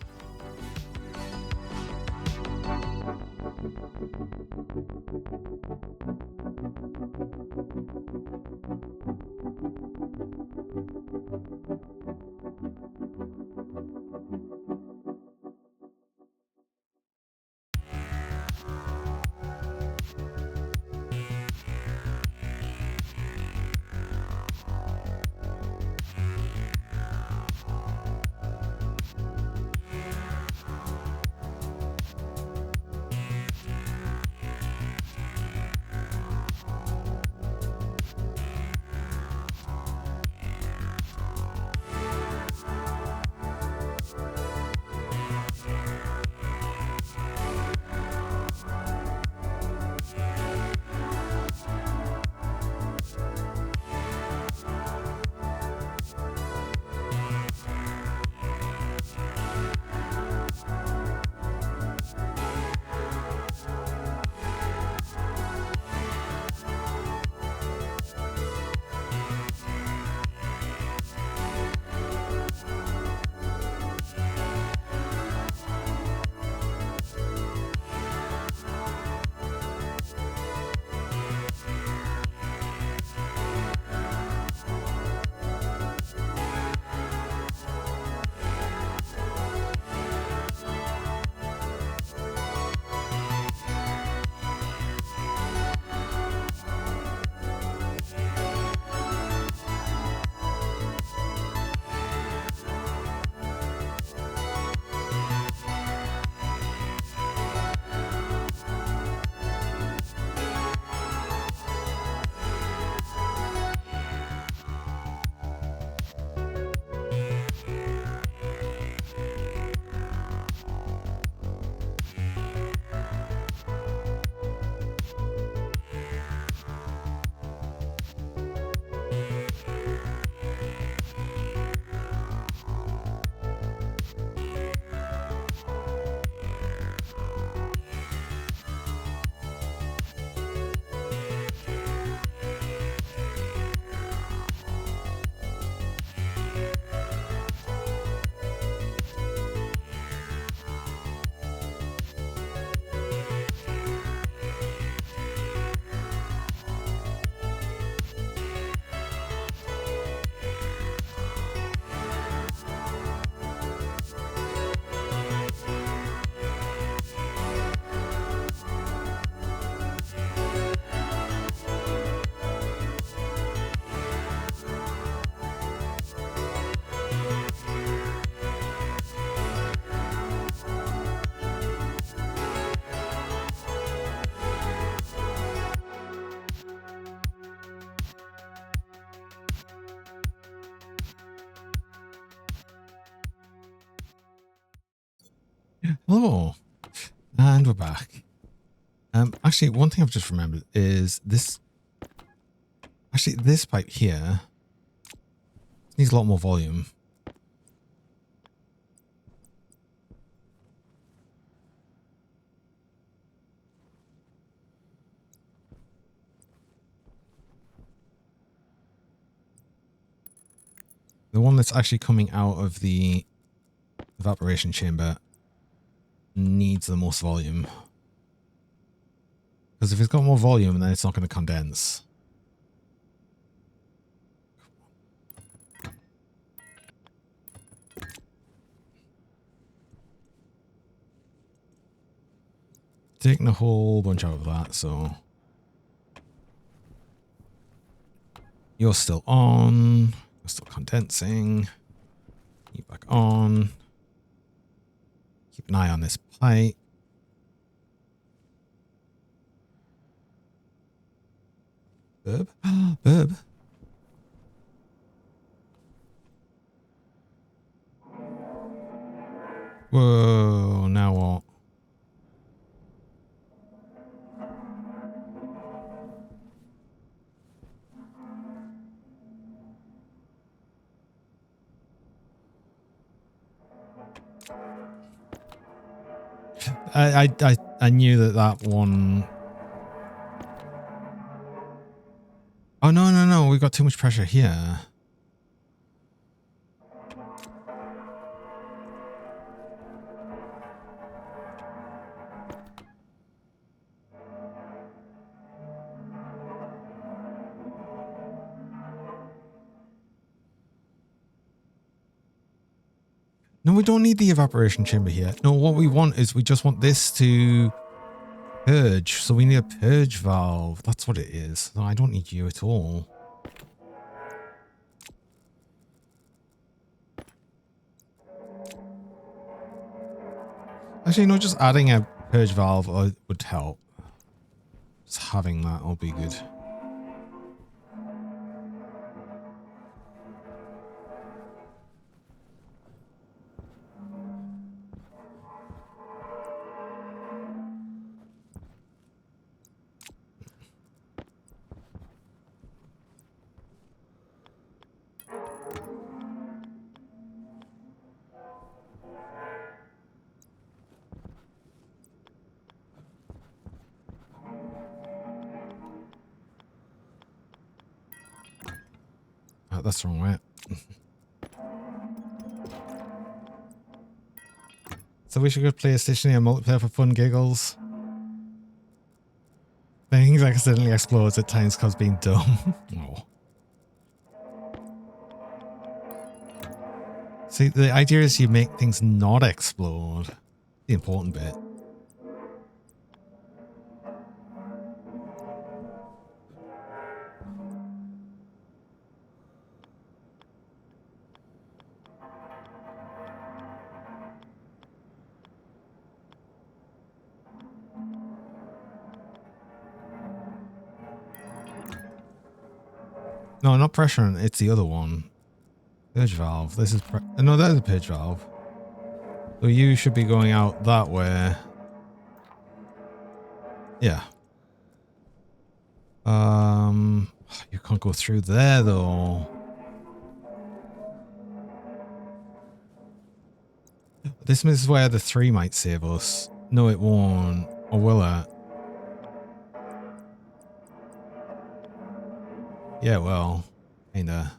Hello, and we're back. Actually, one thing I've just remembered is this. Actually, this pipe here needs a lot more volume. The one that's actually coming out of the evaporation chamber needs the most volume. Because if it's got more volume, then it's not going to condense. Taking a whole bunch out of that, so... You're still on. You're still condensing. Keep back on. Keep an eye on this pipe. Burb? Burb. Whoa, now what? I knew that one. Oh no, we got too much pressure here. No, we don't need the evaporation chamber here. No, what we want is we just want this to purge. So we need a purge valve. That's what it is. No, I don't need you at all. Actually, no, just adding a purge valve would help. Just having that will be good. Oh, that's the wrong way. So we should go play a Stationeer multiplayer for fun giggles. Things accidentally explodes at times cause being dumb. Oh. See, the idea is you make things not explode. The important bit. No, not pressure. It's the other one. Purge valve. This is no, that is a purge valve. So you should be going out that way. Yeah. You can't go through there though. This is where the 3 might save us. No, it won't. Or will it? Yeah, well, kinda.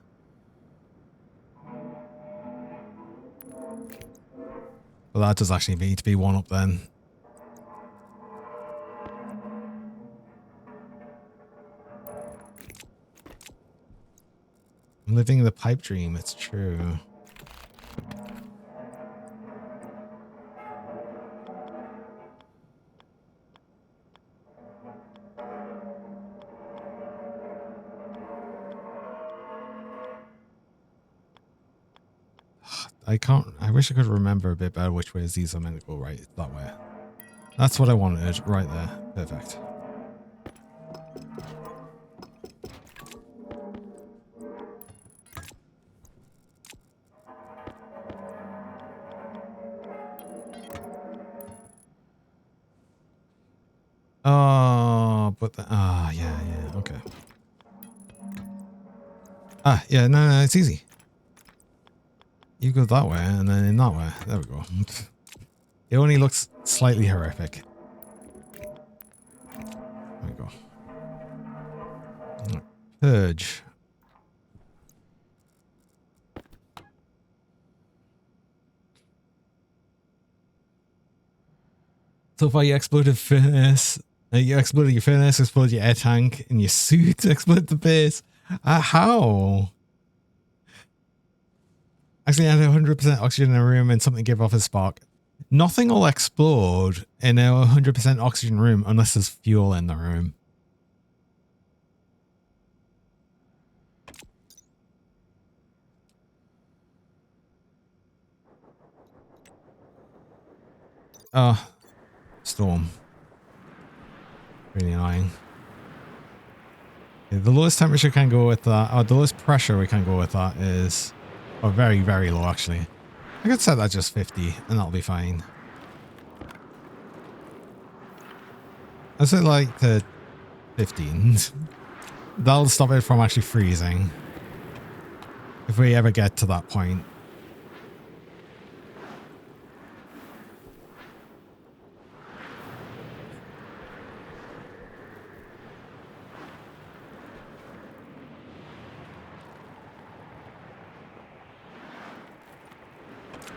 Well, that does actually need to be 1 up then. I'm living the pipe dream, it's true. I wish I could remember a bit better which ways these are meant to go. Right, that way. That's what I wanted, right there. Perfect. Oh, but yeah, okay. Yeah, no, it's easy. You go that way, and then in that way. There we go. It only looks slightly horrific. There we go. Purge. So far you exploded furnace. You exploded your furnace, exploded your air tank, and your suit exploded the base. How? Actually, I had 100% oxygen in a room and something gave off a spark. Nothing will explode in a 100% oxygen room unless there's fuel in the room. Storm. Really annoying. Yeah, the lowest temperature can go with that, or the lowest pressure we can go with that is, or very, very low actually, I could set that just 50 and that'll be fine. I set like the 15. That'll stop it from actually freezing. If we ever get to that point.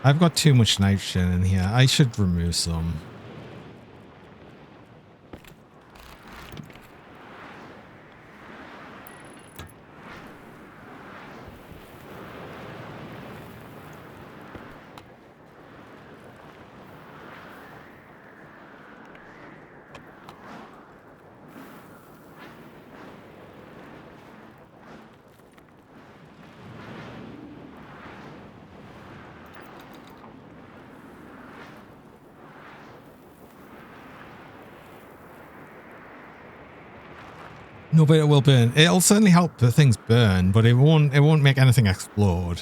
I've got too much nitrogen in here. I should remove some. No, but it will burn. It'll certainly help the things burn, but it won't make anything explode.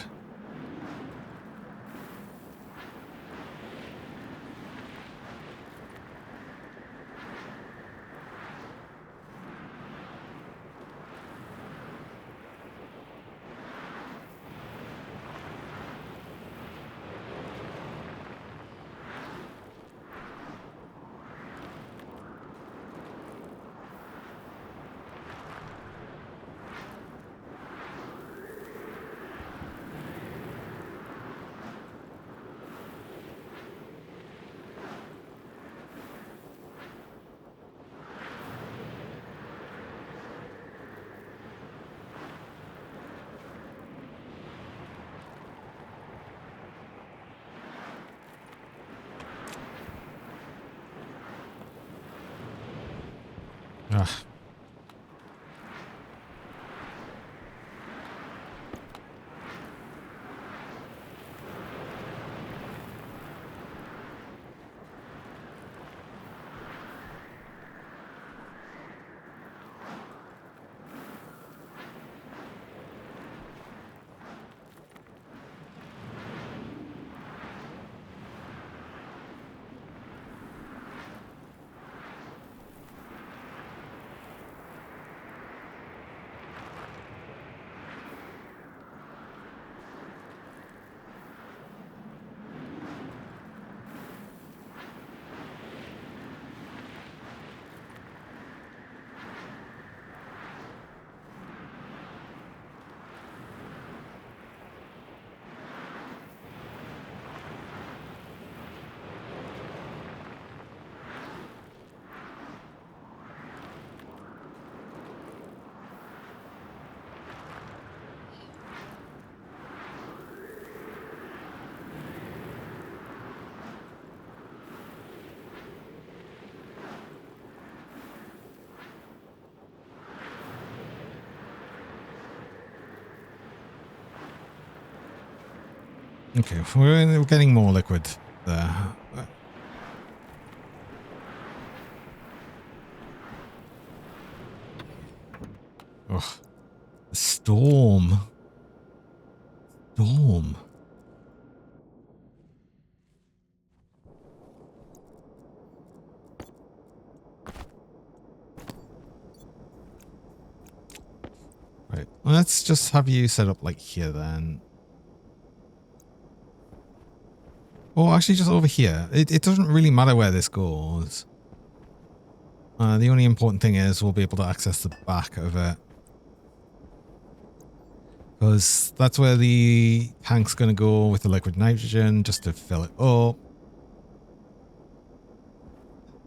Ugh. Okay, we're getting more liquid there. Ugh. Storm. Storm. Right, let's just have you set up like here then. Or actually just over here. It doesn't really matter where this goes. The only important thing is we'll be able to access the back of it. Because that's where the tank's going to go with the liquid nitrogen, just to fill it up.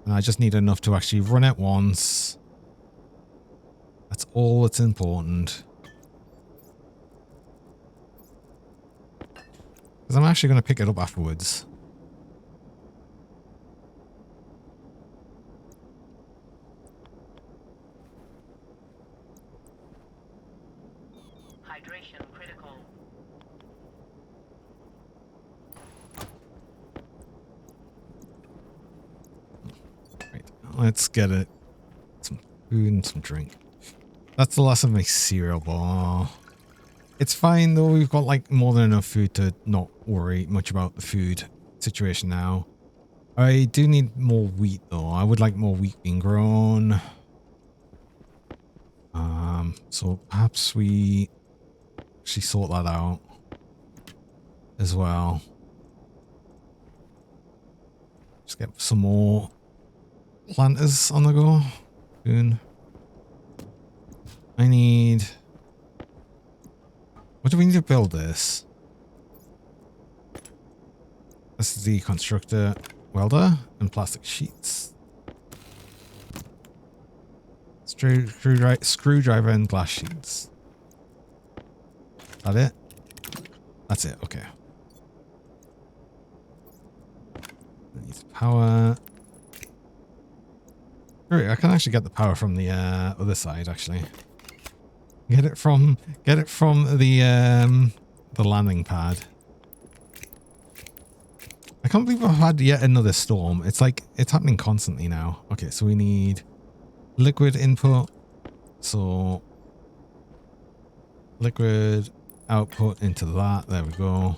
And I just need enough to actually run it once. That's all that's important. Because I'm actually going to pick it up afterwards. Hydration critical. Right, let's get it. Some food and some drink. That's the last of my cereal bar. It's fine though. We've got like more than enough food to not worry much about the food situation now. I do need more wheat though. I would like more wheat being grown. So perhaps we actually sort that out as well. Just get some more planters on the go soon. I need... What do we need to build this? This is the constructor welder and plastic sheets. Screwdriver and glass sheets. Is that it? That's it, okay. Needs power. Great, I can actually get the power from the other side actually. Get it from the landing pad. I can't believe I've had yet another storm. It's like it's happening constantly now. Okay, so we need liquid input. So liquid output into that. There we go.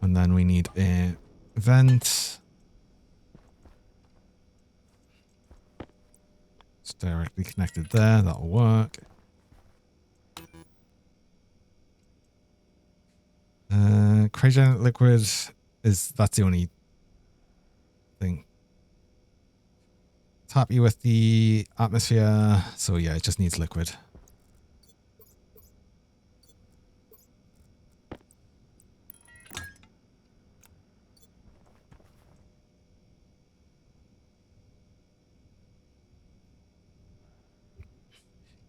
And then we need a vent. It's directly connected there. That'll work. Cryogenic liquid that's the only thing. It's happy with the atmosphere. So yeah, it just needs liquid.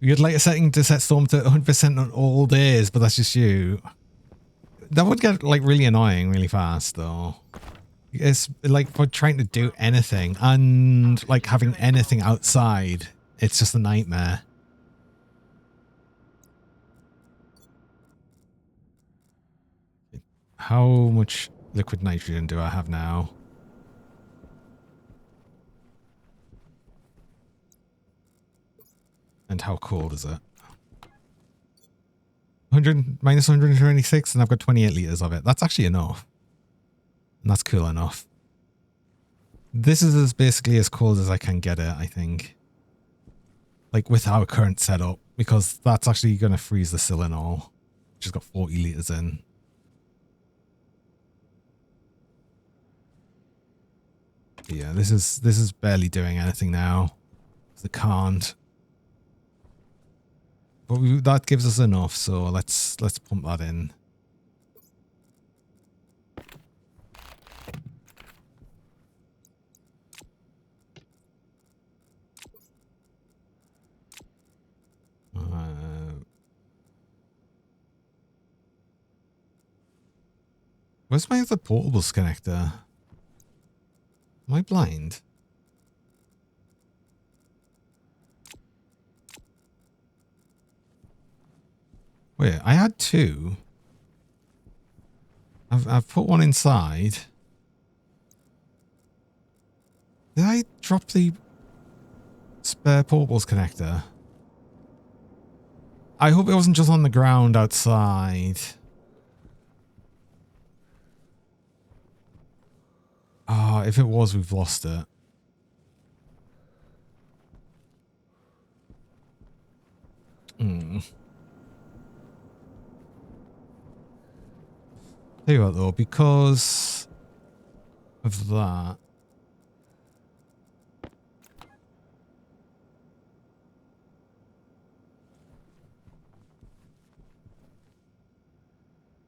You'd like a setting to set storm to 100% on all days, but that's just you. That would get like really annoying really fast though. It's like for trying to do anything and like having anything outside. It's just a nightmare. How much liquid nitrogen do I have now? And how cold is it? 100 minus 126 and I've got 28 liters of it. That's actually enough. And that's cool enough. This is basically as cold as I can get it, I think. Like with our current setup, because that's actually going to freeze the cylinol, which has got 40 liters in. But yeah, this is barely doing anything now. It can't. But that gives us enough, so let's pump that in. Where's my other portables connector? Am I blind? Wait, I had two. I've put one inside. Did I drop the spare portables connector? I hope it wasn't just on the ground outside. Ah, if it was, we've lost it. Tell you what though, because of that.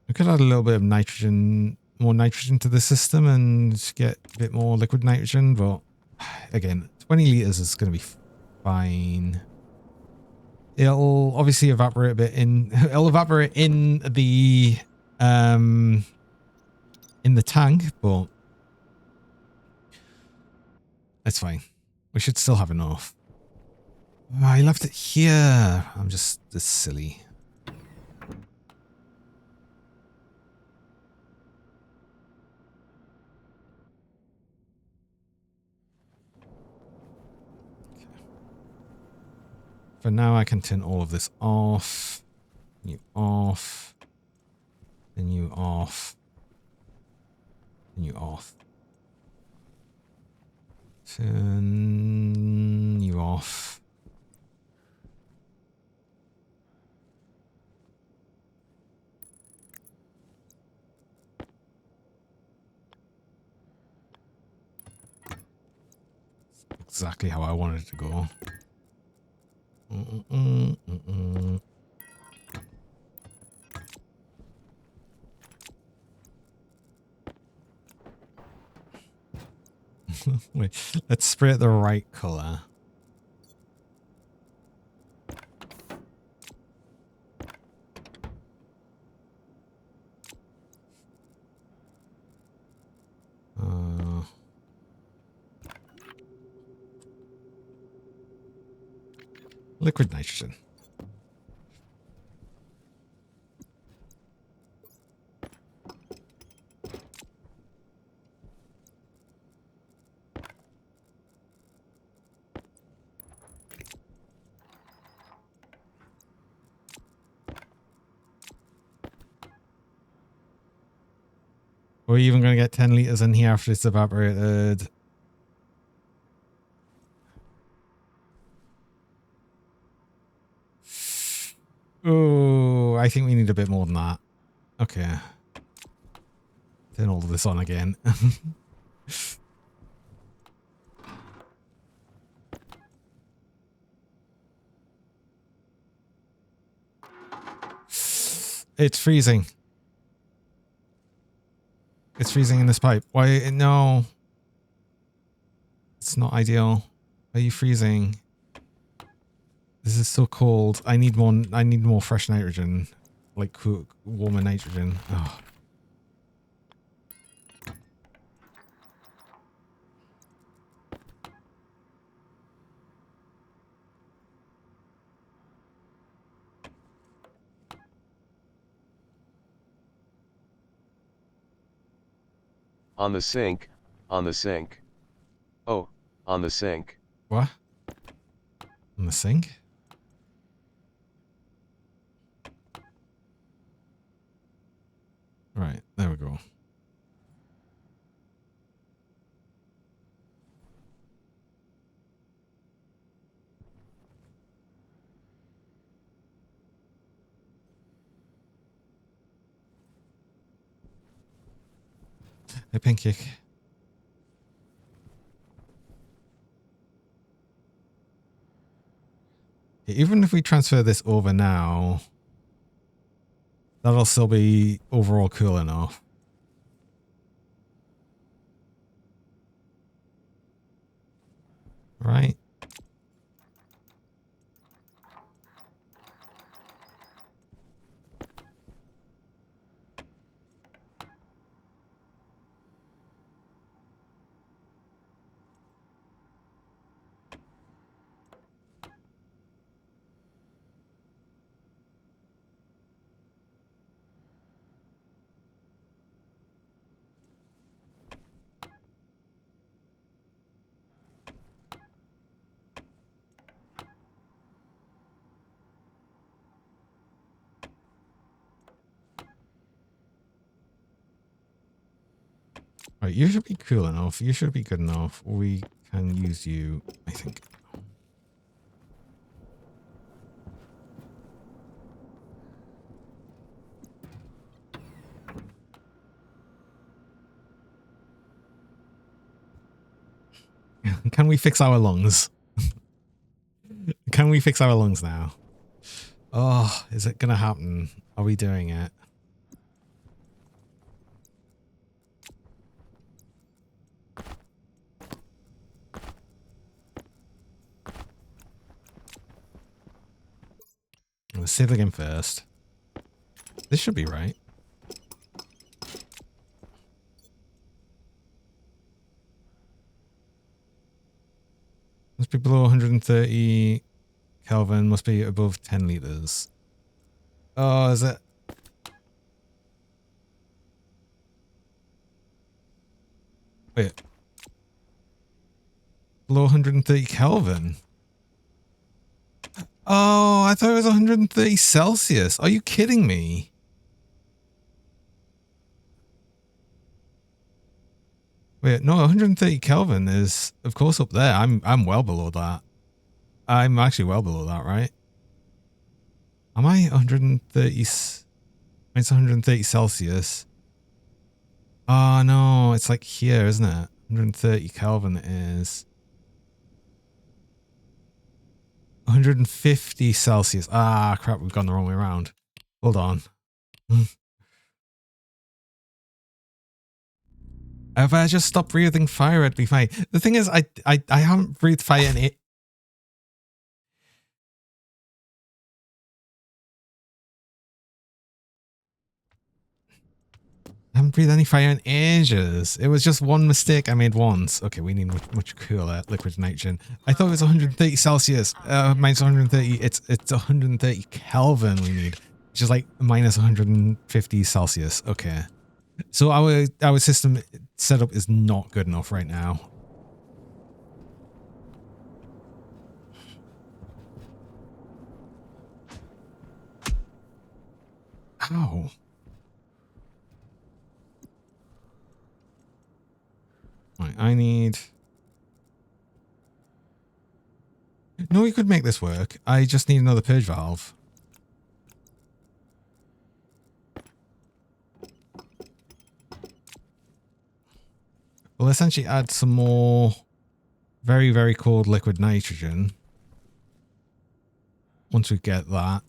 We could add a little bit of nitrogen, more nitrogen to the system and get a bit more liquid nitrogen, but again, 20 liters is going to be fine. It'll obviously evaporate a bit in, it'll evaporate in the tank, but it's fine. We should still have enough. Oh, I left it here. I'm just this silly. For now, I can turn all of this off. You off. Then you off. Then you off. Turn you off. Exactly how I wanted it to go. Wait, let's spray it the right color. Liquid nitrogen. We're even going to get 10 liters in here after it's evaporated. Oh, I think we need a bit more than that. Okay. Turn all of this on again. It's freezing. It's freezing in this pipe. Why? No. It's not ideal. Why are you freezing? This is so cold. I need more fresh nitrogen. Like warmer nitrogen. Oh. On the sink, on the sink. Oh, on the sink. What? On the sink? Right, there we go. Hey, Pancake. Even if we transfer this over now, that'll still be overall cool enough. Right? Right, you should be cool enough. You should be good enough. We can use you, I think. Can we fix our lungs? Can we fix our lungs now? Oh, is it going to happen? Are we doing it? Let's save the game first. This should be right. Must be below 130 Kelvin. Must be above 10 liters. Oh, is it? Wait. Below 130 Kelvin? Oh, I thought it was 130 Celsius. Are you kidding me? Wait, no, 130 Kelvin is, of course, up there. I'm well below that. I'm actually well below that, right? Am I 130? It's 130 Celsius. Oh, no, it's like here, isn't it? 130 Kelvin is 150 Celsius. Ah, crap, we've gone the wrong way around. Hold on. If I just stop breathing fire, it'd be fine. The thing is, I haven't breathed fire in it. I haven't breathed any fire in ages. It was just one mistake I made once. Okay, we need much cooler liquid nitrogen. I thought it was 130 Celsius. Minus 130. It's 130 Kelvin we need, which is like minus 150 Celsius. Okay, so our system setup is not good enough right now. Ow. Right, I need... No, we could make this work. I just need another purge valve. We'll essentially add some more very, very cold liquid nitrogen. Once we get that.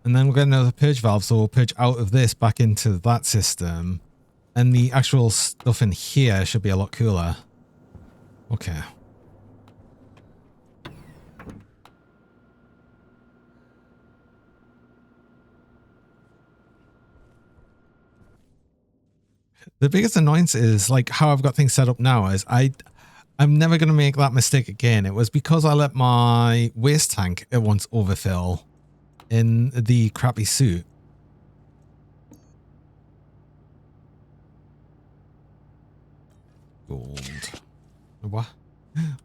And then we'll get another purge valve, so we'll purge out of this back into that system. And the actual stuff in here should be a lot cooler. Okay. The biggest annoyance is like how I've got things set up now is I'm never going to make that mistake again. It was because I let my waste tank at once overfill in the crappy suit. Gold. What?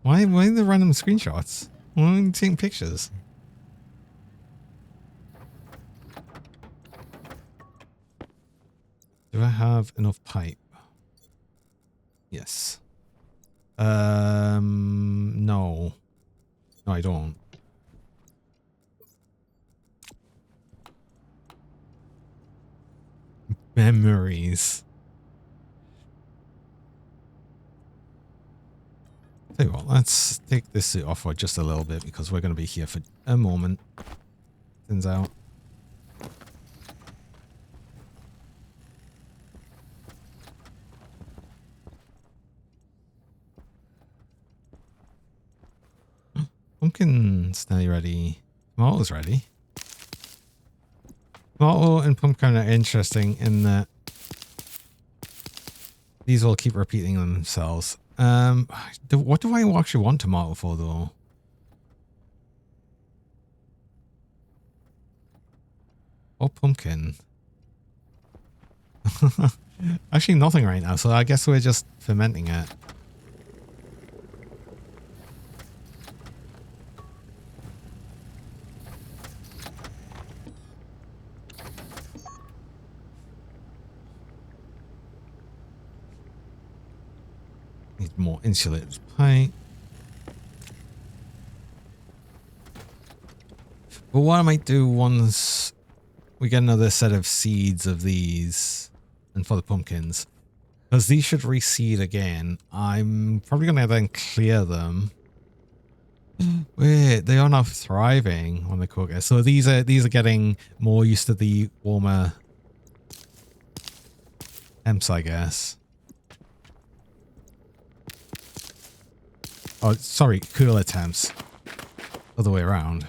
Why the random screenshots? Why are you taking pictures? Do I have enough pipe? Yes. No. No, I don't. Memories. Tell you what, let's take this suit off for just a little bit because we're going to be here for a moment. Thins out. Pumpkin's nearly ready. Tomato's ready. Tomato and pumpkin are interesting in that these will keep repeating themselves. What do I actually want tomato for though? Or pumpkin? Actually nothing right now, so I guess we're just fermenting it. Need more insulated pipe. But what I might do once we get another set of seeds of these, and for the pumpkins, because these should reseed again, I'm probably going to then clear them. Wait, they are now thriving when they cook it. So these are getting more used to the warmer temps, I guess. Oh, sorry, cooler temps. Other way around.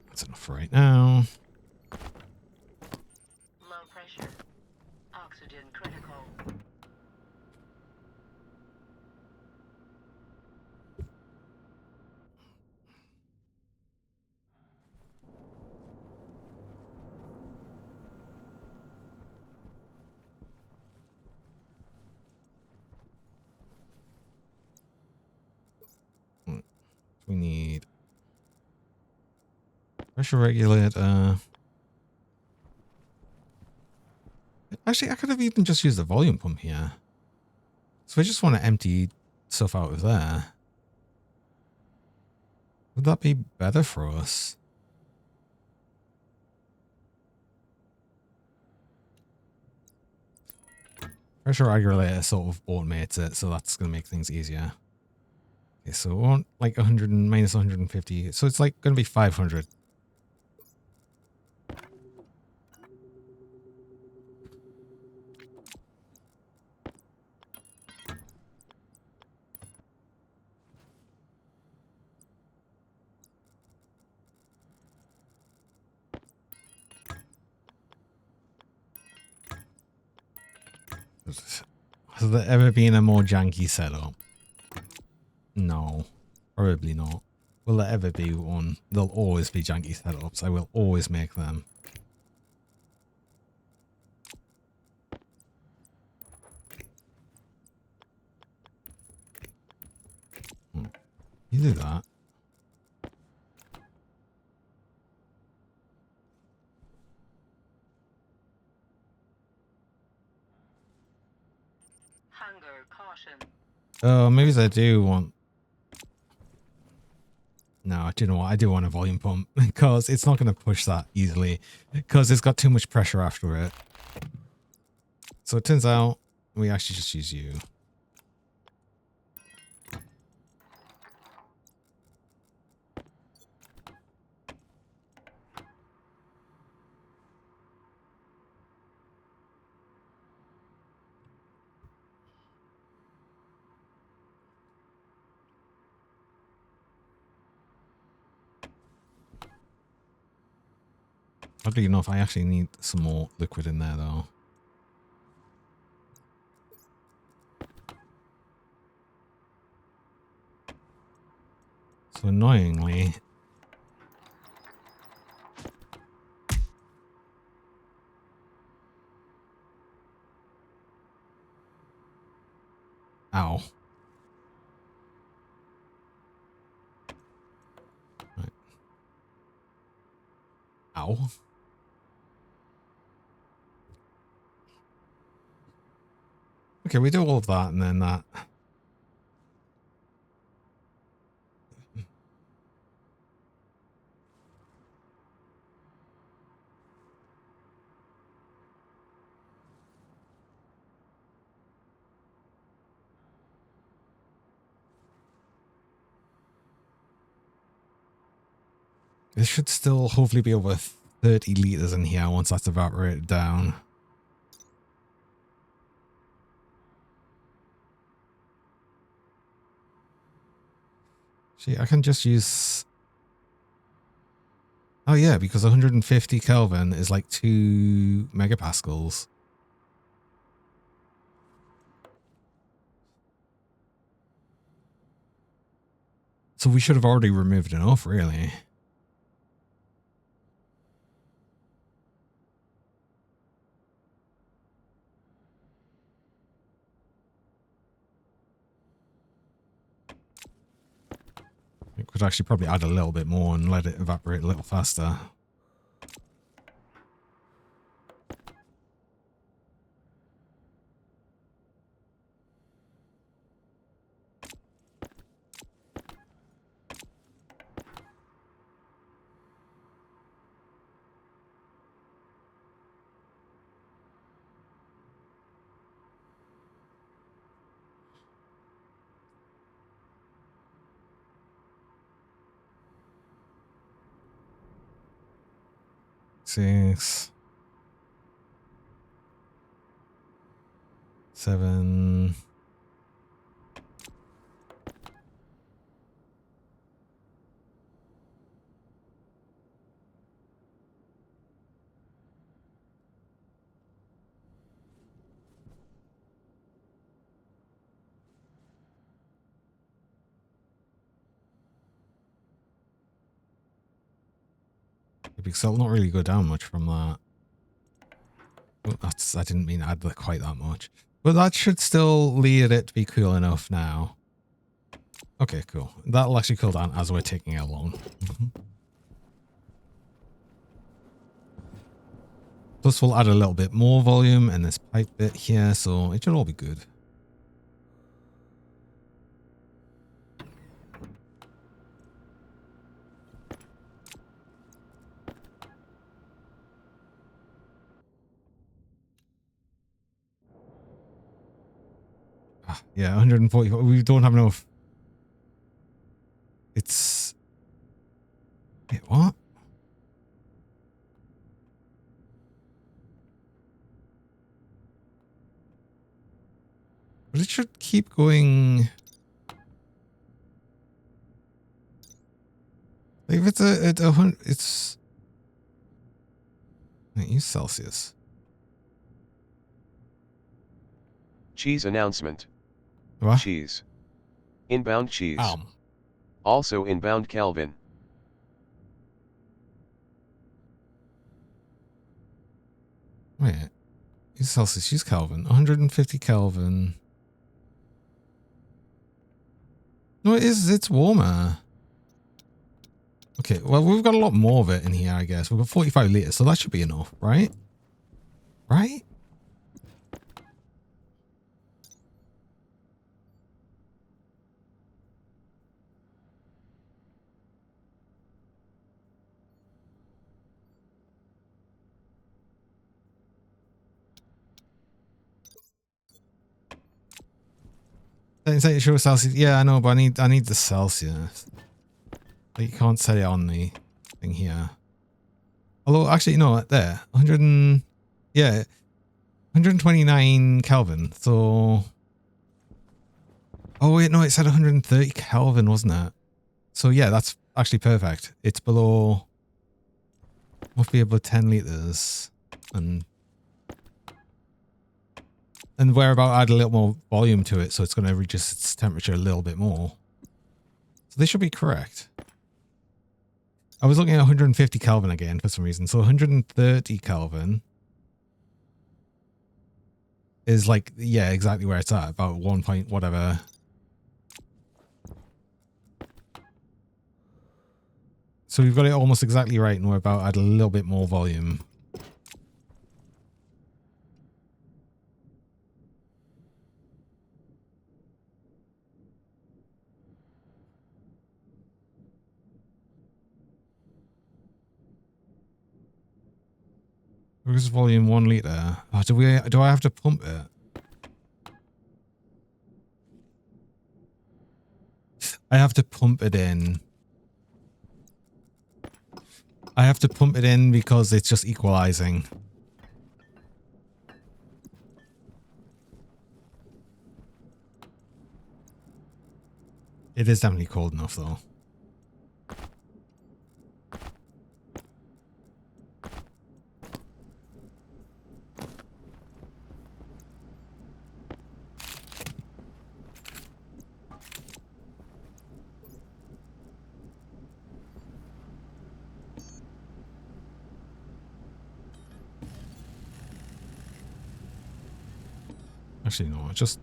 That's enough for right now. pressure. Oxygen critical. We need pressure regulator. Actually, I could have even just used the volume pump here. So I just want to empty stuff out of there. Would that be better for us? Pressure regulator sort of automates it, so that's going to make things easier. Okay, so we want like 100 and minus 150. So it's like going to be 500. Has there ever been a more janky setup? No, probably not. Will there ever be one? There'll always be janky setups. I will always make them. You do that. Hunger caution. Oh, maybe I do want... No, do you know what? I do want a volume pump because it's not going to push that easily because it's got too much pressure after it. So it turns out we actually just use you. Oddly enough, I actually need some more liquid in there though. So annoyingly... Ow. Right. Ow. Okay, we do all of that and then that. There should still hopefully be over 30 liters in here once that's evaporated down. See, I can just use... Oh yeah, because 150 Kelvin is like 2 megapascals. So we should have already removed enough, really. It could actually probably add a little bit more and let it evaporate a little faster. Six, 7. Because it'll not really go down much from that. Oh, I didn't mean to add quite that much. But that should still lead it to be cool enough now. Okay, cool. That'll actually cool down as we're taking it along. Plus we'll add a little bit more volume in this pipe bit here, so it should all be good. Yeah, 140. We don't have enough. It's... Wait, what? But it should keep going... Like if it's at 100... It's... Wait, use Celsius. Cheese announcement. What? Cheese. Inbound cheese. Um. Also inbound Kelvin. Wait. Use Celsius, use Kelvin. 150 Kelvin. No, it is. It's warmer. Okay, well, we've got a lot more of it in here, I guess. We've got 45 liters, so that should be enough, right? Right? Say show Celsius. Yeah, I know, but I need the Celsius. Like, you can't set it on the thing here. Although, actually, you know what? There, 100 and, yeah, 129 Kelvin. So, oh wait, no, it said 130 Kelvin, wasn't it? So yeah, that's actually perfect. It's below, must be about 10 liters, and we're about to add a little more volume to it, so it's going to reduce its temperature a little bit more. So this should be correct. I was looking at 150 Kelvin again for some reason. So 130 Kelvin is like, yeah, exactly where it's at. About 1 point whatever. So we've got it almost exactly right, and we're about to add a little bit more volume. Where's volume 1 liter? Oh, do I have to pump it? I have to pump it in. I have to pump it in because it's just equalizing. It is definitely cold enough though. Actually, no, just...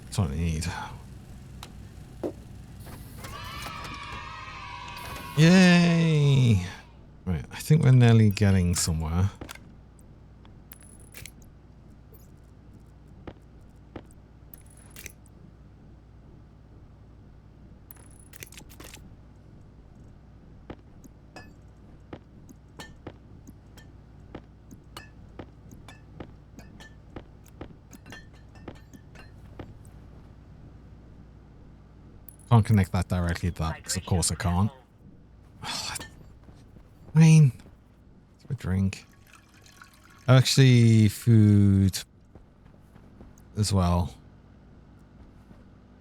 That's what I need. Yay! Right, I think we're nearly getting somewhere. Can't connect that directly to that, because of course I can't. I mean, it's a drink. Actually, food as well.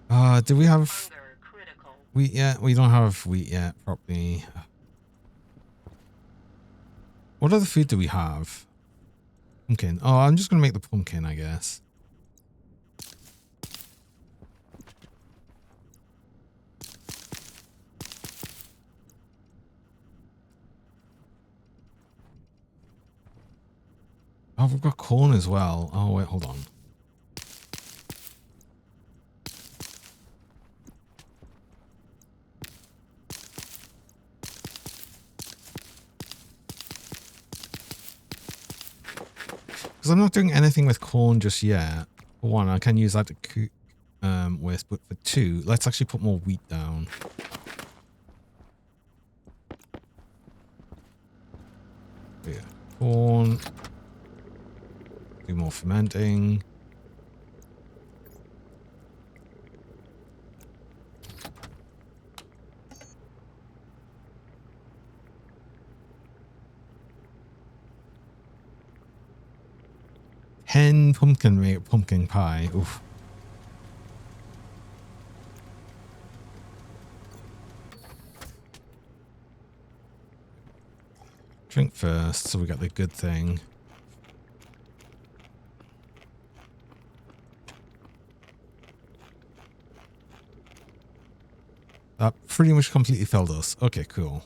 Do we have wheat yet? We don't have wheat yet properly. What other food do we have? Pumpkin. Oh, I'm just going to make the pumpkin, I guess. Oh, we've got corn as well. Oh, wait, hold on. Because I'm not doing anything with corn just yet. For one, I can use that to cook with, but for two, let's actually put more wheat down. Yeah, corn. Do more fermenting. Hen pumpkin pie. Oof. Drink first, so we got the good thing. That pretty much completely filled us. Okay, cool.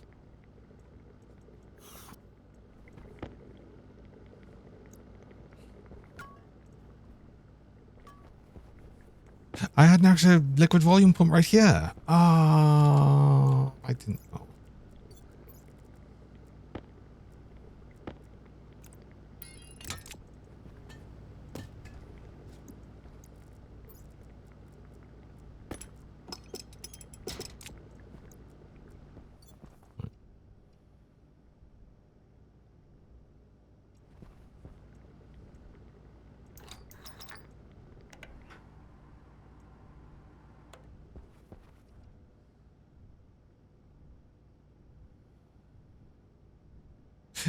I had an actual liquid volume pump right here. Oh, I didn't know.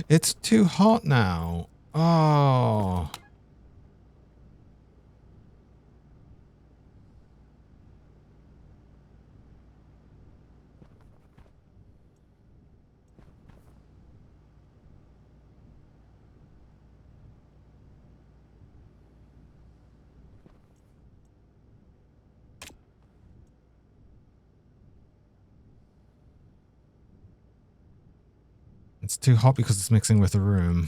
It's too hot now. Oh. It's too hot because it's mixing with the room.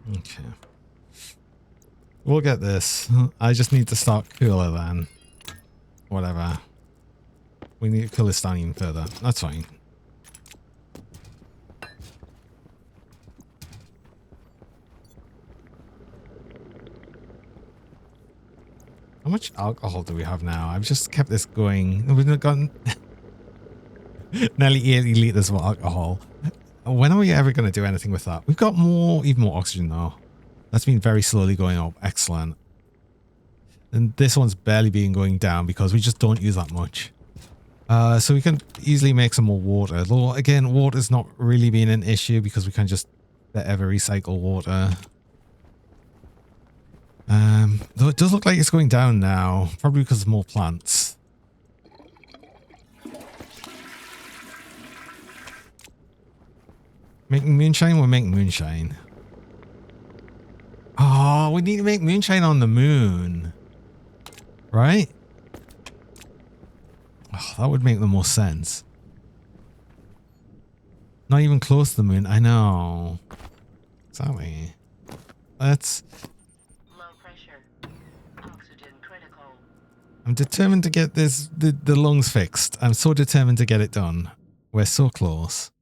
Okay. We'll get this. I just need to start cooler then. Whatever. We need to cool this down even further. That's fine. How much alcohol do we have now? I've just kept this going. We've gotten nearly 80 liters of alcohol. When are we ever going to do anything with that? We've got even more oxygen though. That's been very slowly going up. Excellent. And this one's barely been going down because we just don't use that much. So we can easily make some more water. Though again, water's not really been an issue because we can just ever recycle water. Though it does look like it's going down now, probably because of more plants. Making moonshine? We're making moonshine. Oh, we need to make moonshine on the moon. Right? Oh, that would make the most sense. Not even close to the moon. I know. Exactly. Let's... Low pressure. Oxygen critical. I'm determined to get the lungs fixed. I'm so determined to get it done. We're so close.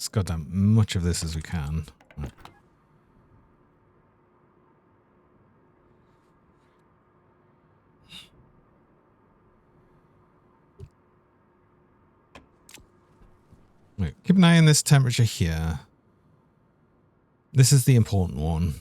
Let's got as much of this as we can. Wait, keep an eye on this temperature here. This is the important one.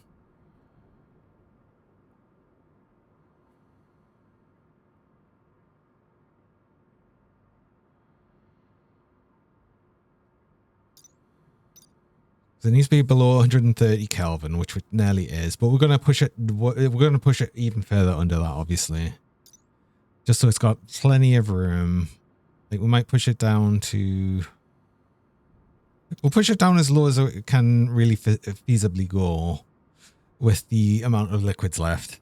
So it needs to be below 130 Kelvin, which it nearly is, but we're going to push it. We're going to push it even further under that, obviously, just so it's got plenty of room. Like we might push it down to. We'll push it down as low as it can really feasibly go, with the amount of liquids left.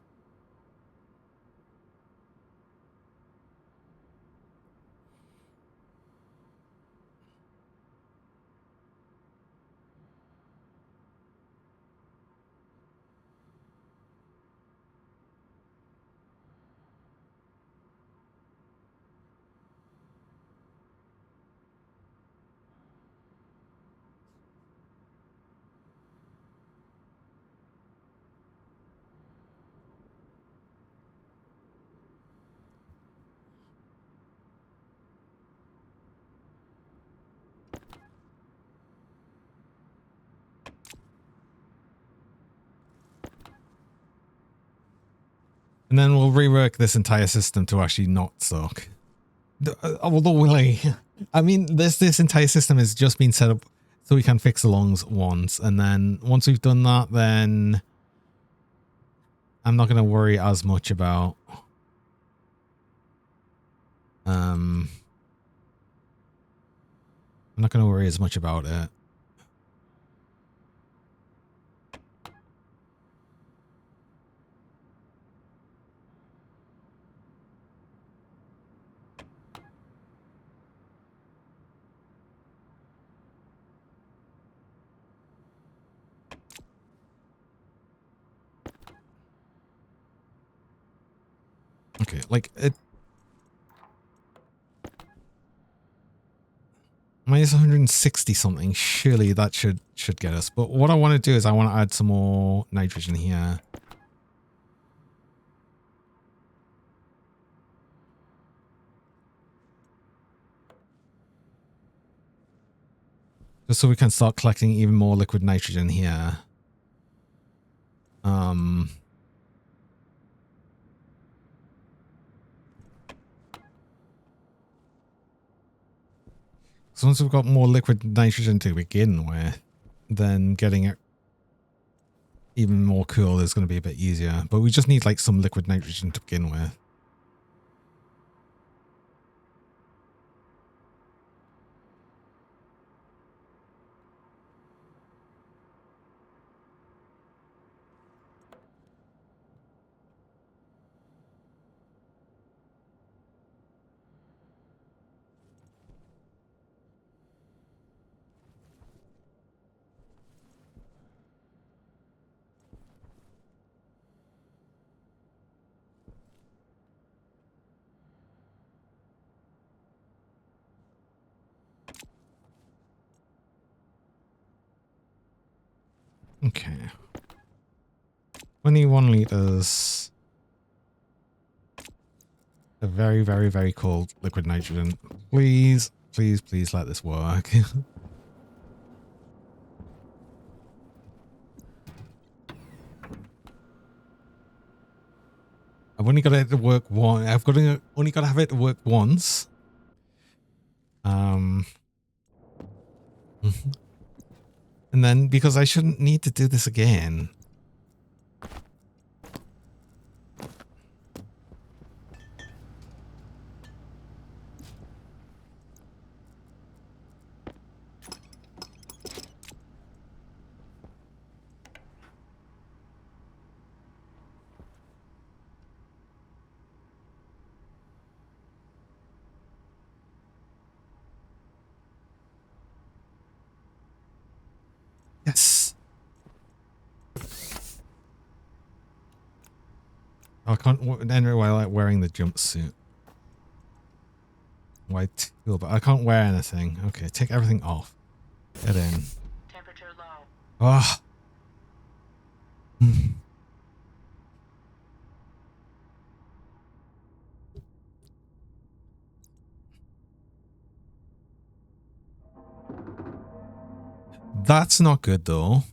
And then we'll rework this entire system to actually not suck. Although, like, I mean, this entire system has just been set up so we can fix the longs once. And then once we've done that, then I'm not going to worry as much about... I'm not going to worry as much about it. Okay, like it minus 160 something. Surely that should get us. But what I want to do is I want to add some more nitrogen here. Just so we can start collecting even more liquid nitrogen here. So once we've got more liquid nitrogen to begin with, then getting it even more cool is going to be a bit easier. But we just need like some liquid nitrogen to begin with. Okay. 21 liters. A very, very, very cold liquid nitrogen. Please, please, please let this work. I've only got it to work one. Only got to have it to work once. And then because I shouldn't need to do this again. Yes. I can't enter while wearing the jumpsuit. White tool, but I can't wear anything. Okay, take everything off. Get in. Temperature low. Oh. That's not good though.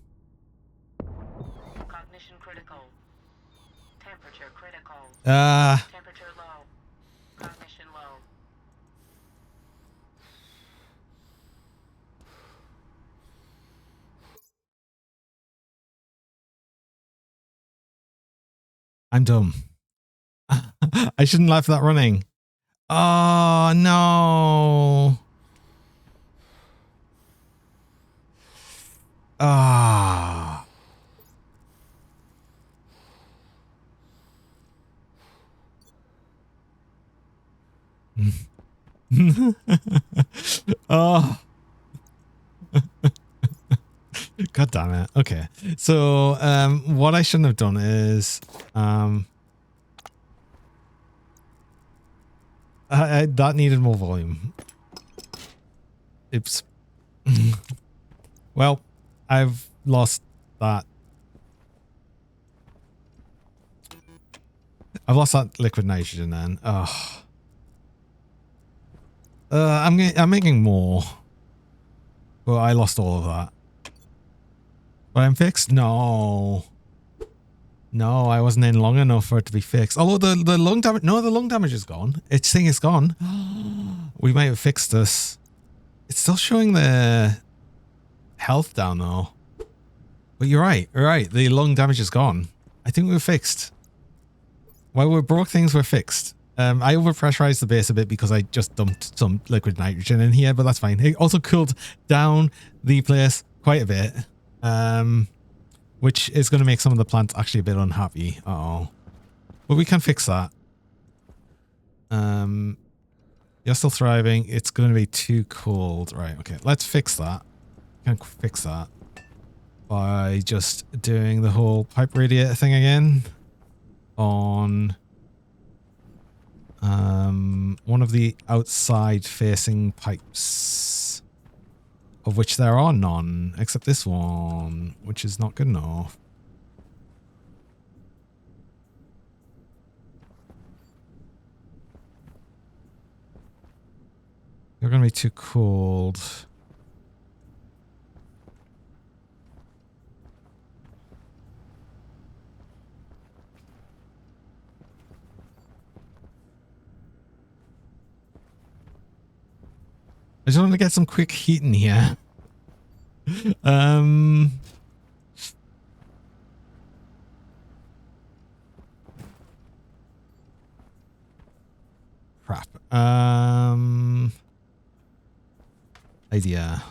Cognition critical. Temperature critical. Temperature low. Cognition low. I'm dumb. I shouldn't laugh at that running. Oh no. Ah. Oh. God damn it. Okay. So, what I shouldn't have done is, that needed more volume. Oops. Well, I've lost that. I've lost that liquid nitrogen then. Oh. I'm making more. Well, I lost all of that. But I'm fixed? No. No, I wasn't in long enough for it to be fixed. Although the lung damage, no, the lung damage is gone. It's saying it's gone. We might have fixed this. It's still showing the health down though. But you're right. You're right. The lung damage is gone. I think we're fixed. While we broke things, we're fixed. I overpressurized the base a bit because I just dumped some liquid nitrogen in here, but that's fine. It also cooled down the place quite a bit. Which is going to make some of the plants actually a bit unhappy. Uh-oh. But we can fix that. You're still thriving. It's going to be too cold. Right, okay. Let's fix that. Can fix that by just doing the whole pipe radiator thing again on one of the outside facing pipes, of which there are none except this one, which is not good enough. You're going to be too cold. I just want to get some quick heat in here. Crap. Idea.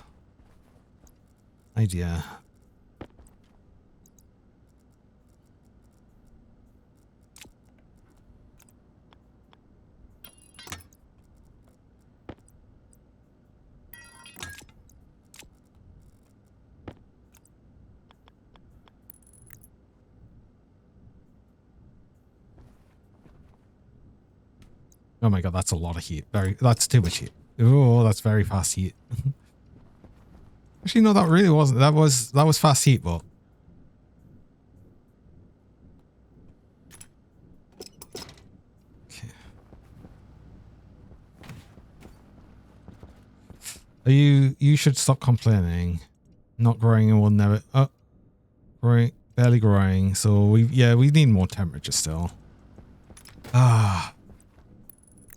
Oh my god, that's a lot of heat. That's too much heat. Oh, that's very fast heat. Actually, no, that really wasn't. That was fast heat, but okay. You should stop complaining. Not growing and will never. Oh, growing, barely growing. So we need more temperature still. Ah.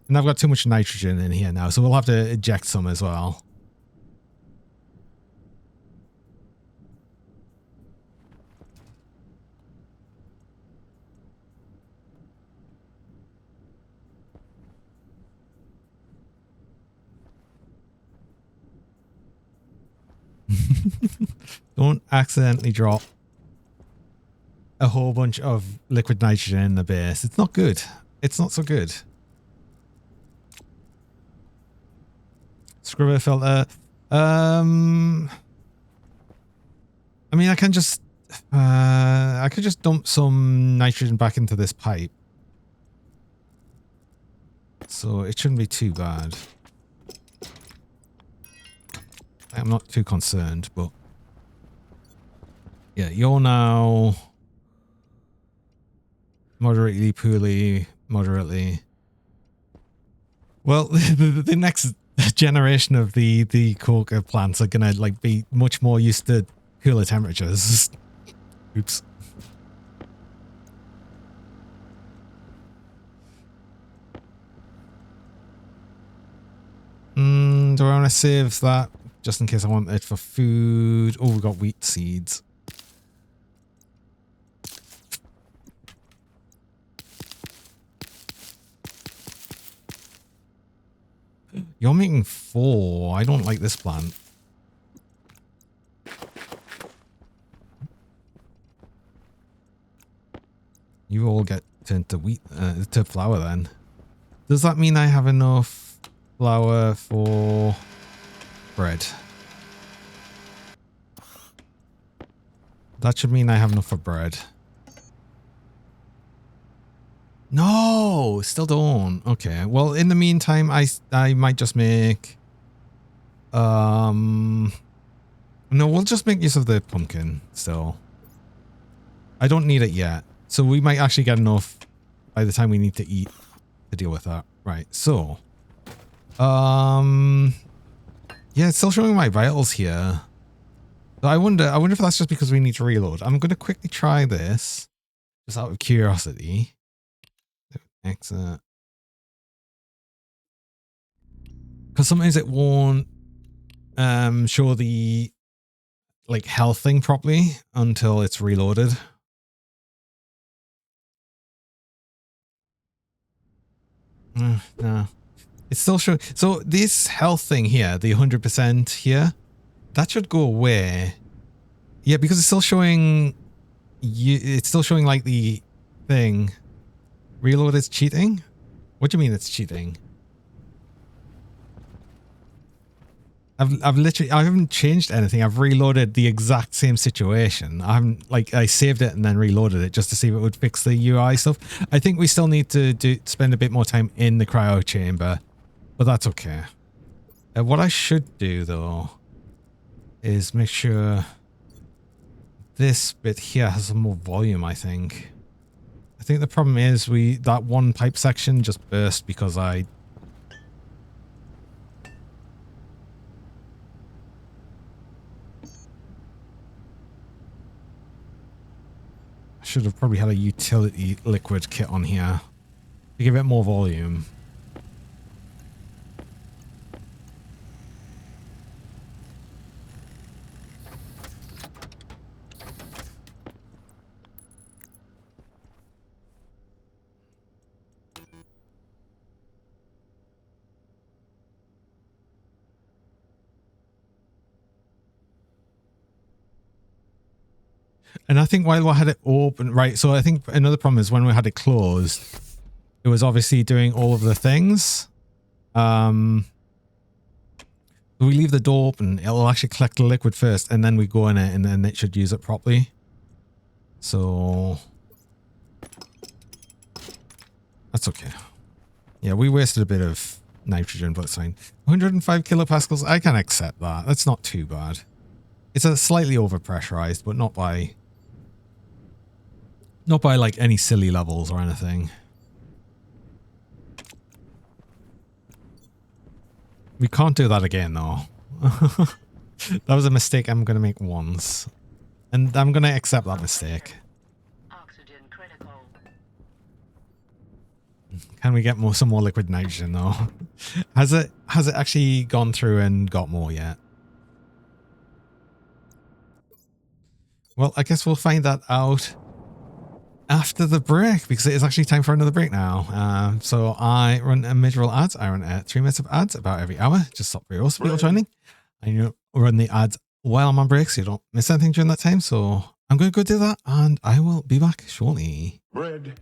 And I've got too much nitrogen in here now, so we'll have to eject some as well. Don't accidentally drop a whole bunch of liquid nitrogen in the base. It's not good. It's not so good. Scribble filter. I mean, I could just dump some nitrogen back into this pipe. So it shouldn't be too bad. I'm not too concerned, but yeah, you're now moderately, poorly, moderately. Well, the next generation of the coca plants are gonna like be much more used to cooler temperatures. Oops. Do I want to save that just in case I want it for food? Oh, we got wheat seeds. You're making 4. I don't like this plant. You all get turned to wheat, to flour then. Does that mean I have enough flour for bread? That should mean I have enough for bread. No, still don't. Okay. Well, in the meantime, I might just make no, we'll just make use of the pumpkin still. I don't need it yet. So we might actually get enough by the time we need to eat to deal with that. Right. So yeah, it's still showing my vitals here. So I wonder if that's just because we need to reload. I'm going to quickly try this just out of curiosity. Exit. Because sometimes it won't show the like health thing properly until it's reloaded. No. It's still showing. So this health thing here, the 100% here, that should go away. Yeah, because it's still showing it's still showing like the thing. Reload is cheating? What do you mean it's cheating? I've literally, I haven't changed anything. I've reloaded the exact same situation. I haven't, like, I saved it and then reloaded it just to see if it would fix the UI stuff. I think we still need to spend a bit more time in the cryo chamber, but that's okay. What I should do though is make sure this bit here has some more volume, I think. I think the problem is that one pipe section just burst because I should have probably had a utility liquid kit on here to give it more volume. And I think while we had it open, right, so I think another problem is when we had it closed, it was obviously doing all of the things. We leave the door open, it'll actually collect the liquid first, and then we go in it, and then it should use it properly. So that's okay. Yeah, we wasted a bit of nitrogen, but it's fine. 105 kilopascals, I can accept that. That's not too bad. It's a slightly overpressurized, but not by like any silly levels or anything. We can't do that again though. That was a mistake I'm going to make once. And I'm going to accept that mistake. Oxygen critical. Can we get some more liquid nitrogen though? Has it actually gone through and got more yet? Well, I guess we'll find that out after the break, because it is actually time for another break now. So I run a mid-roll ads. I run 3 minutes of ads about every hour. Just stop for your people joining. I run the ads while I'm on break so you don't miss anything during that time. So I'm going to go do that and I will be back shortly. Bread.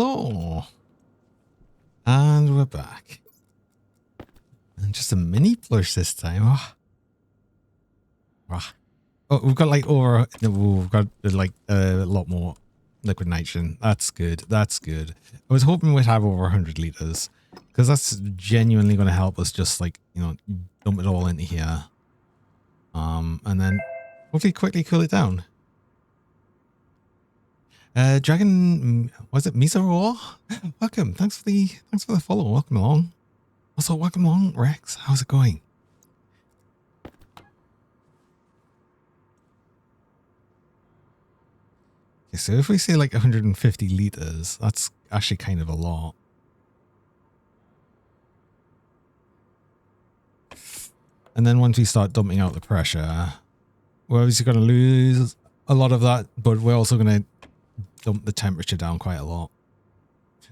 Hello. And we're back. And just a mini flush this time. Oh. Oh, we've got like over, no, we've got like a lot more liquid nitrogen. That's good. That's good. I was hoping we'd have over 100 liters because that's genuinely going to help us just like, you know, dump it all into here. And then hopefully quickly cool it down. Dragon, was it Miso Raw? Welcome. Thanks for the follow. Welcome along. Also, welcome along, Rex. How's it going? Okay, so if we say like 150 liters, that's actually kind of a lot. And then once we start dumping out the pressure, we're obviously going to lose a lot of that, but we're also going to dump the temperature down quite a lot.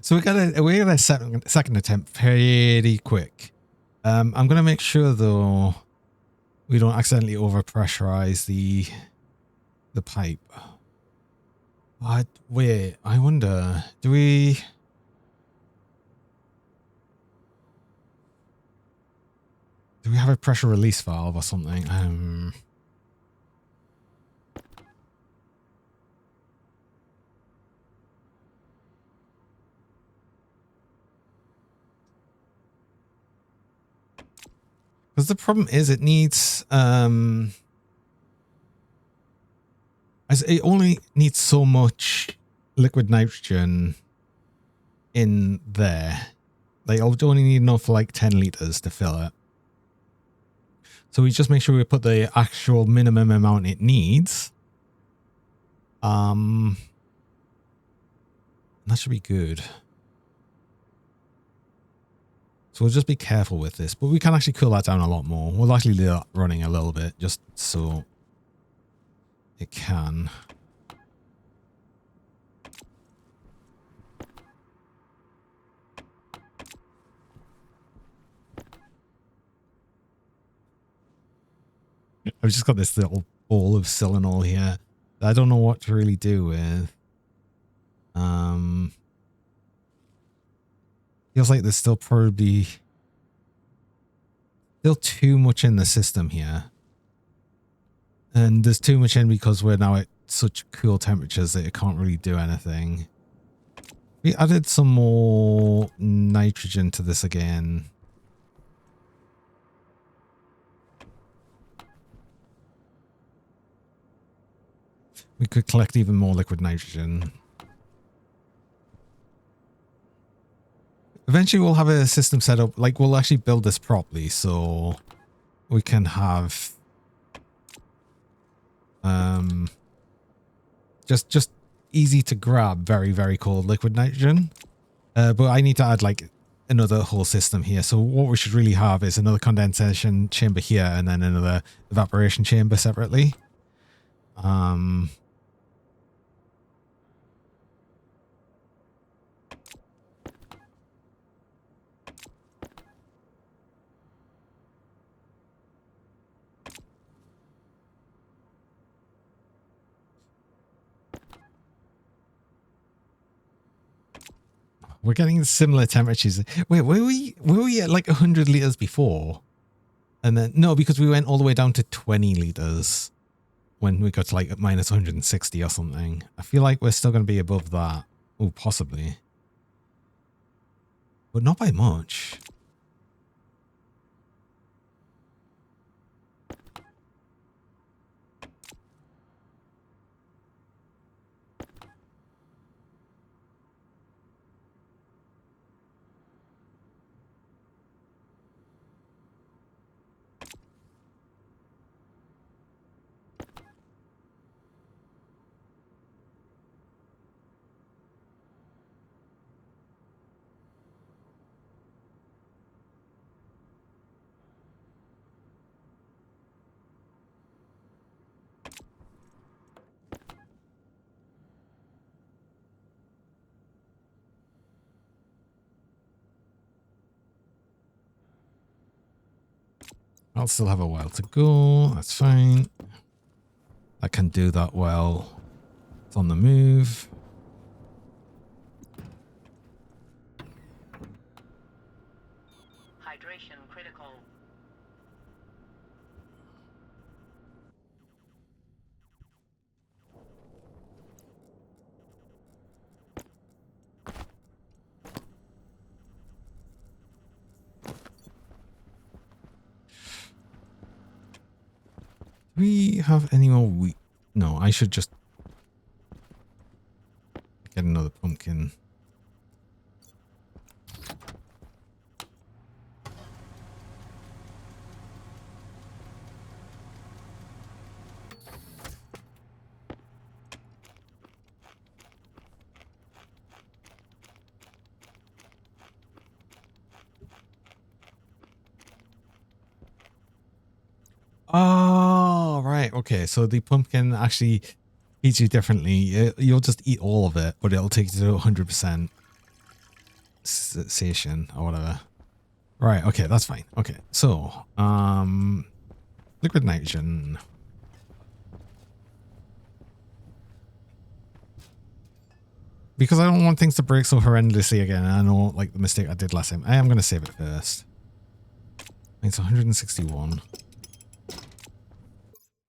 So we got a second attempt pretty quick. I'm going to make sure though we don't accidentally overpressurize the pipe. Wait, I wonder, do we have a pressure release valve or something? Because the problem is it needs, as it only needs so much liquid nitrogen in there. Like I'll only need enough for like 10 liters to fill it. So we just make sure we put the actual minimum amount it needs. That should be good. So we'll just be careful with this, but we can actually cool that down a lot more. We'll actually leave that running a little bit just so it can. I've just got this little ball of Selenol here that I don't know what to really do with. Feels like there's still probably still too much in the system here. And there's too much in because we're now at such cool temperatures that it can't really do anything. We added some more nitrogen to this again. We could collect even more liquid nitrogen. Eventually we'll have a system set up, like we'll actually build this properly so we can have just easy to grab very, very cold liquid nitrogen. But I need to add like another whole system here. So what we should really have is another condensation chamber here and then another evaporation chamber separately. We're getting similar temperatures. Wait, were we at like 100 liters before? And then, no, because we went all the way down to 20 liters when we got to like minus 160 or something. I feel like we're still going to be above that. Oh, possibly. But not by much. I'll still have a while to go. That's fine. I can do that while it's on the move. Hydration critical. Do we have any more wheat? No, I should just get another pumpkin. Oh, right. Okay. So the pumpkin actually feeds you differently. You'll just eat all of it, but it'll take you to 100% satiation or whatever. Right. Okay. That's fine. Okay. So, liquid nitrogen. Because I don't want things to break so horrendously again. I know, like, the mistake I did last time. I am going to save it first. It's 161.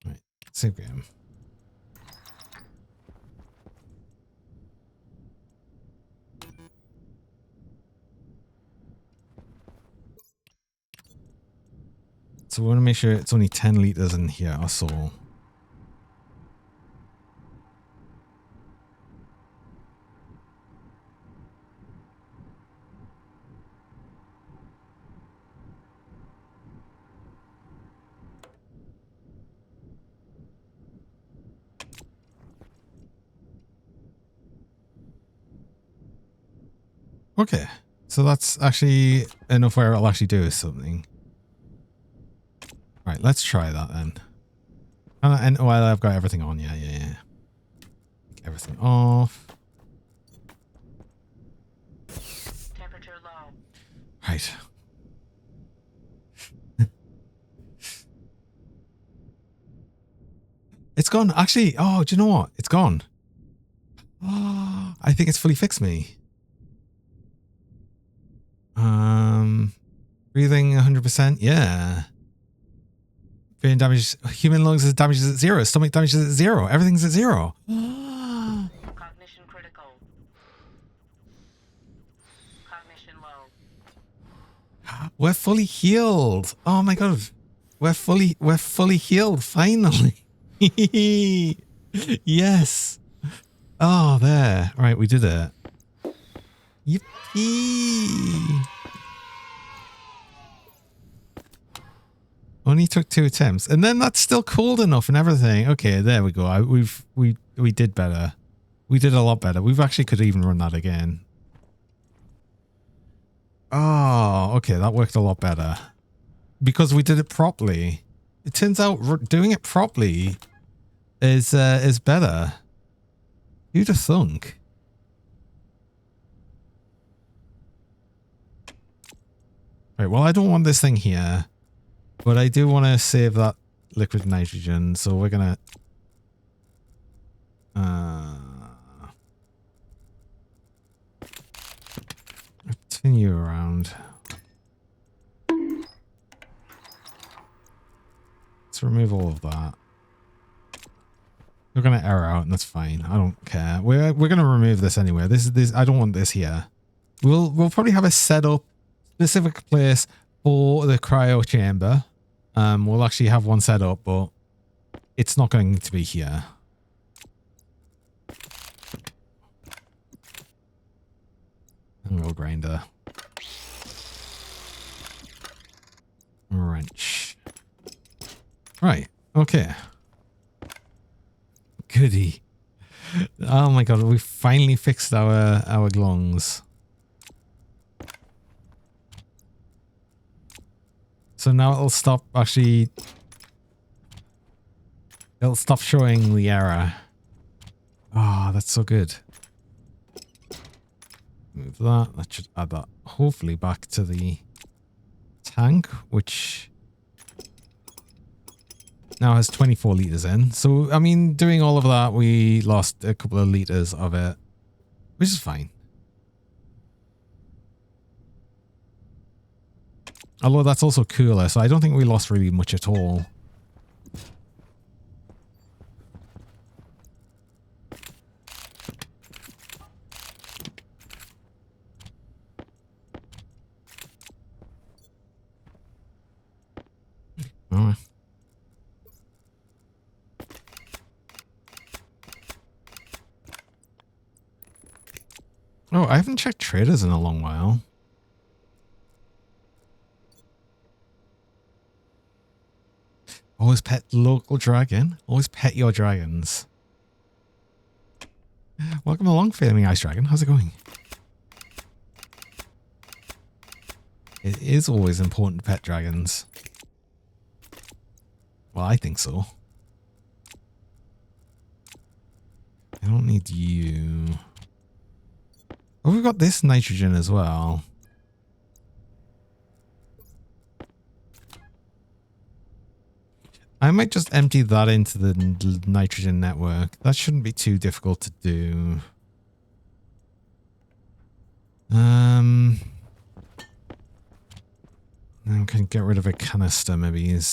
Right. Save game. So we want to make sure it's only 10 liters in here or so. Okay, so that's actually enough where it'll actually do something. Right, let's try that then. And while I've got everything on, yeah. Take everything off. Temperature low. Right. It's gone. Actually, oh, do you know what? It's gone. Oh, I think it's fully fixed me. Breathing 100%. Yeah. Brain damage. Human lungs is damage is at 0. Stomach damage is at 0. Everything's at 0. Cognition critical. Cognition low. We're fully healed. Oh my god. We're fully healed. Finally. Yes. Oh, there. Right, we did it. Yippee. Only took 2 attempts, and then that's still cold enough and everything. Okay, there we go. We did better. We did a lot better. We've actually could even run that again. Oh, okay, that worked a lot better because we did it properly. It turns out doing it properly is better. Who'd have thunk? Right. Well, I don't want this thing here. But I do want to save that liquid nitrogen, so we're gonna continue around. Let's remove all of that. We're gonna error out, and that's fine. I don't care. We're gonna remove this anyway. This I don't want this here. We'll probably have a setup specific place for the cryo chamber. We'll actually have one set up, but it's not going to be here. Angle grinder. Wrench. Right. Okay. Goody. Oh my god, we finally fixed our lungs. So now it'll stop actually. It'll stop showing the error. Ah, oh, that's so good. Move that. That should add that hopefully back to the tank, which now has 24 liters in. So, I mean, doing all of that, we lost a couple of liters of it, which is fine. Although that's also cooler, so I don't think we lost really much at all. Alright. Oh, I haven't checked traders in a long while. Always pet the local dragon. Always pet your dragons. Welcome along, Flaming Ice Dragon. How's it going? It is always important to pet dragons. Well, I think so. I don't need you. Oh, we've got this nitrogen as well. I might just empty that into the nitrogen network. That shouldn't be too difficult to do. I can get rid of a canister, maybe. We've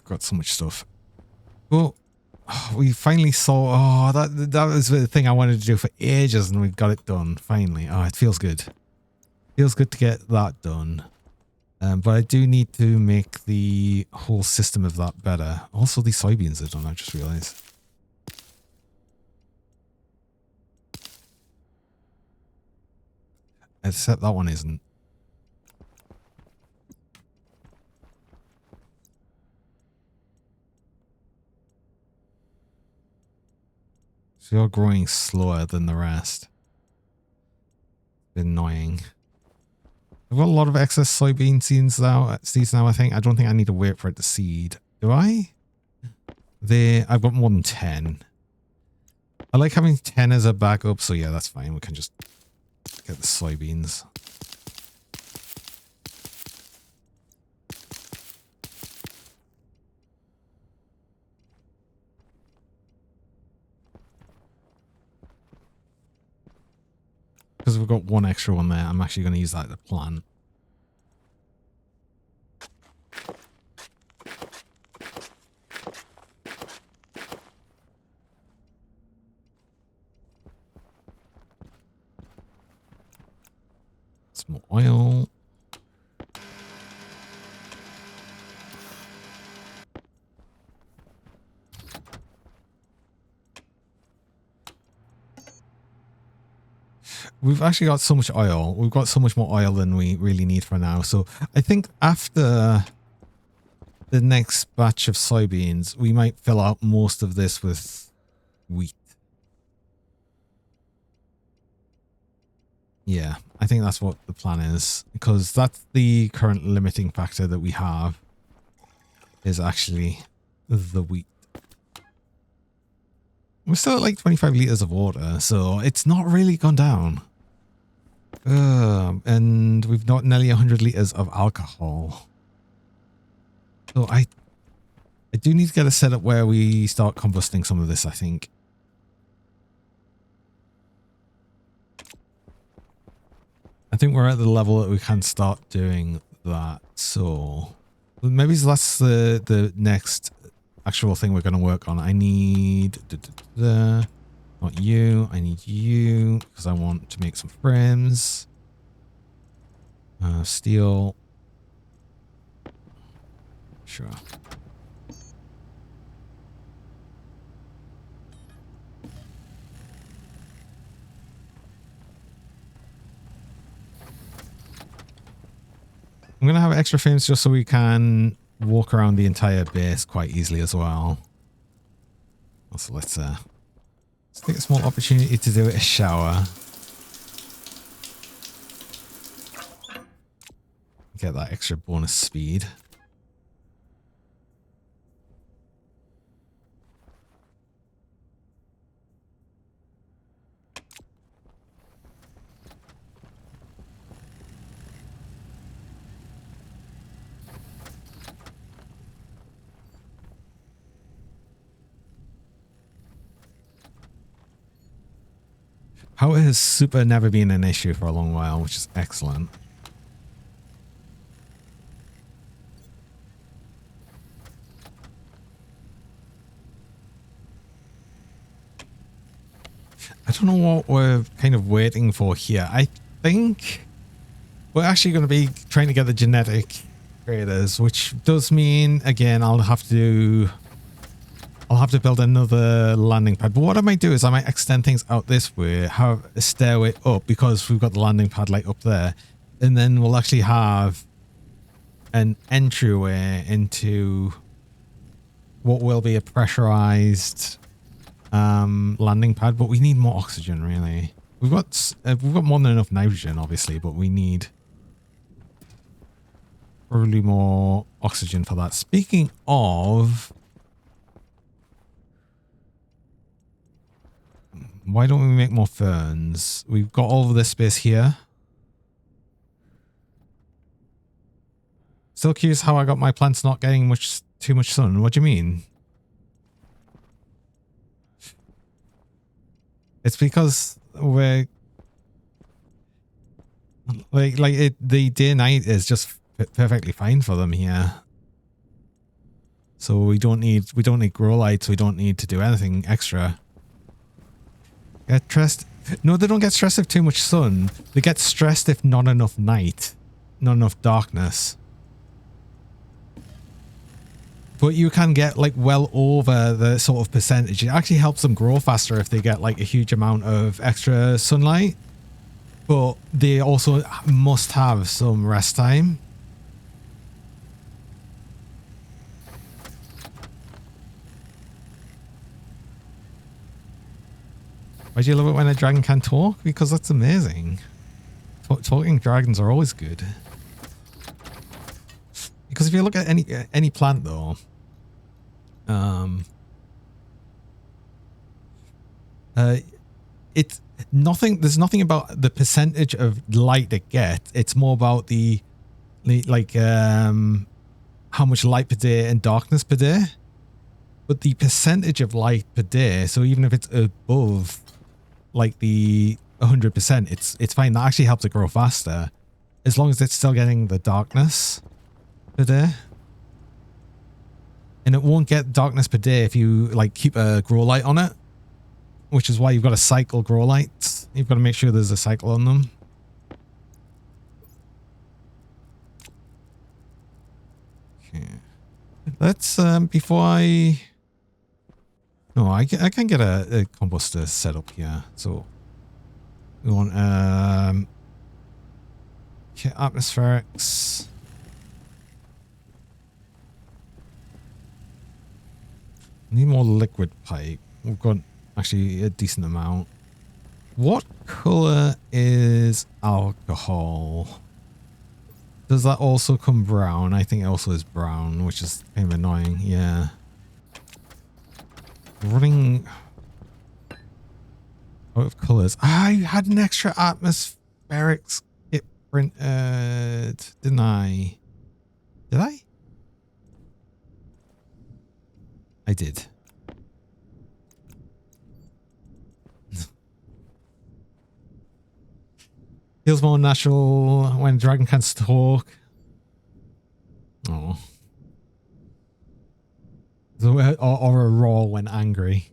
got so much stuff. Oh, we finally saw. Oh, that was the thing I wanted to do for ages, and we've got it done finally. Oh, it feels good. Feels good to get that done. But I do need to make the whole system of that better. Also, these soybeans are done, I just realized. Except that one isn't. So you're growing slower than the rest. Annoying. I've got a lot of excess soybean seeds now, I think. I don't think I need to wait for it to seed. Do I? I've got more than 10. I like having 10 as a backup, so yeah, that's fine. We can just get the soybeans. Because we've got one extra one there, I'm actually going to use that to plant. Some more oil. We've actually got so much oil. We've got so much more oil than we really need for now. So I think after the next batch of soybeans, we might fill out most of this with wheat. Yeah, I think that's what the plan is, because that's the current limiting factor that we have, is actually the wheat. We're still at like 25 liters of water, so it's not really gone down. And we've got nearly 100 liters of alcohol. So I do need to get a setup where we start combusting some of this, I think. I think we're at the level that we can start doing that. So maybe that's the next actual thing we're going to work on. I need not you. I need you because I want to make some frames. Steel. Sure. I'm going to have extra frames just so we can walk around the entire base quite easily as well. Also, let's take a small opportunity to do a shower. Get that extra bonus speed. Power has super never been an issue for a long while, which is excellent. I don't know what we're kind of waiting for here. I think we're actually going to be trying to get the genetic creators, which does mean, again, I'll have to build another landing pad. But what I might do is I might extend things out this way, have a stairway up because we've got the landing pad like up there. And then we'll actually have an entryway into what will be a pressurized landing pad, but we need more oxygen really. We've got more than enough nitrogen obviously, but we need probably more oxygen for that. Speaking of, why don't we make more ferns? We've got all of this space here. Still curious how I got my plants not getting too much sun. What do you mean? It's because we're the day and night is just perfectly fine for them here. So we don't need grow lights. We don't need to do anything extra. Get stressed? No, they don't get stressed if too much sun. They get stressed if not enough night, not enough darkness. But you can get like well over the sort of percentage. It actually helps them grow faster if they get like a huge amount of extra sunlight. But they also must have some rest time. Why do you love it when a dragon can talk? Because that's amazing. Talking dragons are always good. Because if you look at any plant though, it's nothing. There's nothing about the percentage of light it gets. It's more about the how much light per day and darkness per day. But the percentage of light per day, so even if it's above like the 100%, it's fine. That actually helps it grow faster, as long as it's still getting the darkness per day. And it won't get darkness per day if you like keep a grow light on it, which is why you've got to cycle grow lights. You've got to make sure there's a cycle on them. Okay, let's before I can get a composter set up here. So we want okay, atmospherics. Need more liquid pipe. We've got actually a decent amount. What color is alcohol? Does that also come brown? I think it also is brown, which is kind of annoying. Yeah. Running out of colors. I had an extra atmospherics kit printed, didn't I? Did I? I did. Feels more natural when a dragon can talk. Oh. Or a roar when angry.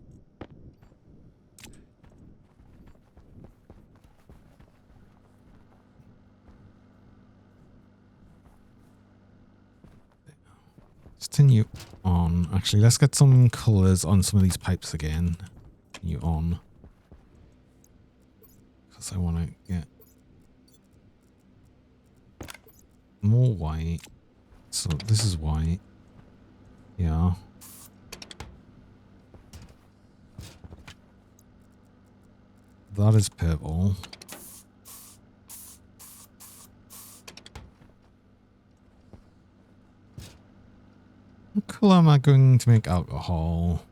Continue on. Actually, let's get some colors on some of these pipes again. Continue on. Because I want to get more white. So this is white. Yeah. That is purple. What color am I going to make alcohol?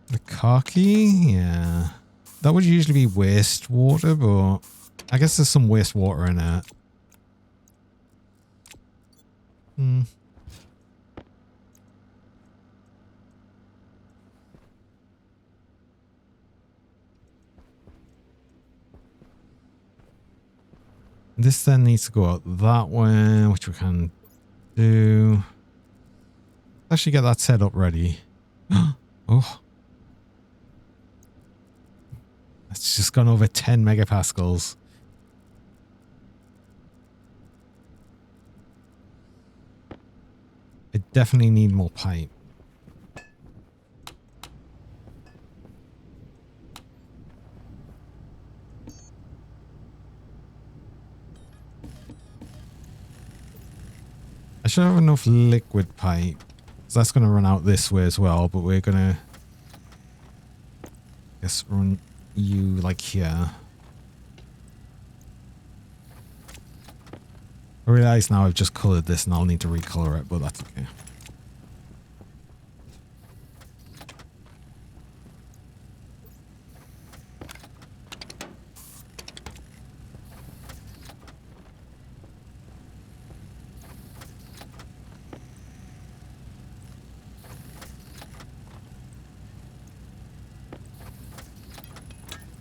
The khaki? Yeah. That would usually be wastewater, but I guess there's some wastewater in it. Hmm. This then needs to go out that way, which we can do. Actually get that set up ready. Oh. It's just gone over 10 megapascals. I definitely need more pipe. I should have enough liquid pipe. So that's going to run out this way as well, but we're going to, I guess, run you like here. I realize now I've just colored this and I'll need to recolor it, but that's okay.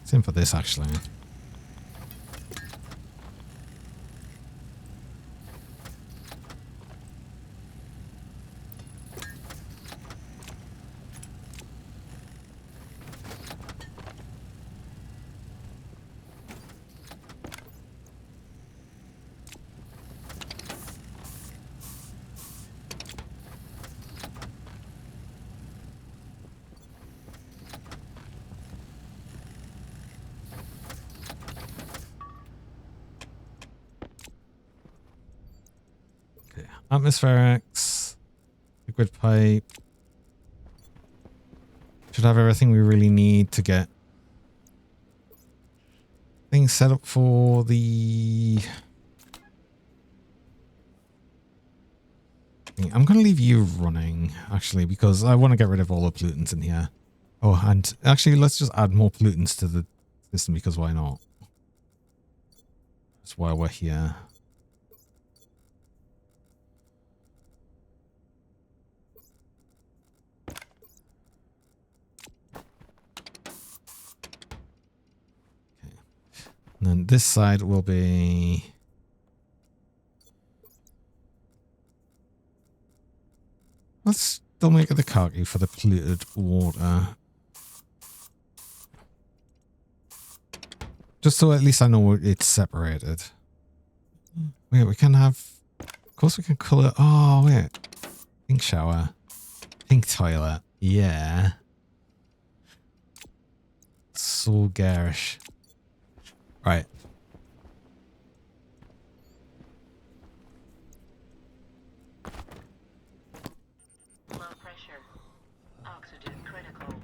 Same for this, actually. Atmospherics, liquid pipe. Should have everything we really need to get things set up for the... I'm going to leave you running, actually, because I want to get rid of all the pollutants in here. Oh, and actually, let's just add more pollutants to the system, because why not? That's why we're here. And then this side will be... Let's still make it the khaki for the polluted water. Just so at least I know it's separated. Wait, we can have... Of course we can colour... Oh, wait. Pink shower. Pink toilet. Yeah. So garish. Right. Low pressure. Oxygen critical.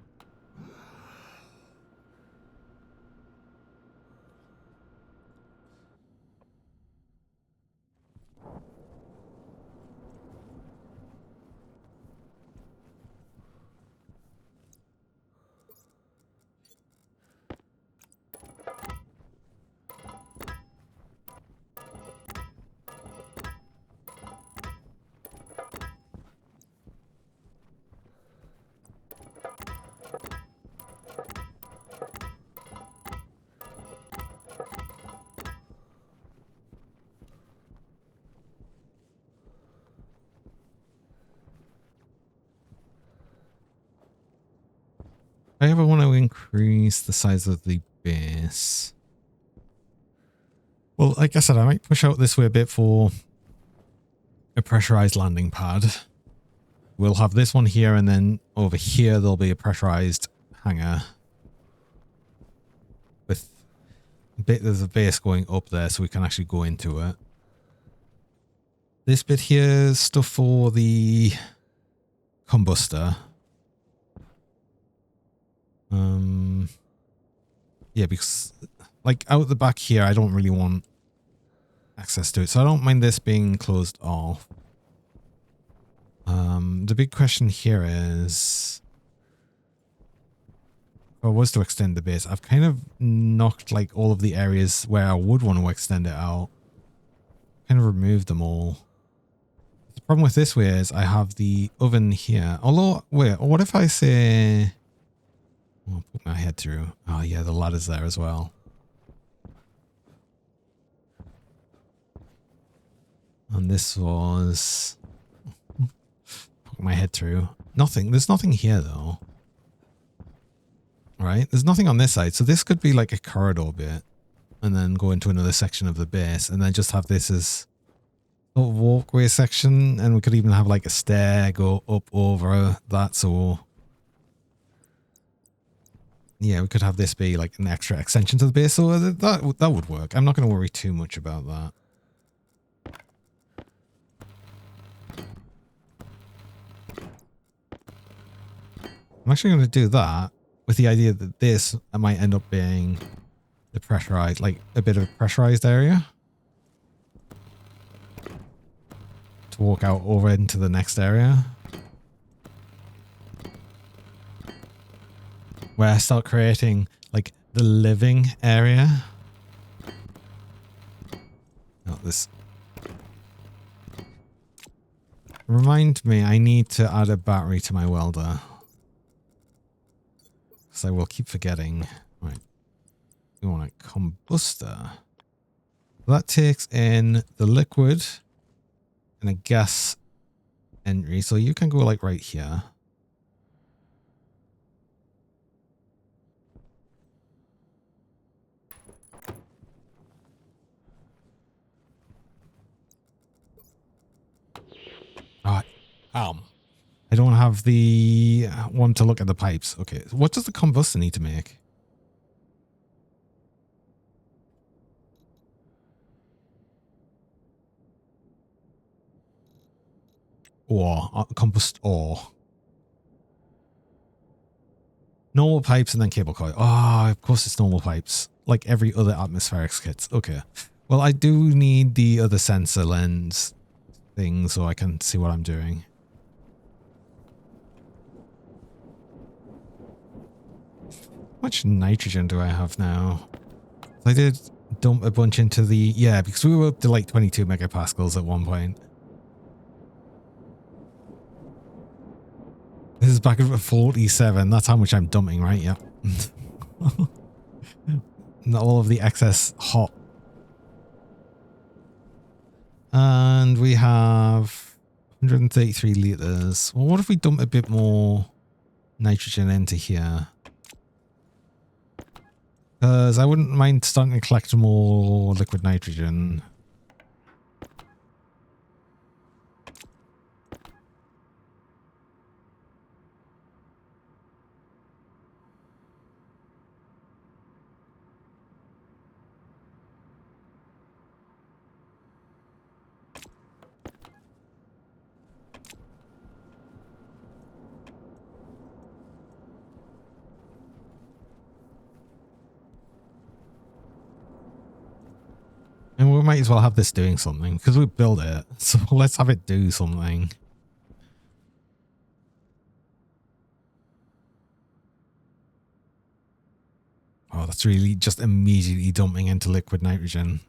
I ever want to increase the size of the base. Well, like I said, I might push out this way a bit for a pressurized landing pad. We'll have this one here, and then over here there'll be a pressurized hangar with a bit of the base going up there so we can actually go into it. This bit here is stuff for the combustor. Yeah, because like out the back here, I don't really want access to it, so I don't mind this being closed off. The big question here is if I was to extend the base, I've kind of knocked like all of the areas where I would want to extend it out. Kind of removed them all. The problem with this way is I have the oven here. Although, wait, what if I say... I'll put my head through. Oh yeah, the ladder's there as well. And this was... Put my head through. Nothing. There's nothing here though. Right? There's nothing on this side. So this could be like a corridor bit. And then go into another section of the base. And then just have this as a walkway section. And we could even have like a stair go up over that. So... Yeah, we could have this be like an extra extension to the base, so that would work. I'm not going to worry too much about that. I'm actually going to do that with the idea that this might end up being the pressurized, like a bit of a pressurized area to walk out over into the next area. Where I start creating like the living area. Not this. Remind me, I need to add a battery to my welder. Because I will keep forgetting. Right. We want a combustor. That takes in the liquid and a gas entry. So you can go like right here. I don't have the one to look at the pipes. Okay, what does the combustor need to make? Ore, combust ore. Normal pipes and then cable coil. Oh, of course it's normal pipes. Like every other atmospheric kits. Okay. Well, I do need the other sensor lens thing so I can see what I'm doing. How much nitrogen do I have now? I did dump a bunch into the... Yeah, because we were up to like 22 megapascals at one point. This is back at 47. That's how much I'm dumping, right? Yep. Not all of the excess hot. And we have 133 liters. Well, what if we dump a bit more nitrogen into here? Because I wouldn't mind starting to collect more liquid nitrogen. And we might as well have this doing something, because we built it. So let's have it do something. Oh, that's really just immediately dumping into liquid nitrogen.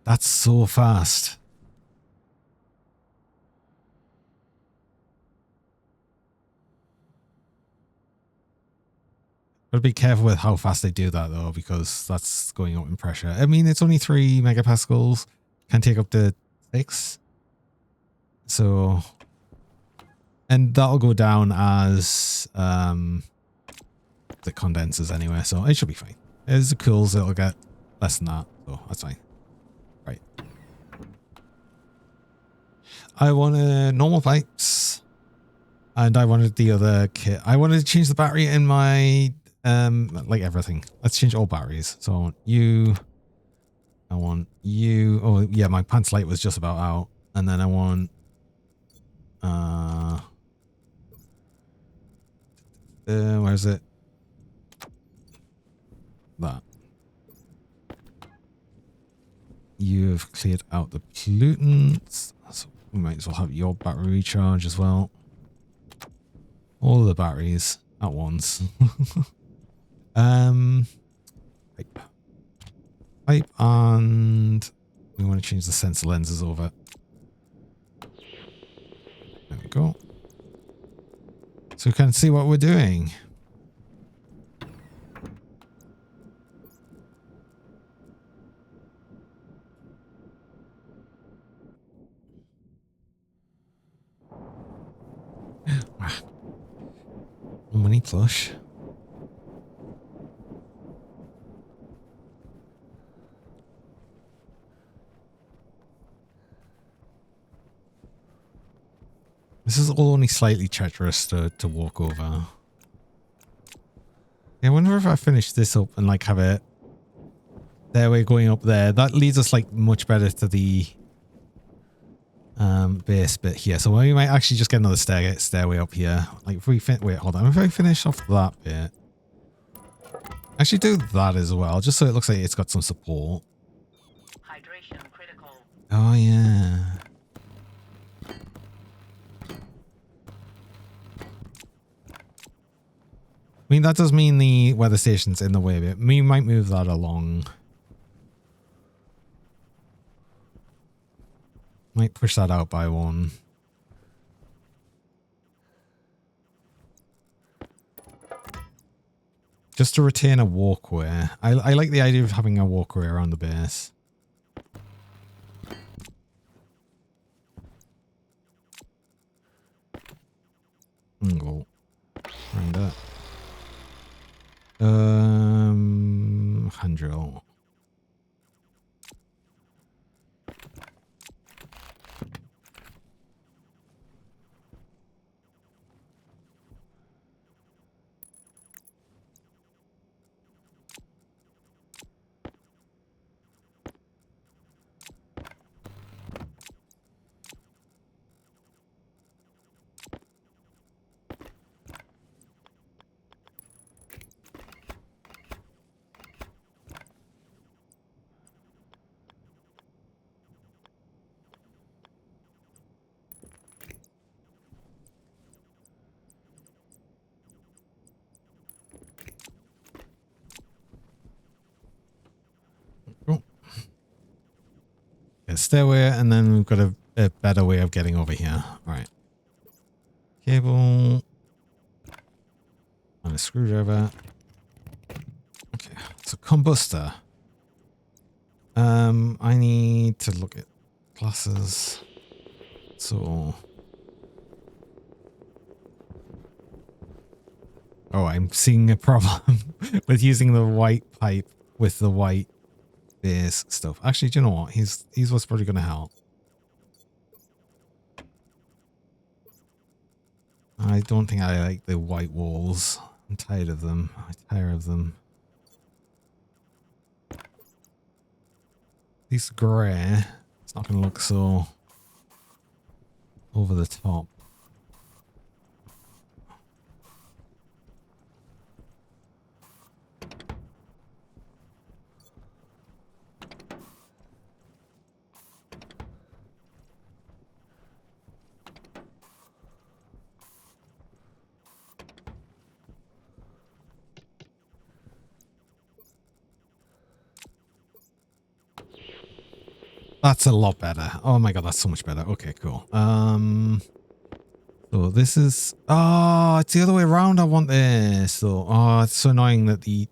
That's so fast. Gotta be careful with how fast they do that though, because that's going up in pressure. I mean, it's only 3 megapascals. Can take up to 6. So, and that'll go down as the condensers anyway, so it should be fine. As it cools, it'll get less than that, so that's fine. Right. I wanted normal pipes, and I wanted the other kit. I wanted to change the battery in my like everything. Let's change all batteries. So I want you. I want you. Oh yeah, my pants light was just about out. And then I want where is it? That. You've cleared out the pollutants. So we might as well have your battery recharge as well. All of the batteries at once. Pipe. Pipe, and we want to change the sensor lenses over. There we go. So we can see what we're doing. Money plush. This is all only slightly treacherous to walk over. Yeah, I wonder if I finish this up and like have it there, we're going up there. That leads us like much better to the base bit here. So we might actually just get another stairway up here. Like if we wait, hold on. If I finish off that bit, actually do that as well, just so it looks like it's got some support. Hydration critical. Oh yeah. I mean, that does mean the weather station's in the way, but we might move that along. Might push that out by one. Just to retain a walkway. I like the idea of having a walkway around the base. Go around that. Handrill. Stairway, and then we've got a better way of getting over here. All right. Cable. And a screwdriver. Okay. So combustor. I need to look at classes. So. Oh, I'm seeing a problem with using the white pipe with the white base stuff. Actually, do you know what? He's what's probably going to help. I don't think I like the white walls. I'm tired of them. I'm tired of them. At least grey. It's not going to look so over the top. That's a lot better. Oh my god, that's so much better. Okay, cool. So this is... Oh, it's the other way around. I want this. So, oh, it's so annoying that the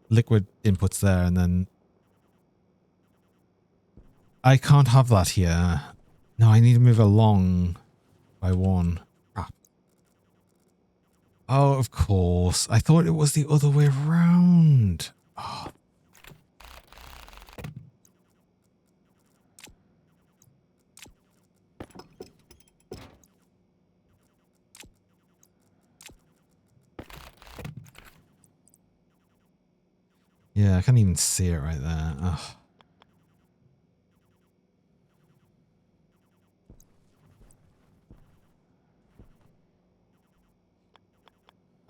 liquid input's there and then... I can't have that here. No, I need to move along by one. Ah. Oh, of course. I thought it was the other way around. Oh. Yeah, I can't even see it right there. Ugh.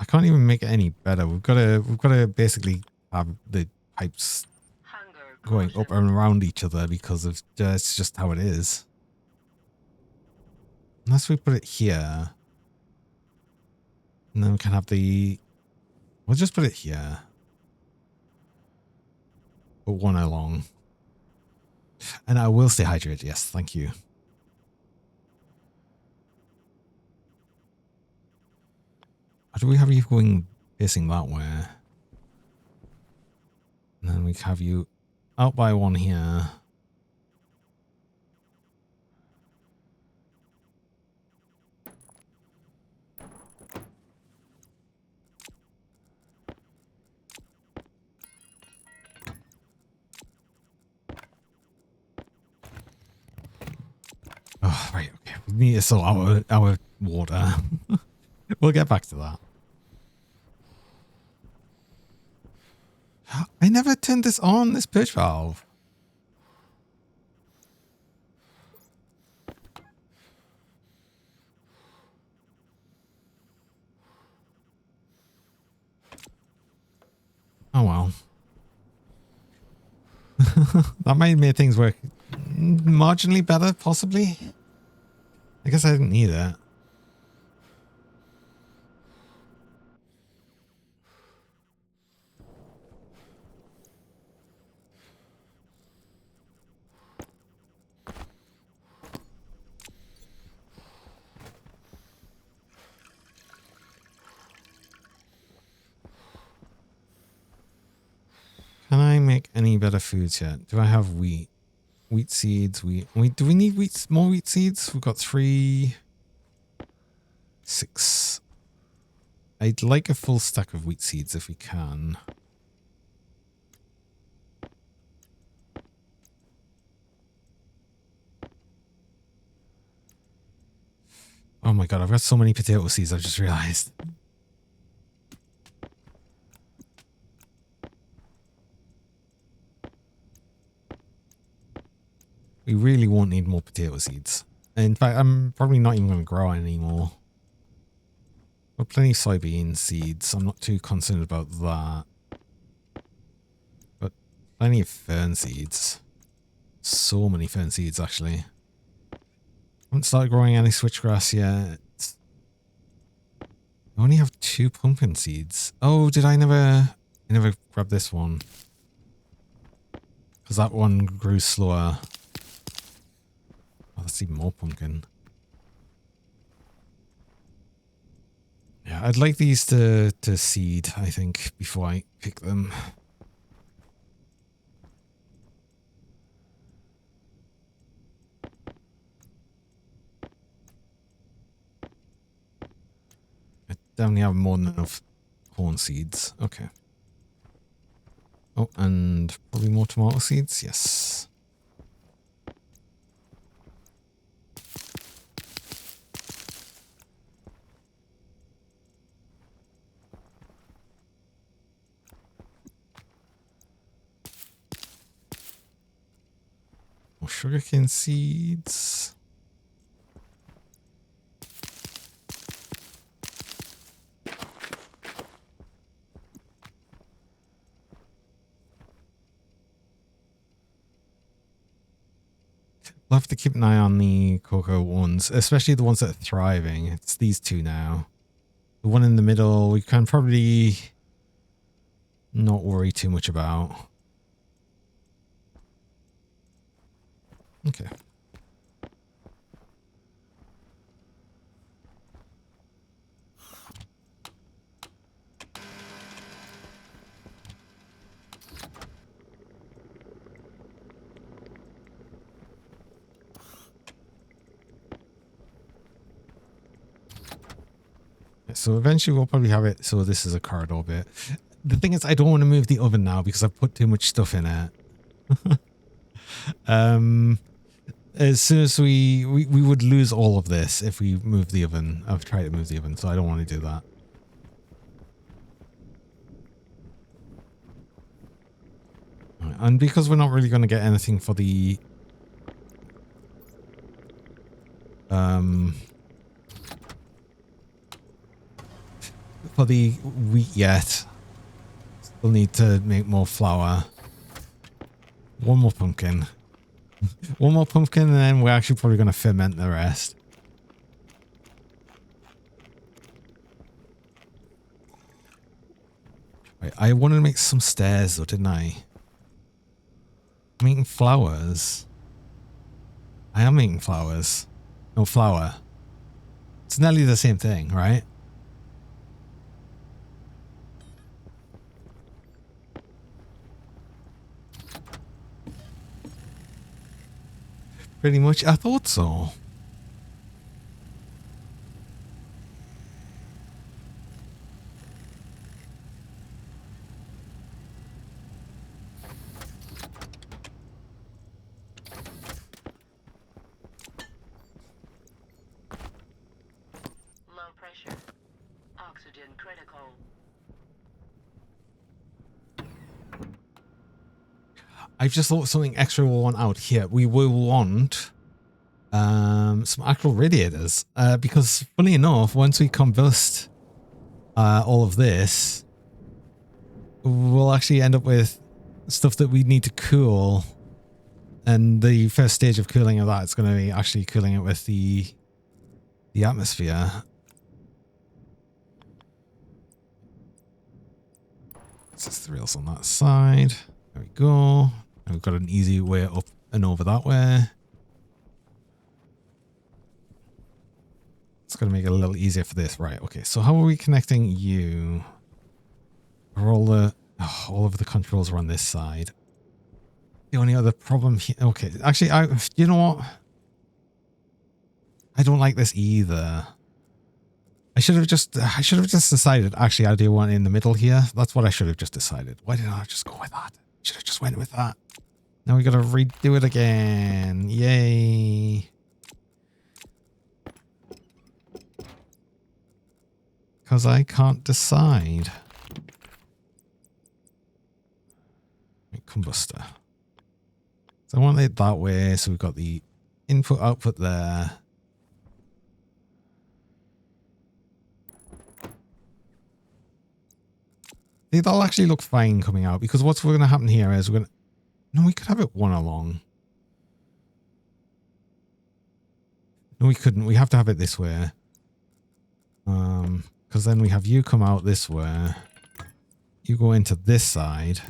I can't even make it any better. We've got to basically have the pipes going up and around each other because of it's just how it is. Unless we put it here, and then we can have the. We'll just put it here. put one along. And I will stay hydrated. Yes, thank you. How do we have you going facing that way? And then we have you out by one here. Oh, right, okay. We need to sort our water. We'll get back to that. I never turned this on, this purge valve. Oh well. That might have made things work marginally better, possibly. I guess I didn't need it. Can I make any better foods yet? Do I have wheat? Wheat seeds, wheat. Do we need more wheat seeds? We've got 3, 6. I'd like a full stack of wheat seeds if we can. Oh my god, I've got so many potato seeds, I've just realized. We really won't need more potato seeds. In fact, I'm probably not even going to grow anymore. Got plenty of soybean seeds. I'm not too concerned about that. But plenty of fern seeds. So many fern seeds, actually. Haven't started growing any switchgrass yet. I only have 2 pumpkin seeds. Oh, did I never grabbed this one? Because that one grew slower. Oh, that's even more pumpkin. Yeah, I'd like these to seed, I think, before I pick them. I definitely have more than enough corn seeds. Okay. Oh, and probably more tomato seeds? Yes. More sugarcane seeds. I'll have to keep an eye on the cocoa ones, especially the ones that are thriving. It's these 2 now. The one in the middle, we can probably not worry too much about. Okay. So eventually we'll probably have it so this is a corridor bit. The thing is, I don't want to move the oven now because I've put too much stuff in it. As soon as we would lose all of this if we move the oven. I've tried to move the oven, so I don't want to do that. And because we're not really going to get anything for the wheat yet, we'll need to make more flour. One more pumpkin. One more pumpkin, and then we're actually probably going to ferment the rest. Right, I wanted to make some stairs though, didn't I? I'm eating flowers. I am eating flowers. No flour. It's nearly the same thing, right? Pretty much. I thought so. Low pressure. Oxygen critical. I've just thought of something extra we'll want out here. We will want some actual radiators. Because funny enough, once we combust all of this, we'll actually end up with stuff that we need to cool. And the first stage of cooling of that is going to be actually cooling it with the atmosphere. This is the rails on that side. There we go. And we've got an easy way up and over that way. It's going to make it a little easier for this. Right, okay. So how are we connecting you? Are all of the controls are on this side. The only other problem here... Okay, actually, you know what? I don't like this either. I should have just decided, actually, I do want it in the middle here. That's what I should have just decided. Why didn't I just go with that? Should have just went with that. Now we got to redo it again. Yay. Because I can't decide. Combustor. So I want it that way. So we've got the input output there. That'll actually look fine coming out, because what's going to happen here is we're going to... No, we could have it one along. No, we couldn't. We have to have it this way. Because then we have you come out this way. You go into this side.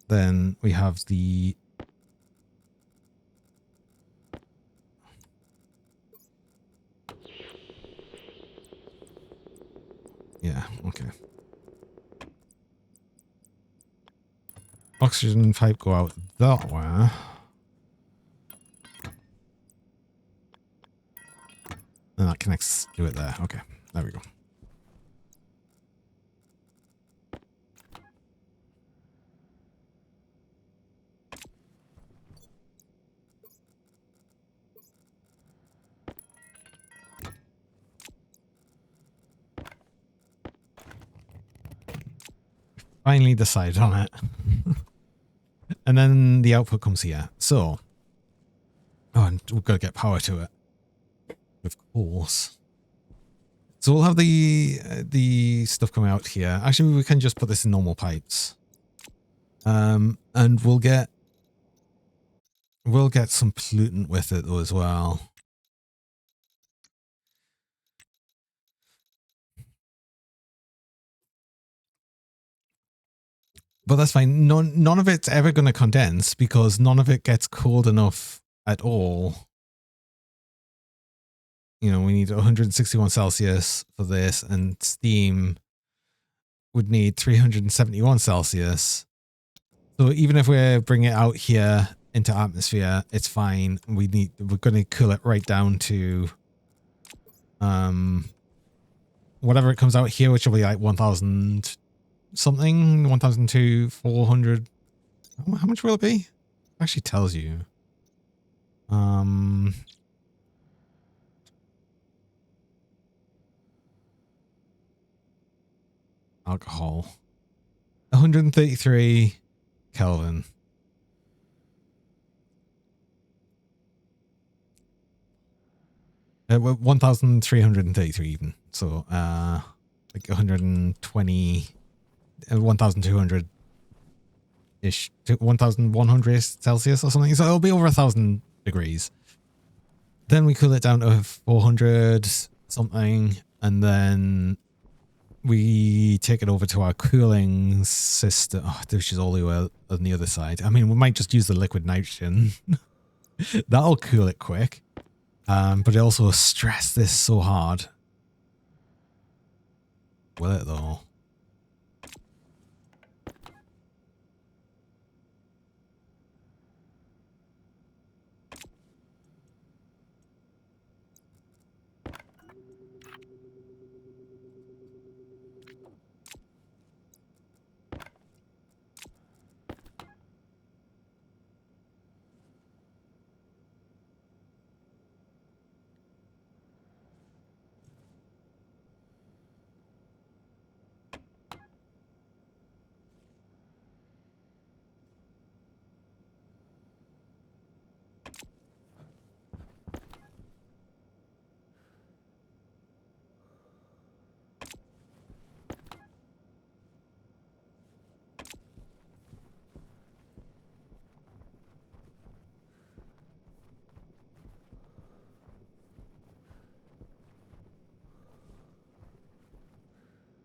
Then we have the... Yeah, okay. Oxygen pipe go out that way. And that connects to it there. Okay, there we go. Finally decided on it. And then the output comes here. So, oh, and we've got to get power to it. Of course. So we'll have the stuff coming out here. Actually, we can just put this in normal pipes. And we'll get some pollutant with it though as well. But that's fine. None of it's ever going to condense because none of it gets cold enough at all. You know, we need 161 Celsius for this, and steam would need 371 Celsius. So even if we're bringing it out here into atmosphere, it's fine. We're going to cool it right down to whatever it comes out here, which will be like 1,000 something, 1,400. How much will it be? It actually tells you. Alcohol. 133 Kelvin. Well, 1,333 even. So, like 120, 1,200 ish, 1,100 Celsius or something. So it'll be over 1,000 degrees. Then we cool it down to 400 something, and then we take it over to our cooling system. Oh, which is all the way on the other side. I mean, we might just use the liquid nitrogen. That'll cool it quick. But it also stress this so hard. Will it though?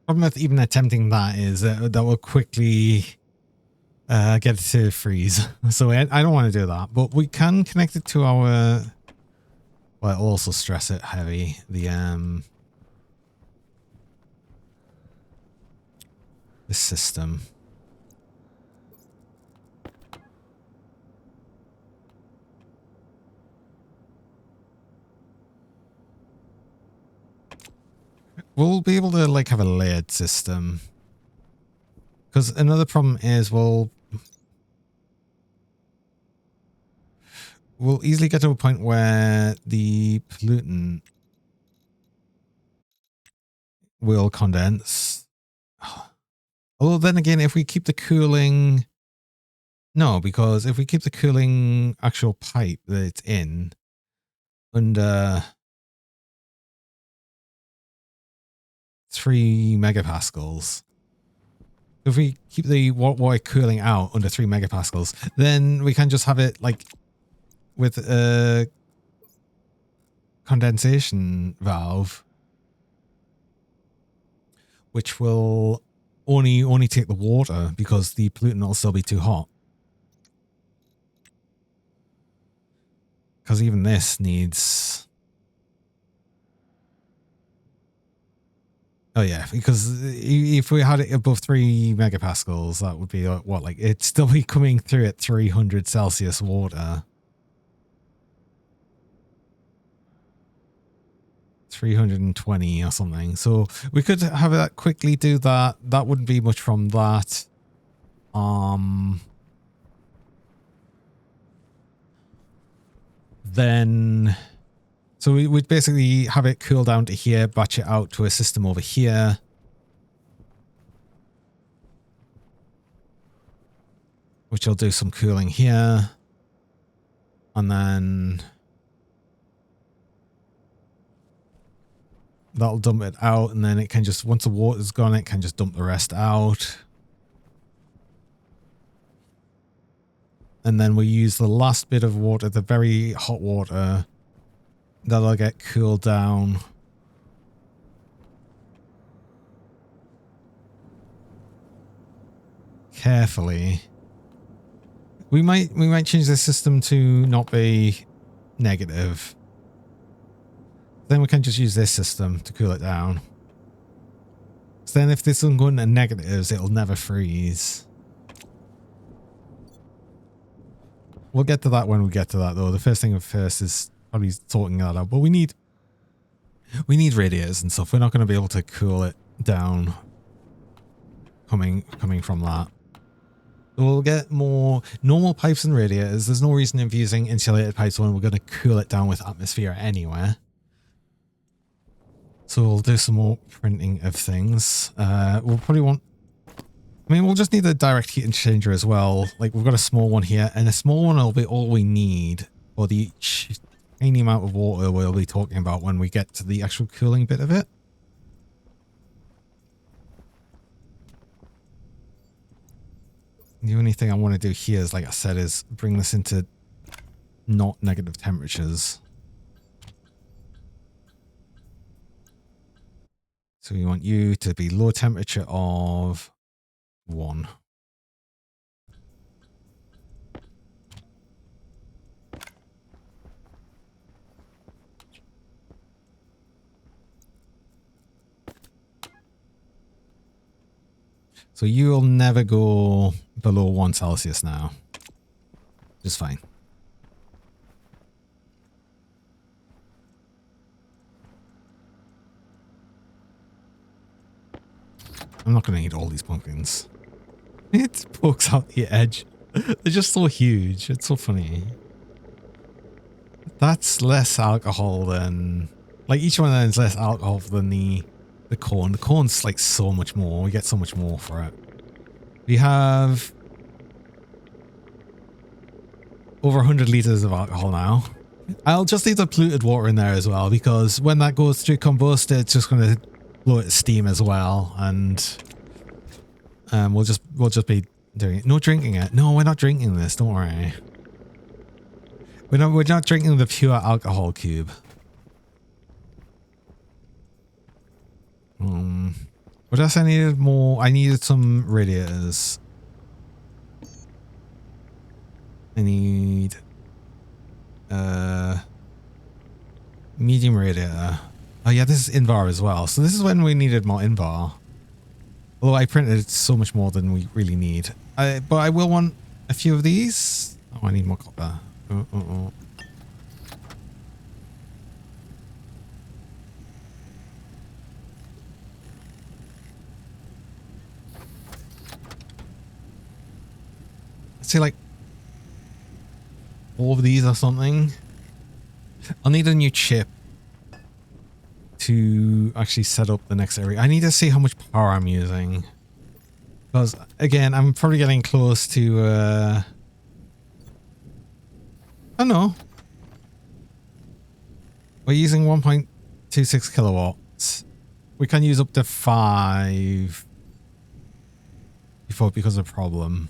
Problem with even attempting that is that will quickly get it to freeze. So I don't want to do that. But we can connect it to our... Well, it'll also stress it heavy. The system. We'll be able to like have a layered system. Because another problem is we'll easily get to a point where the pollutant will condense. Although then again, if we keep the cooling... No, because if we keep the cooling actual pipe that it's in under 3 megapascals, if we keep the water cooling out under 3 megapascals, then we can just have it like with a condensation valve, which will only take the water because the pollutant will still be too hot. Because even this needs... Oh yeah, because if we had it above 3 megapascals, that would be what, like it'd still be coming through at 300 Celsius water. 320 or something. So we could have that quickly do that. That wouldn't be much from that. Then... So we'd basically have it cool down to here, batch it out to a system over here. Which will do some cooling here. And then that'll dump it out, and then it can just, once the water's gone, it can just dump the rest out. And then we use the last bit of water, the very hot water, that'll get cooled down. Carefully. We might change the system to not be negative. Then we can just use this system to cool it down. So then if this doesn't go into negatives, it'll never freeze. We'll get to that when we get to that though. The first thing first is probably sorting that out. But we need radiators and stuff. We're not going to be able to cool it down coming from that. We'll get more normal pipes and radiators. There's no reason in using insulated pipes when we're going to cool it down with atmosphere anywhere. So we'll do some more printing of things. We'll probably want... I mean, we'll just need a direct heat exchanger as well. Like, we've got a small one here, and a small one will be all we need for the tiny amount of water we'll be talking about when we get to the actual cooling bit of it. The only thing I want to do here is, like I said, is bring this into not negative temperatures. So So we want you to be low temperature of 1. So you'll never go below 1 Celsius now. Just fine. I'm not going to eat all these pumpkins. It pokes out the edge. They're just so huge. It's so funny. That's less alcohol than... Like, each one of them is less alcohol than the corn. The corn's like so much more. We get so much more for it. We have over 100 liters of alcohol now. I'll just leave the polluted water in there as well, because when that goes through combust, it's just going to blow it steam as well, and we'll just be doing it. No drinking it. No, we're not drinking this. Don't worry. We're not drinking the pure alcohol cube. What else I needed more? I needed some radiators. I need medium radiator. Oh yeah, this is Invar as well. So this is when we needed more Invar. Although I printed so much more than we really need. But I will want a few of these. Oh, I need more copper. Oh. Let's say like 4 of these or something. I'll need a new chip to actually set up the next area. I need to see how much power I'm using. Because, again, I'm probably getting close to... I don't know. We're using 1.26 kilowatts. We can use up to 5 before it becomes a problem.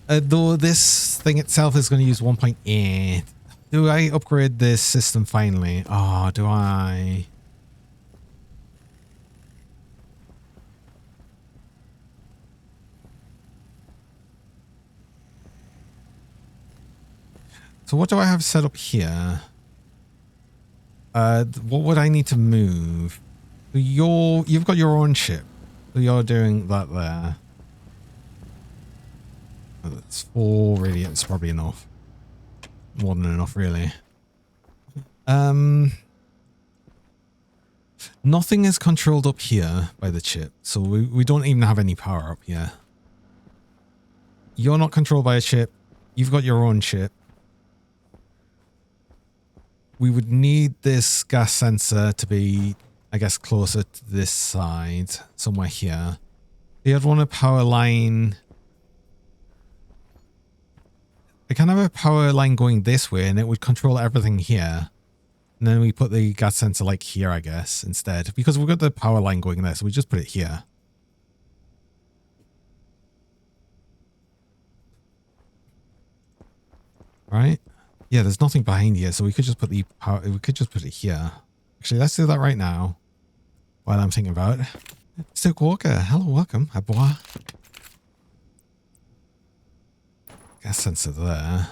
Though this thing itself is going to use 1.8. Do I upgrade this system finally? Oh, do I? So what do I have set up here? What would I need to move? You've got your own ship. So you're doing that there. That's 4 radiants, probably enough. More than enough, really. Nothing is controlled up here by the chip, so we don't even have any power up here. You're not controlled by a chip. You've got your own chip. We would need this gas sensor to be, I guess, closer to this side, somewhere here. You'd want a power line... I can have a power line going this way and it would control everything here. And then we put the gas sensor like here, I guess, instead. Because we've got the power line going there, so we just put it here. Right? Yeah, there's nothing behind here, so we could just put the power... We could just put it here. Actually, let's do that right now. While I'm thinking about it. Stoke Walker, hello, welcome. Hi, boy. Gas sensor there.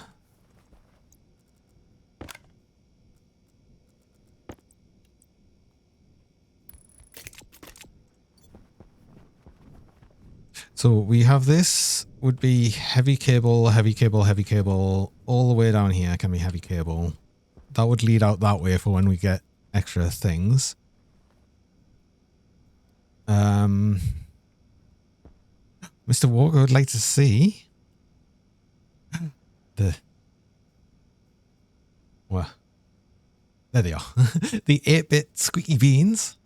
So we have this would be heavy cable, heavy cable, heavy cable. All the way down here can be heavy cable. That would lead out that way for when we get extra things. Mr. Walker would like to see well, there they are. The 8-bit squeaky beans.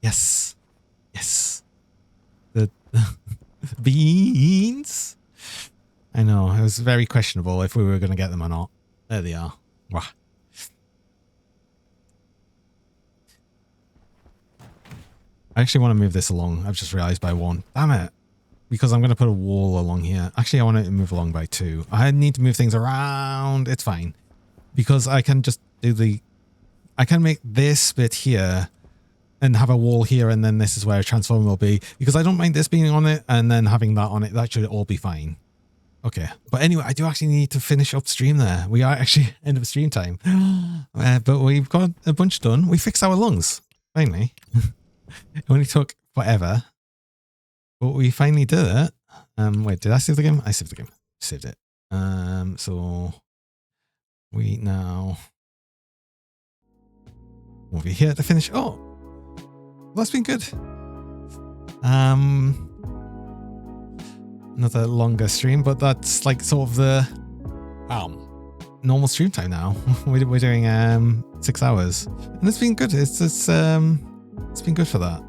Yes. Yes. The beans. I know. It was very questionable if we were going to get them or not. There they are. Wah. I actually want to move this along. I've just realized by 1. Damn it. because I'm going to put a wall along here. Actually, I want to move along by 2. I need to move things around. It's fine. Because I can just do I can make this bit here and have a wall here, and then this is where a transformer will be. Because I don't mind this being on it and then having that on it. That should all be fine. Okay. But anyway, I do actually need to finish upstream there. We are actually end of stream time. But we've got a bunch done. We fixed our lungs. Finally. It only took forever. But we finally did it. Wait, did I save the game? I saved the game. Saved it. So we now over here to finish. Oh, that's been good. Another longer stream, but that's like sort of the normal stream time now. We're doing 6 hours, and it's been good. It's been good for that.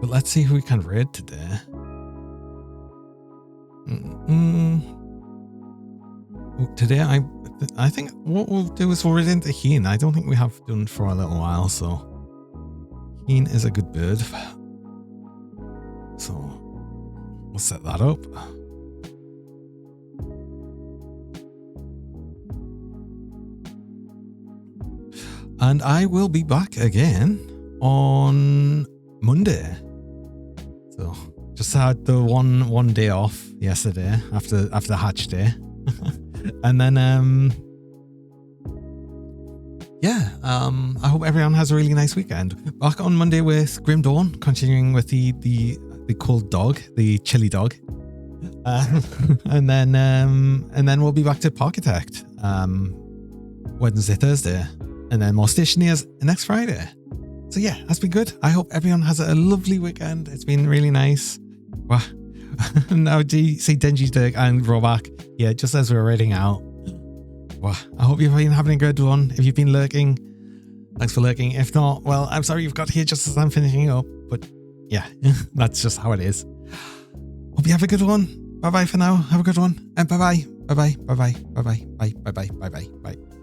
But let's see who we can raid today. Today, I think what we'll do is we'll raid into Heen. I don't think we have done for a little while, so Heen is a good bird. So we'll set that up. And I will be back again on Monday. So just had the one day off yesterday after Hatch Day. And then I hope everyone has a really nice weekend. Back on Monday with Grim Dawn, continuing with the cold dog, the chili dog. And then we'll be back to Parkitect Wednesday, Thursday, and then more Stationeers next Friday. So yeah, that's been good. I hope everyone has a lovely weekend. It's been really nice. Wow. Now do you see Denji's Dirk and Roback? Yeah, just as we're raiding out. Wow. I hope you've been having a good one. If you've been lurking, thanks for lurking. If not, well, I'm sorry you've got here just as I'm finishing up. But yeah, that's just how it is. Hope you have a good one. Bye bye for now. Have a good one. And bye bye. Bye bye. Bye bye. Bye bye. Bye bye. Bye bye. Bye bye. Bye.